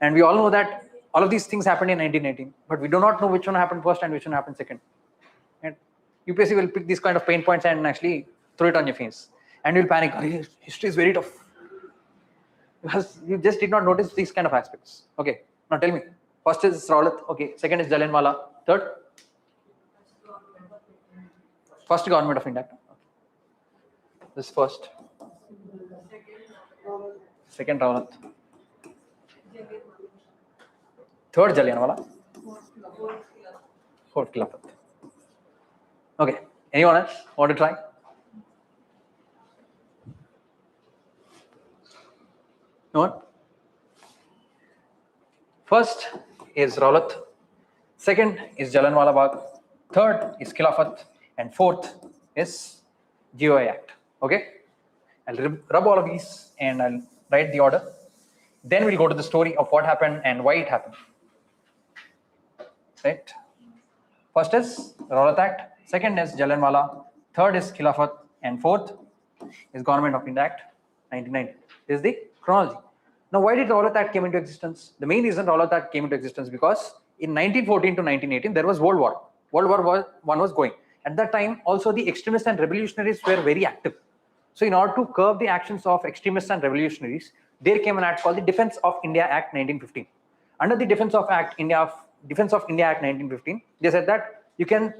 And we all know that all of these things happened in 1918, but we do not know which one happened first and which one happened second. And UPSC will pick these kind of pain points and actually throw it on your face. And you'll panic. History is very tough. Because you just did not notice these kind of aspects. Okay, now tell me. First is Raulat. Okay, second is Jallianwala. Third? First government of India. Okay. This first. Second Raulat. Third Jallianwala. Fourth Khilafat. Okay, anyone else want to try? No one? First is Raulat. Second is Jallianwala Bagh. Third is Khilafat. And fourth is GOI Act. Okay? I'll rub all of these and I'll write the order. Then we'll go to the story of what happened and why it happened. Right? First is Raulat Act. Second is Jallianwala. Third is Khilafat. And fourth is Government of India Act 1990. This is the chronology. Now, why did Raulat Act came into existence? The main reason Raulat Act came into existence because in 1914 to 1918 there was World War. World War I was going. At that time, also the extremists and revolutionaries were very active. So, in order to curb the actions of extremists and revolutionaries, there came an act called the Defense of India Act 1915. Under the Defense of India Act 1915, they said that you can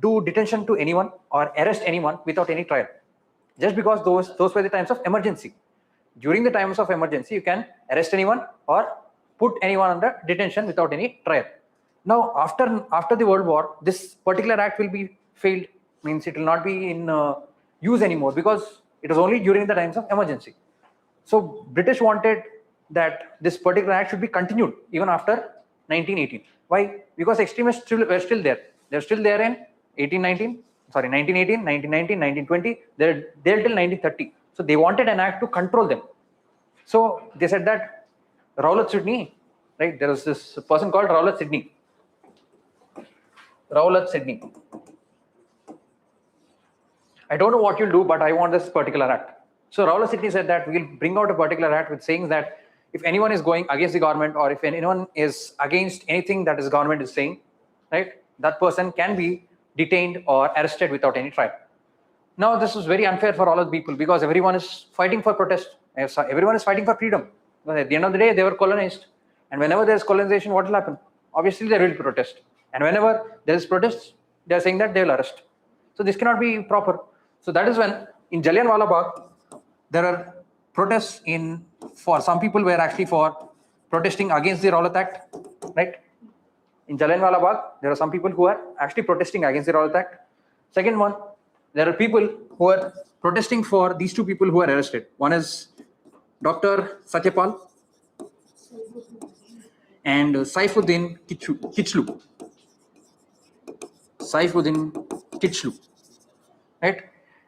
do detention to anyone or arrest anyone without any trial, just because those were the times of emergency. During the times of emergency, you can arrest anyone or put anyone under detention without any trial. Now, after the World War, this particular act will be failed, means it will not be in use anymore because it was only during the times of emergency. So, British wanted that this particular act should be continued even after 1918. Why? Because extremists were still there. They're still there in 1918, 1919, 1920. They're there till 1930. So they wanted an act to control them. So they said that Rowlatt Sidney, right? There was this person called Rowlatt Sidney. Rowlatt Sidney. I don't know what you'll do, but I want this particular act. So Rowlatt Sidney said that we'll bring out a particular act with saying that if anyone is going against the government or if anyone is against anything that the government is saying, right, that person can be detained or arrested without any trial. Now, this is very unfair for all of the people because everyone is fighting for protest. Everyone is fighting for freedom. But at the end of the day, they were colonized. And whenever there is colonization, what will happen? Obviously, there will be protest. And whenever there is protest, they are saying that they will arrest. So this cannot be proper. So that is when in Jallianwala Bagh, there are protests for some people were actually for protesting against the Rowlatt Act, right? In Jallianwala Bagh, there are some people who are actually protesting against the Rowlatt Act. Second one, there are people who are protesting for these two people who are arrested. One is Dr. Satyapal and Saifuddin Kichlu. Saifuddin Kichlu, right?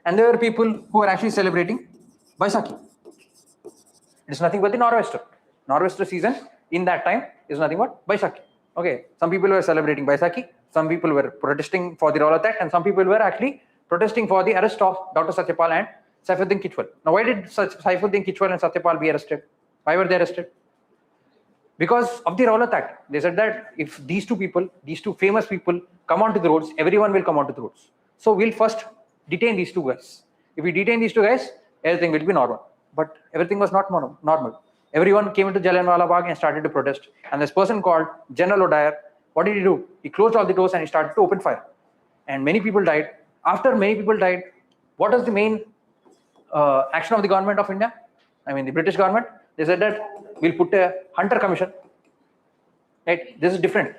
And there were people who were actually celebrating Baisakhi. It's nothing but the Nor'wester. Nor'wester season in that time is nothing but Baisakhi. Okay, some people were celebrating Baisakhi, some people were protesting for the Revolt Act, and some people were actually protesting for the arrest of Dr. Satyapal and Saifuddin Kichwal. Now, why did Saifuddin Kichwal and Satyapal be arrested? Why were they arrested? Because of the Revolt Act. They said that if these two people, these two famous people come onto the roads, everyone will come onto the roads. So we'll first detain these two guys. If we detain these two guys, everything will be normal. But everything was not normal. Everyone came into Jallianwala Bagh and started to protest. And this person called General O'Dwyer, what did he do? He closed all the doors and he started to open fire. And many people died. After many people died, what was the main action of the government of India? I mean, the British government. They said that we'll put a Hunter Commission. Right? This is different.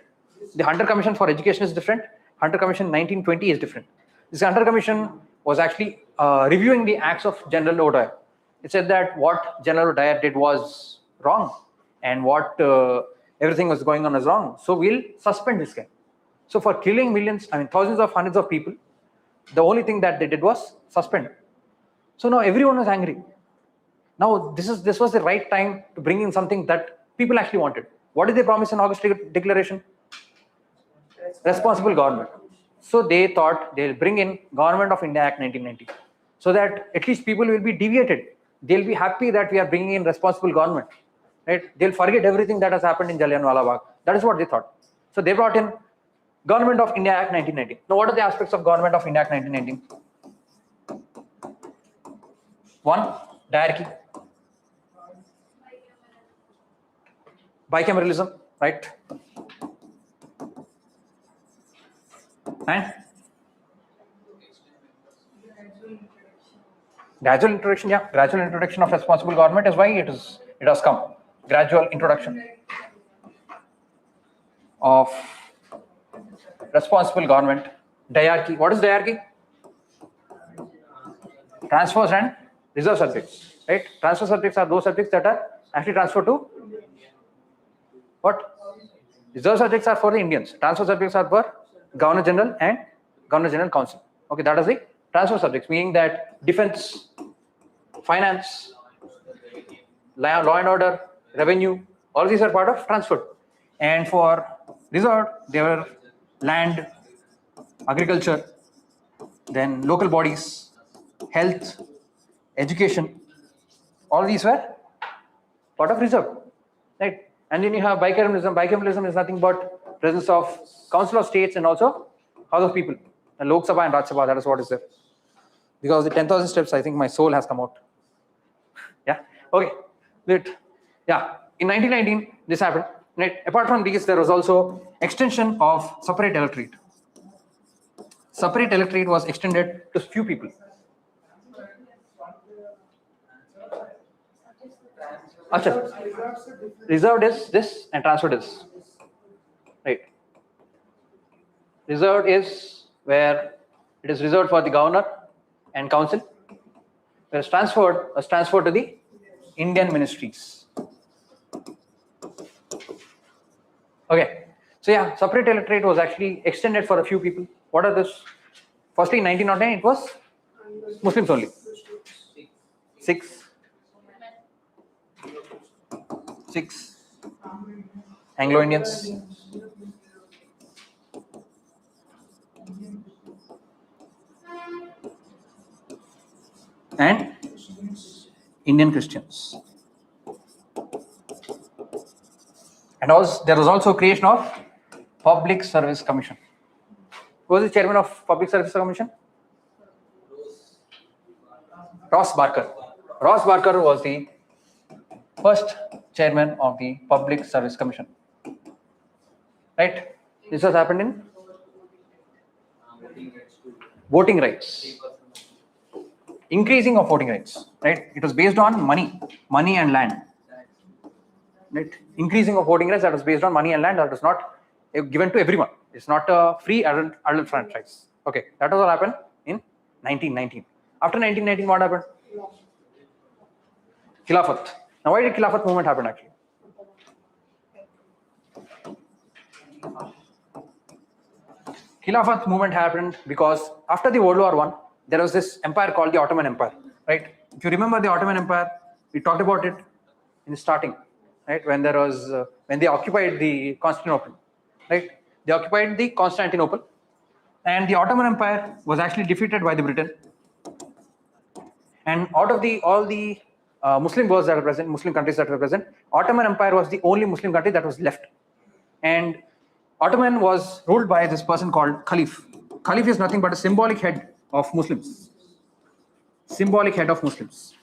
The Hunter Commission for education is different. Hunter Commission 1920 is different. This Hunter Commission was actually reviewing the acts of General O'Dwyer. It said that what General O'Dwyer did was wrong and what everything was going on is wrong. So we'll suspend this guy. So for killing millions, I mean thousands of hundreds of people, the only thing that they did was suspend. So now everyone was angry. Now this was the right time to bring in something that people actually wanted. What did they promise in August Declaration? Responsible government. So they thought they'll bring in Government of India Act 1990, so that at least people will be deviated. They'll be happy that we are bringing in responsible government. Right? They'll forget everything that has happened in Jallianwala Bagh. That is what they thought. So they brought in Government of India Act 1990. Now, what are the aspects of Government of India Act 1990? One, diarchy, bicameralism, right? And gradual introduction, yeah, gradual introduction of responsible government is why it has come. Gradual introduction of responsible government. Diarchy. What is diarchy? Transfers and reserve subjects. Right? Transfer subjects are those subjects that are actually transferred to what? Reserve subjects are for the Indians. Transfer subjects are for Governor General and Governor General Council. Okay, that is the transfer subjects, meaning that defense, finance, law and order, revenue, all these are part of transfer. And for reserve, they were land, agriculture, then local bodies, health, education. All these were part of reserve, right? And then you have bicameralism. Bicameralism is nothing but presence of Council of States and also House of People. And Lok Sabha and Raj Sabha, that is what is there. Because the 10,000 steps, I think my soul has come out. Yeah. Okay. Good. Yeah. In 1919, this happened. Right. Apart from these, there was also extension of separate electorate. Separate electorate was extended to few people. Achha. Reserved is this and transferred is. Right. Reserved is where it is reserved for the governor and council. Whereas transferred was transferred to the Indian ministries. Okay. So yeah, separate electorate was actually extended for a few people. What are this? Firstly, in 1909, it was Muslims only. Six Anglo-Indians. And Indian Christians. And there was also creation of Public Service Commission. Who was the chairman of Public Service Commission? Ross Barker. Ross Barker was the first chairman of the Public Service Commission. Right? This has happened in voting rights. Increasing of voting rights. Right? It was based on money and land. Right? Increasing of voting rights that was based on money and land that was not given to everyone. It's not a free adult franchise. Okay, that was all happened in 1919. After 1919, what happened? Khilafat. Now, why did Khilafat movement happen actually? Khilafat movement happened because after the World War I, there was this empire called the Ottoman Empire, right? If you remember the Ottoman Empire, we talked about it in the starting, right? When there was, when they occupied the Constantinople, right? They occupied the Constantinople, and the Ottoman Empire was actually defeated by the Britain. And out of the all the Muslim worlds that were present, Muslim countries that were present, Ottoman Empire was the only Muslim country that was left. And Ottoman was ruled by this person called Caliph. Caliph is nothing but a symbolic head of Muslims. Symbolic head of Muslims.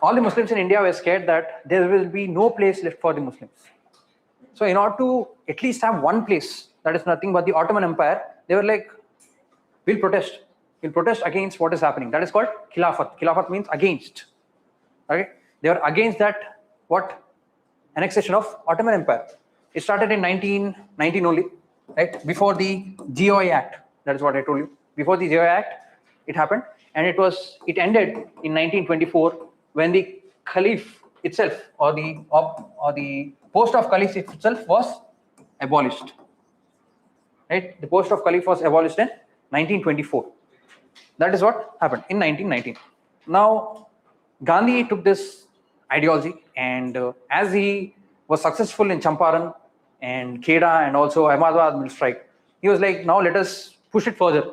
All the Muslims in India were scared that there will be no place left for the Muslims. So in order to at least have one place that is nothing but the Ottoman Empire, they were like, we'll protest. We'll protest against what is happening. That is called Khilafat. Khilafat means against. Okay? They were against that, what? Annexation of Ottoman Empire. It started in 1919 only, right? Before the GOI Act. That is what I told you. Before the GOI Act, it happened. And it ended in 1924 when the Caliph itself, or the post of Caliph itself was abolished. Right? The post of Caliph was abolished in 1924. That is what happened in 1919. Now, Gandhi took this ideology, and as he was successful in Champaran and Kheda and also Ahmedabad mill strike, he was like, now let us push it further.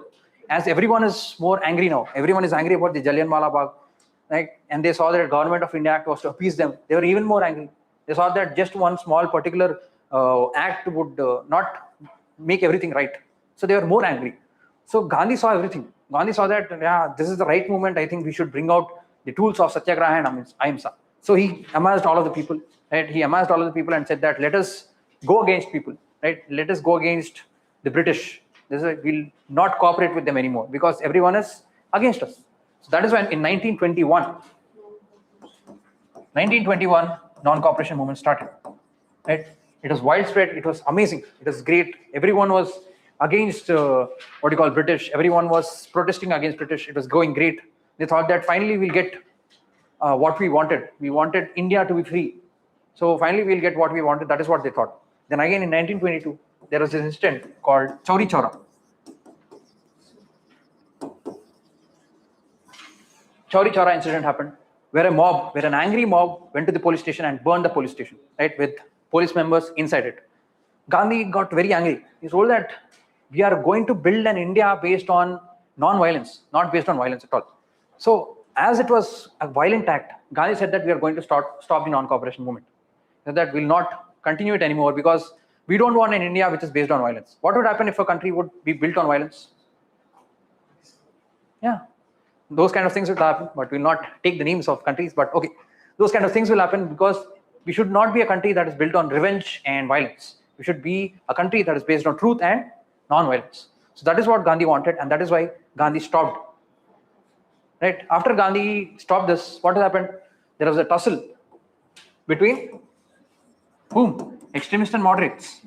As everyone is more angry now, everyone is angry about the Jallianwala Bagh, right? And they saw that Government of India Act was to appease them. They were even more angry. They saw that just one small particular act would not make everything right. So they were more angry. So Gandhi saw everything. Gandhi saw that, yeah, this is the right movement. I think we should bring out the tools of Satyagraha and Ahimsa. So he amassed all of the people, right? He amassed all of the people and said that let us go against people, right? Let us go against the British. We'll not cooperate with them anymore because everyone is against us. So that is when in 1921, non-cooperation movement started, right? It was widespread. It was amazing. It was great. Everyone was against British. Everyone was protesting against British. It was going great. They thought that finally we'll get what we wanted. We wanted India to be free. So finally we'll get what we wanted. That is what they thought. Then again in 1922, there was this incident called Chauri Chaura. Chauri Chaura incident happened where an angry mob went to the police station and burned the police station, right, with police members inside it. Gandhi got very angry. He told that we are going to build an India based on non-violence, not based on violence at all. So as it was a violent act, Gandhi said that we are going to stop the non-cooperation movement. He said that we'll not continue it anymore because we don't want an India which is based on violence. What would happen if a country would be built on violence? Yeah, those kind of things will happen, but we'll not take the names of countries. But okay, those kind of things will happen because we should not be a country that is built on revenge and violence. We should be a country that is based on truth and non-violence. So that is what Gandhi wanted, and that is why Gandhi stopped. Right? After Gandhi stopped this, what happened? There was a tussle between whom? Extremists and moderates.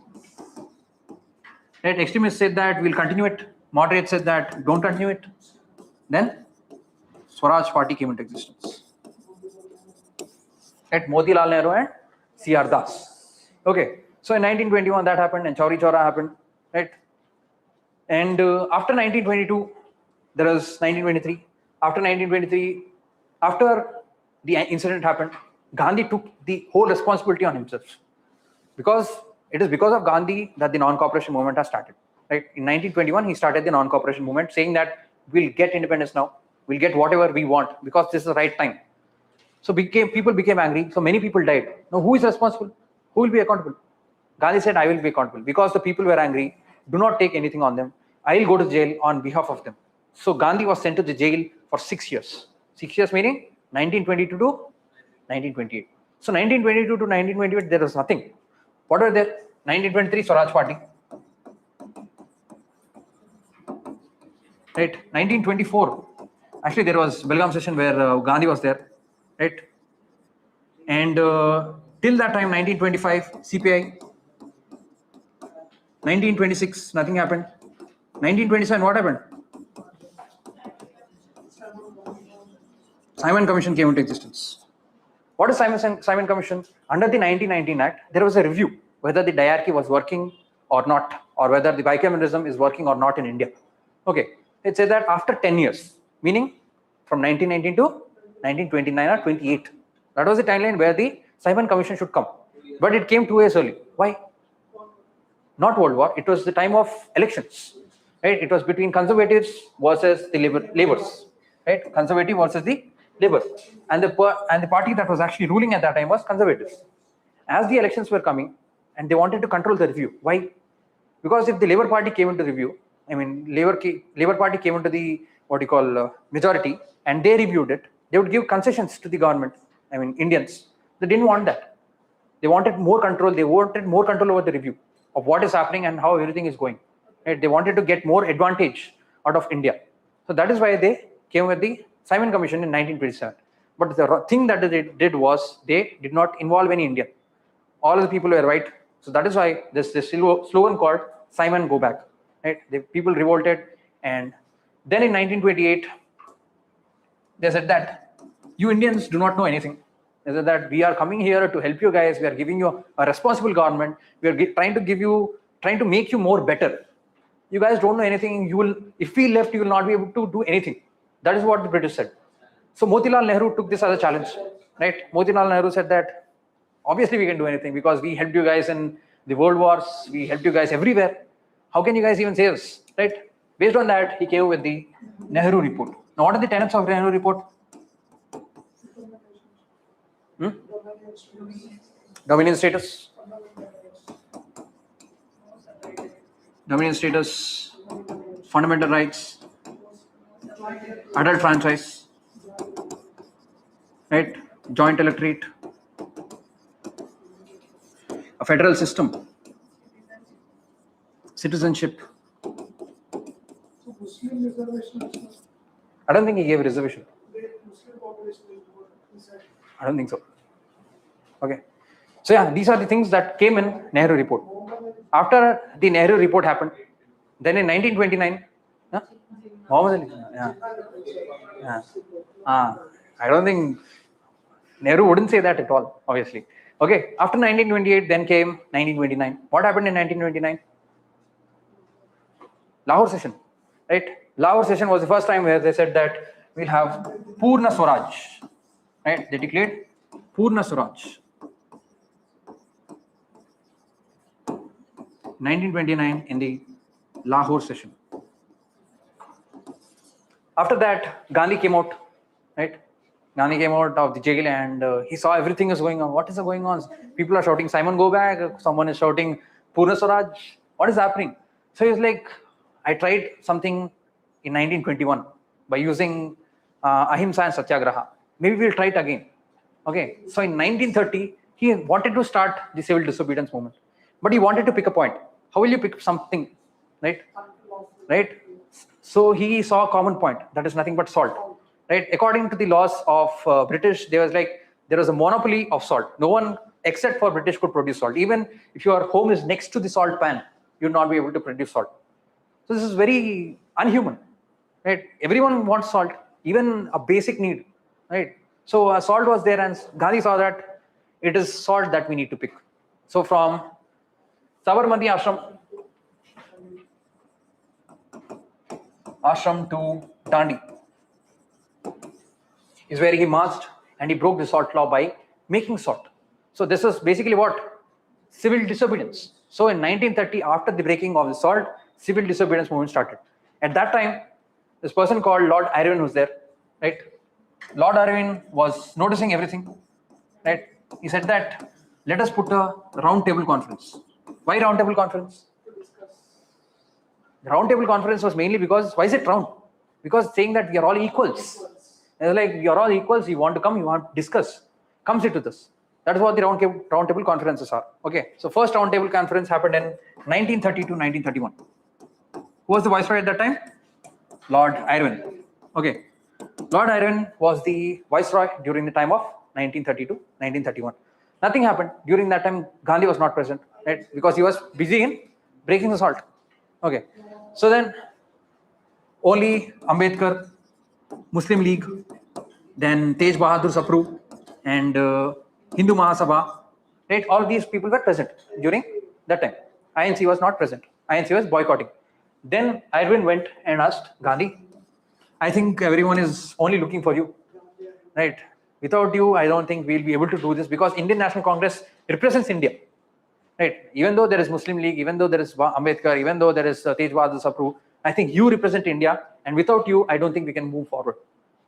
Right? Extremists said that we'll continue it. Moderates said that don't continue it. Then Swaraj Party came into existence. At Motilal Nehru and C.R. Das. Okay. So in 1921 that happened, and Chauri Chaura happened. Right? And after 1922, there was 1923. After 1923, after the incident happened, Gandhi took the whole responsibility on himself. Because it is because of Gandhi that the non-cooperation movement has started. Right? In 1921, he started the non-cooperation movement, saying that we'll get independence now. We'll get whatever we want because this is the right time. So people became angry. So many people died. Now, who is responsible? Who will be accountable? Gandhi said, I will be accountable because the people were angry. Do not take anything on them. I will go to jail on behalf of them. So Gandhi was sent to the jail for 6 years. 6 years meaning 1922 to 1928. So 1922 to 1928, there was nothing. What were there? 1923, Swaraj Party. Right? 1924, actually there was Belgaum session where Gandhi was there. Right? And till that time, 1925, CPI. 1926, nothing happened. 1927, what happened? Simon Commission came into existence. What is Simon Commission? Under the 1919 Act, there was a review whether the diarchy was working or not, or whether the bicameralism is working or not in India. Okay, it said that after 10 years, meaning from 1919 to 1929 or 28, that was the timeline where the Simon Commission should come. But it came 2 years early. Why? Not World War. It was the time of elections, right? It was between conservatives versus the labours, right? Conservative versus the Labour, and the party that was actually ruling at that time was conservatives. As the elections were coming, and they wanted to control the review. Why? Because if the Labour Party came into review, I mean Labour Party came into the majority, and they reviewed it, they would give concessions to the government. I mean Indians, they didn't want that. They wanted more control. They wanted more control over the review of what is happening and how everything is going. Right? They wanted to get more advantage out of India. So that is why they came with the Simon Commission in 1927. But the thing that they did was they did not involve any Indian. All of the people were white. So that is why this slogan called Simon Go Back. Right? The people revolted, and then in 1928 they said that you Indians do not know anything. They said that we are coming here to help you guys. We are giving you a responsible government. We are trying to make you more better. You guys don't know anything. You will, if we left, you will not be able to do anything. That is what the British said. So Motilal Nehru took this as a challenge, right? Motilal Nehru said that obviously we can do anything because we helped you guys in the world wars. We helped you guys everywhere. How can you guys even say us, right? Based on that, he came with the Nehru report. Now, what are the tenets of the Nehru report? Dominion status, fundamental rights, adult franchise, right? Joint electorate, a federal system, citizenship. Muslim reservation. I don't think he gave a reservation. Muslim population is what I don't think so. Okay. So yeah, these are the things that came in Nehru report. After the Nehru report happened, then in 1929, Muhammad Ali. I don't think Nehru wouldn't say that at all, obviously. Okay. After 1928, then came 1929. What happened in 1929? Lahore session, right? Lahore session was the first time where they said that we'll have Purna Swaraj, right? They declared Purna Swaraj. 1929 in the Lahore session. After that, Gandhi came out, right? Gandhi came out of the jail and he saw everything is going on. What is going on? People are shouting, Simon, go back. Someone is shouting, Purna Swaraj. What is happening? So he's like, I tried something in 1921 by using Ahimsa and Satyagraha. Maybe we'll try it again. Okay. So in 1930, he wanted to start the civil disobedience movement, but he wanted to pick a point. How will you pick something, right? Right. So he saw a common point, that is nothing but salt, right? According to the laws of British, there was a monopoly of salt. No one except for British could produce salt. Even if your home is next to the salt pan, you'll not be able to produce salt. So this is very unhuman, right? Everyone wants salt, even a basic need, right? So salt was there, and Gandhi saw that it is salt that we need to pick. So from Sabarmati ashram to Dandi is where he marched, and he broke the salt law by making salt. So this is basically what? Civil disobedience. So in 1930, after the breaking of the salt, civil disobedience movement started. At that time, this person called Lord Irwin was there, right? Lord Irwin was noticing everything, right? He said that let us put a round table conference. Why round table conference? The round table conference was mainly because, why is it round? Because saying that we are all equals. It's like, we are all equals, you want to come, you want to discuss. Come sit with us. That is what the round table conferences are. Okay, so first round table conference happened in 1930 to 1931. Who was the viceroy at that time? Lord Irwin. Okay, Lord Irwin was the viceroy during the time of 1930 to 1931. Nothing happened. During that time, Gandhi was not present, right? Because he was busy in breaking the salt. Okay, so then only Ambedkar, Muslim League, then Tej Bahadur Sapru, and Hindu Mahasabha, right? All these people were present during that time. INC was not present. INC was boycotting. Then Irwin went and asked Gandhi, I think everyone is only looking for you, right? Without you, I don't think we'll be able to do this because Indian National Congress represents India, right? Even though there is Muslim League, even though there is Ambedkar, even though there is Tej Bahadur Sapru, I think you represent India, and without you, I don't think we can move forward.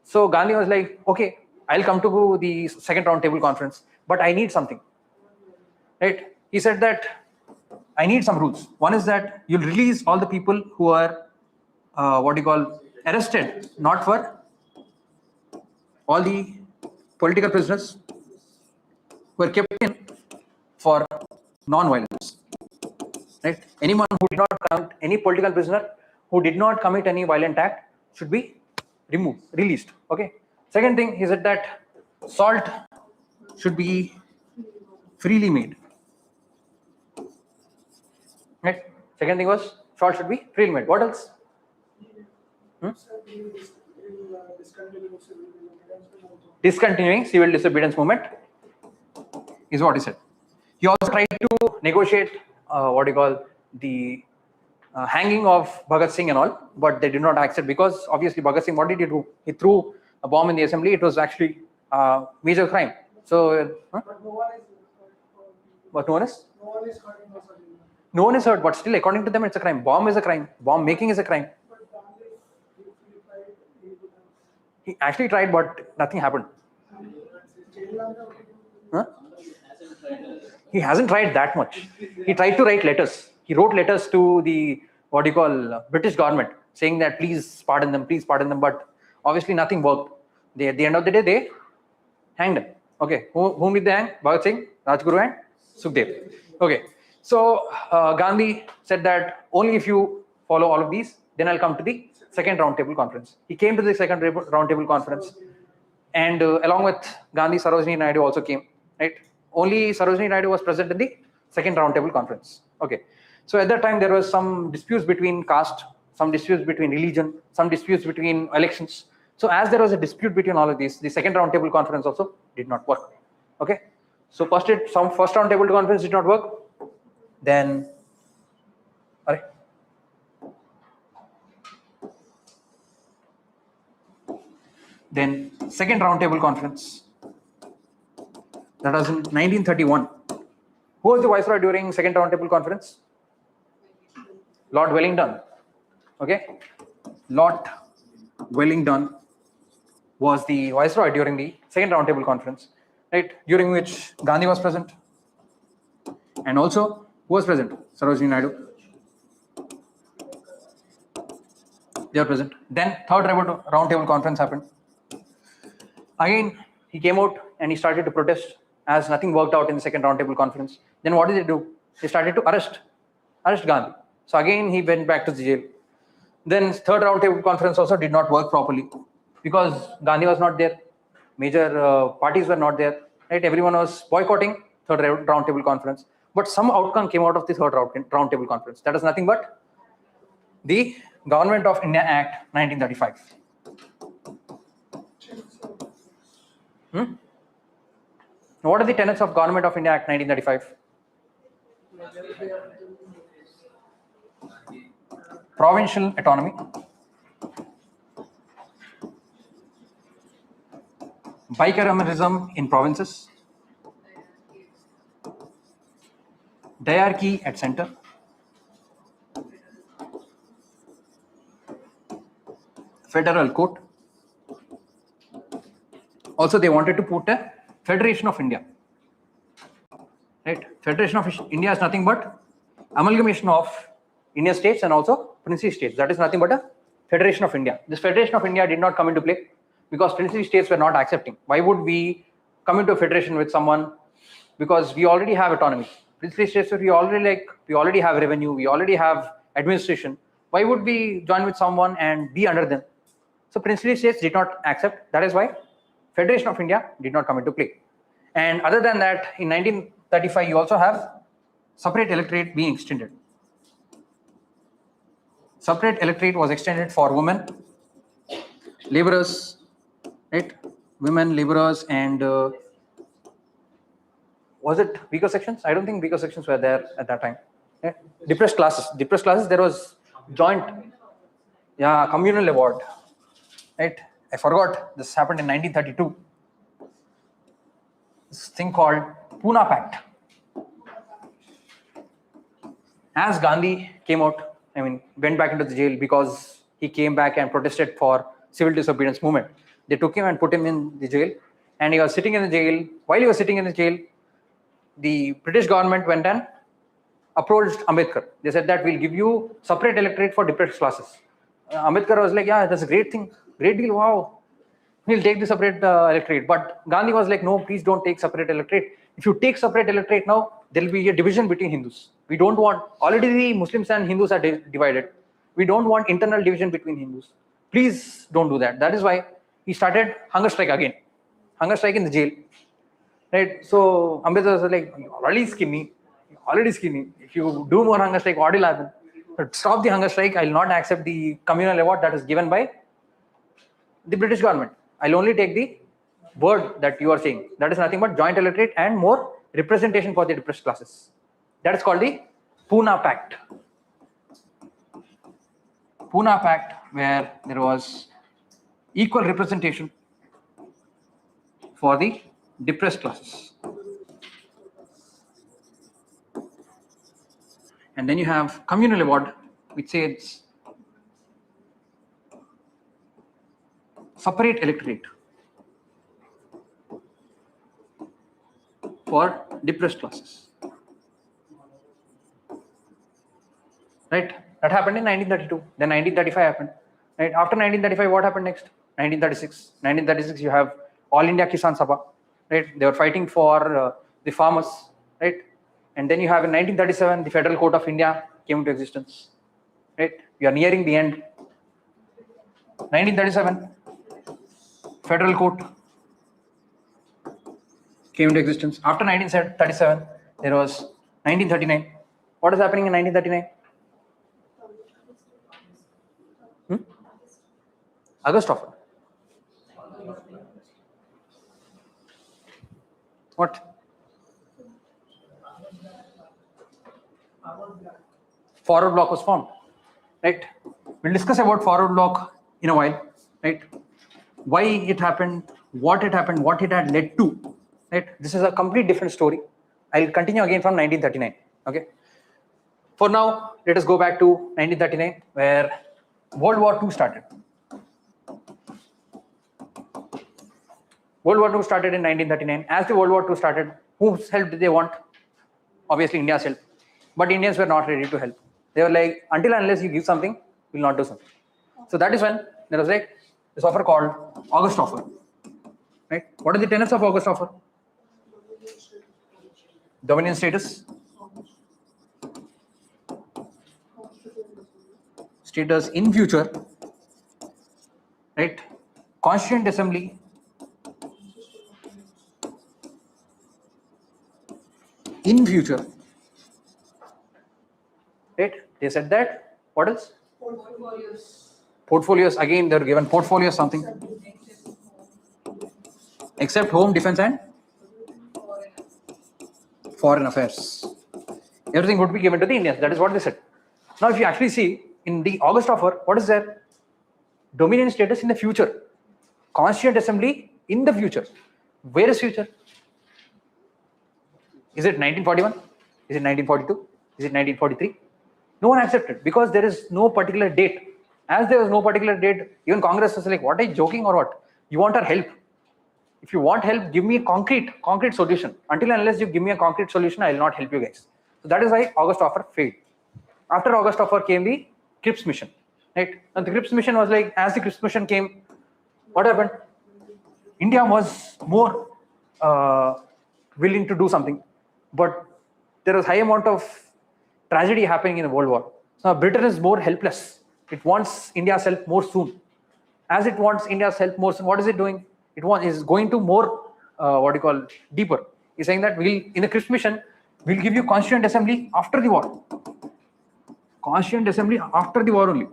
So Gandhi was like, okay, I'll come to the second roundtable conference, but I need something, right? He said that I need some rules. One is that you'll release all the people who are arrested, not for all the political prisoners who are kept in for non-violence, right? Anyone who did not commit, any political prisoner who did not commit any violent act should be removed, released. Okay. Second thing, he said that salt should be freely made. Right. Second thing was salt should be freely made. What else? Discontinuing civil disobedience movement is what he said. He also tried to negotiate the hanging of Bhagat Singh and all, but they did not accept because obviously Bhagat Singh, what did he do? He threw a bomb in the assembly. It was actually a major crime. So, But no one is. what no one is? No one is hurt in Massachusetts. No one is hurt, but still, according to them, it's a crime. Bomb is a crime. Bomb making is a crime. But Gandhi, he tried, he would have. He actually tried, but nothing happened. Huh? He hasn't tried that much. He tried to write letters. He wrote letters to the British government saying that please pardon them, but obviously nothing worked. At the end of the day, they hanged him. Okay, whom did they hang? Bhagat Singh, Rajguru, and Sukhdev. Okay, so Gandhi said that only if you follow all of these, then I'll come to the second roundtable conference. He came to the second roundtable conference, and along with Gandhi, Sarojini Naidu also came. Right? Only Sarojini Naidu was present in the second roundtable conference. Okay. So at that time, there was some disputes between caste, some disputes between religion, some disputes between elections. So as there was a dispute between all of these, the second roundtable conference also did not work. Okay. So first roundtable conference did not work. Then, second roundtable conference. That was in 1931. Who was the viceroy during second roundtable conference? Lord Wellington. Okay, Lord Wellington was the viceroy during the second roundtable conference, right? During which Gandhi was present, and also who was present? Sarojini Naidu. They were present. Then third roundtable conference happened. Again, he came out and he started to protest as nothing worked out in the second roundtable conference. Then what did they do? They started to arrest Gandhi. So again, he went back to the jail. Then third roundtable conference also did not work properly because Gandhi was not there. Major parties were not there. Right? Everyone was boycotting third roundtable conference. But some outcome came out of the third roundtable conference. That is nothing but the Government of India Act 1935. What are the tenets of Government of India Act 1935? Provincial autonomy, bicameralism in provinces, diarchy at center, federal court. Also, they wanted to put a Federation of India. Right? Federation of India is nothing but amalgamation of Indian states and also princely states. That is nothing but a Federation of India. This Federation of India did not come into play because princely states were not accepting. Why would we come into a federation with someone? Because we already have autonomy. Princely states, we already have revenue, we already have administration. Why would we join with someone and be under them? So princely states did not accept. That is why Federation of India did not come into play. And other than that, in 1935, you also have separate electorate being extended. Separate electorate was extended for women, laborers, right? Women, laborers, and was it weaker sections? I don't think weaker sections were there at that time. Right? Depressed classes. Depressed classes, there was joint, communal award. Right? I forgot, this happened in 1932. This thing called Pune Pact. As Gandhi came out, went back into the jail because he came back and protested for civil disobedience movement. They took him and put him in the jail, and he was sitting in the jail. While he was sitting in the jail, the British government went and approached Ambedkar. They said that we'll give you separate electorate for depressed classes. Ambedkar was like, yeah, that's a great thing, great deal, wow. We'll take the separate electorate. But Gandhi was like, no, please don't take separate electorate. If you take separate electorate now, there will be a division between Hindus. We don't want, already the Muslims and Hindus are divided. We don't want internal division between Hindus. Please don't do that. That is why he started hunger strike again. Hunger strike in the jail. Right? So Ambedkar was like, you're already skinny. If you do more hunger strike, what will happen? But stop the hunger strike. I will not accept the communal award that is given by the British government. I'll only take the word that you are saying. That is nothing but joint electorate and more representation for the depressed classes. That is called the Pune Pact. Pune Pact, where there was equal representation for the depressed classes. And then you have communal award, which says separate electorate for depressed classes. Right? That happened in 1932. Then 1935 happened. Right? After 1935, what happened next? 1936. 1936, you have All India Kisan Sabha. Right? They were fighting for the farmers. Right? And then you have in 1937, the Federal Court of India came into existence. Right? We are nearing the end. 1937, Federal Court came into existence. After 1937, there was 1939. What is happening in 1939? August offer. What? Forward bloc was formed. Right? We'll discuss about forward bloc in a while. Right? Why it happened, what it happened, what it had led to. Right? This is a complete different story. I'll continue again from 1939. Okay. For now, let us go back to 1939, where World War II started. World War II started in 1939. As the World War II started, whose help did they want? Obviously, India's help. But Indians were not ready to help. They were like, until and unless you give something, we'll not do something. So that is when there was like this offer called August offer. Right? What are the tenets of August offer? Dominion status. Status in future. Right? Constituent Assembly. In future. Right? They said that. What else? Portfolios. Again, they're given portfolios something. Except home, defense, and foreign affairs. Everything would be given to the Indians. That is what they said. Now, if you actually see in the August offer, what is there? Dominion status in the future. Constituent Assembly in the future. Where is future? Is it 1941? Is it 1942? Is it 1943? No one accepted because there is no particular date. As there was no particular date, even Congress was like, what are you joking or what? You want our help? If you want help, give me a concrete solution. Until and unless you give me a concrete solution, I will not help you guys. So that is why August offer failed. After August offer came the Cripps mission. Right? And the Cripps mission was like, as the Cripps mission came, what happened? India was more willing to do something, but there was high amount of tragedy happening in the World War. So Britain is more helpless. It wants India's help more soon. As it wants India's help more soon, what is it doing? It is going to more, deeper. It's saying that in the Cripps mission, we'll give you Constituent Assembly after the war. Constituent Assembly after the war only.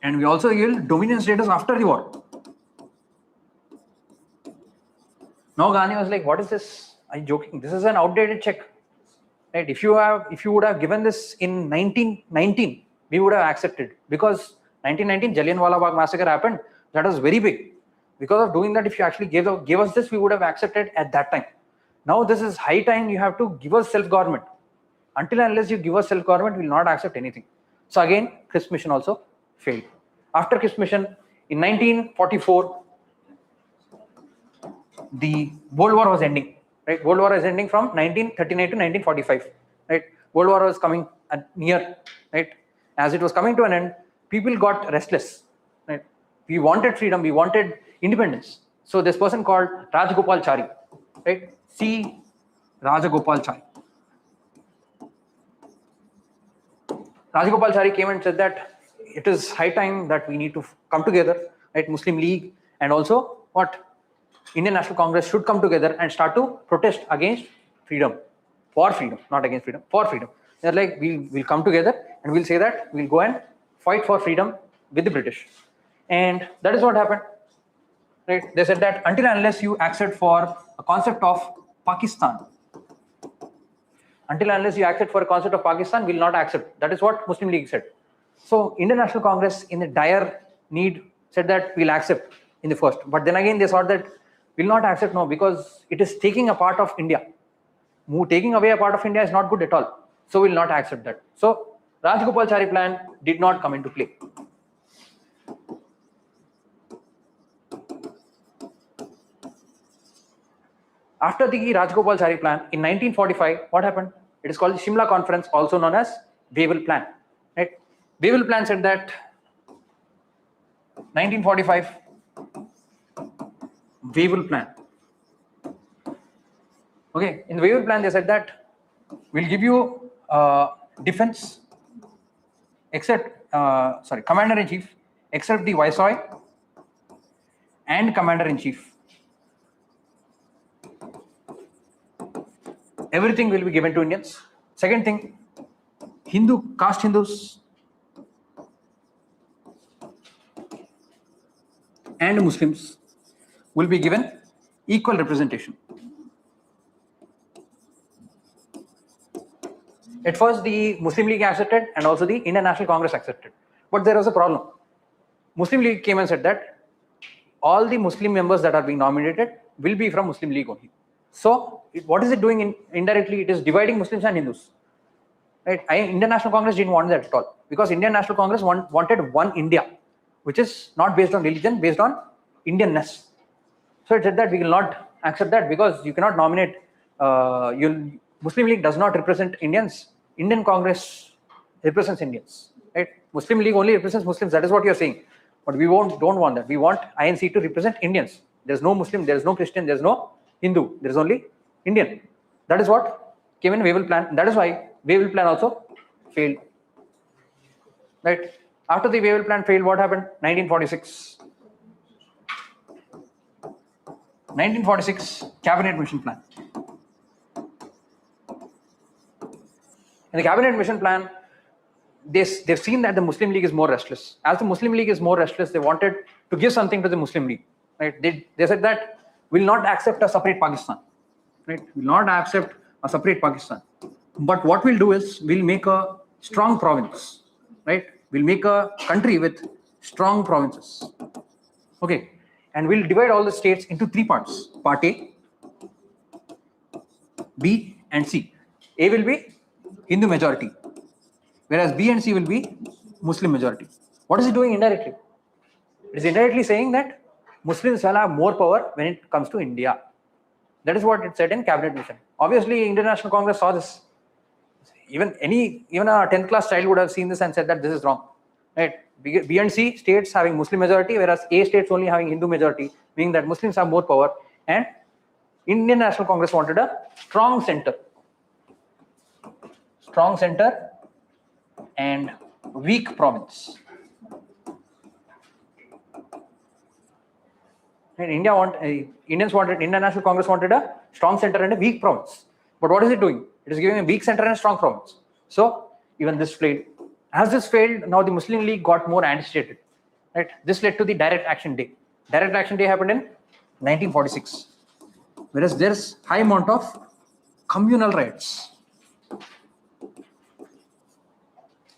And we also give Dominion status after the war. Now Gandhi was like, what is this? Are you joking? This is an outdated check. right? If you would have given this in 1919, we would have accepted, because 1919 Jallianwala Bagh massacre happened. That was very big. Because of doing that, if you actually gave us this, we would have accepted at that time. Now this is high time you have to give us self-government. Until and unless you give us self-government, we will not accept anything. So again, Crisp Mission also failed. After Crisp Mission, in 1944, the World War was ending. Right? World War is ending from 1939 to 1945. Right? World War was coming near. Right? As it was coming to an end, people got restless. Right? We wanted freedom. We wanted independence. So this person called Rajagopalachari, right? C. Rajagopalachari. Rajagopalachari came and said that it is high time that we need to come together, right? Muslim League and also what? Indian National Congress should come together and start to protest against freedom, for freedom, not against freedom, for freedom. They're like, we'll come together and we'll say that we'll go and fight for freedom with the British. And that is what happened. Right? They said that until and unless you accept for a concept of Pakistan, until and unless you accept for a concept of Pakistan, will not accept. That is what Muslim League said. So Indian National Congress, in the dire need, said that we'll accept in the first. But then again, they thought that we'll not accept, no, because it is taking a part of India. Taking away a part of India is not good at all. So we'll not accept that. So Rajagopalachari plan did not come into play. After the Rajagopalachari plan, in 1945, what happened? It is called the Shimla Conference, also known as Wavell Plan. Right? Wavell Plan said that 1945, Wavell Plan. Okay, in the Wavell Plan, they said that we'll give you defense, except, Commander-in-Chief, except the Viceroy and Commander-in-Chief. Everything will be given to Indians. Second thing, caste Hindus and Muslims will be given equal representation. At first, the Muslim League accepted and also the Indian National Congress accepted. But there was a problem. Muslim League came and said that all the Muslim members that are being nominated will be from Muslim League only. So what is it doing indirectly? It is dividing Muslims and Hindus. Right? Indian National Congress didn't want that at all, because Indian National Congress wanted one India, which is not based on religion, based on Indianness. So it said that we will not accept that, because you cannot nominate. Muslim League does not represent Indians. Indian Congress represents Indians. Right? Muslim League only represents Muslims. That is what you are saying. But we don't want that. We want INC to represent Indians. There is no Muslim, there is no Christian, there is no Hindu. There is only Indian. That is what came in Wavell Plan. That is why Wavell Plan also failed. Right? After the Wavell Plan failed, what happened? 1946. 1946 Cabinet Mission Plan. In the Cabinet Mission Plan, they've seen that the Muslim League is more restless. As the Muslim League is more restless, they wanted to give something to the Muslim League. Right? They said that we'll not accept a separate Pakistan. Right? We'll not accept a separate Pakistan. But what we'll do is we'll make a strong province. Right? We'll make a country with strong provinces. Okay. And we'll divide all the states into three parts. Part A, B, and C. A will be Hindu majority, whereas B and C will be Muslim majority. What is it doing indirectly? It is indirectly saying that Muslims shall have more power when it comes to India. That is what it said in Cabinet Mission. Obviously, Indian National Congress saw this. Even a 10th class child would have seen this and said that this is wrong. Right? B and C states having Muslim majority, whereas A states only having Hindu majority, meaning that Muslims have more power. And Indian National Congress wanted a strong center. Strong center and weak province. And Indian National Congress wanted a strong center and a weak province. But what is it doing? It is giving a weak center and a strong province. So even this failed. As this failed, now the Muslim League got more agitated. Right? This led to the Direct Action Day. Direct Action Day happened in 1946. Whereas there's high amount of communal riots.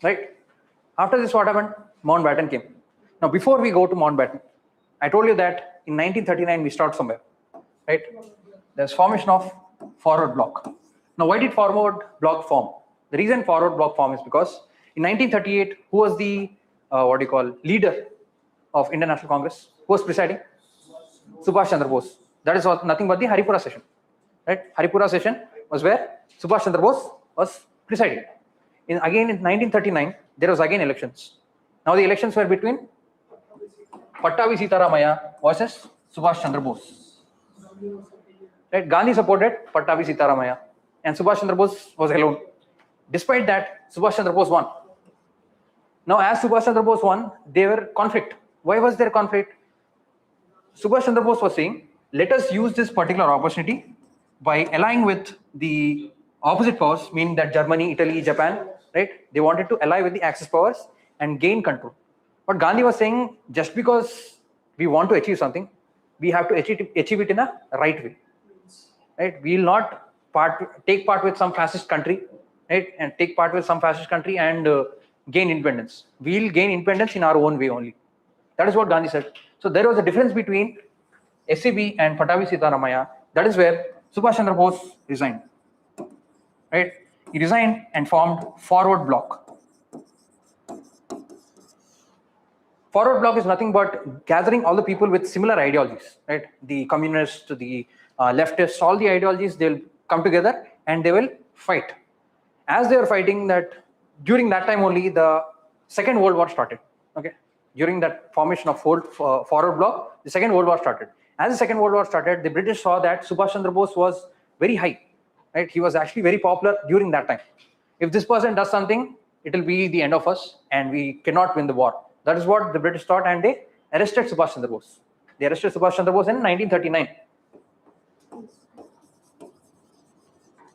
right? After this, what happened? Mountbatten came. Now, before we go to Mountbatten, I told you that in 1939 we start somewhere, right? There's formation of forward bloc. Now, why did forward bloc form? The reason forward bloc form is because in 1938, who was the leader of Indian National Congress? Who was presiding? Subhash Chandra Bose. That is nothing but the Haripura session, right? Haripura session was where Subhash Chandra Bose was presiding. Again in 1939, there was again elections. Now the elections were between Pattavi Sitaramaya versus Subhash Chandra Bose. Right? Gandhi supported Pattavi Sitaramaya and Subhash Chandra Bose was alone. Despite that, Subhash Chandra Bose won. Now, as Subhash Chandra Bose won, there were conflict. Why was there conflict? Subhash Chandra Bose was saying, let us use this particular opportunity by allying with the opposite powers, meaning that Germany, Italy, Japan, right? They wanted to ally with the Axis powers and gain control. But Gandhi was saying, just because we want to achieve something, we have to achieve it in a right way, right? We will not take part with some fascist country, right? And take part with some fascist country and gain independence. We will gain independence in our own way only. That is what Gandhi said. So there was a difference between SCB and Pattavi Sitaramaya. That is where Subhash Chandra Bose resigned. Right? He resigned and formed Forward Bloc. Forward Bloc is nothing but gathering all the people with similar ideologies. Right? The communists, the leftists, all the ideologies, they'll come together and they will fight. As they were fighting, that during that time only the Second World War started. Okay. During that formation of Forward Bloc, the Second World War started. As the Second World War started, the British saw that Subhash Chandra Bose was very high, right? He was actually very popular during that time. If this person does something, it will be the end of us and we cannot win the war. That is what the British thought and they arrested Subhash Chandra Bose. They arrested Subhash Chandra Bose in 1939.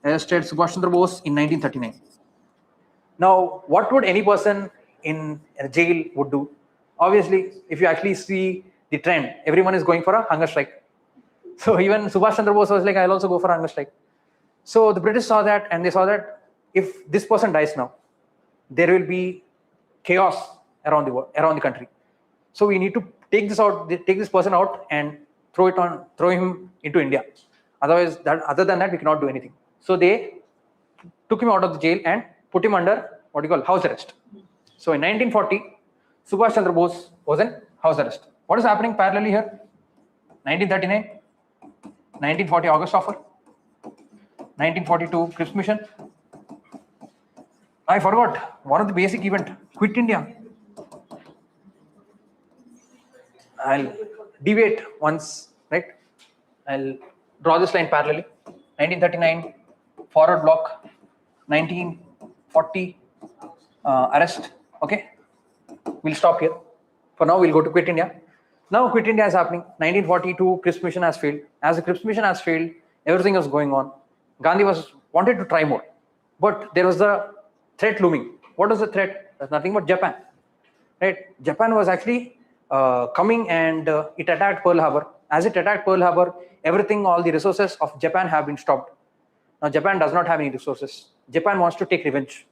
Arrested Subhash Chandra Bose in 1939. Now, what would any person in a jail would do? Obviously, if you actually see the trend, everyone is going for a hunger strike. So even Subhash Chandra Bose was like, I'll also go for a hunger strike. So the British saw that and they saw that if this person dies now, there will be chaos around the world, around the country. So we need to take this person out and throw him into India. Otherwise, other than that, we cannot do anything. So they took him out of the jail and put him under house arrest. So in 1940, Subhash Chandra Bose was in house arrest. What is happening parallelly here? 1939, 1940 August offer, 1942 Crisp Mission. I forgot one of the basic event, Quit India. I'll deviate once, right? I'll draw this line parallelly. 1939 Forward Bloc, 1940 arrest. Okay, we'll stop here. For now, we'll go to Quit India. Now, Quit India is happening. 1942 Crisp Mission has failed. As the Crisp Mission has failed, everything was going on. Gandhi wanted to try more, but there was the threat looming. What was the threat? That's nothing but Japan. Right? Japan was actually coming and it attacked Pearl Harbor. As it attacked Pearl Harbor, all the resources of Japan have been stopped. Now, Japan does not have any resources. Japan wants to take revenge.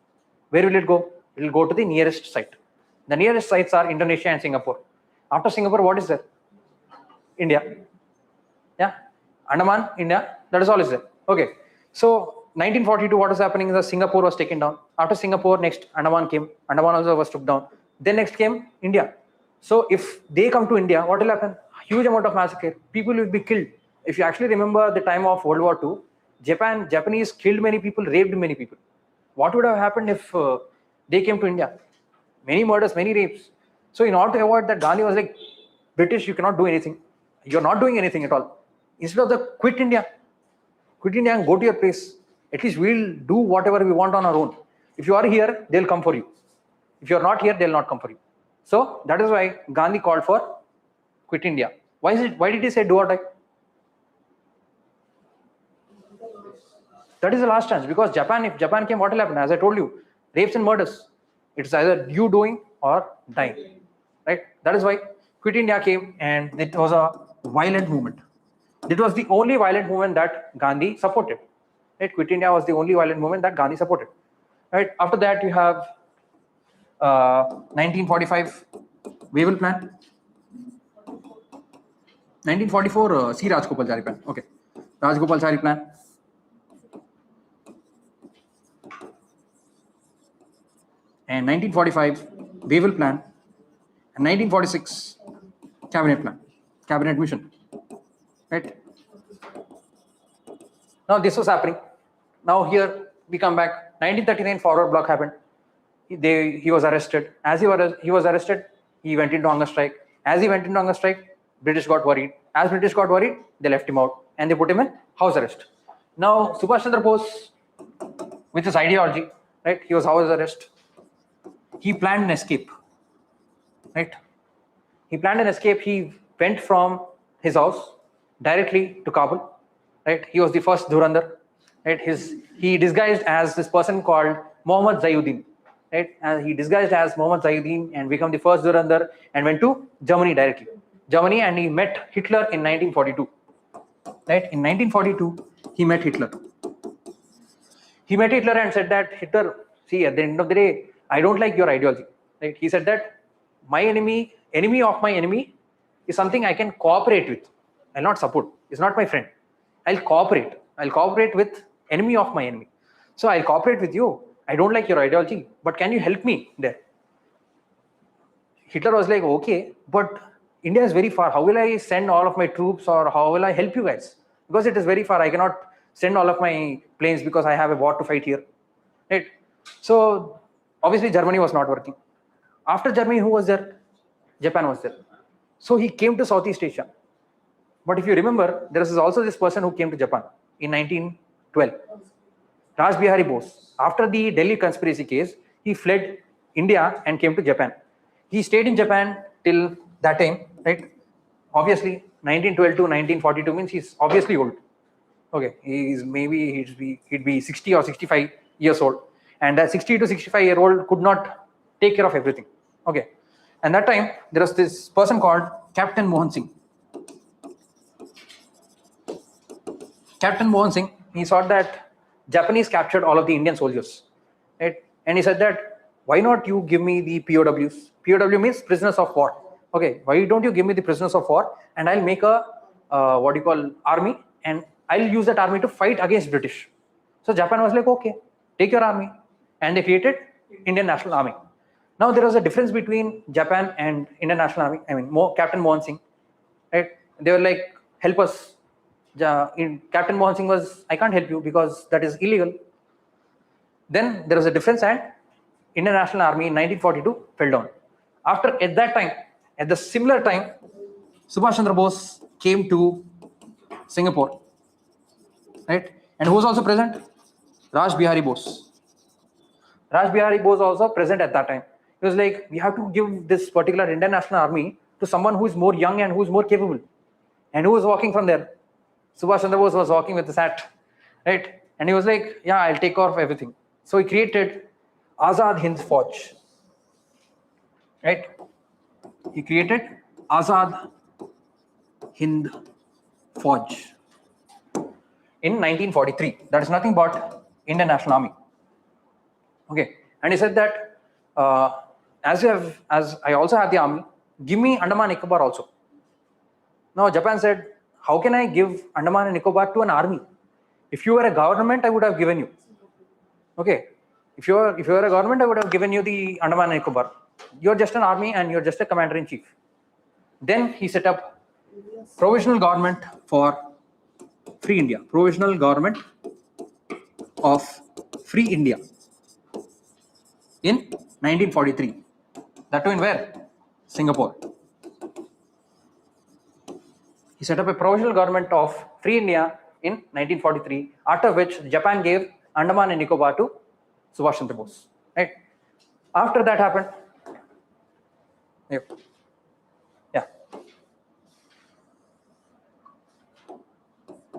Where will it go? It will go to the nearest site. The nearest sites are Indonesia and Singapore. After Singapore, what is there? India. Yeah. Andaman, India. That is all is there. Okay. So 1942, what was happening is that Singapore was taken down. After Singapore, next Andaman came. Andaman also was took down. Then next came India. So if they come to India, what will happen? Huge amount of massacre. People will be killed. If you actually remember the time of World War II, Japanese killed many people, raped many people. What would have happened if they came to India? Many murders, many rapes. So in order to avoid that, Gandhi was like, British, you cannot do anything. You're not doing anything at all. Instead of the quit India and go to your place. At least we'll do whatever we want on our own. If you are here, they'll come for you. If you're not here, they'll not come for you. So that is why Gandhi called for Quit India. Why did he say do or die? That is the last chance, because if Japan came, what will happen? As I told you, rapes and murders. It's either you doing or dying, right? That is why Quit India came, and it was a violent movement. It was the only violent movement that Gandhi supported. Right? Quit India was the only violent movement that Gandhi supported. Right? After that, you have 1945 Wavell Plan. 1944 C. Rajgopalachari Plan. Okay, Rajgopalachari Plan. And 1945 Wavell Plan. And 1946 Cabinet Plan, Cabinet Mission. Right. Now this was happening. Now here we come back. 1939 Forward Bloc happened. He was arrested. As he was arrested, he went into hunger strike. As he went into hunger strike, British got worried. As British got worried, they left him out and they put him in house arrest. Now Subhash Chandra Bose, with his ideology, right? He was house arrest. He planned an escape. Right? He planned an escape. He went from his house directly to Kabul. Right? He was the first Dhurandhar. Right? He disguised as this person called Muhammad Zayuddin. Right? And he disguised as Muhammad Zayuddin and became the first Dhurandhar and went to Germany directly. Germany, and he met Hitler in 1942. Right? In 1942, he met Hitler. He met Hitler and said that Hitler, see, at the end of the day, I don't like your ideology. Right? He said that my enemy of my enemy is something I can cooperate with. I'll not support. It's not my friend. I'll cooperate. I'll cooperate with enemy of my enemy. So I'll cooperate with you. I don't like your ideology, but can you help me there? Hitler was like, okay, but India is very far. How will I send all of my troops, or how will I help you guys? Because it is very far. I cannot send all of my planes because I have a war to fight here. Right? So obviously Germany was not working. After Germany, who was there? Japan was there. So he came to Southeast Asia. But if you remember, there is also this person who came to Japan in 1912. Raj Bihari Bose. After the Delhi conspiracy case, he fled India and came to Japan. He stayed in Japan till that time, right? Obviously, 1912 to 1942 means he's obviously old. Okay, he'd be 60 or 65 years old. And that 60 to 65-year-old could not take care of everything. Okay. And that time, there was this person called Captain Mohan Singh. Captain Mohan Singh, he saw that Japanese captured all of the Indian soldiers. Right? And he said that, why not you give me the POWs? POW means prisoners of war. Okay, why don't you give me the prisoners of war, and I'll make a, army, and I'll use that army to fight against British. So Japan was like, okay, take your army. And they created Indian National Army. Now there was a difference between Japan and Indian National Army. I mean, Captain Mohan Singh, right? They were like, help us. Captain Mohan Singh was, I can't help you because that is illegal. Then there was a difference, and Indian National Army in 1942 fell down. At that time, at the similar time, Subhash Chandra Bose came to Singapore, right? And who was also present? Raj Bihari Bose. Raj Bihari Bose also present at that time. He was like, we have to give this particular Indian National Army to someone who is more young and who is more capable. And who was walking from there? Subhash Chandra Bose was walking with his hat, right? And he was like, yeah, I'll take care of everything. So he created Azad Hind Fauj, right? He created Azad Hind Fauj in 1943. That is nothing but Indian National Army. Okay, and he said that as I also have the army, give me Andaman Nicobar also. Now Japan said, how can I give Andaman and Nicobar to an army? If you were a government, I would have given you. Okay, if you were a government, I would have given you the Andaman and Nicobar. You're just an army and you're just a commander-in-chief. Then he set up provisional government for Free India. Provisional government of Free India in 1943. That too in where? Singapore. He set up a provisional government of Free India in 1943, after which Japan gave Andaman and Nicobar to Subhash Chandra Bose. Right? After that happened,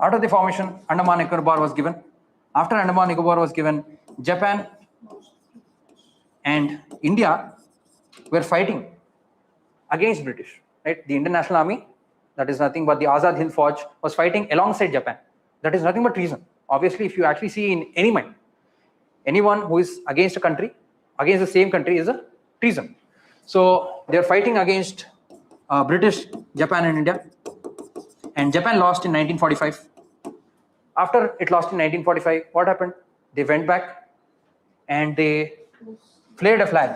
After the formation, Andaman and Nicobar was given. After Andaman and Nicobar was given, Japan and India were fighting against British. Right? The Indian National Army, that is nothing but the Azad Hind Fauj, was fighting alongside Japan. That is nothing but treason. Obviously, if you actually see in any mind, anyone who is against a country, against the same country, is a treason. So they're fighting against British, Japan, and India. And Japan lost in 1945. After it lost in 1945, what happened? They went back and they flared a flag.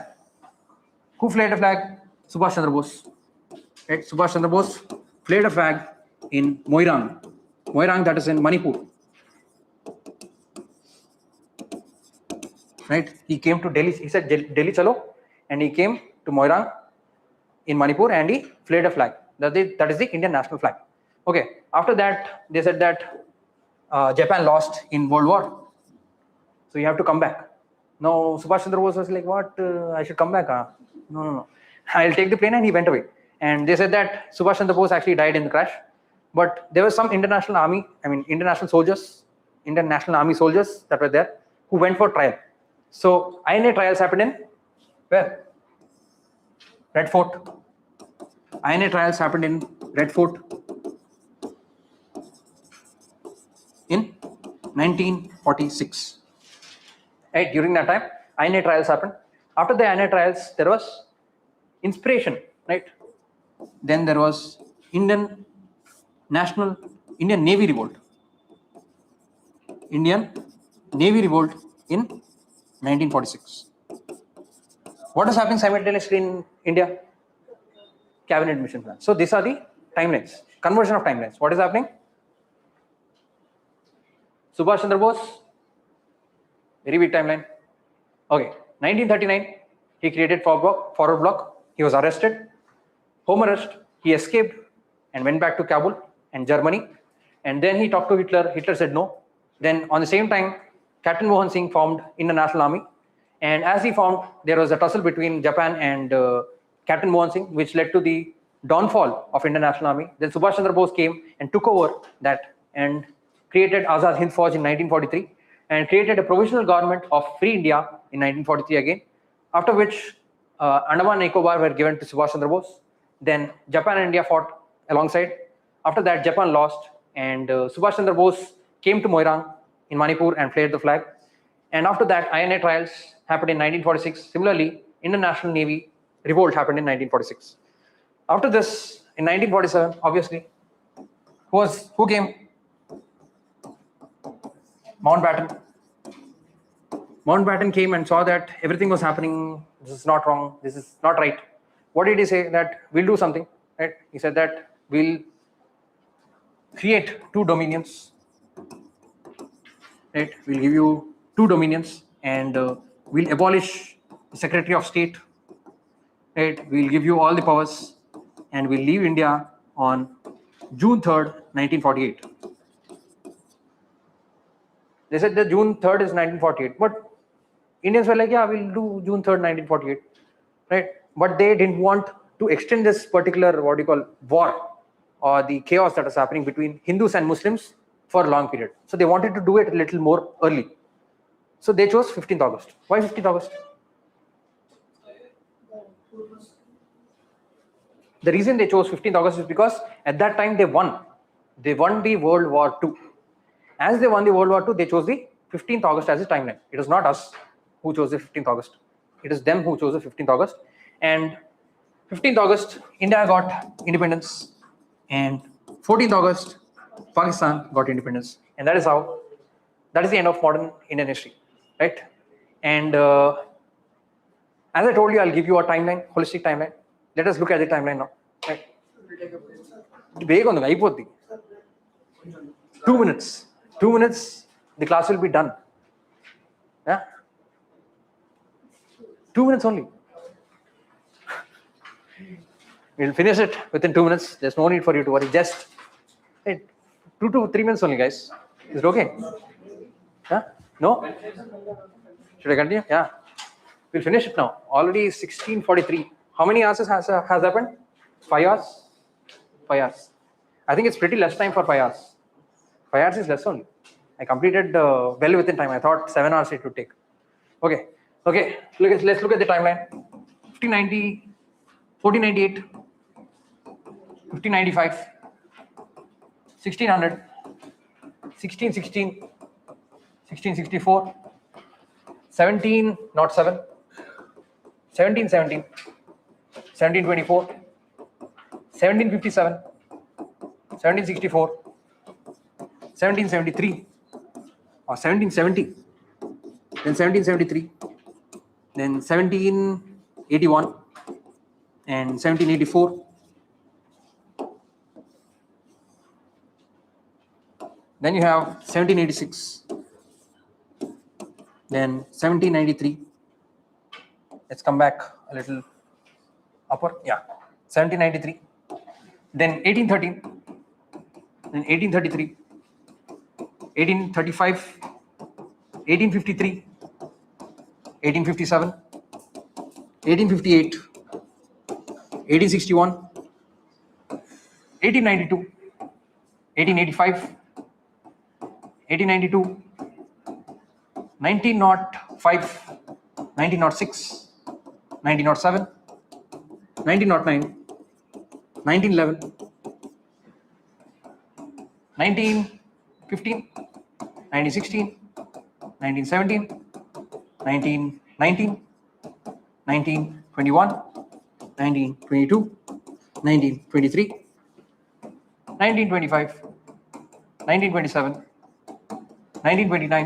Who flared a flag? Subhash Chandra Bose. Right? Subhash Chandra Bose flared a flag in Moirang. Moirang, that is in Manipur. Right? He came to Delhi. He said, Delhi chalo. And he came to Moirang in Manipur and he flared a flag. That is the Indian national flag. Okay. After that, they said that Japan lost in World War. So you have to come back. No, Subhash Chandra Bose was like, what? I should come back. No. I'll take the plane, and he went away. And they said that Subhash Chandra Bose actually died in the crash. But there were some international army soldiers that were there who went for trial. So INA trials happened in where? Red Fort. INA trials happened in Red Fort in 1946. Right, during that time, INA trials happened. After the INA trials, there was inspiration, right? Then there was Indian Navy revolt. Indian Navy revolt in 1946. What is happening simultaneously in India? Cabinet mission plan. So these are the timelines, conversion of timelines. What is happening? Subhash Chandra Bose, very big timeline. Okay, 1939, he created forward bloc. He was arrested, home arrest. He escaped and went back to Kabul and Germany. And then he talked to Hitler. Hitler said no. Then on the same time, Captain Mohan Singh formed Indian National Army. And as he formed, there was a tussle between Japan and Captain Mohan Singh, which led to the downfall of Indian National Army. Then Subhash Chandra Bose came and took over that and created Azad Hind Fauj in 1943 and created a provisional government of Free India in 1943 again, after which Andaman and Nicobar were given to Subhash Chandra Bose. Then Japan and India fought alongside. After that, Japan lost and Subhash Chandra Bose came to Moirang in Manipur and flared the flag. And after that, INA trials happened in 1946. Similarly, Indian National Navy revolt happened in 1946. After this, in 1947, obviously, who came? Mountbatten. Mountbatten came and saw that everything was happening. This is not wrong. This is not right. What did he say? That we'll do something. Right? He said that we'll create two dominions. Right? We'll give you two dominions, and we'll abolish the Secretary of State. Right? We'll give you all the powers, and we'll leave India on June 3rd, 1948. They said that June 3rd is 1948, but Indians were like, yeah, we'll do June 3rd, 1948, right? But they didn't want to extend this particular, war or the chaos that was happening between Hindus and Muslims for a long period. So they wanted to do it a little more early. So they chose 15th August. Why 15th August? The reason they chose 15th August is because at that time they won. They won the World War II. As they won the World War II, they chose the 15th August as a timeline. It was not us who chose the 15th August. It is them who chose the 15th August. And 15th August, India got independence. And 14th August, Pakistan got independence. And that is the end of modern Indian history, right? And as I told you, I'll give you a timeline, holistic timeline. Let us look at the timeline now. Right? 2 minutes. 2 minutes, the class will be done. Yeah? 2 minutes only. We'll finish it within 2 minutes. There's no need for you to worry. Just 2 to 3 minutes only, guys. Is it okay? Yeah? No? Should I continue? Yeah. We'll finish it now. Already 16:43. How many hours has happened? 5 hours? 5 hours. I think it's pretty less time for 5 hours. 5 hours is less only. I completed well within time. I thought 7 hours it would take. Okay. Let's look at the timeline. 1498, 1595, 1600, 1616, 1664, 1707, 1717, 1724, 1757, 1764, 1773, or 1770, then 1773, then 1781, and 1784. Then you have 1786, then 1793. Let's come back a little upper. Yeah, 1793. Then 1813, then 1833, 1835, 1853, 1857, 1858, 1861, 1892, 1885, 1892, 1905, 1906, 1907, 1909, 1911, 1915, 1916, 1917, 1919, 1921, 1922, 1923, 1925, 1927, 1929,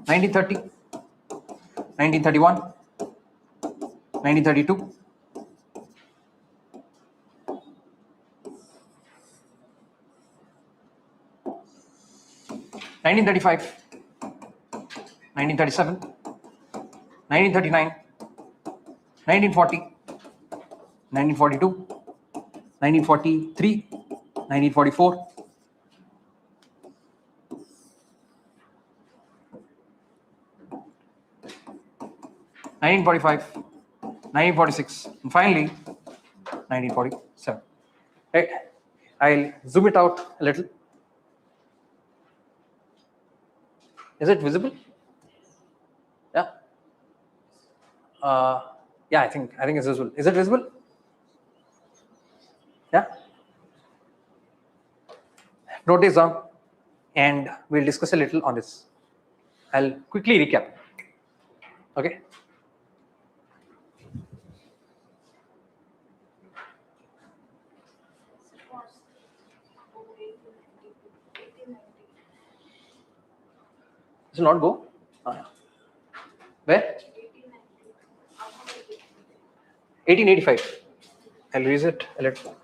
1930, 1931, 1932, 1935, 1937, 1939, 1940, 1942, 1943, 1944, 1945, 1946, and finally 1947. Right? I'll zoom it out a little. Is it visible? Yeah. Yeah, I think it's visible. Is it visible? Yeah. Note this down, and we'll discuss a little on this. I'll quickly recap. Okay. This will not go. Yeah. Where? 1885. I'll raise it a little.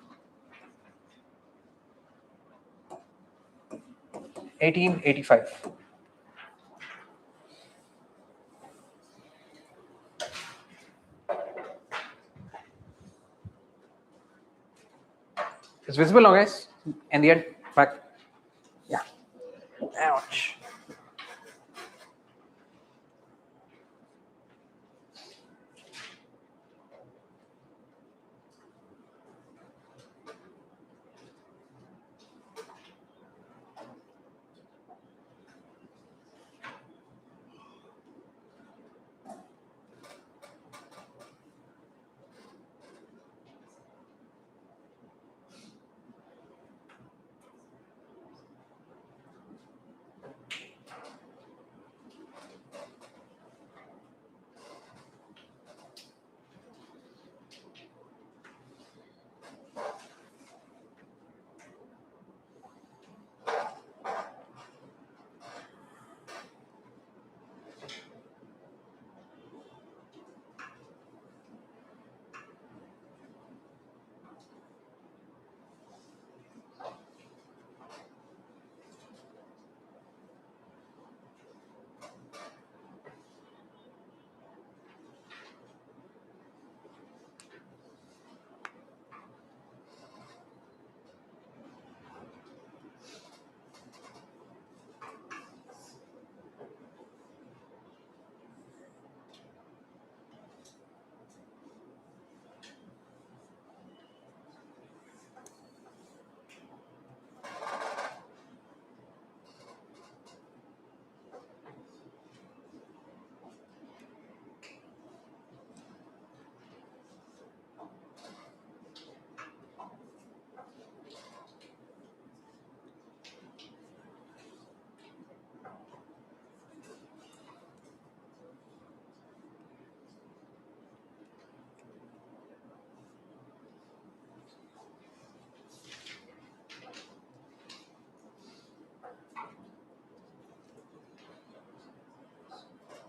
1885. It's visible now, guys. And the end back. Yeah. Ouch.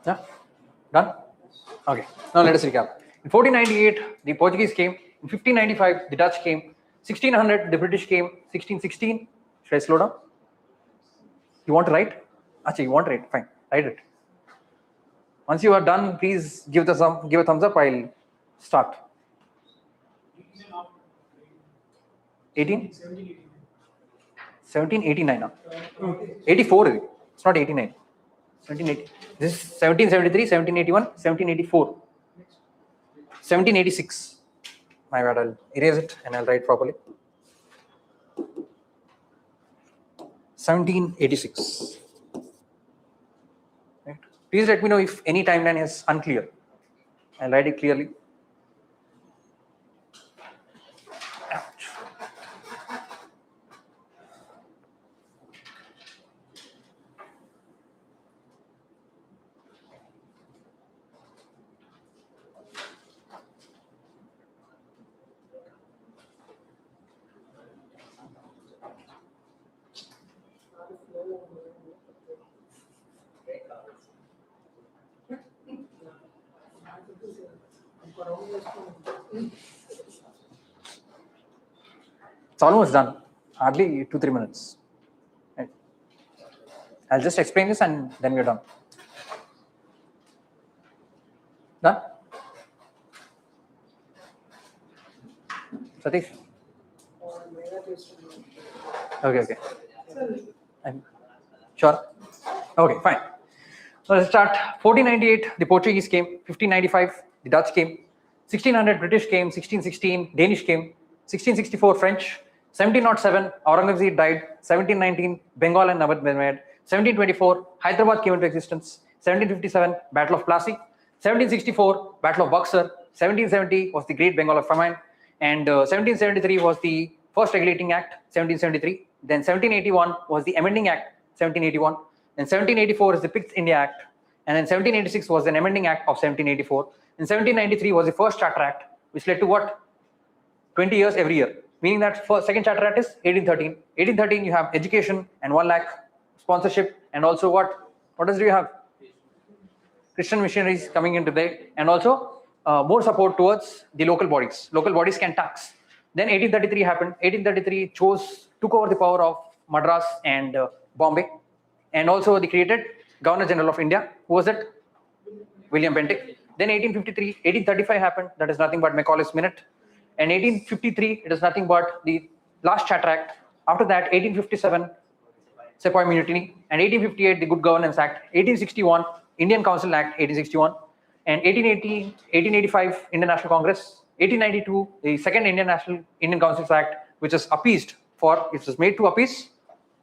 Yeah, done? Okay, now let us recap. In 1498, the Portuguese came. In 1595, the Dutch came. 1600, the British came. 1616, should I slow down? You want to write? Actually, you want to write? Fine, write it. Once you are done, please give a thumbs up. I'll start. 18? 1789. 84 is it? It's not 89. 1780. This is 1773, 1781, 1784. 1786. My bad, I'll erase it and I'll write properly. 1786. Right. Please let me know if any timeline is unclear. I'll write it clearly. It's almost done. Hardly 2-3 minutes. Right. I'll just explain this and then we're done. Done? Satish? Okay. I'm sure. Okay, fine. So let's start. 1498, the Portuguese came. 1595, the Dutch came. 1600, British came. 1616, Danish came. 1664, French. 1707, Aurangzeb died. 1719, Bengal and Nagar were made. 1724, Hyderabad came into existence. 1757, Battle of Plassey. 1764, Battle of Buxar. 1770 was the Great Bengal Famine. And 1773 was the first regulating act, 1773. Then 1781 was the amending act, 1781. Then 1784 is the Pitt India Act. And then 1786 was an amending act of 1784. And 1793 was the first Charter Act, which led to what? 20 years every year. Meaning that for second Charter Act is 1813. 1813 you have education and 1 lakh sponsorship, and also what? What else do you have? Christian missionaries coming into there, and also more support towards the local bodies. Local bodies can tax. Then 1833 happened. 1833 took over the power of Madras and Bombay, and also they created Governor General of India. Who was it? William Bentinck. Then 1853, 1835 happened. That is nothing but Macaulay's Minute. And 1853, it is nothing but the last Charter Act. After that, 1857, Sepoy Mutiny, and 1858, the Good Governance Act. 1861, Indian Council Act, 1861, and 1880, 1885, Indian National Congress. 1892, the second Indian Councils Act, which is appeased for, it was made to appease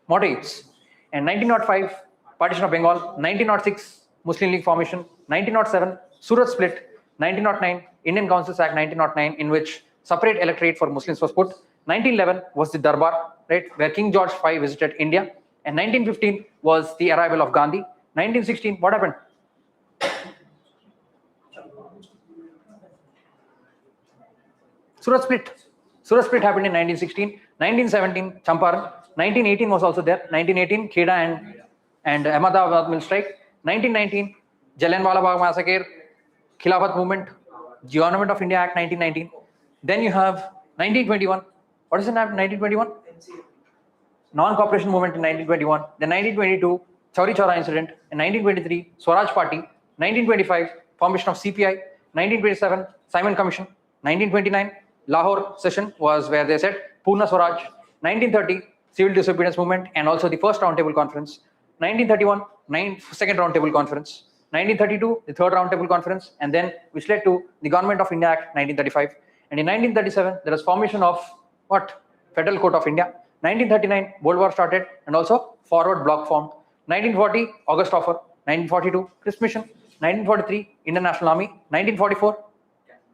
Mottaites. And 1905, Partition of Bengal. 1906, Muslim League formation. 1907, Surat split. 1909, Indian Councils Act 1909, in which separate electorate for Muslims was put. 1911 was the Darbar, right, where King George V visited India. And 1915 was the arrival of Gandhi. 1916, what happened? Surat split. Surat split happened in 1916. 1917, Champaran. 1918 was also there. 1918, Kheda and Ahmedabad mill strike. 1919, Jallianwala Bagh massacre, Khilafat movement, Government of India Act 1919. Then you have 1921. What is the name? 1921? Non-cooperation movement in 1921. Then 1922, Chauri Chaura incident. In 1923, Swaraj Party. 1925, formation of CPI. 1927, Simon Commission. 1929, Lahore session was where they said Purna Swaraj. 1930, civil disobedience movement, and also the first roundtable conference. 1931, second roundtable conference. 1932, the third roundtable conference, and then which led to the Government of India Act 1935. And in 1937, there was formation of what? Federal Court of India. 1939, World War started, and also Forward Bloc formed. 1940, August Offer. 1942, Crisp Mission. 1943, Indian National Army. 1944,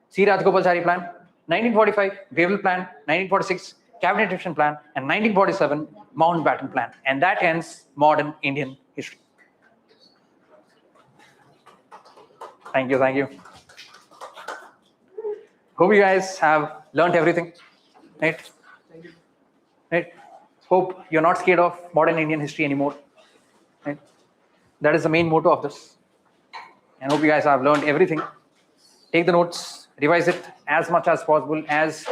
C. Rajagopalchari Plan. 1945, Wavell Plan. 1946, Cabinet Action Plan. And 1947, Mountbatten Plan. And that ends modern Indian history. Thank you. Hope you guys have learned everything, right? Right? Hope you're not scared of modern Indian history anymore, right? That is the main motto of this. and hope you guys have learned everything. Take the notes, revise it as much as possible, as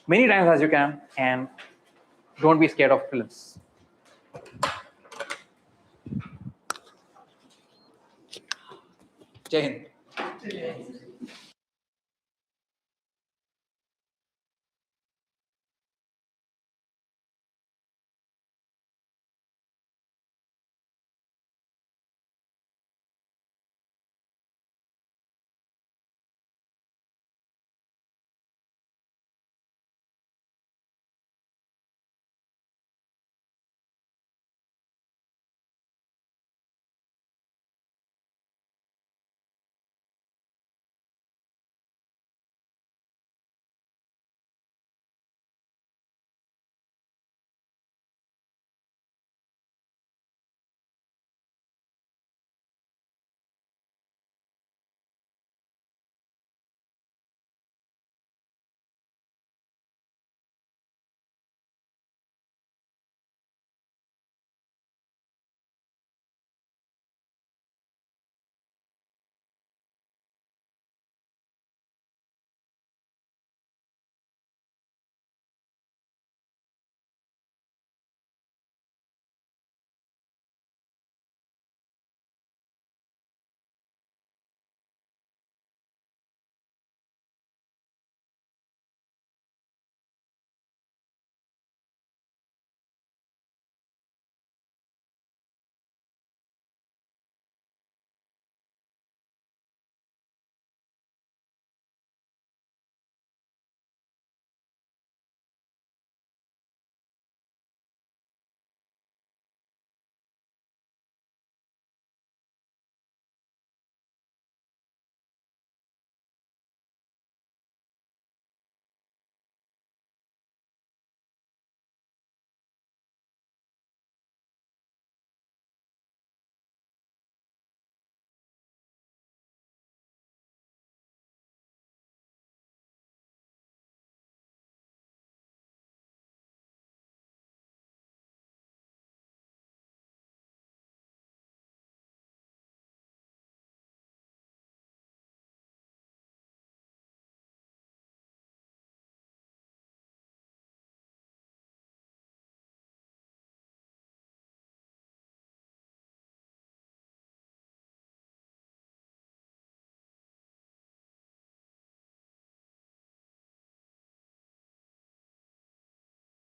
many times as you can, and don't be scared of prelims. Jai Hind.